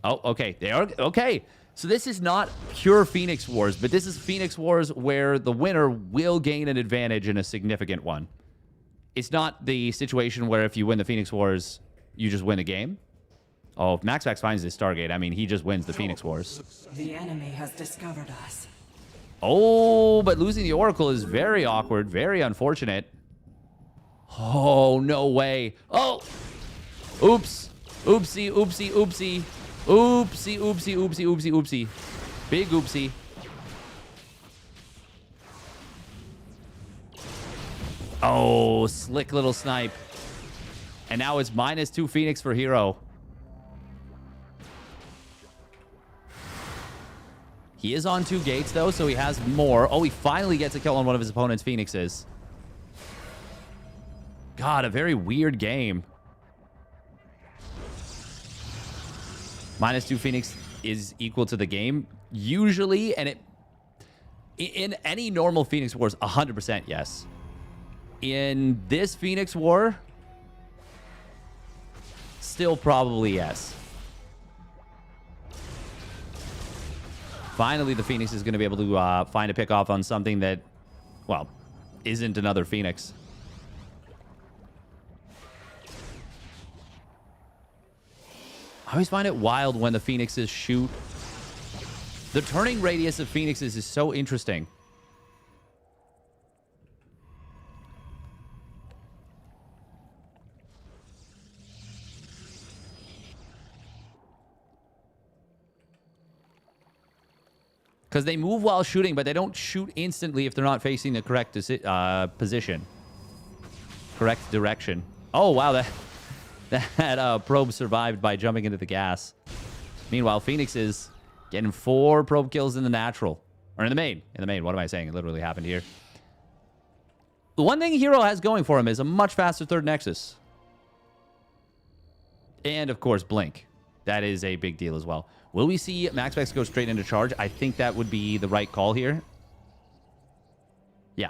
Speaker 1: Oh, okay. They are... Okay. So this is not pure Phoenix Wars, but this is Phoenix Wars where the winner will gain an advantage and a significant one. It's not the situation where if you win the Phoenix Wars, you just win a game. Oh, if MaxPax finds this Stargate, I mean, he just wins the Phoenix Wars.
Speaker 6: The enemy has discovered us.
Speaker 1: Oh, but losing the Oracle is very awkward, very unfortunate. Oh, no way. Oh! Oops. Oopsie, oopsie, oopsie. Oopsie, oopsie, oopsie, oopsie, oopsie. Big oopsie. Oh, slick little snipe. And now it's -2 Phoenix for herO. He is on 2 gates, though, so he has more. Oh, he finally gets a kill on one of his opponent's Phoenixes. God, a very weird game. -2 Phoenix is equal to the game. Usually, and in any normal Phoenix Wars, 100% yes. In this Phoenix War, still probably yes. Finally, the Phoenix is going to be able to find a pick off on something that, well, isn't another Phoenix. I always find it wild when the Phoenixes shoot. The turning radius of Phoenixes is so interesting. Because they move while shooting, but they don't shoot instantly if they're not facing the correct position. Correct direction. Oh, wow. That probe survived by jumping into the gas. Meanwhile, Phoenix is getting 4 probe kills in the natural. Or in the main. In the main. What am I saying? It literally happened here. The one thing herO has going for him is a much faster third Nexus. And, of course, Blink. That is a big deal as well. Will we see MaxPax go straight into charge? I think that would be the right call here. Yeah.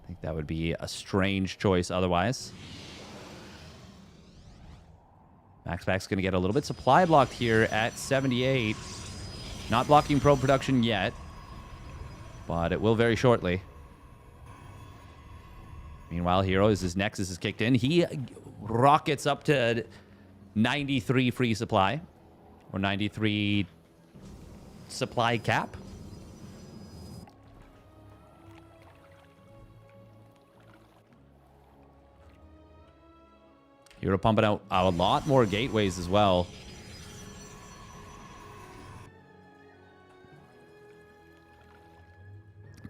Speaker 1: I think that would be a strange choice otherwise. MaxPax going to get a little bit supply blocked here at 78. Not blocking probe production yet, but it will very shortly. Meanwhile, herO, as his Nexus is kicked in, he rockets up to 93 free supply, or 93 supply cap. herO pumping out a lot more gateways as well.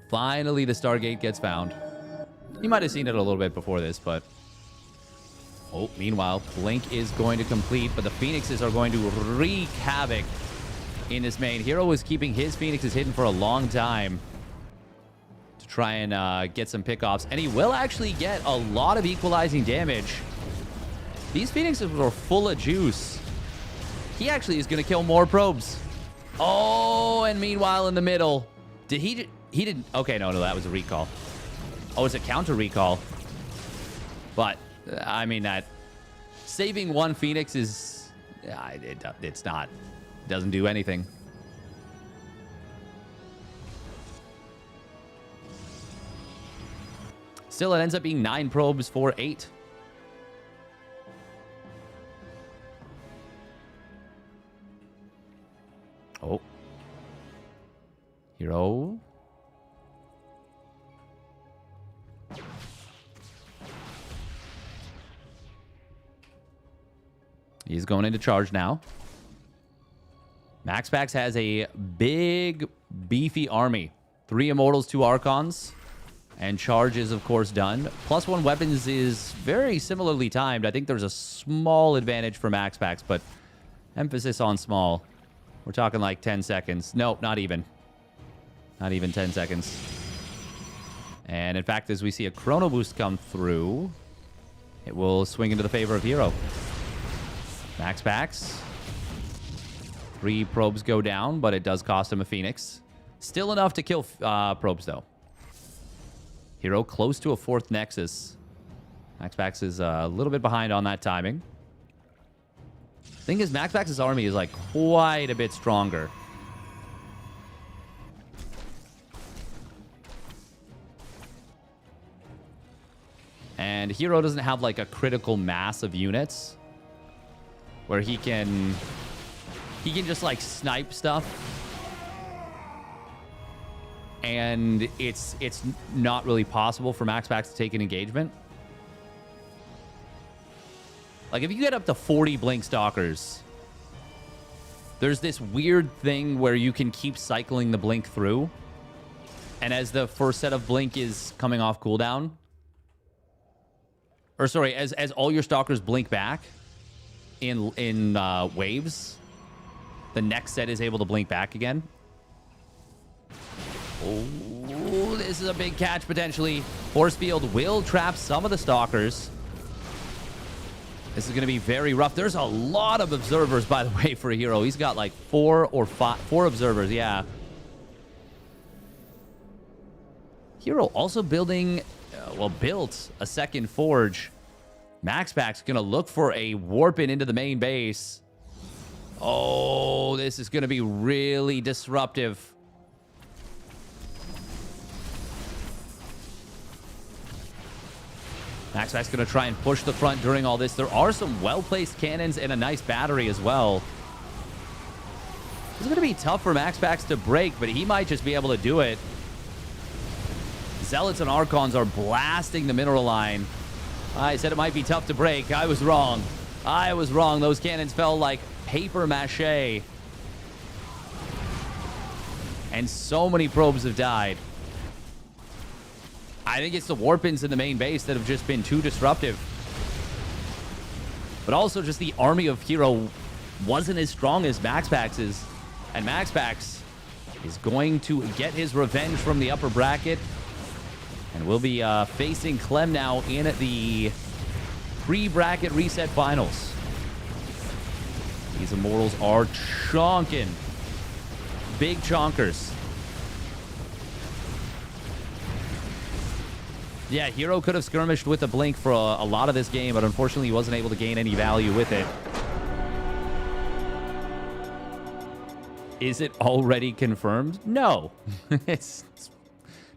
Speaker 1: Finally, the Stargate gets found. You might have seen it a little bit before this, but... Oh, meanwhile, Blink is going to complete, but the Phoenixes are going to wreak havoc in this main. herO is keeping his Phoenixes hidden for a long time to try and get some pickoffs, and he will actually get a lot of equalizing damage. These Phoenixes were full of juice. He actually is going to kill more probes. Oh, and meanwhile in the middle, did he didn't... Okay, no, that was a recall. Oh, it's a counter recall. But... I mean, that saving one Phoenix is... it's not... It doesn't do anything. Still, it ends up being 9 probes for 8. Oh. herO... He's going into charge now. MaxPax has a big, beefy army. 3 Immortals, 2 Archons. And charge is, of course, done. +1 weapons is very similarly timed. I think there's a small advantage for MaxPax, but emphasis on small. We're talking like 10 seconds. Nope, not even. Not even 10 seconds. And in fact, as we see a Chrono Boost come through, it will swing into the favor of herO. MaxPax. 3 probes go down, but it does cost him a Phoenix. Still enough to kill probes, though. herO close to a 4th Nexus. MaxPax is a little bit behind on that timing. Thing is, MaxPax's army is like quite a bit stronger. And herO doesn't have like a critical mass of units where he can just like snipe stuff. And it's not really possible for MaxPax to take an engagement. Like if you get up to 40 Blink Stalkers, there's this weird thing where you can keep cycling the Blink through. And as the first set of Blink is coming off cooldown, or sorry, as all your Stalkers blink back in waves, the next set is able to blink back again. Oh, this is a big catch potentially. Force Field will trap some of the Stalkers. This is going to be very rough. There's a lot of observers, by the way, for herO. He's got like 4 observers, yeah. herO also building, built a second forge. MaxPax going to look for a warp in into the main base. Oh, this is going to be really disruptive. MaxPax going to try and push the front during all this. There are some well-placed cannons and a nice battery as well. This is going to be tough for MaxPax to break, but he might just be able to do it. Zealots and Archons are blasting the mineral line. I said it might be tough to break. I was wrong. I was wrong. Those cannons fell like paper mache. And so many probes have died. I think it's the warp-ins in the main base that have just been too disruptive. But also just the army of herO wasn't as strong as MaxPax's. And MaxPax is going to get his revenge from the upper bracket. And we'll be facing Clem now in the pre-bracket reset finals. These Immortals are chonking. Big chonkers. Yeah, herO could have skirmished with the Blink for a lot of this game, but unfortunately he wasn't able to gain any value with it. Is it already confirmed? No. It's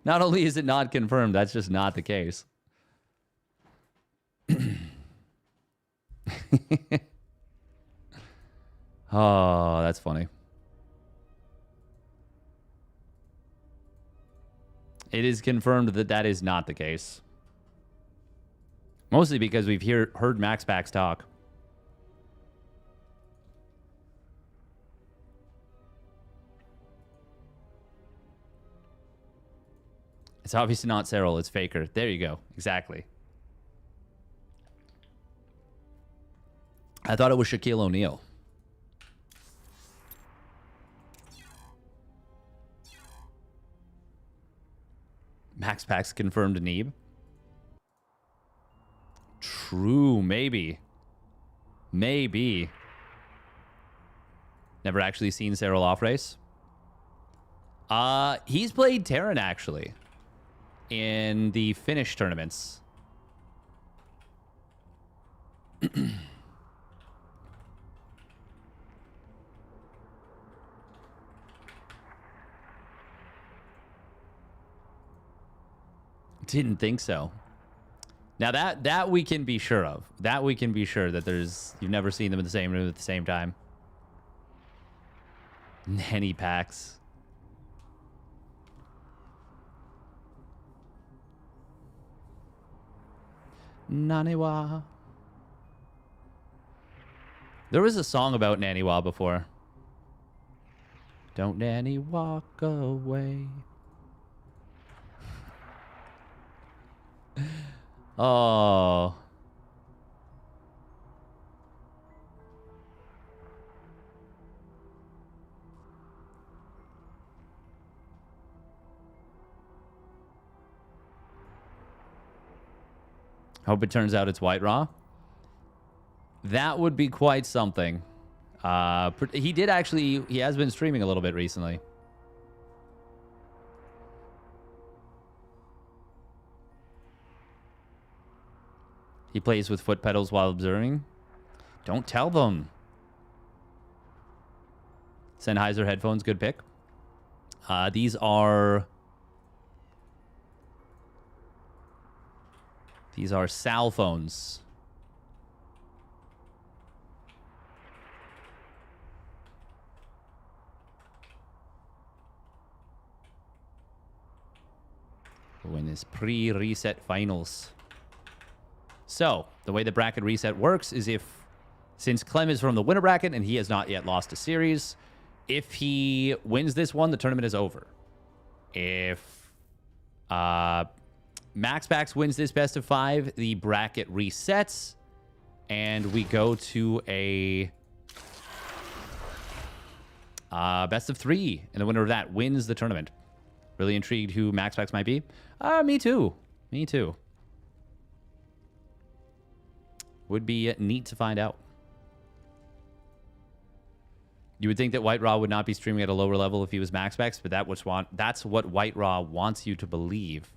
Speaker 1: not only is it not confirmed, that's just not the case. Oh, that's funny. It is confirmed that that is not the case. Mostly because we've heard MaxPax talk. It's obviously not Cyril, it's Faker. There you go. Exactly. I thought it was Shaquille O'Neal. MaxPax confirmed Neeb. True, maybe. Maybe. Never actually seen Cyril off race. He's played Terran actually in the Finnish tournaments. Didn't think so. Now that we can be sure of. That we can be sure that you've never seen them in the same room at the same time. Nanny packs. Naniwa. There was a song about Naniwa before. Don't Nanny walk away. Oh. Hope it turns out it's White Raw. That would be quite something. He has been streaming a little bit recently. He plays with foot pedals while observing. Don't tell them. Sennheiser headphones, good pick. These are Sal phones. Win this pre-reset finals. So, the way the bracket reset works is since Clem is from the winner bracket and he has not yet lost a series, if he wins this one, the tournament is over. If MaxPax wins this best of 5, the bracket resets, and we go to a best of 3, and the winner of that wins the tournament. Really intrigued who MaxPax might be? Me too. Me too. Would be neat to find out. You would think that White Raw would not be streaming at a lower level if he was MaxPax, but that's what White Raw wants you to believe.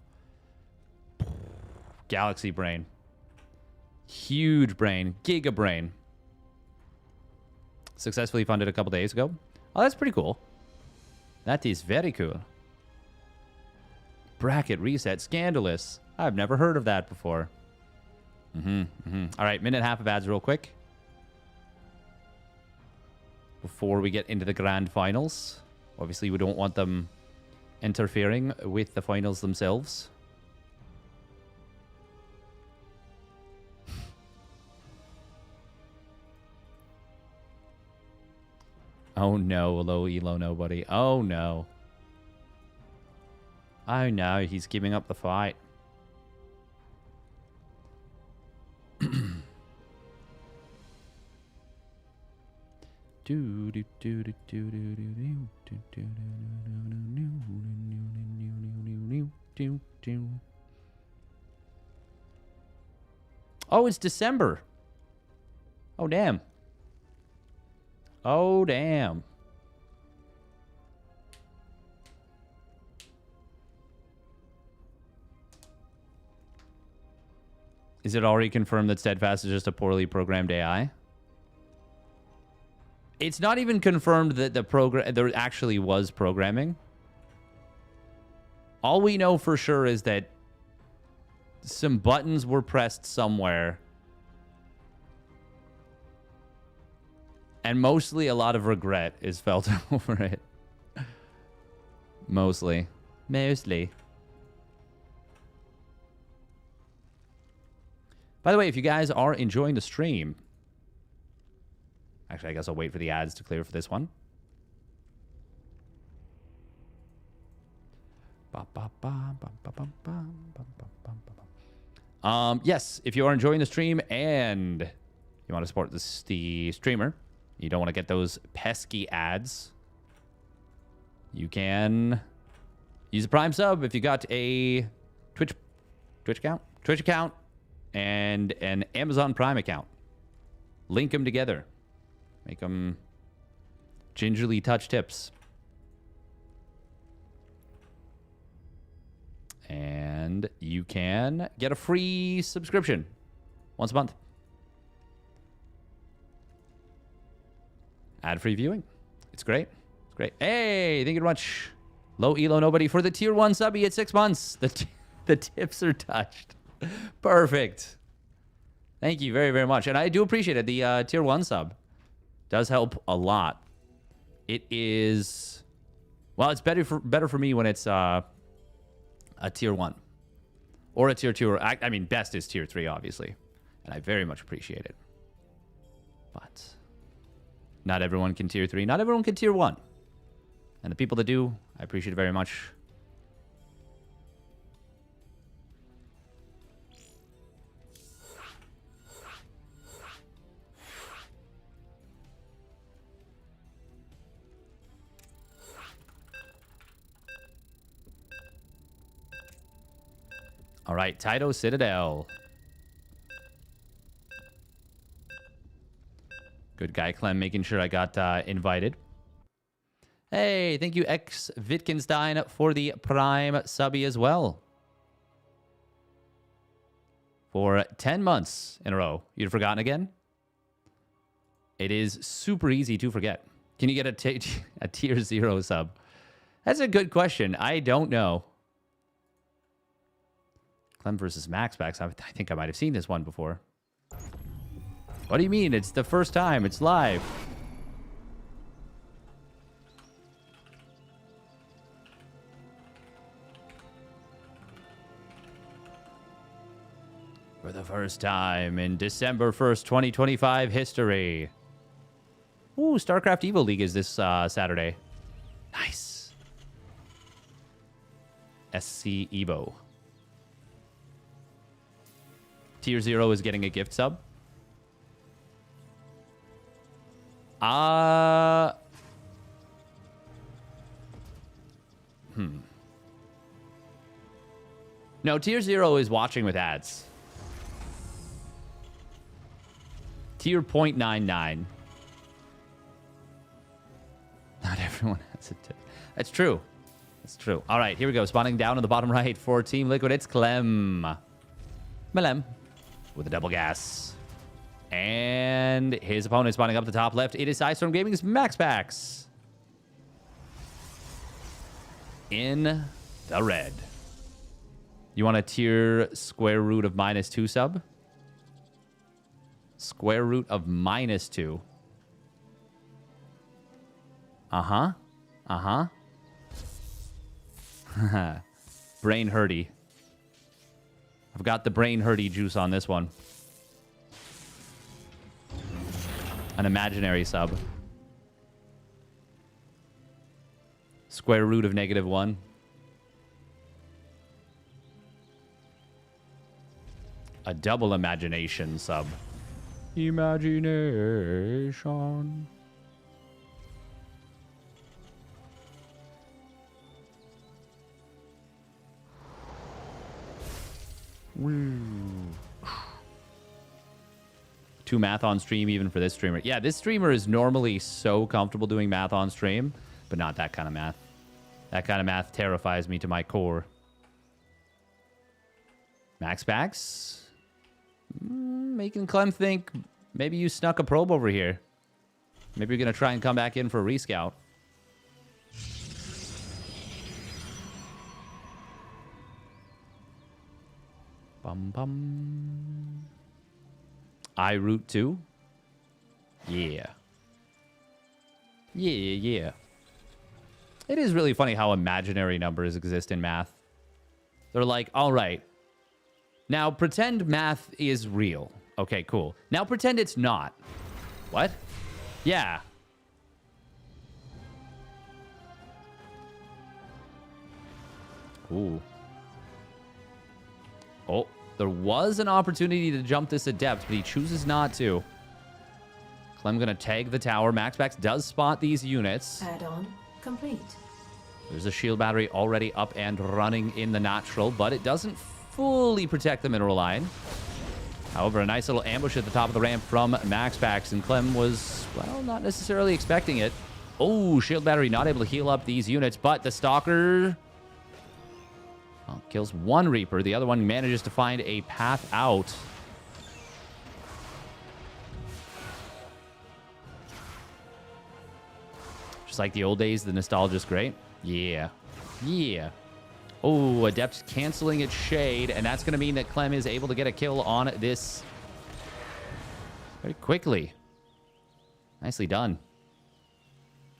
Speaker 1: Galaxy brain. Huge brain. Giga brain. Successfully funded a couple days ago. Oh, that's pretty cool. That is very cool. Bracket reset. Scandalous. I've never heard of that before. All right, minute and a half of ads real quick. Before we get into the grand finals. Obviously, we don't want them interfering with the finals themselves. Oh no, low elo nobody. Oh no. Oh no, he's giving up the fight. Oh, it's December. Oh, damn. Oh, damn. Is it already confirmed that Steadfast is just a poorly programmed AI? It's not even confirmed that there actually was programming. All we know for sure is that some buttons were pressed somewhere. And mostly a lot of regret is felt over it. Mostly. Mostly. By the way, if you guys are enjoying the stream... Actually, I guess I'll wait for the ads to clear for this one. Yes, if you are enjoying the stream and you want to support the streamer, you don't want to get those pesky ads, you can use a Prime sub if you got a Twitch account, and an Amazon Prime account. Link them together. Make them gingerly touch tips. And you can get a free subscription once a month. Ad-free viewing. It's great. It's great. Hey, thank you very much. Low elo nobody for the tier 1 subby at 6 months. The tips are touched. Perfect. Thank you very, very much. And I do appreciate it. The tier 1 sub does help a lot. It is... Well, it's better for me when it's a tier 1. Or a tier 2. Or, I mean, best is tier 3, obviously. And I very much appreciate it. But not everyone can tier 3. Not everyone can tier 1. And the people that do, I appreciate it very much. All right, Taito Citadel. Good guy, Clem, making sure I got invited. Hey, thank you, X Wittgenstein, for the Prime subby as well. For 10 months in a row. You'd forgotten again? It is super easy to forget. Can you get a tier 0 sub? That's a good question. I don't know. Clem versus MaxPax. I think I might have seen this one before. What do you mean? It's the first time. It's live. For the first time in December 1st, 2025 history. Ooh, StarCraft Evo League is this Saturday. Nice. SC Evo. Tier 0 is getting a gift sub. No, Tier 0 is watching with ads. Tier 0.99. Not everyone has a tip. That's true. That's true. All right, here we go. Spawning down on the bottom right for Team Liquid. It's Clem. Melem with a double gas. And his opponent spawning up the top left. It is Storm Gaming's MaxPax. In the red. You want a tier square root of -2 sub? Square root of -2. Uh-huh. Uh-huh. Brain hurty. I've got the brain hurty juice on this one. An imaginary sub. Square root of -1. A double imagination sub. Imagination. Woo. 2 math on stream even for this streamer. Yeah, this streamer is normally so comfortable doing math on stream, but not that kind of math. That kind of math terrifies me to my core. MaxPax? Making Clem think maybe you snuck a probe over here. Maybe you're going to try and come back in for a rescout. Bum bum. I root 2? Yeah. Yeah. It is really funny how imaginary numbers exist in math. They're like, all right, now pretend math is real. Okay, cool. Now pretend it's not. What? Yeah. Ooh. Oh, there was an opportunity to jump this adept, but he chooses not to. Clem gonna tag the tower. MaxPax does spot these units.
Speaker 3: Add-on complete.
Speaker 1: There's a shield battery already up and running in the natural, but it doesn't fully protect the mineral line. However, a nice little ambush at the top of the ramp from MaxPax, and Clem was, well, not necessarily expecting it. Oh, shield battery not able to heal up these units, but the Stalker kills one Reaper. The other one manages to find a path out. Just like the old days, the nostalgia's great. Yeah. Yeah. Oh, Adept canceling its shade, and that's going to mean that Clem is able to get a kill on this very quickly. Nicely done.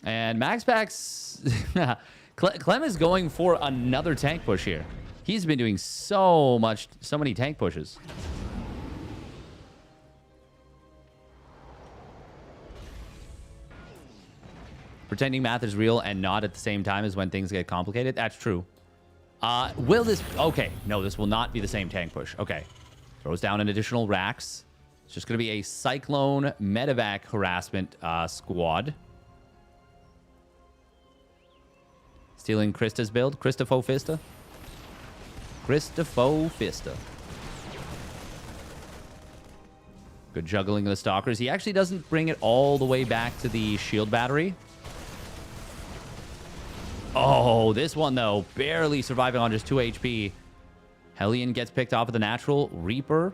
Speaker 1: And MaxPax... Clem is going for another tank push here. He's been doing so many tank pushes. Pretending math is real and not at the same time is when things get complicated. That's true. Will this... Okay. No, this will not be the same tank push. Okay. Throws down an additional racks. It's just going to be a Cyclone Medevac harassment squad. Stealing Krista's build. Christopho Fista. Christopho Fista. Good juggling of the Stalkers. He actually doesn't bring it all the way back to the shield battery. Oh, this one, though, barely surviving on just 2 HP. Hellion gets picked off of the natural. Reaper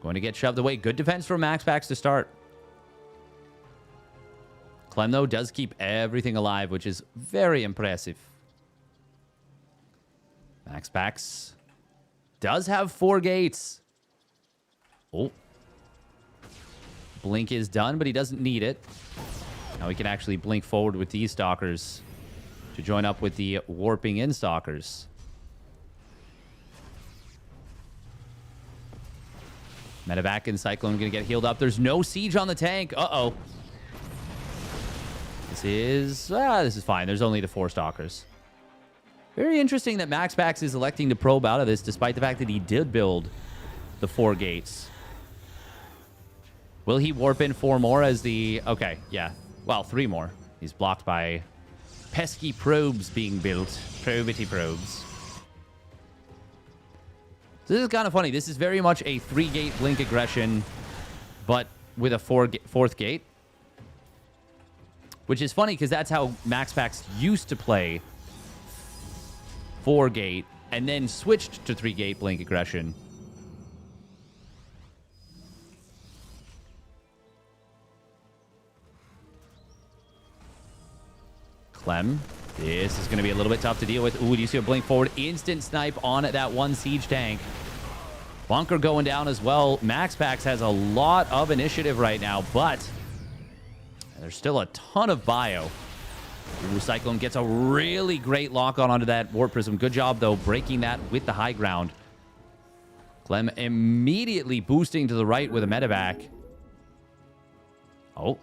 Speaker 1: going to get shoved away. Good defense from MaxPax to start. Clem, though, does keep everything alive, which is very impressive. MaxPax does have 4 gates. Oh. Blink is done, but he doesn't need it. Now we can actually blink forward with these stalkers to join up with the warping in stalkers. Medevac and Cyclone going to get healed up. There's no siege on the tank. Uh-oh. This is fine. There's only the 4 stalkers. Very interesting that MaxPax is electing to probe out of this, despite the fact that he did build the 4 gates. Will he warp in 4 more as the... Okay, yeah. Well, 3 more. He's blocked by pesky probes being built. Probity probes. So this is kind of funny. This is very much a 3-gate blink aggression, but with a 4th gate. Which is funny because that's how MaxPax used to play 4-gate and then switched to 3-gate blink aggression. Clem. This is going to be a little bit tough to deal with. Ooh, do you see a blink forward? Instant snipe on that 1 siege tank. Bunker going down as well. MaxPax has a lot of initiative right now, but there's still a ton of bio. Ooh, Cyclone gets a really great lock on onto that Warp Prism. Good job, though, breaking that with the high ground. Clem immediately boosting to the right with a medevac. Oh.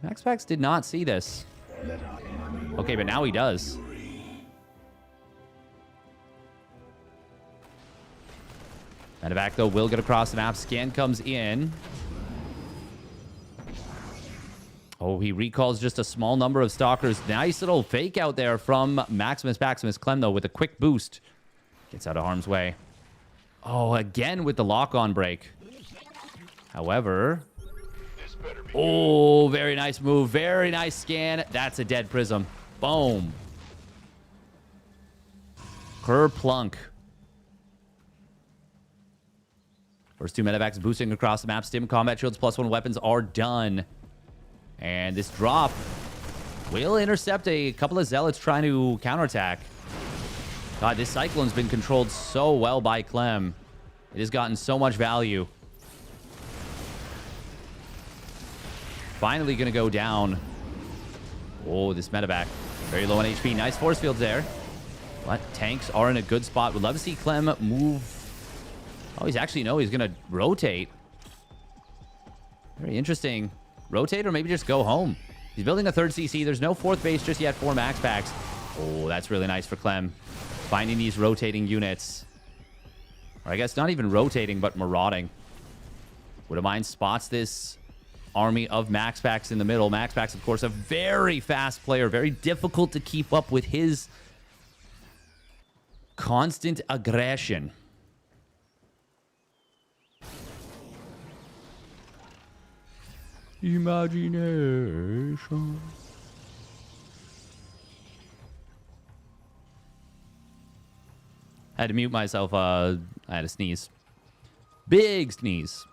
Speaker 1: MaxPax did not see this. Okay, but now he does. Medevac, though, will get across the map. Scan comes in. Oh, he recalls just a small number of stalkers. Nice little fake out there from Maximus Clem, though, with a quick boost. Gets out of harm's way. Oh, again with the lock-on break. However... Oh, very nice move. Very nice scan. That's a dead prism. Boom. Kerplunk. First 2 medevacs boosting across the map. Stim combat shields +1 weapons are done. And this drop will intercept a couple of zealots trying to counterattack. God, this Cyclone's been controlled so well by Clem. It has gotten so much value. Finally going to go down. Oh, this medevac. Very low on HP. Nice force fields there. But tanks are in a good spot. Would love to see Clem move. Oh, he's actually, no, he's going to rotate. Very interesting. Rotate or maybe just go home. He's building a 3rd CC. There's no 4th base just yet for MaxPax. Oh, that's really nice for Clem. Finding these rotating units. Or I guess not even rotating, but marauding. Would have mind spots this army of MaxPax in the middle. MaxPax, of course, a very fast player. Very difficult to keep up with his constant aggression. Imagination. I had to mute myself. I had a sneeze. Big sneeze.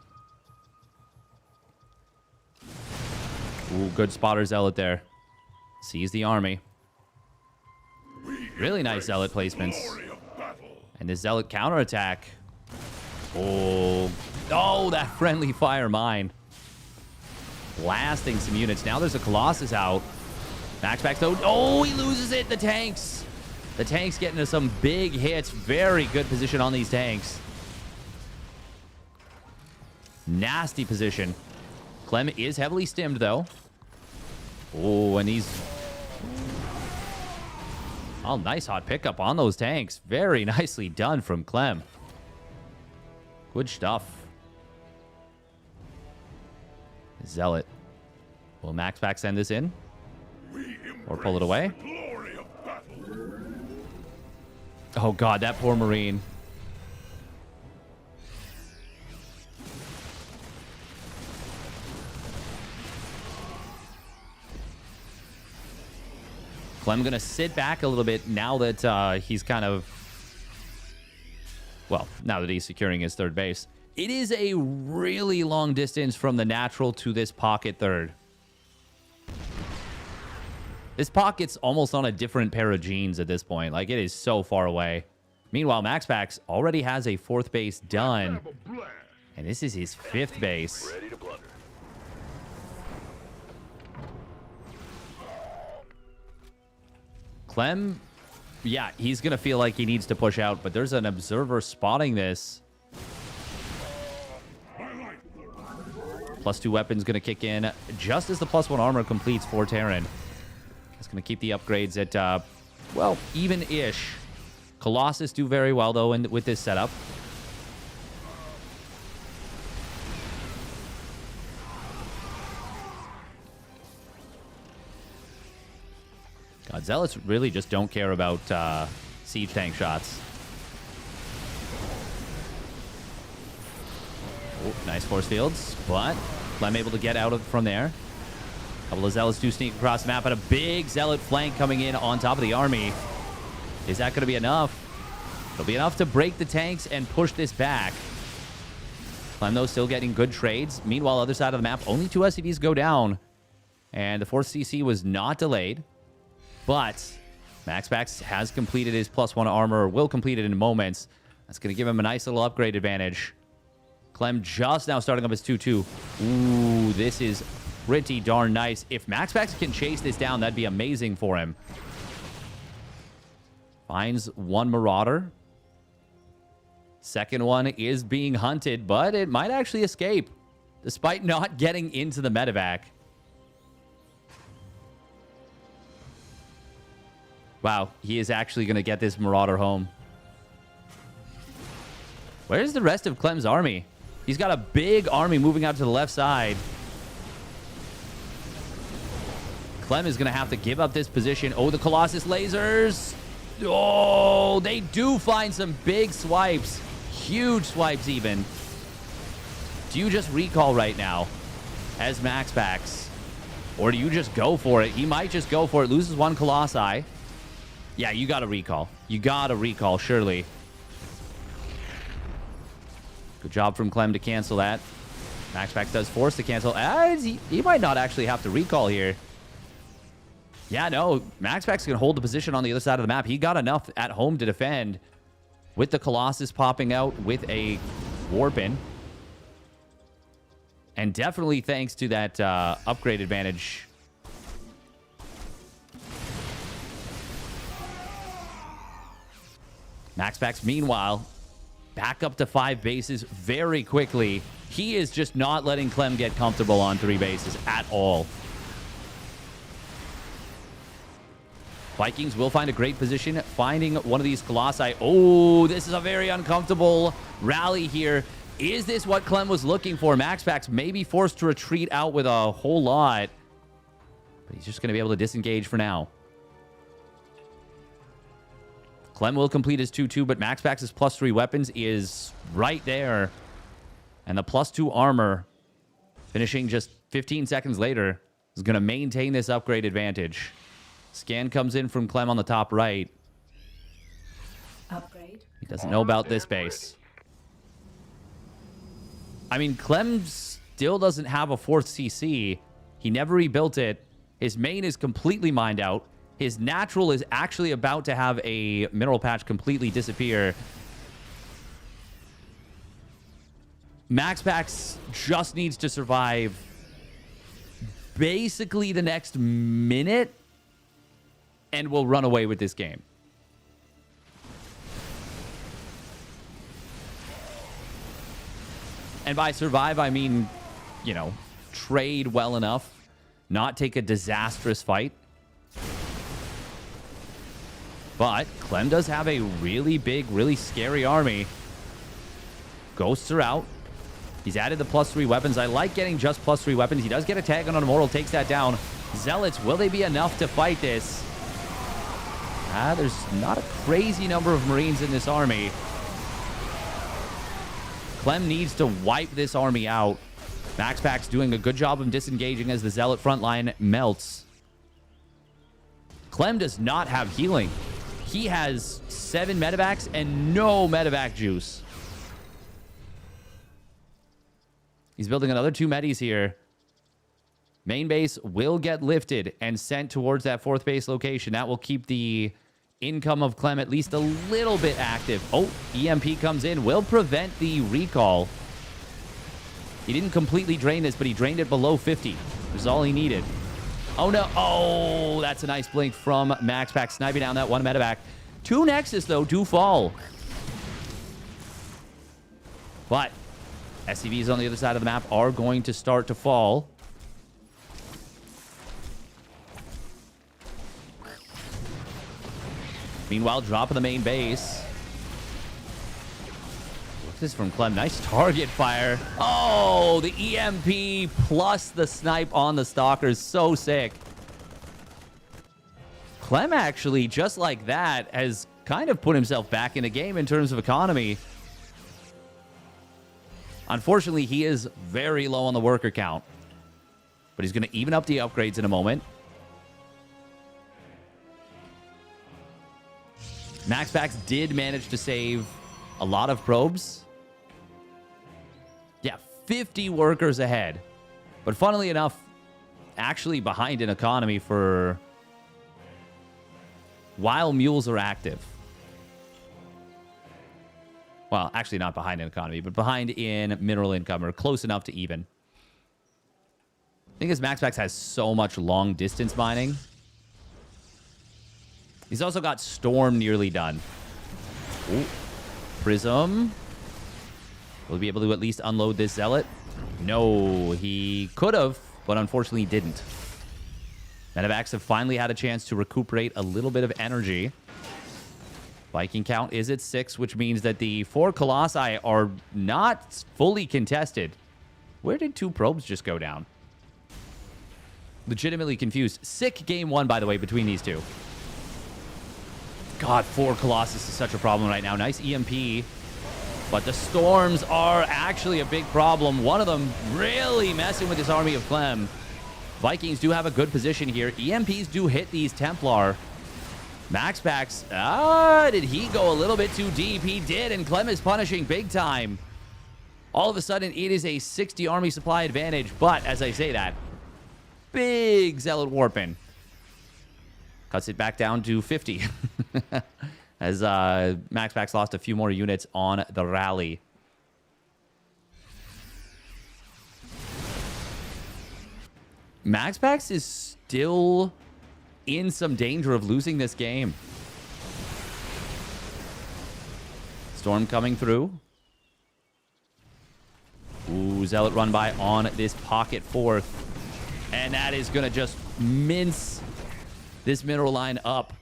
Speaker 1: Ooh, good spotter zealot there. Sees the army. Really nice zealot placements. And the zealot counterattack. Oh, that friendly fire mine. Blasting some units. Now there's a Colossus out. MaxPax, though. Oh, he loses it. The tanks. The tanks getting into some big hits. Very good position on these tanks. Nasty position. Clem is heavily stimmed, though. Oh, and he's... Oh, nice hot pickup on those tanks. Very nicely done from Clem. Good stuff. Zealot. Will MaxPax send this in? Or pull it away? Oh, God, that poor Marine. Clem going to sit back a little bit now that he's kind of... Well, now that he's securing his 3rd base. It is a really long distance from the natural to this pocket third. This pocket's almost on a different pair of jeans at this point. Like, it is so far away. Meanwhile, MaxPax already has a 4th base done. And this is his 5th base.
Speaker 2: Ready to blunder.
Speaker 1: Clem, yeah, he's going to feel like he needs to push out, but there's an observer spotting this. +2 weapons going to kick in just as the +1 armor completes for Terran. It's going to keep the upgrades at, well, even-ish. Colossus do very well, though, with this setup. God, Zealots really just don't care about siege tank shots. Oh, nice force fields, but Clem able to get out from there. A couple of Zealots do sneak across the map, and a big Zealot flank coming in on top of the army. Is that going to be enough? It'll be enough to break the tanks and push this back. Clem, though, still getting good trades. Meanwhile, other side of the map, only 2 SCVs go down. And the 4th CC was not delayed. But MaxPax has completed his +1 armor, or will complete it in moments. That's going to give him a nice little upgrade advantage. Clem just now starting up his 2-2. Ooh, this is pretty darn nice. If MaxPax can chase this down, that'd be amazing for him. Finds one Marauder. Second one is being hunted, but it might actually escape, despite not getting into the medevac. Wow, he is actually going to get this Marauder home. Where's the rest of Clem's army? He's got a big army moving out to the left side. Clem is going to have to give up this position. Oh, the Colossus lasers. Oh, they do find some big swipes. Huge swipes even. Do you just recall right now as MaxPax? Or do you just go for it? He might just go for it. Loses one Colossi. Yeah, you got to recall. You got to recall, surely. Good job from Clem to cancel that. MaxPax does force to cancel. He might not actually have to recall here. Yeah, no. MaxPax can hold the position on the other side of the map. He got enough at home to defend with the Colossus popping out with a Warpin. And definitely thanks to that upgrade advantage. MaxPax, meanwhile, back up to 5 bases very quickly. He is just not letting Clem get comfortable on 3 bases at all. Vikings will find a great position, finding one of these Colossi. Oh, this is a very uncomfortable rally here. Is this what Clem was looking for? MaxPax may be forced to retreat out with a whole lot, but he's just going to be able to disengage for now. Clem will complete his 2-2, but MaxPax's +3 weapons is right there. And the +2 armor, finishing just 15 seconds later, is going to maintain this upgrade advantage. Scan comes in from Clem on the top right.
Speaker 3: Upgrade.
Speaker 1: He doesn't know about this base. I mean, Clem still doesn't have a 4th CC. He never rebuilt it. His main is completely mined out. His natural is actually about to have a mineral patch completely disappear. MaxPax just needs to survive basically the next minute and will run away with this game. And by survive, I mean, you know, trade well enough, not take a disastrous fight. But Clem does have a really big, really scary army. Ghosts are out. He's added the +3 weapons. I like getting just +3 weapons. He does get a tag on Immortal, takes that down. Zealots, will they be enough to fight this? There's not a crazy number of Marines in this army. Clem needs to wipe this army out. MaxPax doing a good job of disengaging as the Zealot front line melts. Clem does not have healing. He has 7 medevacs and no medevac juice. He's building another 2 medis here. Main base will get lifted and sent towards that 4th base location. That will keep the income of Clem at least a little bit active. Oh, EMP comes in. Will prevent the recall. He didn't completely drain this, but he drained it below 50. That's all he needed. Oh, no. Oh, that's a nice blink from MaxPax. Sniping down that 1 medevac. 2 Nexus, though, do fall. But SCVs on the other side of the map are going to start to fall. Meanwhile, drop of the main base. This is from Clem. Nice target fire. Oh, the EMP plus the snipe on the stalkers. So sick. Clem actually, just like that, has kind of put himself back in the game in terms of economy. Unfortunately, he is very low on the worker count. But he's going to even up the upgrades in a moment. MaxPax did manage to save a lot of probes. Yeah, 50 workers ahead. But funnily enough, actually behind in economy for while mules are active. Well, actually not behind in economy, but behind in mineral income, or close enough to even. I think his MaxPax has so much long distance mining. He's also got Storm nearly done. Ooh. Prism. Will he be able to at least unload this Zealot? No, he could have, but unfortunately didn't. Medevacs have finally had a chance to recuperate a little bit of energy. Viking count is at 6, which means that the 4 Colossi are not fully contested. Where did 2 probes just go down? Legitimately confused. Sick game 1, by the way, between these two. God, 4 Colossus is such a problem right now. Nice EMP. But the storms are actually a big problem. One of them really messing with this army of Clem. Vikings do have a good position here. EMPs do hit these Templar. MaxPax, did he go a little bit too deep? He did, and Clem is punishing big time. All of a sudden, it is a 60 army supply advantage. But, as I say that, big Zealot warping. Cuts it back down to 50. As MaxPax lost a few more units on the rally. MaxPax is still in some danger of losing this game. Storm coming through. Ooh, Zealot run by on this pocket 4th. And that is going to just mince this mineral line up.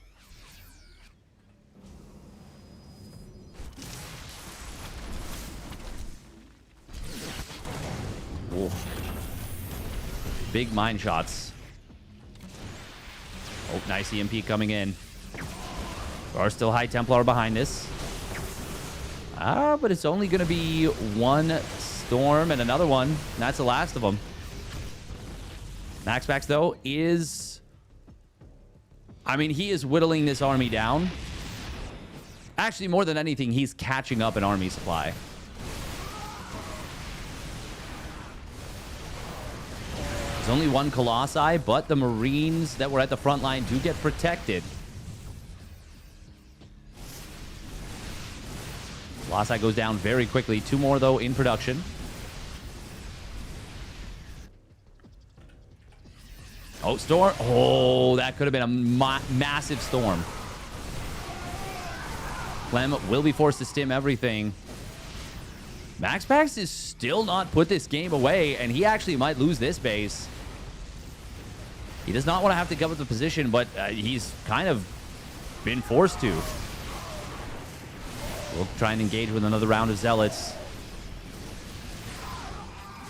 Speaker 1: Whoa. Big mine shots. Oh, nice EMP coming in. There are still high Templar behind this. But it's only going to be 1 storm and another one. And that's the last of them. MaxPax, though, is... I mean, he is whittling this army down. Actually, more than anything, he's catching up an army supply. There's only 1 Colossi, but the Marines that were at the front line do get protected. Colossi goes down very quickly. 2 more, though, in production. Oh, storm. Oh, that could have been a massive storm. Clem will be forced to stim everything. MaxPax is still not put this game away, and he actually might lose this base. He does not want to have to give up the position, but he's kind of been forced to. We'll try and engage with another round of Zealots.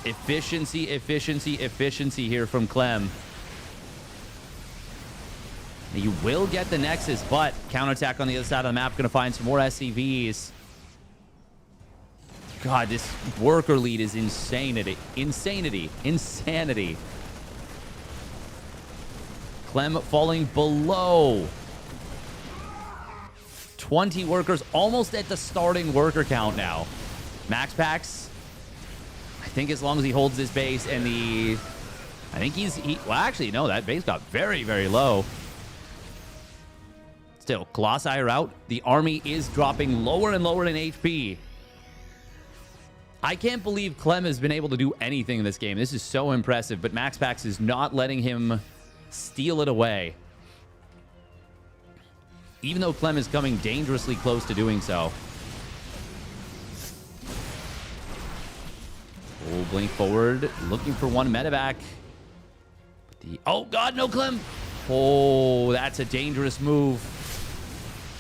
Speaker 1: Efficiency, efficiency, efficiency here from Clem. You will get the Nexus, but counterattack on the other side of the map. Going to find some more SCVs. God, this worker lead is insanity. Insanity. Insanity. Clem falling below 20 workers, almost at the starting worker count now. MaxPax, I think as long as he holds this base and the... I think well, actually, no, that base got very, very low. Still, Colossi are out. The army is dropping lower and lower in HP. I can't believe Clem has been able to do anything in this game. This is so impressive, but MaxPax is not letting him steal it away. Even though Clem is coming dangerously close to doing so. Oh, blink forward. Looking for one medevac. Oh, God, no, Clem. Oh, that's a dangerous move.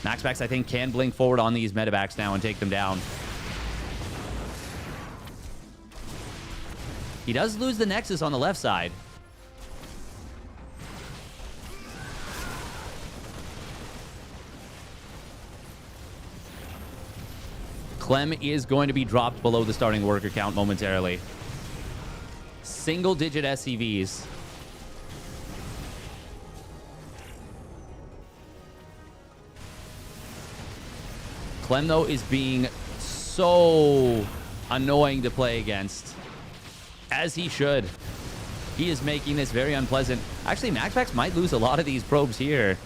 Speaker 1: MaxPax, I think, can blink forward on these medevacs now and take them down. He does lose the Nexus on the left side. Clem is going to be dropped below the starting worker count momentarily. Single-digit SCVs. Clem, though, is being so annoying to play against. As he should. He is making this very unpleasant. Actually, MaxPax might lose a lot of these probes here.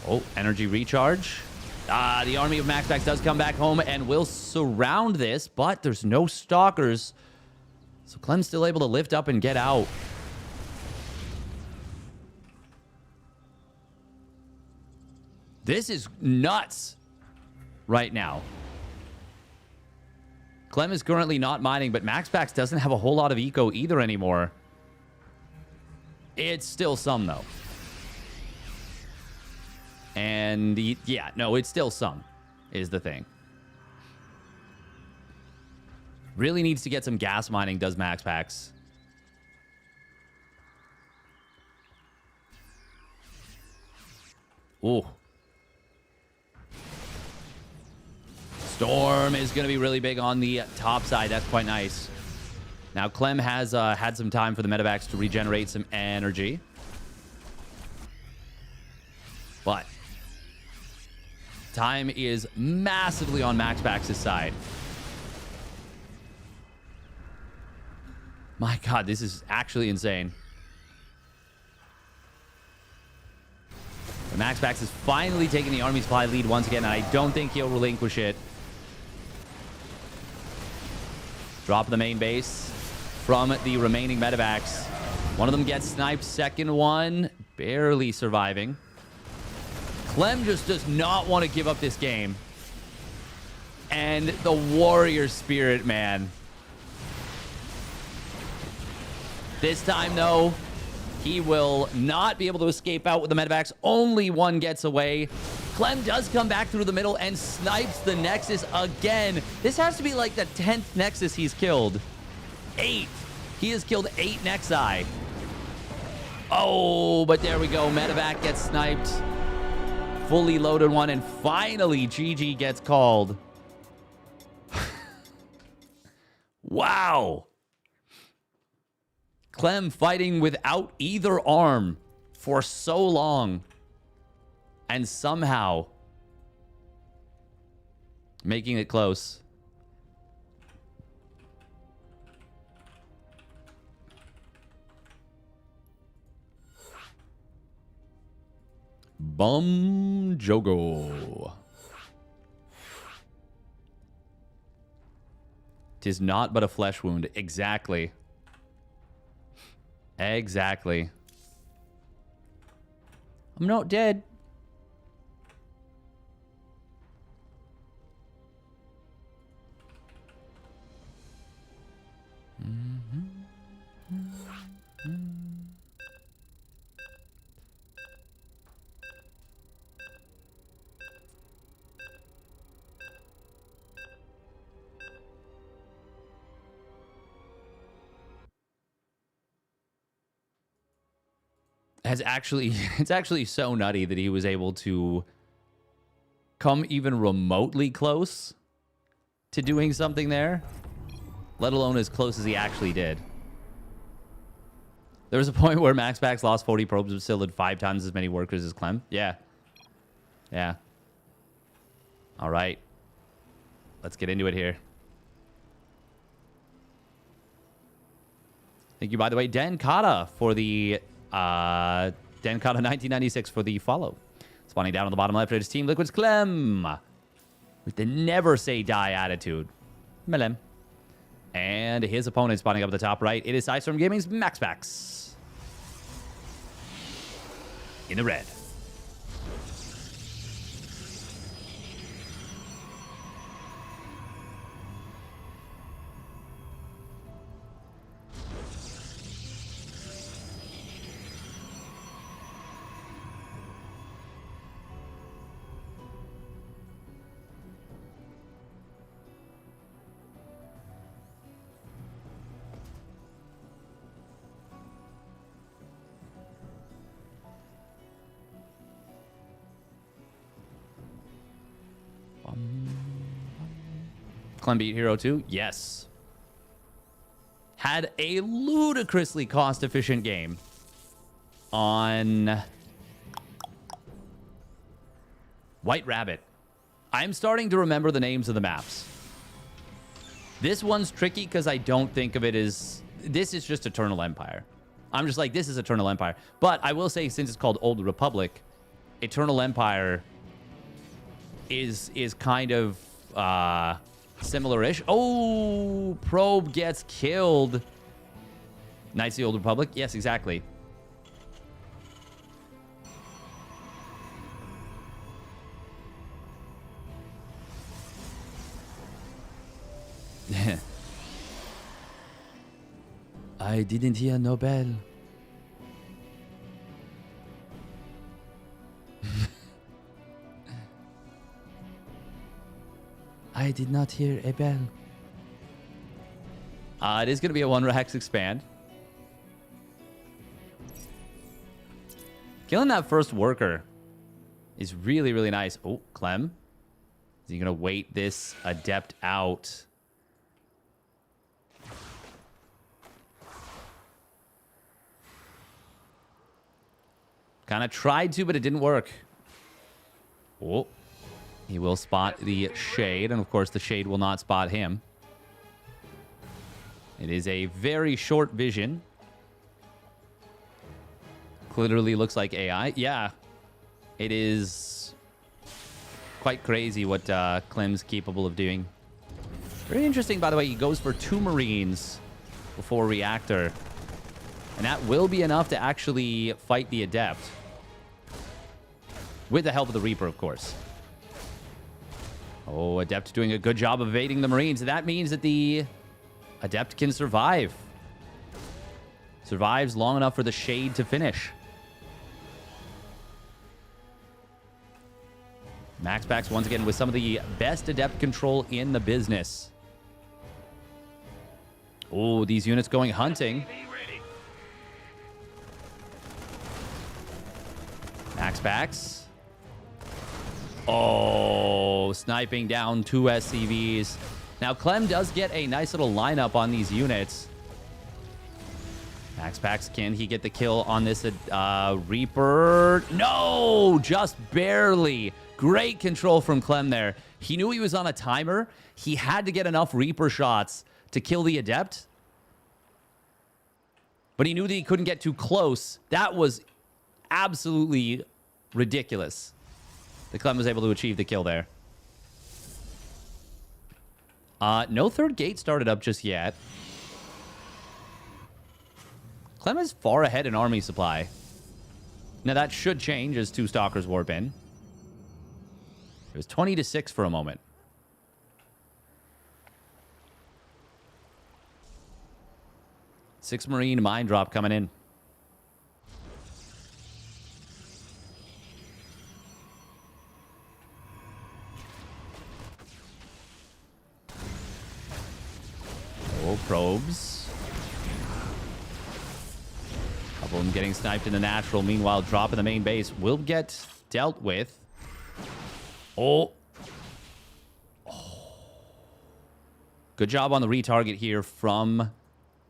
Speaker 1: Oh, energy recharge. The army of MaxPax does come back home and will surround this, but there's no stalkers. So Clem's still able to lift up and get out. This is nuts right now. Clem is currently not mining, but MaxPax doesn't have a whole lot of eco either anymore. It's still some, though. And, yeah, no, it's still some, is the thing. Really needs to get some gas mining, does MaxPax. Ooh. Storm is going to be really big on the top side. That's quite nice. Now, Clem has had some time for the medevacs to regenerate some energy. But time is massively on MaxPax's side. My God, this is actually insane. But MaxPax is finally taking the army supply lead once again, and I don't think he'll relinquish it. Drop the main base from the remaining medevacs. One of them gets sniped. Second one, barely surviving. Clem just does not want to give up this game. And the warrior spirit, man. This time, though, he will not be able to escape out with the medevacs. Only one gets away. Clem does come back through the middle and snipes the Nexus again. This has to be like the 10th Nexus he's killed. 8. He has killed 8 Nexi. Oh, but there we go. Medevac gets sniped. Fully loaded one, and finally GG gets called. Wow. Clem fighting without either arm for so long. And somehow making it close. Bum Jogo. 'Tis not but a flesh wound. Exactly. Exactly. I'm not dead. It's actually so nutty that he was able to come even remotely close to doing something there, let alone as close as he actually did. There was a point where MaxPax lost 40 probes but still had 5 times as many workers as Clem. Yeah. Yeah. All right. Let's get into it here. Thank you, by the way, Dan Kata for the Dan Kata 1996 for the follow. Spawning down on the bottom left is Team Liquid's Clem with the never say die attitude. Melem. And his opponent spawning up at the top right. It is Sidestorm Gaming's MaxPax in the red. Clem beat herO 2? Yes. Had a ludicrously cost-efficient game on White Rabbit. I'm starting to remember the names of the maps. This one's tricky because I don't think of it as... This is just Eternal Empire. I'm just like, this is Eternal Empire. But I will say, since it's called Old Republic, Eternal Empire is kind of similar-ish. Oh, Probe gets killed. Knights of the Old Republic? Yes, exactly. I didn't hear no bell. I did not hear a bell. It is going to be a 1-Rax expand. Killing that first worker is really, really nice. Oh, Clem. Is he going to wait this Adept out? Kind of tried to, but it didn't work. Oh. He will spot the Shade, and of course the Shade will not spot him. It is a very short vision. Clearly looks like AI. Yeah, it is quite crazy what Clem's capable of doing. Very interesting, by the way. He goes for 2 Marines before Reactor. And that will be enough to actually fight the Adept. With the help of the Reaper, of course. Oh, Adept doing a good job of evading the Marines. That means that the Adept can survive. Survives long enough for the Shade to finish. MaxPax once again with some of the best Adept control in the business. Oh, these units going hunting. MaxPax. Oh, sniping down 2 SCVs. Now, Clem does get a nice little lineup on these units. MaxPax, can he get the kill on this Reaper? No, just barely. Great control from Clem there. He knew he was on a timer. He had to get enough Reaper shots to kill the Adept. But he knew that he couldn't get too close. That was absolutely ridiculous. The Clem was able to achieve the kill there. No 3rd gate started up just yet. Clem is far ahead in army supply. Now that should change as 2 Stalkers warp in. It was 20-6 for a moment. Six Marine mine drop coming in. Probes. Couple of them getting sniped in the natural. Meanwhile, drop in the main base will get dealt with. Oh. Good job on the retarget here from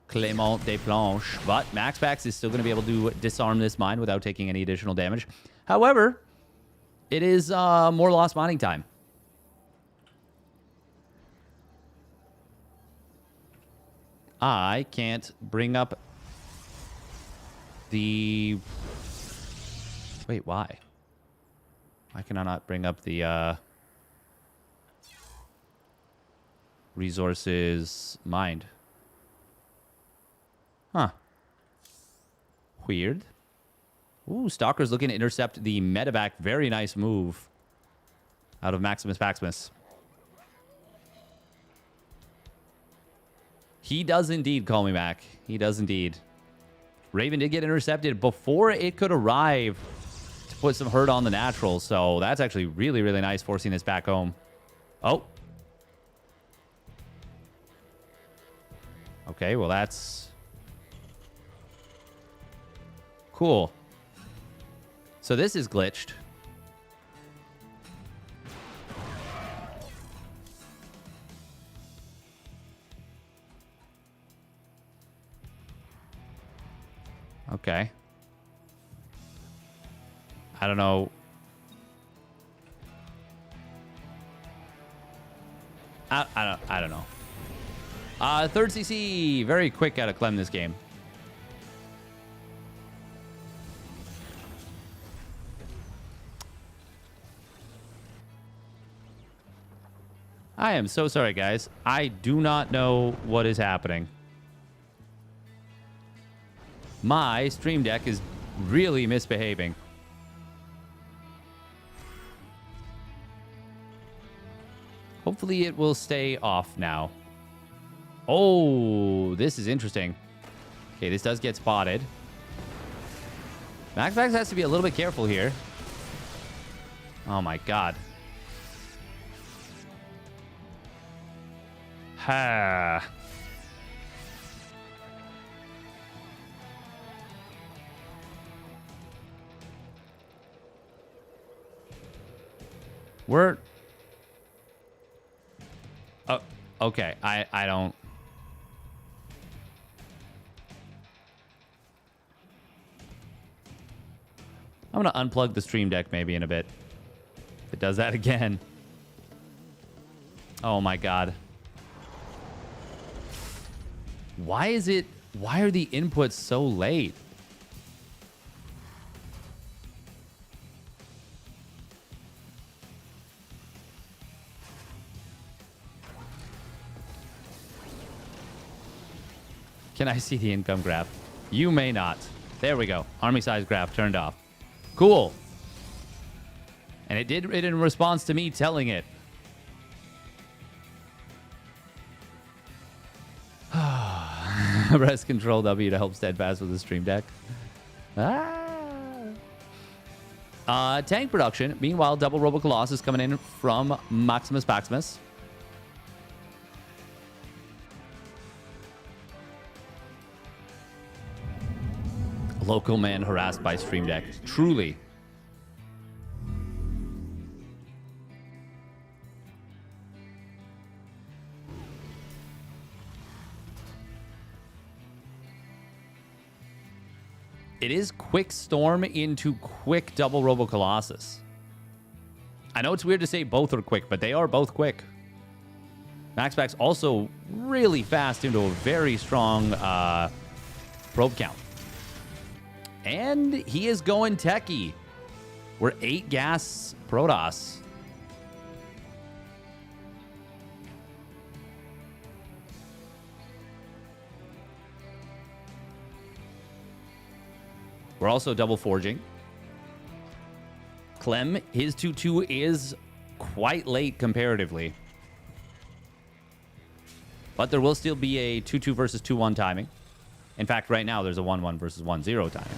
Speaker 1: Clément Desplanches. But MaxPax is still going to be able to disarm this mine without taking any additional damage. However, it is more lost mining time. I can't bring up the... Wait, why? Why can I not bring up the resources mined? Huh. Weird. Ooh, Stalker's looking to intercept the medevac. Very nice move out of Maximus. He does indeed call me back. He does indeed. Raven did get intercepted before it could arrive to put some hurt on the natural. So that's actually really, really nice, forcing this back home. Oh. Okay, well, that's cool. So this is glitched. Okay. I don't know. I don't know. Third CC, very quick out of Clem this game. I am so sorry, guys. I do not know what is happening. My stream deck is really misbehaving. Hopefully it will stay off now. Oh, this is interesting. Okay, this does get spotted. MaxPax has to be a little bit careful here. Oh my god. Ha. We're... Oh, okay. I don't... I'm going to unplug the stream deck maybe in a bit. If it does that again. Oh my god. Why is it... Why are the inputs so late? Can I see the income graph? You may not. There we go. Army size graph turned off. Cool. And it did it in response to me telling it. Press Control W to help Steadfast with the stream deck. Tank production. Meanwhile, double Robo Colossus coming in from Maximus. Local man harassed by stream deck. Truly. It is quick storm into quick double Robo Colossus. I know it's weird to say both are quick, but they are both quick. MaxPax also really fast into a very strong probe count. And he is going techie. We're 8 gas Protoss. We're also double forging. Clem, his 2-2 is quite late comparatively. But there will still be a 2-2 versus 2-1 timing. In fact, right now, there's a 1-1 versus 1-0 timing.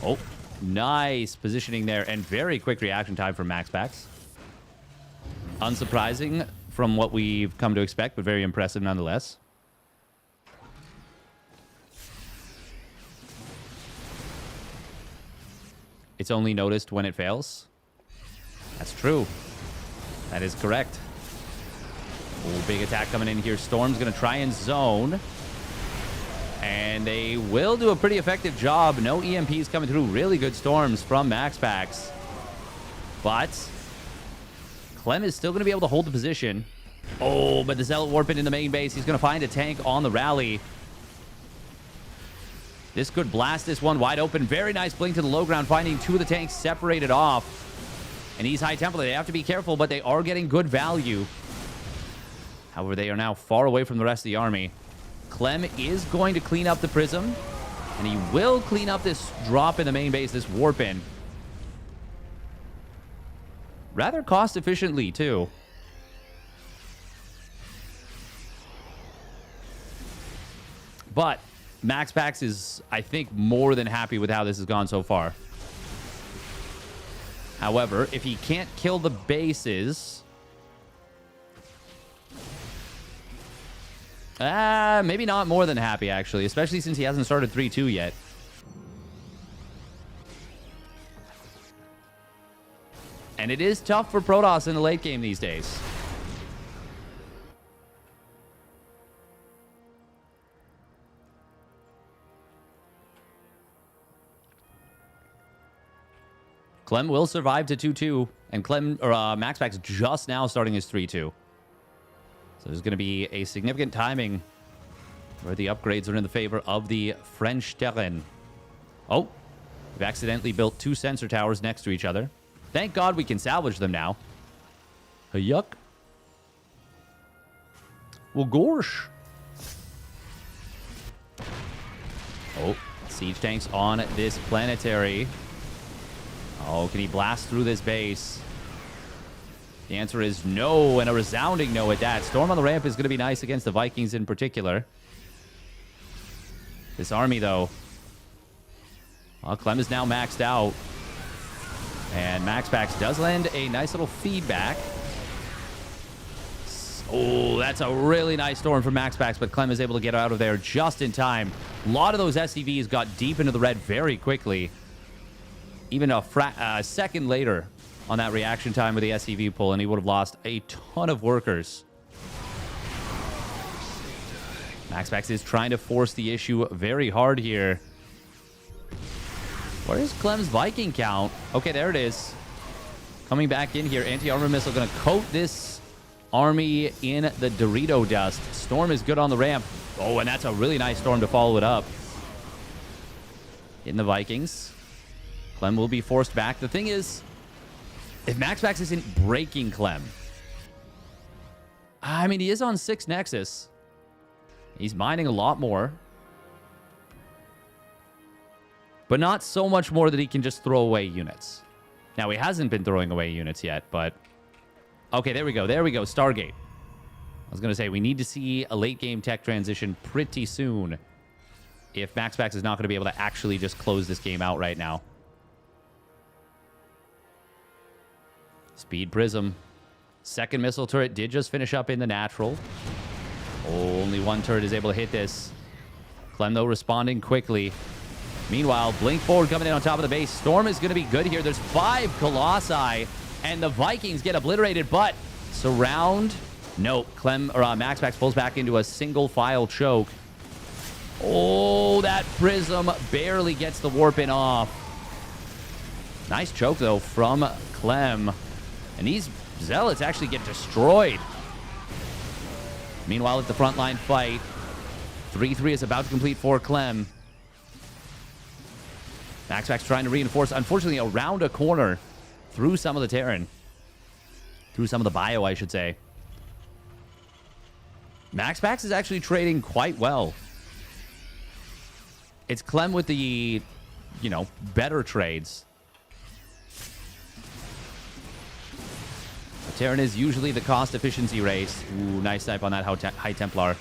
Speaker 1: Oh, nice positioning there and very quick reaction time from MaxPax. Unsurprising from what we've come to expect, but very impressive nonetheless. It's only noticed when it fails. That's true. That is correct. Oh, big attack coming in here. Storm's going to try and zone. And they will do a pretty effective job. No EMPs coming through. Really good storms from MaxPax. But Clem is still going to be able to hold the position. Oh, but the Zealot warping in the main base. He's going to find a tank on the rally. This could blast this one wide open. Very nice blink to the low ground, finding two of the tanks separated off. And these High Templar, they have to be careful, but they are getting good value. However, they are now far away from the rest of the army. Clem is going to clean up the Prism, and he will clean up this drop in the main base, this warp in. Rather cost efficiently, too. But MaxPax is, I think, more than happy with how this has gone so far. However, if he can't kill the bases... maybe not more than happy, actually. Especially since he hasn't started 3-2 yet. And it is tough for Protoss in the late game these days. Clem will survive to 2-2, and MaxPax just now starting his 3-2. So there's going to be a significant timing where the upgrades are in the favor of the French Terrain. Oh, we've accidentally built two sensor towers next to each other. Thank God we can salvage them now. Yuck. Well, gorsh. Oh, siege tanks on this planetary. Oh, can he blast through this base? The answer is no, and a resounding no at that. Storm on the ramp is going to be nice against the Vikings in particular. This army, though. Well, Clem is now maxed out. And MaxPax does land a nice little feedback. Oh, that's a really nice storm from MaxPax, but Clem is able to get out of there just in time. A lot of those SCVs got deep into the red very quickly. Even a second later on that reaction time with the SCV pull, and he would have lost a ton of workers. MaxPax is trying to force the issue very hard here. Where is Clem's Viking count? Okay, there it is. Coming back in here. Anti-armor missile going to coat this army in the Dorito dust. Storm is good on the ramp. Oh, and that's a really nice storm to follow it up. Hitting the Vikings. Clem will be forced back. The thing is, if MaxPax isn't breaking Clem... I mean, he is on 6 Nexus. He's mining a lot more. But not so much more that he can just throw away units. Now, he hasn't been throwing away units yet, but... Okay, there we go. There we go. Stargate. I was going to say, we need to see a late-game tech transition pretty soon if MaxPax is not going to be able to actually just close this game out right now. Speed Prism. Second missile turret did just finish up in the natural. Only one turret is able to hit this. Clem, though, responding quickly. Meanwhile, Blink Forward coming in on top of the base. Storm is going to be good here. There's 5 Colossi, and the Vikings get obliterated, but surround. No, MaxPax pulls back into a single file choke. Oh, that Prism barely gets the warp in off. Nice choke, though, from Clem. And these Zealots actually get destroyed. Meanwhile, at the frontline fight, 3-3 is about to complete for Clem. MaxPax trying to reinforce, unfortunately, around a corner through some of the Terran. Through some of the bio, I should say. MaxPax is actually trading quite well. It's Clem with the, better trades. The Terran is usually the cost efficiency race. Ooh, nice snipe on that High Templar.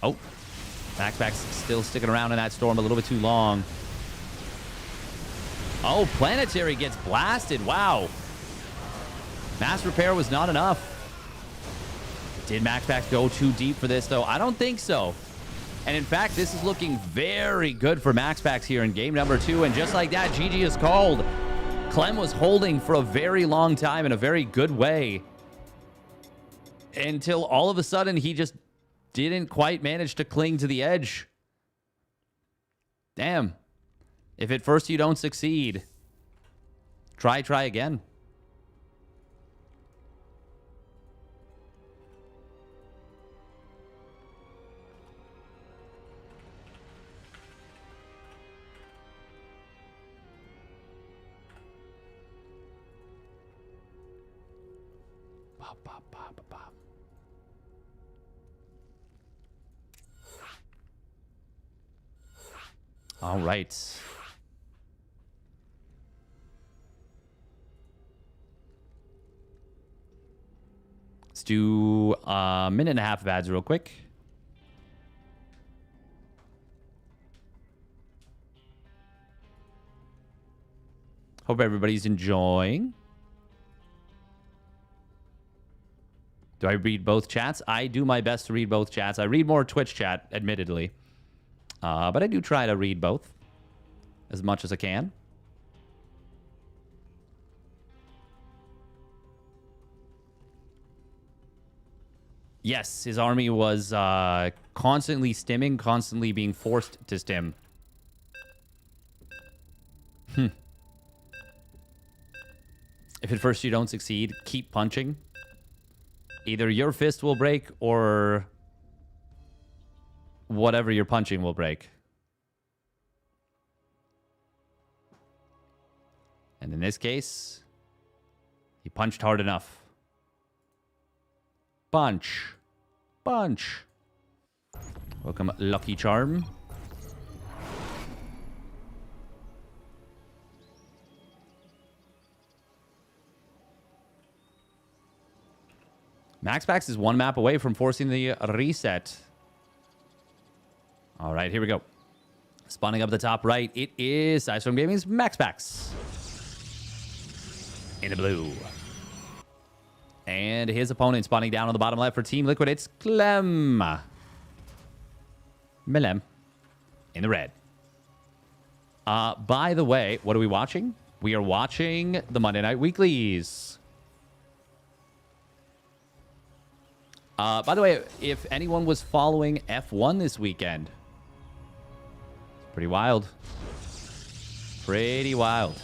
Speaker 1: Oh. MaxPax still sticking around in that storm a little bit too long. Oh, Planetary gets blasted. Wow. Mass repair was not enough. Did MaxPax go too deep for this, though? I don't think so. And in fact, this is looking very good for MaxPax here in game number 2. And just like that, GG is called. Clem was holding for a very long time in a very good way. Until all of a sudden, he just didn't quite manage to cling to the edge. Damn. If at first you don't succeed, try again. All right. Let's do a minute and a half of ads real quick. Hope everybody's enjoying. Do I read both chats? I do my best to read both chats. I read more Twitch chat, admittedly. But I do try to read both as much as I can. Yes, his army was constantly stimming, constantly being forced to stim. If at first you don't succeed, keep punching. Either your fist will break or whatever you're punching will break. And in this case, he punched hard enough. Punch. Punch. Welcome, Lucky Charm. MaxPax is one map away from forcing the reset. All right, here we go. Spawning up the top right, it is Ice Gaming's MaxPax. In the blue. And his opponent spawning down on the bottom left for Team Liquid, it's Clem. Melem. In the red. By the way, what are we watching? We are watching the Monday Night Weeklies. By the way, if anyone was following F1 this weekend, it's pretty wild. Pretty wild.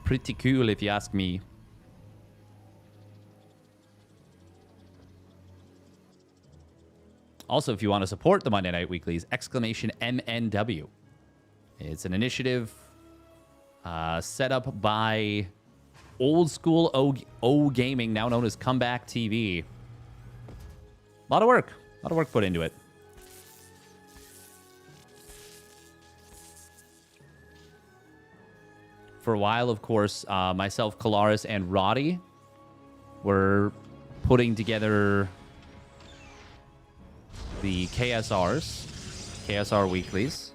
Speaker 1: Pretty cool, if you ask me. Also, if you want to support the Monday Night Weeklies, exclamation MNW. It's an initiative set up by Old School O Gaming, now known as Comeback TV. A lot of work. A lot of work put into it. For a while, of course, myself, Kalaris, and Roddy were putting together the KSR Weeklies.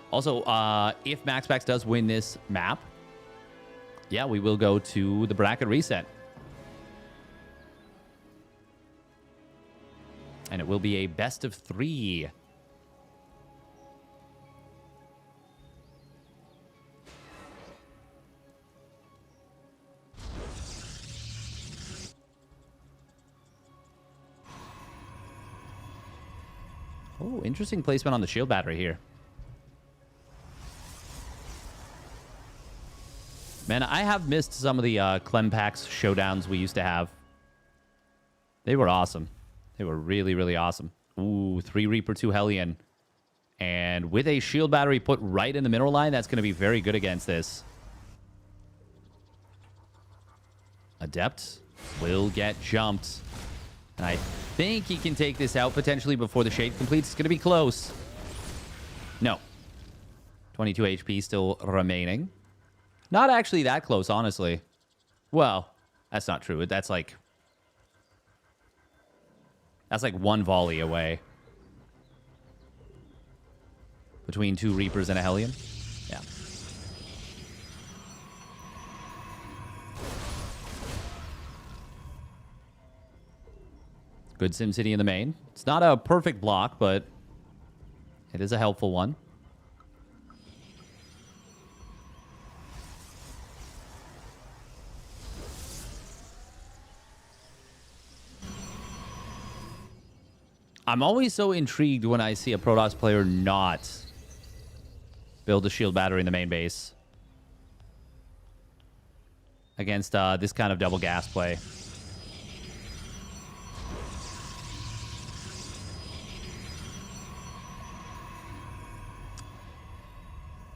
Speaker 1: Also, if MaxPax does win this map, yeah, we will go to the bracket reset. And it will be a best of 3. Oh, interesting placement on the shield battery here. Man, I have missed some of the Clem Packs showdowns we used to have. They were awesome. They were really, really awesome. Ooh, 3 Reaper, 2 Hellion. And with a shield battery put right in the mineral line, that's going to be very good against this. Adept will get jumped. And I think he can take this out potentially before the shade completes. It's going to be close. No. 22 HP still remaining. Not actually that close, honestly. Well, that's not true. That's like 1 volley away. Between 2 Reapers and a Hellion. Yeah. Good SimCity in the main. It's not a perfect block, but it is a helpful one. I'm always so intrigued when I see a Protoss player not build a shield battery in the main base against this kind of double gas play.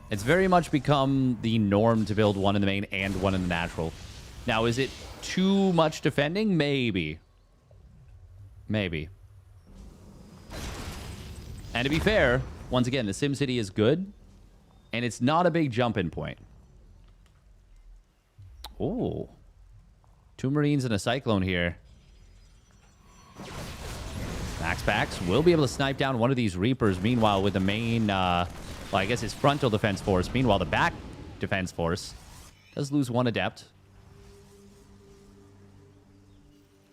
Speaker 1: It's very much become the norm to build one in the main and one in the natural. Now, is it too much defending? Maybe. Maybe. And to be fair, once again, the SimCity is good, and it's not a big jump-in point. Oh. 2 Marines and a Cyclone here. MaxPax will be able to snipe down one of these Reapers. Meanwhile, with the main, well, I guess his frontal defense force. Meanwhile, the back defense force does lose 1 Adept.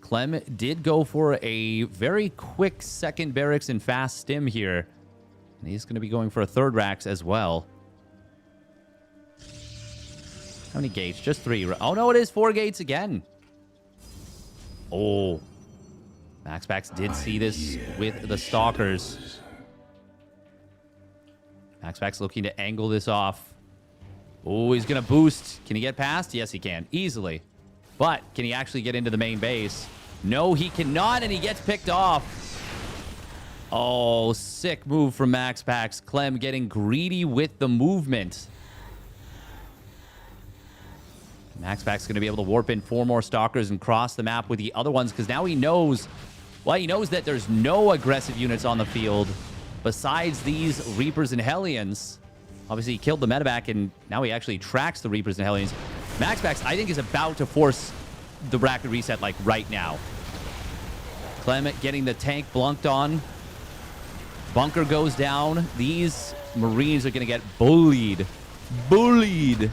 Speaker 1: Clem did go for a very quick second barracks and fast stim here. And he's going to be going for a 3rd Rax as well. How many gates? Just 3. Oh, no, it is 4 gates again. Oh. MaxPax did see this with the Stalkers. MaxPax looking to angle this off. Oh, he's going to boost. Can he get past? Yes, he can. Easily. But can he actually get into the main base? No, he cannot, and he gets picked off. Oh, sick move from MaxPax. Clem getting greedy with the movement. MaxPax is going to be able to warp in 4 more Stalkers and cross the map with the other ones, because now he knows, well, he knows that there's no aggressive units on the field besides these Reapers and Hellions. Obviously, he killed the medevac, and now he actually tracks the Reapers and Hellions. MaxPax, I think, is about to force the bracket reset, like, right now. Clem getting the tank blunked on. Bunker goes down. These Marines are going to get bullied. Bullied.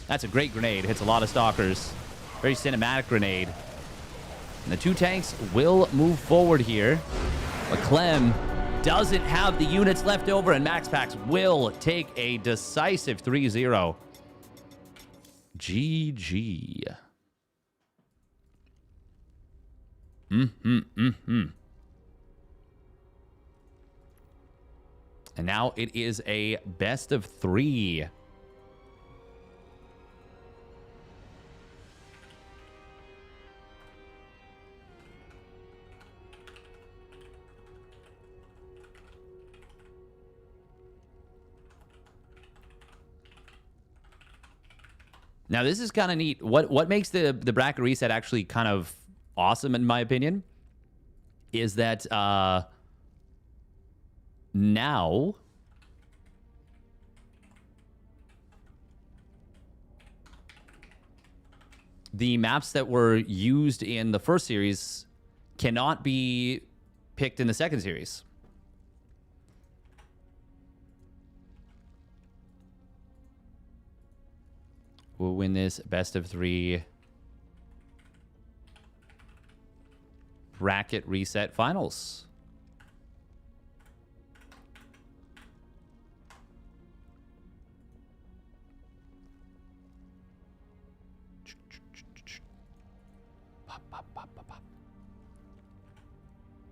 Speaker 1: That's a great grenade. Hits a lot of Stalkers. Very cinematic grenade. And the 2 tanks will move forward here. But Clem doesn't have the units left over, and MaxPax will take a decisive 3-0. GG. And now it is a best of 3. Now, this is kind of neat. What makes the bracket reset actually kind of awesome, in my opinion, is that now the maps that were used in the first series cannot be picked in the second series. We'll win this best of 3 bracket reset finals.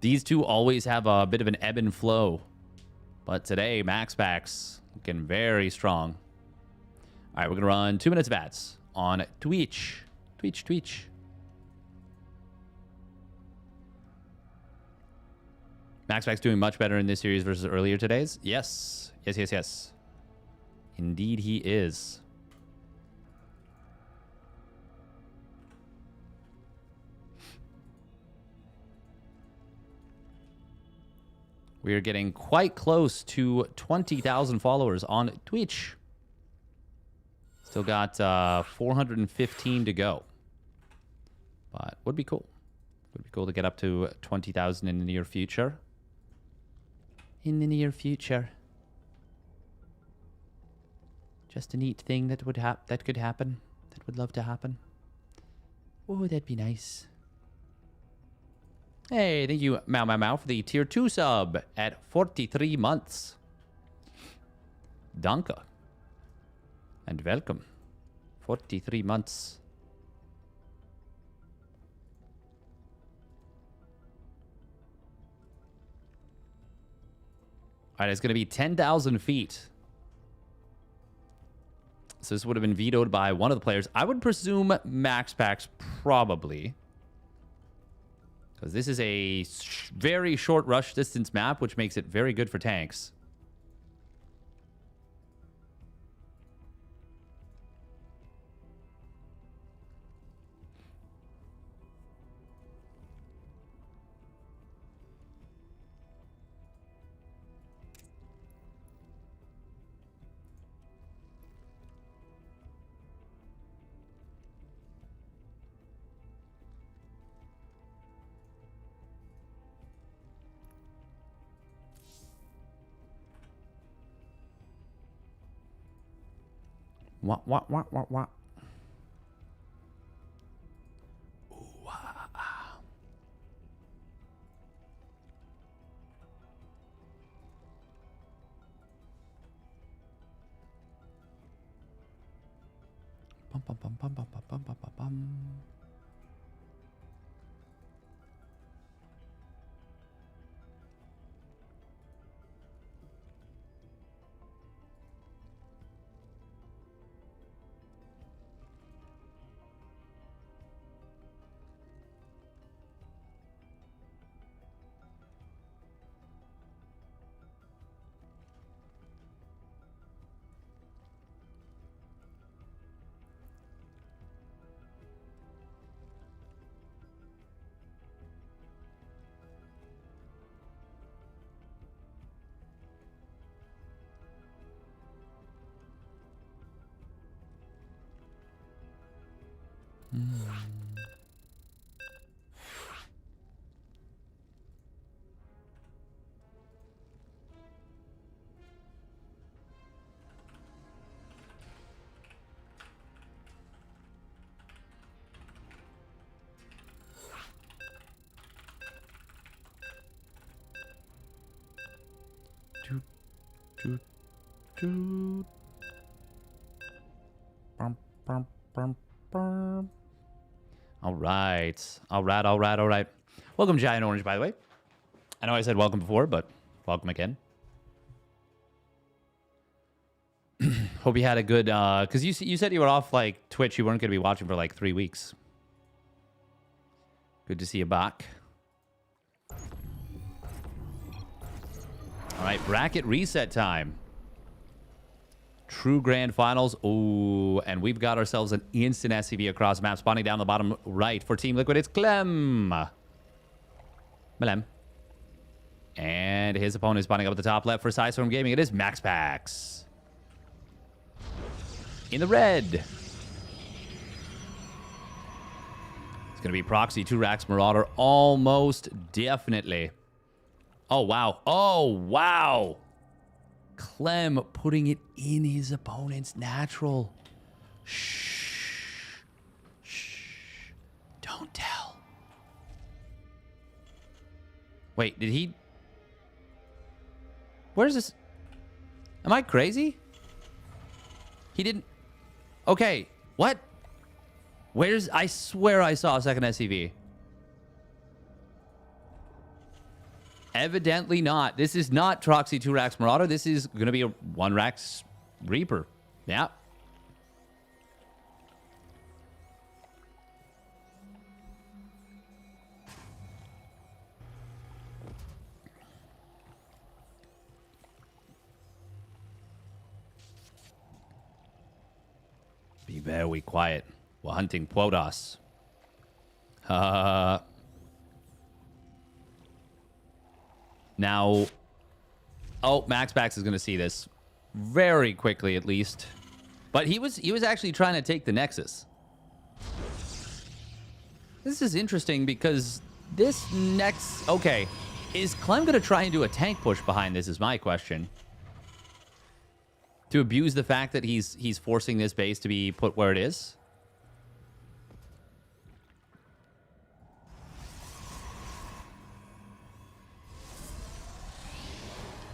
Speaker 1: These two always have a bit of an ebb and flow, but today MaxPax looking very strong. All right, we're gonna run 2 minutes of ads on Twitch. Twitch. MaxPax doing much better in this series versus earlier today's. Yes. Indeed, he is. We are getting quite close to 20,000 followers on Twitch. Still got 415 to go. But would be cool. Would be cool to get up to 20,000 in the near future. In the near future. Just a neat thing that would that could happen. That would love to happen. Oh, that'd be nice. Hey, thank you, Mau, for the tier 2 sub at 43 months. Danke. And welcome. 43 months. All right, it's going to be 10,000 feet. So this would have been vetoed by one of the players. I would presume MaxPax probably. Because this is a very short rush distance map, which makes it very good for tanks. What? Ooh, Bum, bum, bum, bum, bum, bum, bum, bum, bum, bum. Doot, doot. Bum, bum, bum, bum. All right. All right. Welcome, Giant Orange, by the way. I know I said welcome before, but welcome again. Hope you had a good, because you said you were off, like, Twitch. You weren't going to be watching for, like, 3 weeks. Good to see you back. All right, bracket reset time. True Grand Finals. Ooh, and we've got ourselves an instant SCV across map. Spawning down the bottom right for Team Liquid, it's Clem. Malem. And his opponent is spawning up at the top left for Storm Gaming. It is MaxPax. In the red. It's going to be Proxy, 2Rax, Marauder, almost definitely. Oh, wow. Oh, wow. Clem putting it in his opponent's natural. Shh. Shh. Don't tell. Wait, did he... Where's this? Am I crazy? He didn't... Okay, what? Where's... I swear I saw a second SCV. Evidently not. This is not Troxy 2Rax Marauder. This is going to be a 1Rax Reaper. Yeah. Be very quiet. We're hunting quotas. Now, oh, MaxPax is going to see this very quickly, at least. But he was actually trying to take the Nexus. This is interesting because this next... Okay, is Clem going to try and do a tank push behind this is my question. To abuse the fact that he's forcing this base to be put where it is?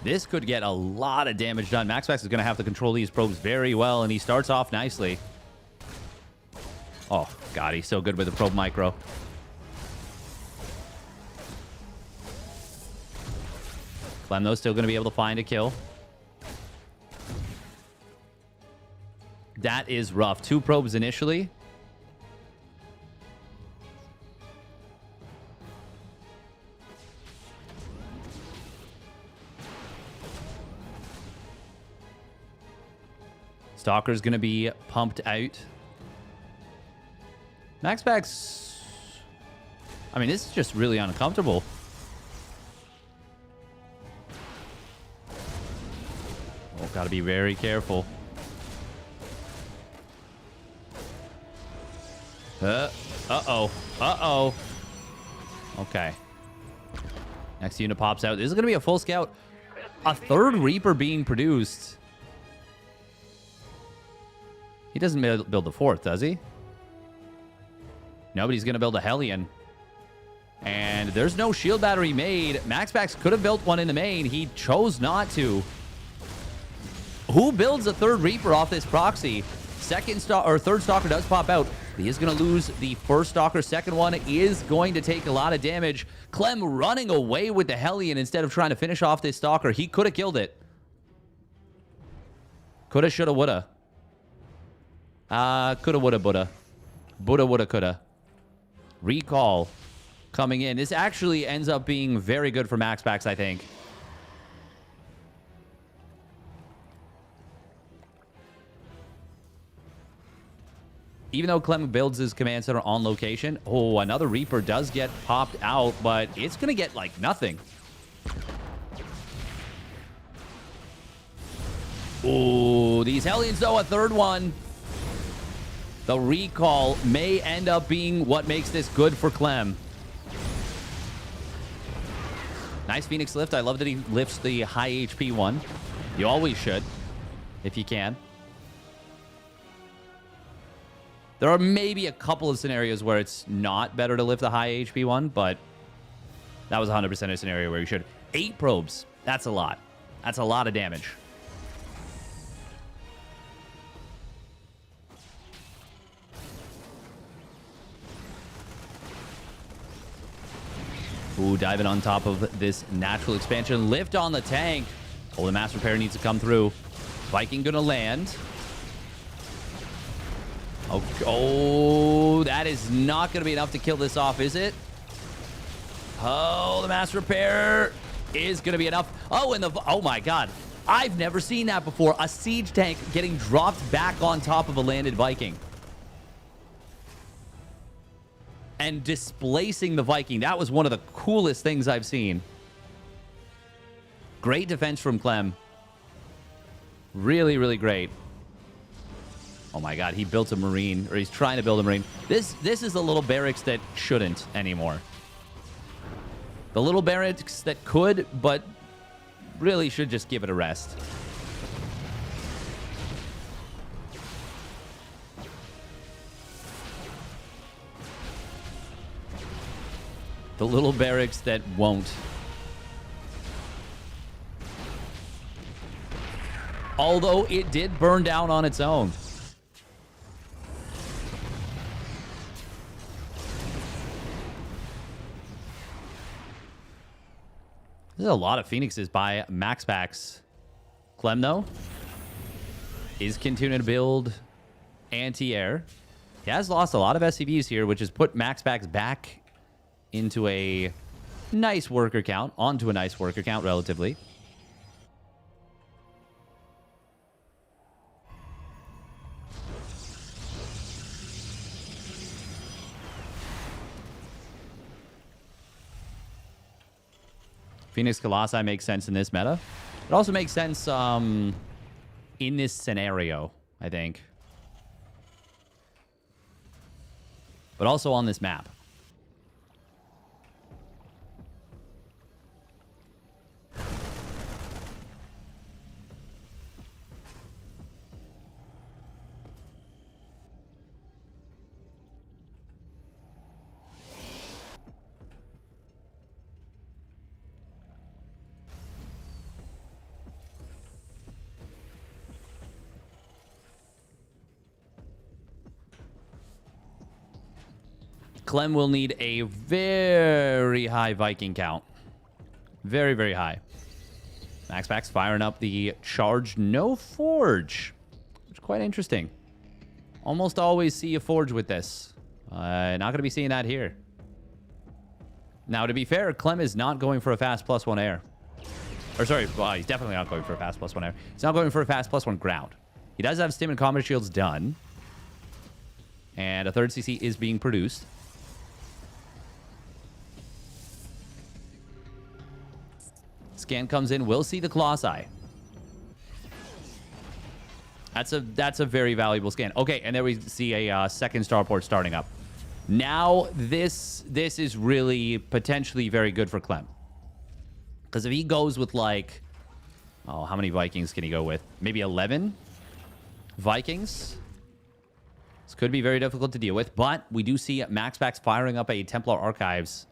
Speaker 1: This could get a lot of damage done. MaxPax is going to have to control these probes very well, and he starts off nicely. Oh, God, he's so good with the probe micro. Clem, though, still going to be able to find a kill. That is rough. 2 probes initially. Stalker's going to be pumped out. MaxPax... I mean, this is just really uncomfortable. Oh, gotta be very careful. Uh-oh. Uh-oh. Okay. Next unit pops out. This is gonna be a full scout. A 3rd Reaper being produced. He doesn't build the 4th, does he? Nobody's gonna build a Hellion. And there's no shield battery made. MaxPax could have built one in the main. He chose not to. Who builds a 3rd Reaper off this proxy? 3rd Stalker does pop out. He is going to lose the 1st Stalker. 2nd one is going to take a lot of damage. Clem running away with the Hellion instead of trying to finish off this Stalker. He could have killed it. Coulda, shoulda, woulda. Coulda, woulda, Buddha. Buddha, woulda, coulda. Recall coming in. This actually ends up being very good for MaxPax, I think. Even though Clem builds his command center on location. Oh, another Reaper does get popped out, but it's going to get, like, nothing. Oh, these Hellions, though, a 3rd one. The recall may end up being what makes this good for Clem. Nice Phoenix lift. I love that he lifts the high HP one. You always should, if you can. There are maybe a couple of scenarios where it's not better to lift the high HP one, but that was 100% a scenario where you should. 8 probes. That's a lot. That's a lot of damage. Ooh, diving on top of this natural expansion. Lift on the tank. Oh, the mass repair needs to come through. Viking gonna land. Oh, that is not going to be enough to kill this off, is it? Oh, the mass repair is going to be enough. Oh, and oh my God. I've never seen that before. A siege tank getting dropped back on top of a landed Viking. And displacing the Viking. That was one of the coolest things I've seen. Great defense from Clem. Really, really great. Oh my God, he built a Marine, or he's trying to build a Marine. This is the little barracks that shouldn't anymore. The little barracks that could, but really should just give it a rest. The little barracks that won't. Although it did burn down on its own. There's a lot of Phoenixes by MaxPax. Clem, though, is continuing to build anti-air. He has lost a lot of SCVs here, which has put MaxPax back into a nice worker count, onto a nice worker count, relatively. Phoenix Colossi makes sense in this meta. It also makes sense in this scenario, I think. But also on this map. Clem will need a very high Viking count. Very, very high. MaxPax firing up the charge, no forge, which is quite interesting. Almost always see a forge with this. Not going to be seeing that here. Now, to be fair, Clem is not going for a fast +1 air. Or sorry, well, he's definitely not going for a fast +1 air. He's not going for a fast +1 ground. He does have stim and combat shields done. And a third CC is being produced. Scan comes in. We'll see the Colossi. That's a very valuable scan. Okay, and there we see a second starport starting up. Now, this is really potentially very good for Clem. Because if he goes with, like... Oh, how many Vikings can he go with? Maybe 11 Vikings? This could be very difficult to deal with. But we do see MaxPax firing up a Templar Archives.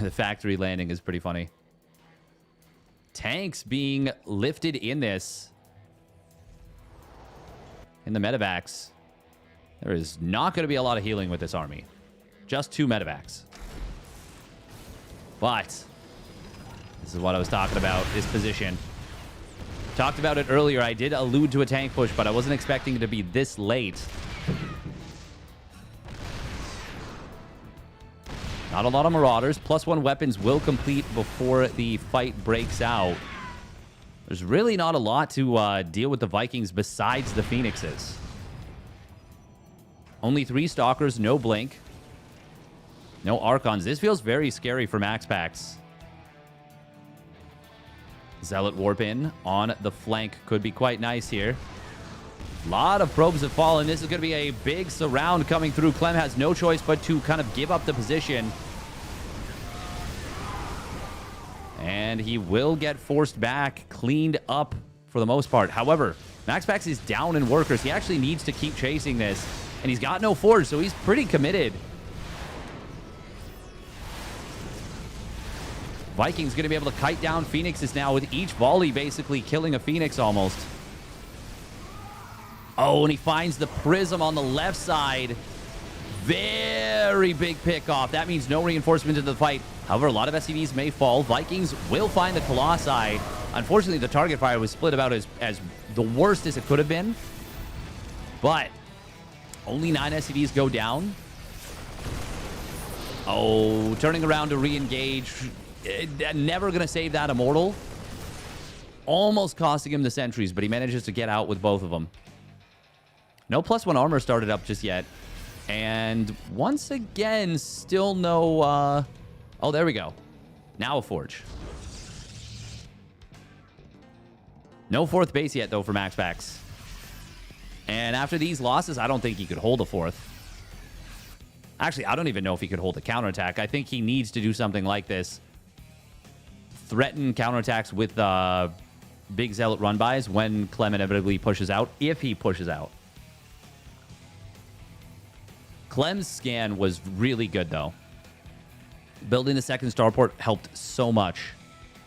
Speaker 1: The factory landing is pretty funny. Tanks being lifted in this. In the medevacs. There is not going to be a lot of healing with this army. Just 2 medevacs. But this is what I was talking about, this position. Talked about it earlier. I did allude to a tank push, but I wasn't expecting it to be this late. Not a lot of Marauders. +1 weapons will complete before the fight breaks out. There's really not a lot to deal with the Vikings besides the Phoenixes. Only 3 Stalkers, no Blink. No Archons. This feels very scary for MaxPax. Zealot Warp in on the flank could be quite nice here. A lot of probes have fallen. This is going to be a big surround coming through. Clem has no choice but to kind of give up the position. And he will get forced back, cleaned up for the most part. However, MaxPax is down in workers. He actually needs to keep chasing this. And he's got no forge, so he's pretty committed. Vikings going to be able to kite down Phoenixes now with each volley basically killing a Phoenix almost. Oh, and he finds the Prism on the left side. Very big pick off. That means no reinforcement into the fight. However, a lot of SCVs may fall. Vikings will find the Colossi. Unfortunately, the target fire was split about as the worst as it could have been. But only 9 SCVs go down. Oh, turning around to re-engage. Never going to save that Immortal. Almost costing him the sentries, but he manages to get out with both of them. No +1 armor started up just yet. And once again, still no... Oh, there we go. Now a forge. No 4th base yet, though, for MaxPax. And after these losses, I don't think he could hold a 4th. Actually, I don't even know if he could hold a counterattack. I think he needs to do something like this. Threaten counterattacks with big Zealot run-bys when Clem inevitably pushes out, if he pushes out. Clem's scan was really good, though. Building the second starport helped so much.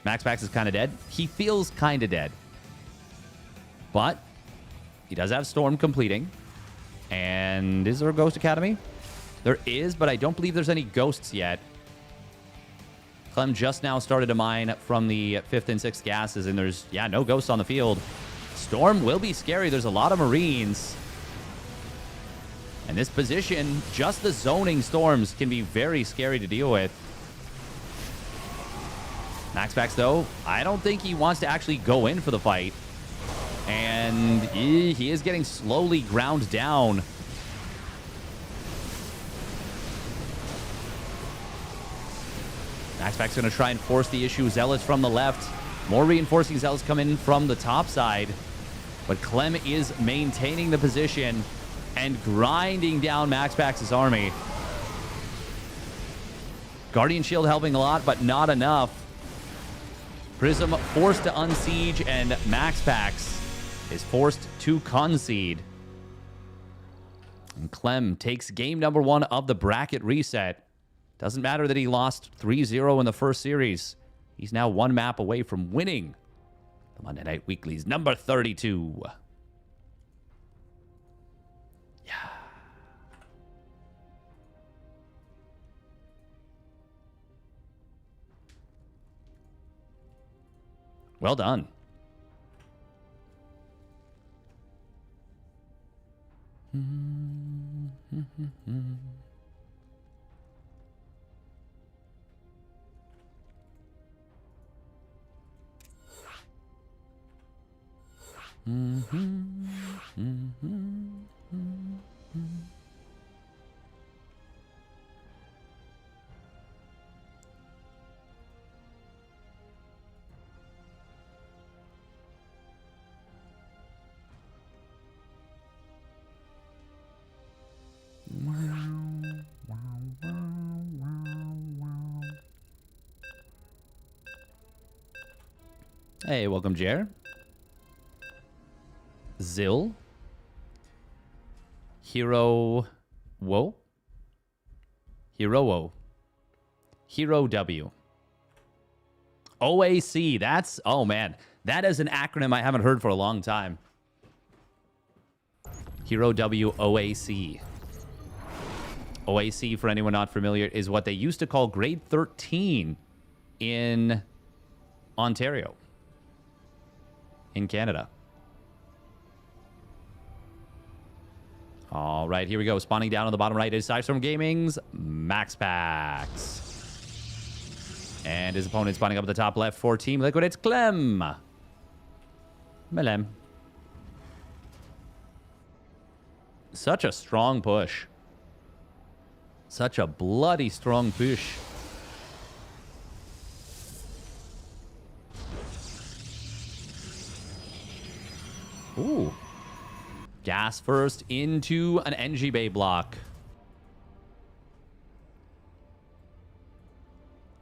Speaker 1: MaxPax is kind of dead. He feels kind of dead. But he does have Storm completing. And is there a Ghost Academy? There is, but I don't believe there's any ghosts yet. Clem just now started to mine from the 5th and 6th gases, and there's, yeah, no ghosts on the field. Storm will be scary. There's a lot of Marines. And this position, just the zoning storms can be very scary to deal with. MaxPax, though, I don't think he wants to actually go in for the fight. And he is getting slowly ground down. MaxPax going to try and force the issue. Zealots from the left. More reinforcing Zealots come in from the top side. But Clem is maintaining the position and grinding down MaxPax's army. Guardian Shield helping a lot, but not enough. Prism forced to unsiege, and MaxPax is forced to concede. And Clem takes game number 1 of the bracket reset. Doesn't matter that he lost 3-0 in the first series. He's now 1 map away from winning the Monday Night Weeklies number 32. Yeah. Well done. Hey, welcome, Jer. Zill. herO. Whoa. herO. herO. OAC. That's, oh man, that is an acronym I haven't heard for a long time. herO OAC. OAC, for anyone not familiar, is what they used to call grade 13 in Ontario, in Canada. All right, here we go. Spawning down on the bottom right is Sidestorm Gaming's MaxPax. And his opponent spawning up at the top left for Team Liquid, it's Clem. Melem. Such a strong push. Such a bloody strong push. Ooh. Gas first into an NG Bay block.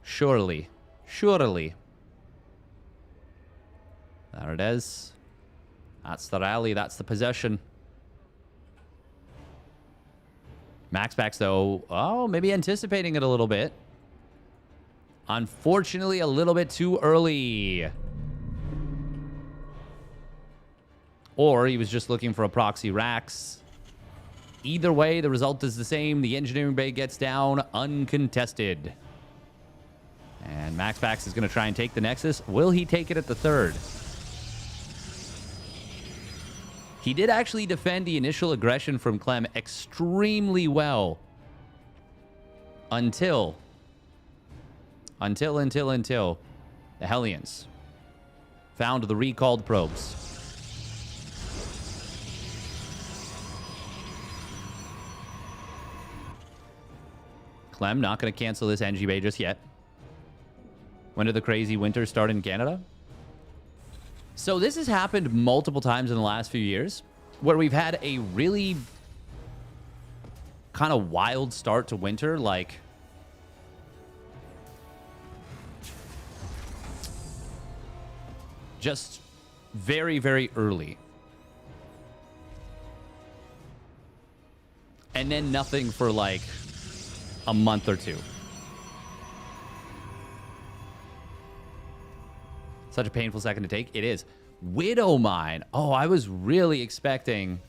Speaker 1: Surely. Surely. There it is. That's the rally. That's the possession. MaxPax, though, oh, maybe anticipating it a little bit. Unfortunately, a little bit too early. Or he was just looking for a proxy racks. Either way, the result is the same. The engineering bay gets down uncontested. And MaxPax is going to try and take the Nexus. Will he take it at the third? He did actually defend the initial aggression from Clem extremely well. Until the Hellions found the recalled probes. Clem not going to cancel this NG Bay just yet. When did the crazy winter start in Canada? So this has happened multiple times in the last few years, where we've had a really kind of wild start to winter, like just very, very early. And then nothing for like a month or two. Such a painful second to take. It is. Widow Mine. Oh, I was really expecting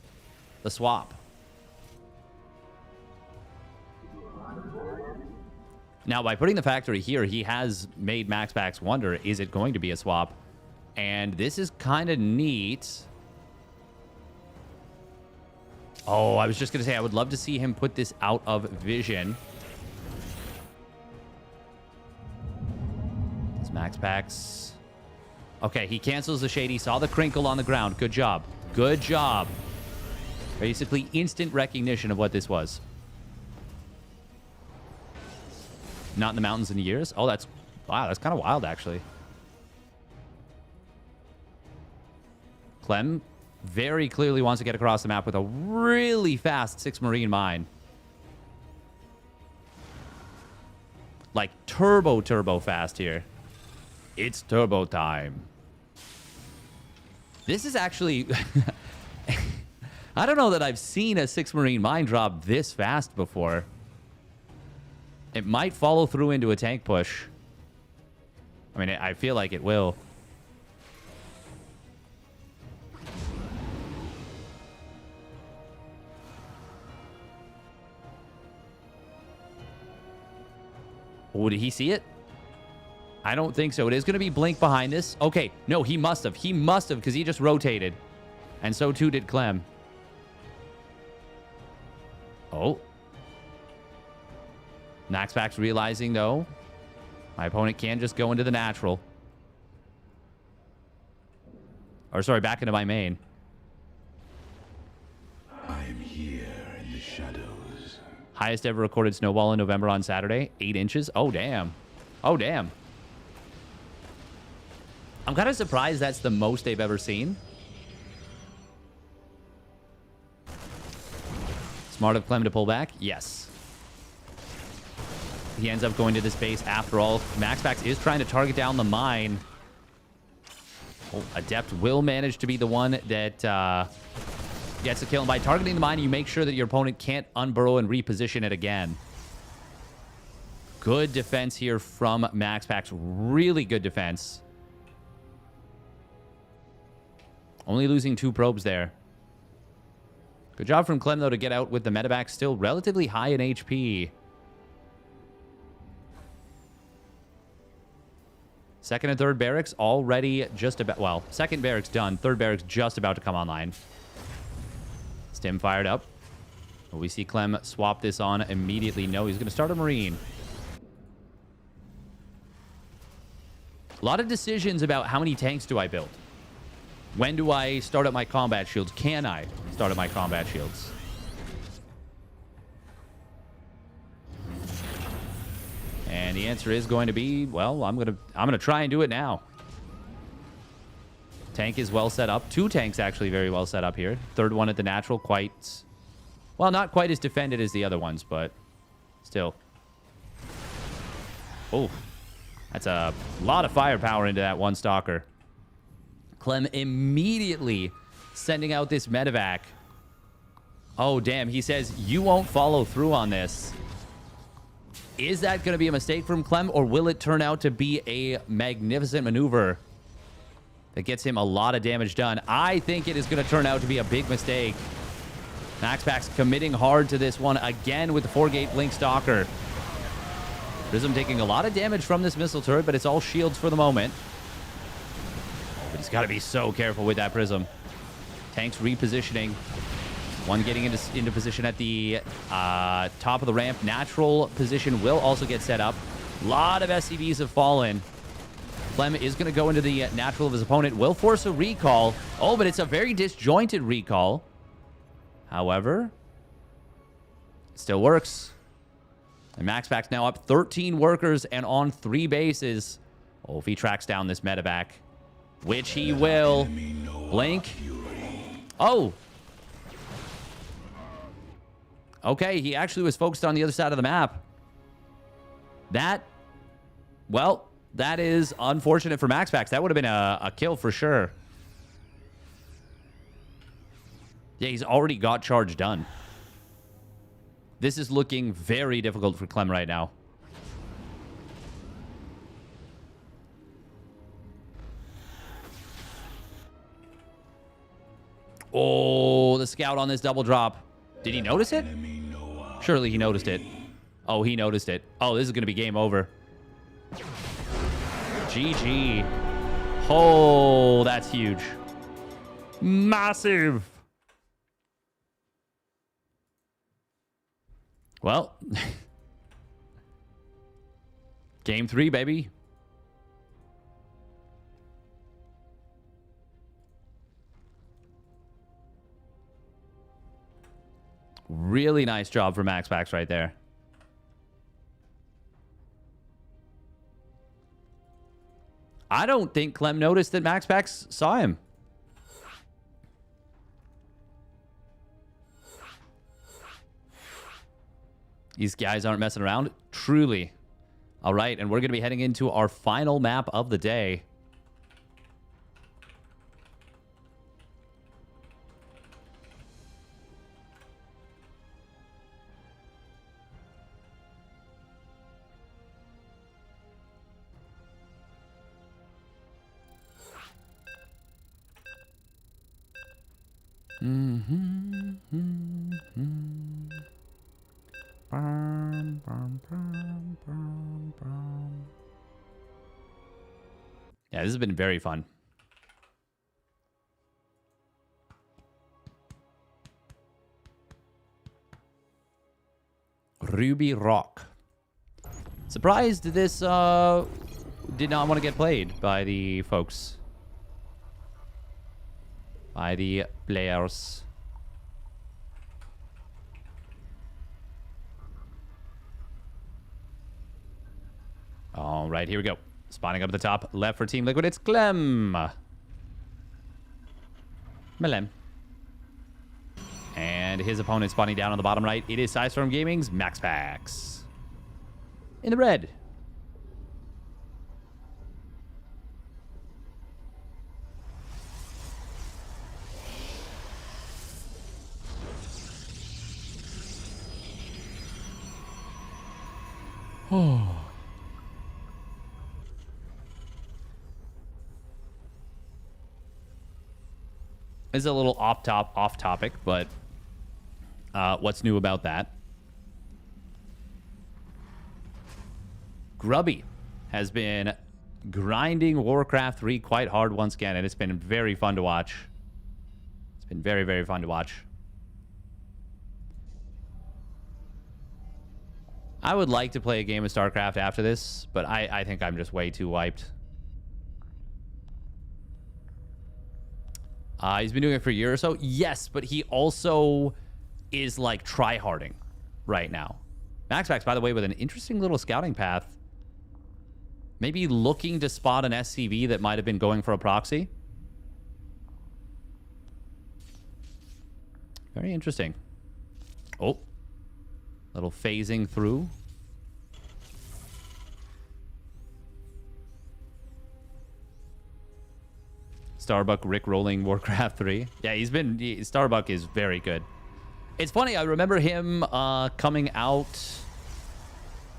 Speaker 1: the swap. Now, by putting the factory here, he has made MaxPax wonder, is it going to be a swap? And this is kind of neat. Oh, I was just going to say, I would love to see him put this out of vision. This MaxPax... Okay, he cancels the shade. He saw the crinkle on the ground. Good job. Good job. Basically, instant recognition of what this was. Not in the mountains in years. Oh, that's... Wow, that's kind of wild, actually. Clem very clearly wants to get across the map with a really fast 6 Marine mine. Like, turbo fast here. It's turbo time. This is actually... I don't know that I've seen a 6 Marine mine drop this fast before. It might follow through into a tank push. I mean, I feel like it will. Oh, did he see it? I don't think so. It is going to be Blink behind this. Okay. No, he must have. He must have because he just rotated. And so too did Clem. Oh. MaxPax realizing, though, my opponent can just go into the natural. Or, sorry, back into my main.
Speaker 4: I am here in the shadows.
Speaker 1: Highest ever recorded snowball in November on Saturday. 8 inches. Oh, damn. Oh, damn. I'm kind of surprised that's the most they've ever seen. Smart of Clem to pull back? Yes. He ends up going to this base after all. MaxPax is trying to target down the mine. Oh, Adept will manage to be the one that gets the kill. And by targeting the mine, you make sure that your opponent can't unburrow and reposition it again. Good defense here from MaxPax. Really good defense. Only losing 2 probes there. Good job from Clem, though, to get out with the medevac. Still relatively high in HP. Second and third barracks already just about... Well, second barracks done. Third barracks just about to come online. Stim fired up. We see Clem swap this on immediately. No, he's going to start a Marine. A lot of decisions about how many tanks do I build. When do I start up my combat shields? Can I start up my combat shields? And the answer is going to be, well, I'm gonna try and do it now. Tank is well set up. 2 tanks actually very well set up here. Third one at the natural, quite... Well, not quite as defended as the other ones, but still. Oh, that's a lot of firepower into that one stalker. Clem immediately sending out this medevac. Oh, damn. He says, you won't follow through on this. Is that going to be a mistake from Clem, or will it turn out to be a magnificent maneuver that gets him a lot of damage done? I think it is going to turn out to be a big mistake. MaxPax committing hard to this one again with the 4-gate Blink Stalker. Prism taking a lot of damage from this missile turret, but it's all shields for the moment. But he's got to be so careful with that Prism. Tanks repositioning. One getting into position at the top of the ramp. Natural position will also get set up. A lot of SCVs have fallen. Clem is going to go into the natural of his opponent. Will force a recall. Oh, but it's a very disjointed recall. However, it still works. And MaxPax now up 13 workers and on 3 bases. Oh, if he tracks down this medevac, which he will. Blink. Oh. Okay, he actually was focused on the other side of the map. That, well, that is unfortunate for MaxPax. That would have been a kill for sure. Yeah, he's already got charge done. This is looking very difficult for Clem right now. Oh, the scout on this double drop. Did he notice it? Surely he noticed it. Oh, he noticed it. Oh, this is going to be game over. GG. Oh, that's huge. Massive. Well, game 3, baby. Really nice job for MaxPax right there. I don't think Clem noticed that MaxPax saw him. These guys aren't messing around. Truly. All right, and we're going to be heading into our final map of the day. Yeah, this has been very fun. Ruby Rock. Surprised this did not want to get played by the folks. By the players. All right, here we go. Spawning up at the top left for Team Liquid, it's Clem. Melem. And his opponent spawning down on the bottom right. It is Sidestorm Gaming's MaxPax. In the red. Oh. This is a little off topic, but what's new about that? Grubby has been grinding Warcraft 3 quite hard once again, and it's been very fun to watch. It's been very, very fun to watch. I would like to play a game of StarCraft after this, but I think I'm just way too wiped. He's been doing it for a year or so. Yes, but he also is like tryharding right now. MaxPax, by the way, with an interesting little scouting path. Maybe looking to spot an SCV that might have been going for a proxy. Very interesting. Oh. Little phasing through. Starbuck Rick rolling Warcraft 3. Yeah, Starbuck is very good. It's funny, I remember him coming out,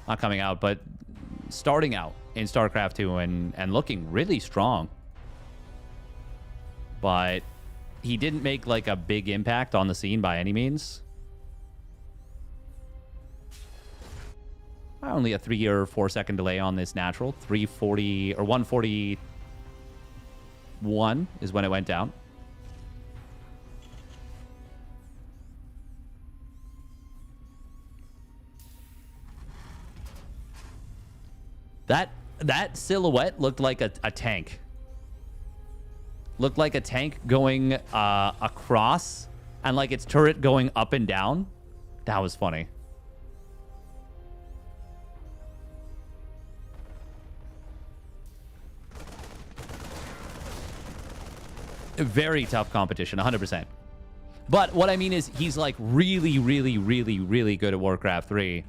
Speaker 1: not coming out, but starting out in StarCraft 2 and looking really strong. But he didn't make like a big impact on the scene by any means. Only a 3 or 4 second delay on this natural. 340 or 141 is when it went down. That silhouette looked like a tank. Looked like a tank going across and like its turret going up and down. That was funny. Very tough competition, 100%. But what I mean is he's like really, really, really, really good at Warcraft 3.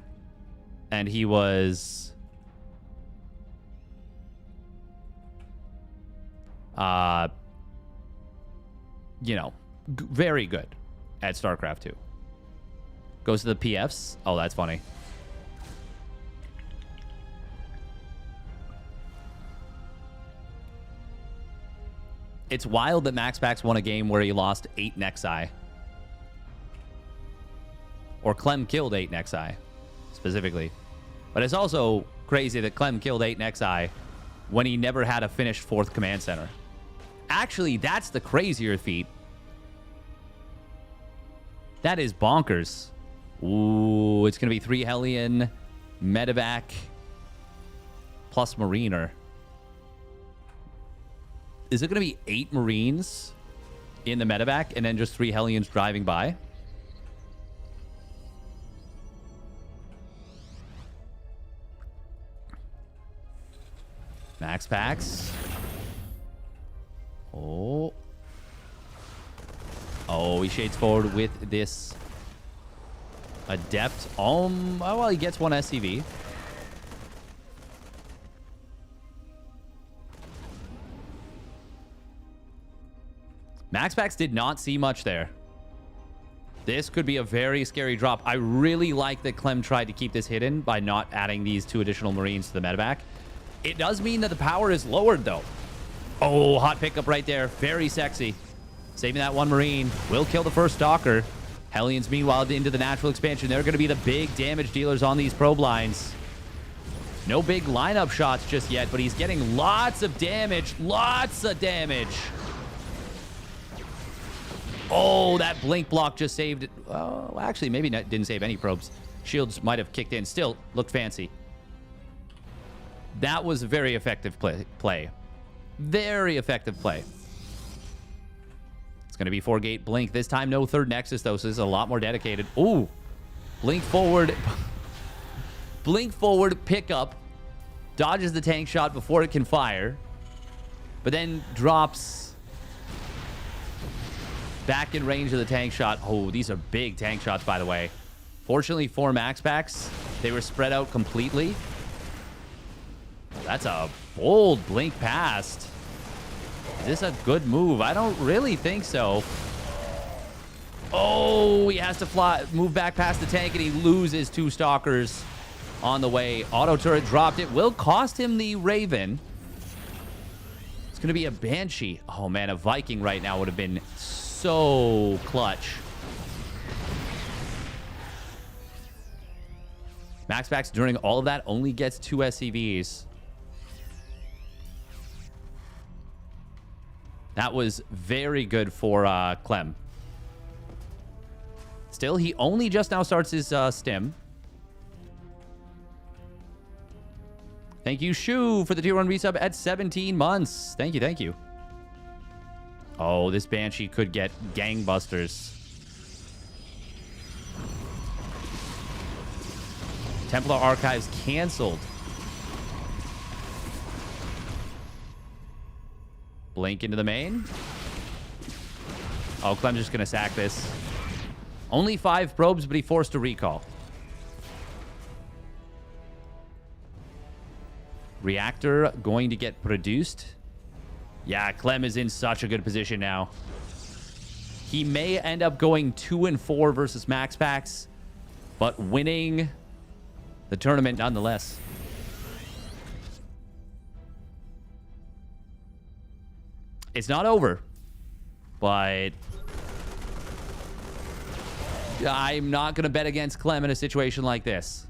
Speaker 1: And he was... you know, very good at StarCraft 2. Goes to the PFs. Oh, that's funny. It's wild that MaxPax won a game where he lost 8 Nexi. Or Clem killed 8 Nexi, specifically. But it's also crazy that Clem killed 8 Nexi when he never had a finished 4th command center. Actually, that's the crazier feat. That is bonkers. Ooh, it's going to be 3 Hellion, Medevac, plus Mariner. Is it going to be 8 Marines in the Medevac and then just 3 Hellions driving by? MaxPax. Oh. Oh, he shades forward with this Adept. Oh, well, he gets 1 SCV. MaxPax did not see much there. This could be a very scary drop. I really like that Clem tried to keep this hidden by not adding these 2 additional Marines to the medevac. It does mean that the power is lowered, though. Oh, hot pickup right there. Very sexy. Saving that 1 Marine. Will kill the first Stalker. Hellions, meanwhile, into the natural expansion. They're going to be the big damage dealers on these probe lines. No big lineup shots just yet, but he's getting lots of damage. Lots of damage. Oh, that blink block just saved it. Oh, actually, maybe didn't save any probes. Shields might have kicked in. Still looked fancy. That was a very effective play. Very effective play. It's going to be 4-gate blink. This time, no third Nexus, though, so this is a lot more dedicated. Ooh. Blink forward. Blink forward, pick up. Dodges the tank shot before it can fire. But then drops back in range of the tank shot. Oh, these are big tank shots, by the way. Fortunately for MaxPax, they were spread out completely. That's a bold blink past. Is this a good move? I don't really think so. Oh, he has to move back past the tank, and he loses 2 Stalkers on the way. Auto turret dropped. It will cost him the Raven. It's going to be a Banshee. Oh, man, a Viking right now would have been so clutch. MaxPax, during all of that, only gets 2 SCVs. That was very good for Clem. Still, he only just now starts his stim. Thank you, Shu, for the tier 1 resub at 17 months. Thank you, thank you. Oh, this Banshee could get gangbusters. Templar Archives canceled. Blink into the main. Oh, Clem's just going to sack this. Only 5 probes, but he forced a recall. Reactor going to get produced. Yeah, Clem is in such a good position now. He may end up going 2-4 versus MaxPax, but winning the tournament nonetheless. It's not over, but I'm not going to bet against Clem in a situation like this.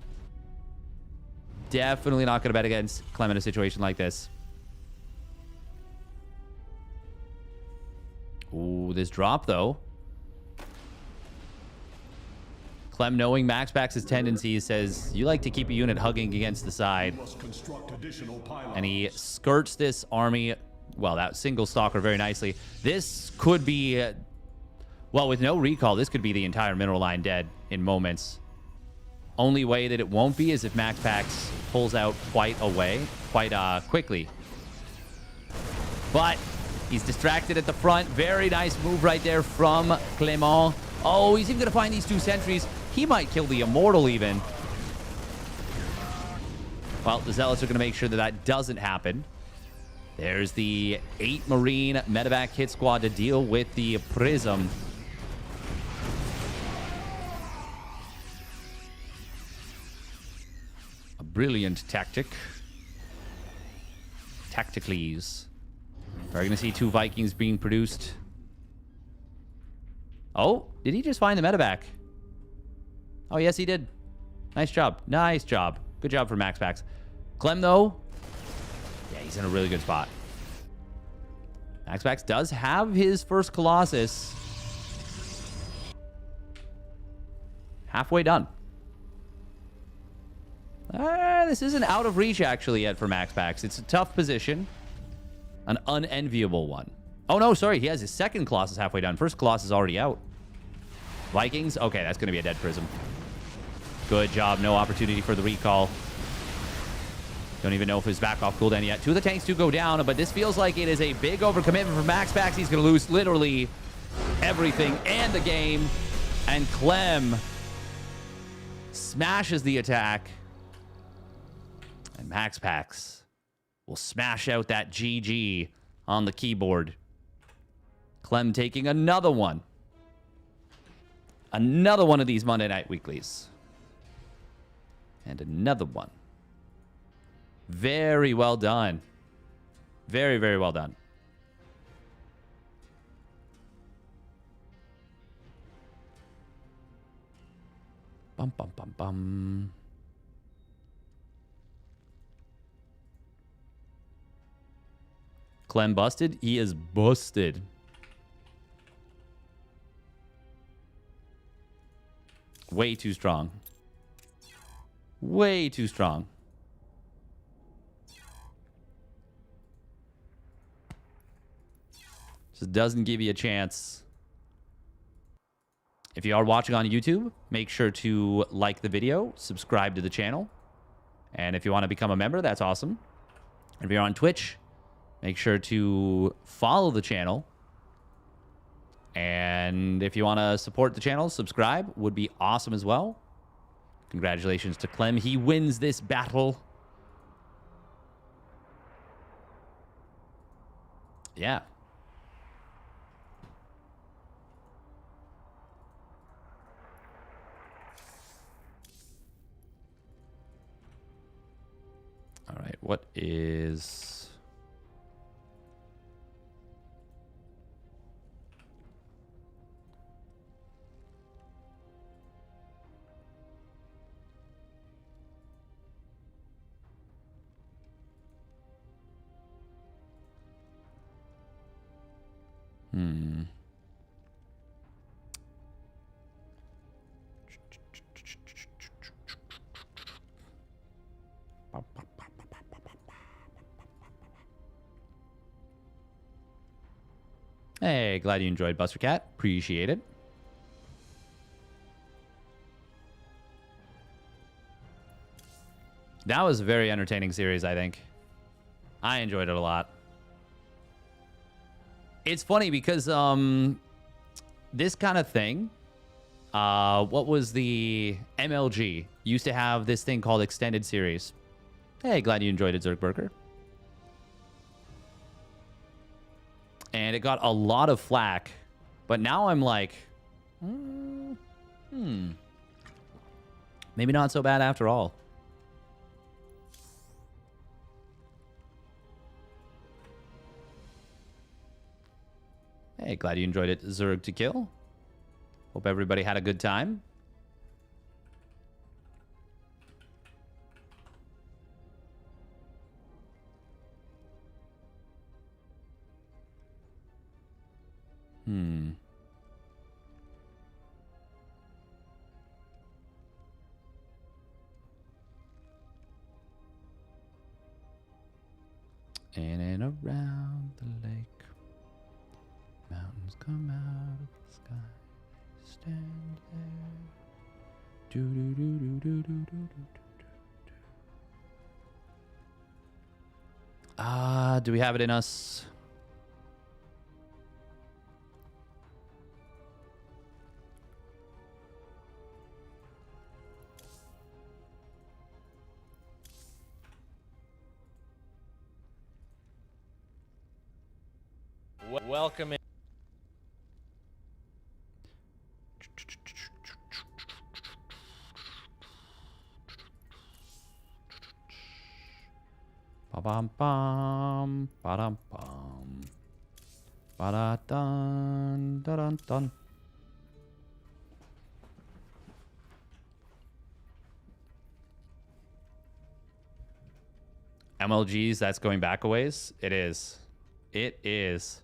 Speaker 1: Definitely not going to bet against Clem in a situation like this. Ooh, this drop, though. Clem, knowing MaxPax's tendencies, says, you like to keep a unit hugging against the side. And he skirts this army, well, that single stalker very nicely. This could be, well, with no recall, this could be the entire mineral line dead in moments. Only way that it won't be is if MaxPax pulls out quite quickly. But he's distracted at the front. Very nice move right there from Clement. Oh, he's even going to find these 2 sentries. He might kill the Immortal even. Well, the Zealots are going to make sure that that doesn't happen. There's the 8 Marine medevac hit squad to deal with the Prism. A brilliant tactic. Tacticles. We're going to see 2 Vikings being produced. Oh, did he just find the medevac? Oh, yes, he did. Nice job. Nice job. Good job for MaxPax. Clem, though. Yeah, he's in a really good spot. MaxPax does have his first Colossus. Halfway done. This isn't out of reach, actually, yet for MaxPax. It's a tough position. An unenviable one. Oh, no, sorry. He has his second Colossus halfway done. First Colossus already out. Vikings? Okay, that's going to be a dead Prism. Good job. No opportunity for the recall. Don't even know if his back off cooldown yet. 2 of the tanks do go down, but this feels like it is a big overcommitment for MaxPax. He's going to lose literally everything and the game. And Clem smashes the attack. And MaxPax will smash out that GG on the keyboard. Clem taking another one. Another one of these Monday Night Weeklies. And another one. Very well done. Very, very well done. Bum, bum, bum, bum. Clem busted? He is busted. Way too strong. Way too strong. Just doesn't give you a chance. If you are watching on YouTube, make sure to like the video, subscribe to the channel. And if you want to become a member, that's awesome. If you're on Twitch, make sure to follow the channel. And if you want to support the channel, subscribe would be awesome as well. Congratulations to Clem. He wins this battle. Yeah. All right, what is... Hey, glad you enjoyed Buster Cat. Appreciate it. That was a very entertaining series, I think. I enjoyed it a lot. It's funny because this kind of thing, what was the MLG? Used to have this thing called Extended Series. Hey, glad you enjoyed it, Zerkberger. And it got a lot of flack. But now I'm like, maybe not so bad after all. Hey, glad you enjoyed it, Zerg to Kill. Hope everybody had a good time. In and around the lake, mountains come out of the sky, stand there. Do do do do do do do do do. Do we have it in us?
Speaker 7: Welcome in.
Speaker 1: Ba-bam bam, ba-dum bum. Ba-da-dun, da-dun dun. MLGs, that's going back a ways? It is. It is.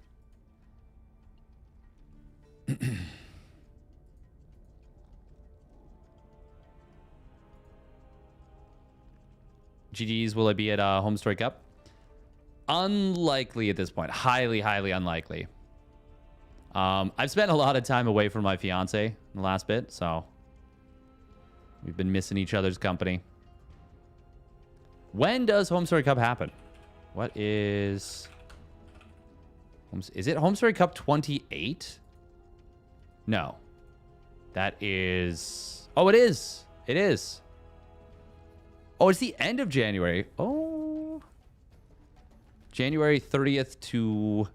Speaker 1: GG's, will it be at Home Story Cup? Unlikely at this point. Highly, highly unlikely. I've spent a lot of time away from my fiance in the last bit, so we've been missing each other's company. When does Home Story Cup happen? What is... Is it Home Story Cup 28? No. That is... Oh, it is. It is. Oh, it's the end of January. Oh. January 30th to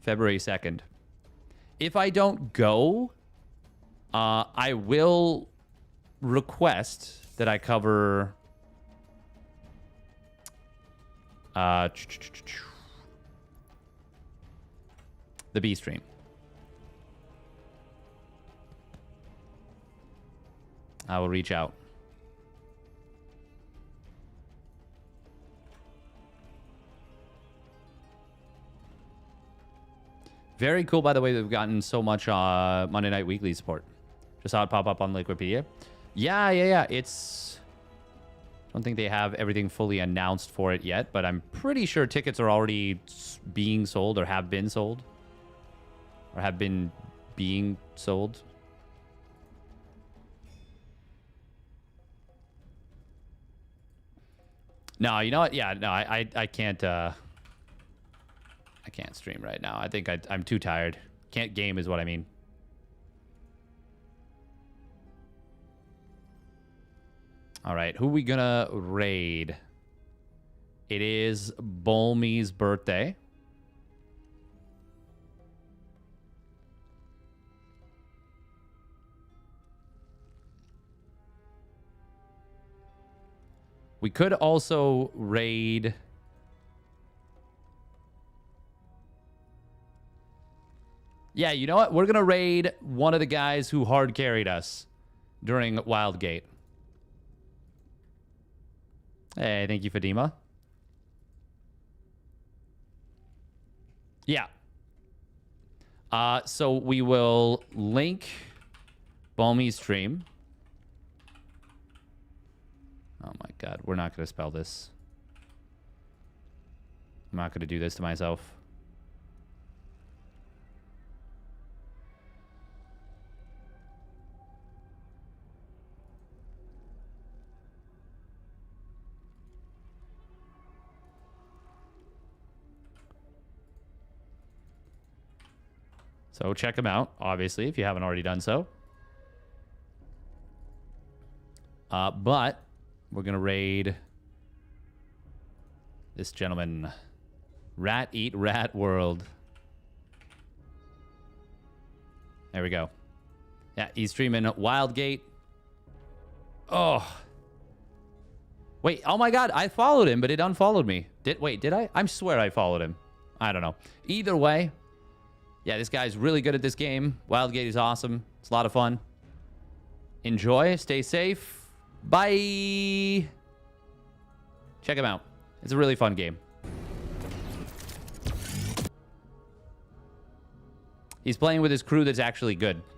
Speaker 1: February 2nd. If I don't go, I will request that I cover the B stream. I will reach out. Very cool, by the way, that we've gotten so much Monday Night Weekly support. Just saw it pop up on Wikipedia. Yeah. It's... I don't think they have everything fully announced for it yet, but I'm pretty sure tickets are already being sold or have been sold. Or have been being sold. No, you know what? Yeah, no, I can't I can't stream right now. I think I'm too tired. Can't game is what I mean. All right, who we gonna raid? It is Bolmy's birthday. We could also raid... Yeah, you know what? We're gonna raid one of the guys who hard carried us during Wildgate. Hey, thank you, Fadima. Yeah. So we will link Balmy's stream. Oh my god, we're not going to spell this. I'm not going to do this to myself. So check them out, obviously, if you haven't already done so. But we're going to raid this gentleman. Rat Eat Rat World. There we go. Yeah, he's streaming Wildgate. Oh. Wait, oh my god, I followed him, but it unfollowed me. Wait, did I? I swear I followed him. I don't know. Either way, yeah, this guy's really good at this game. Wildgate is awesome. It's a lot of fun. Enjoy. Stay safe. Bye. Check him out. It's a really fun game. He's playing with his crew that's actually good.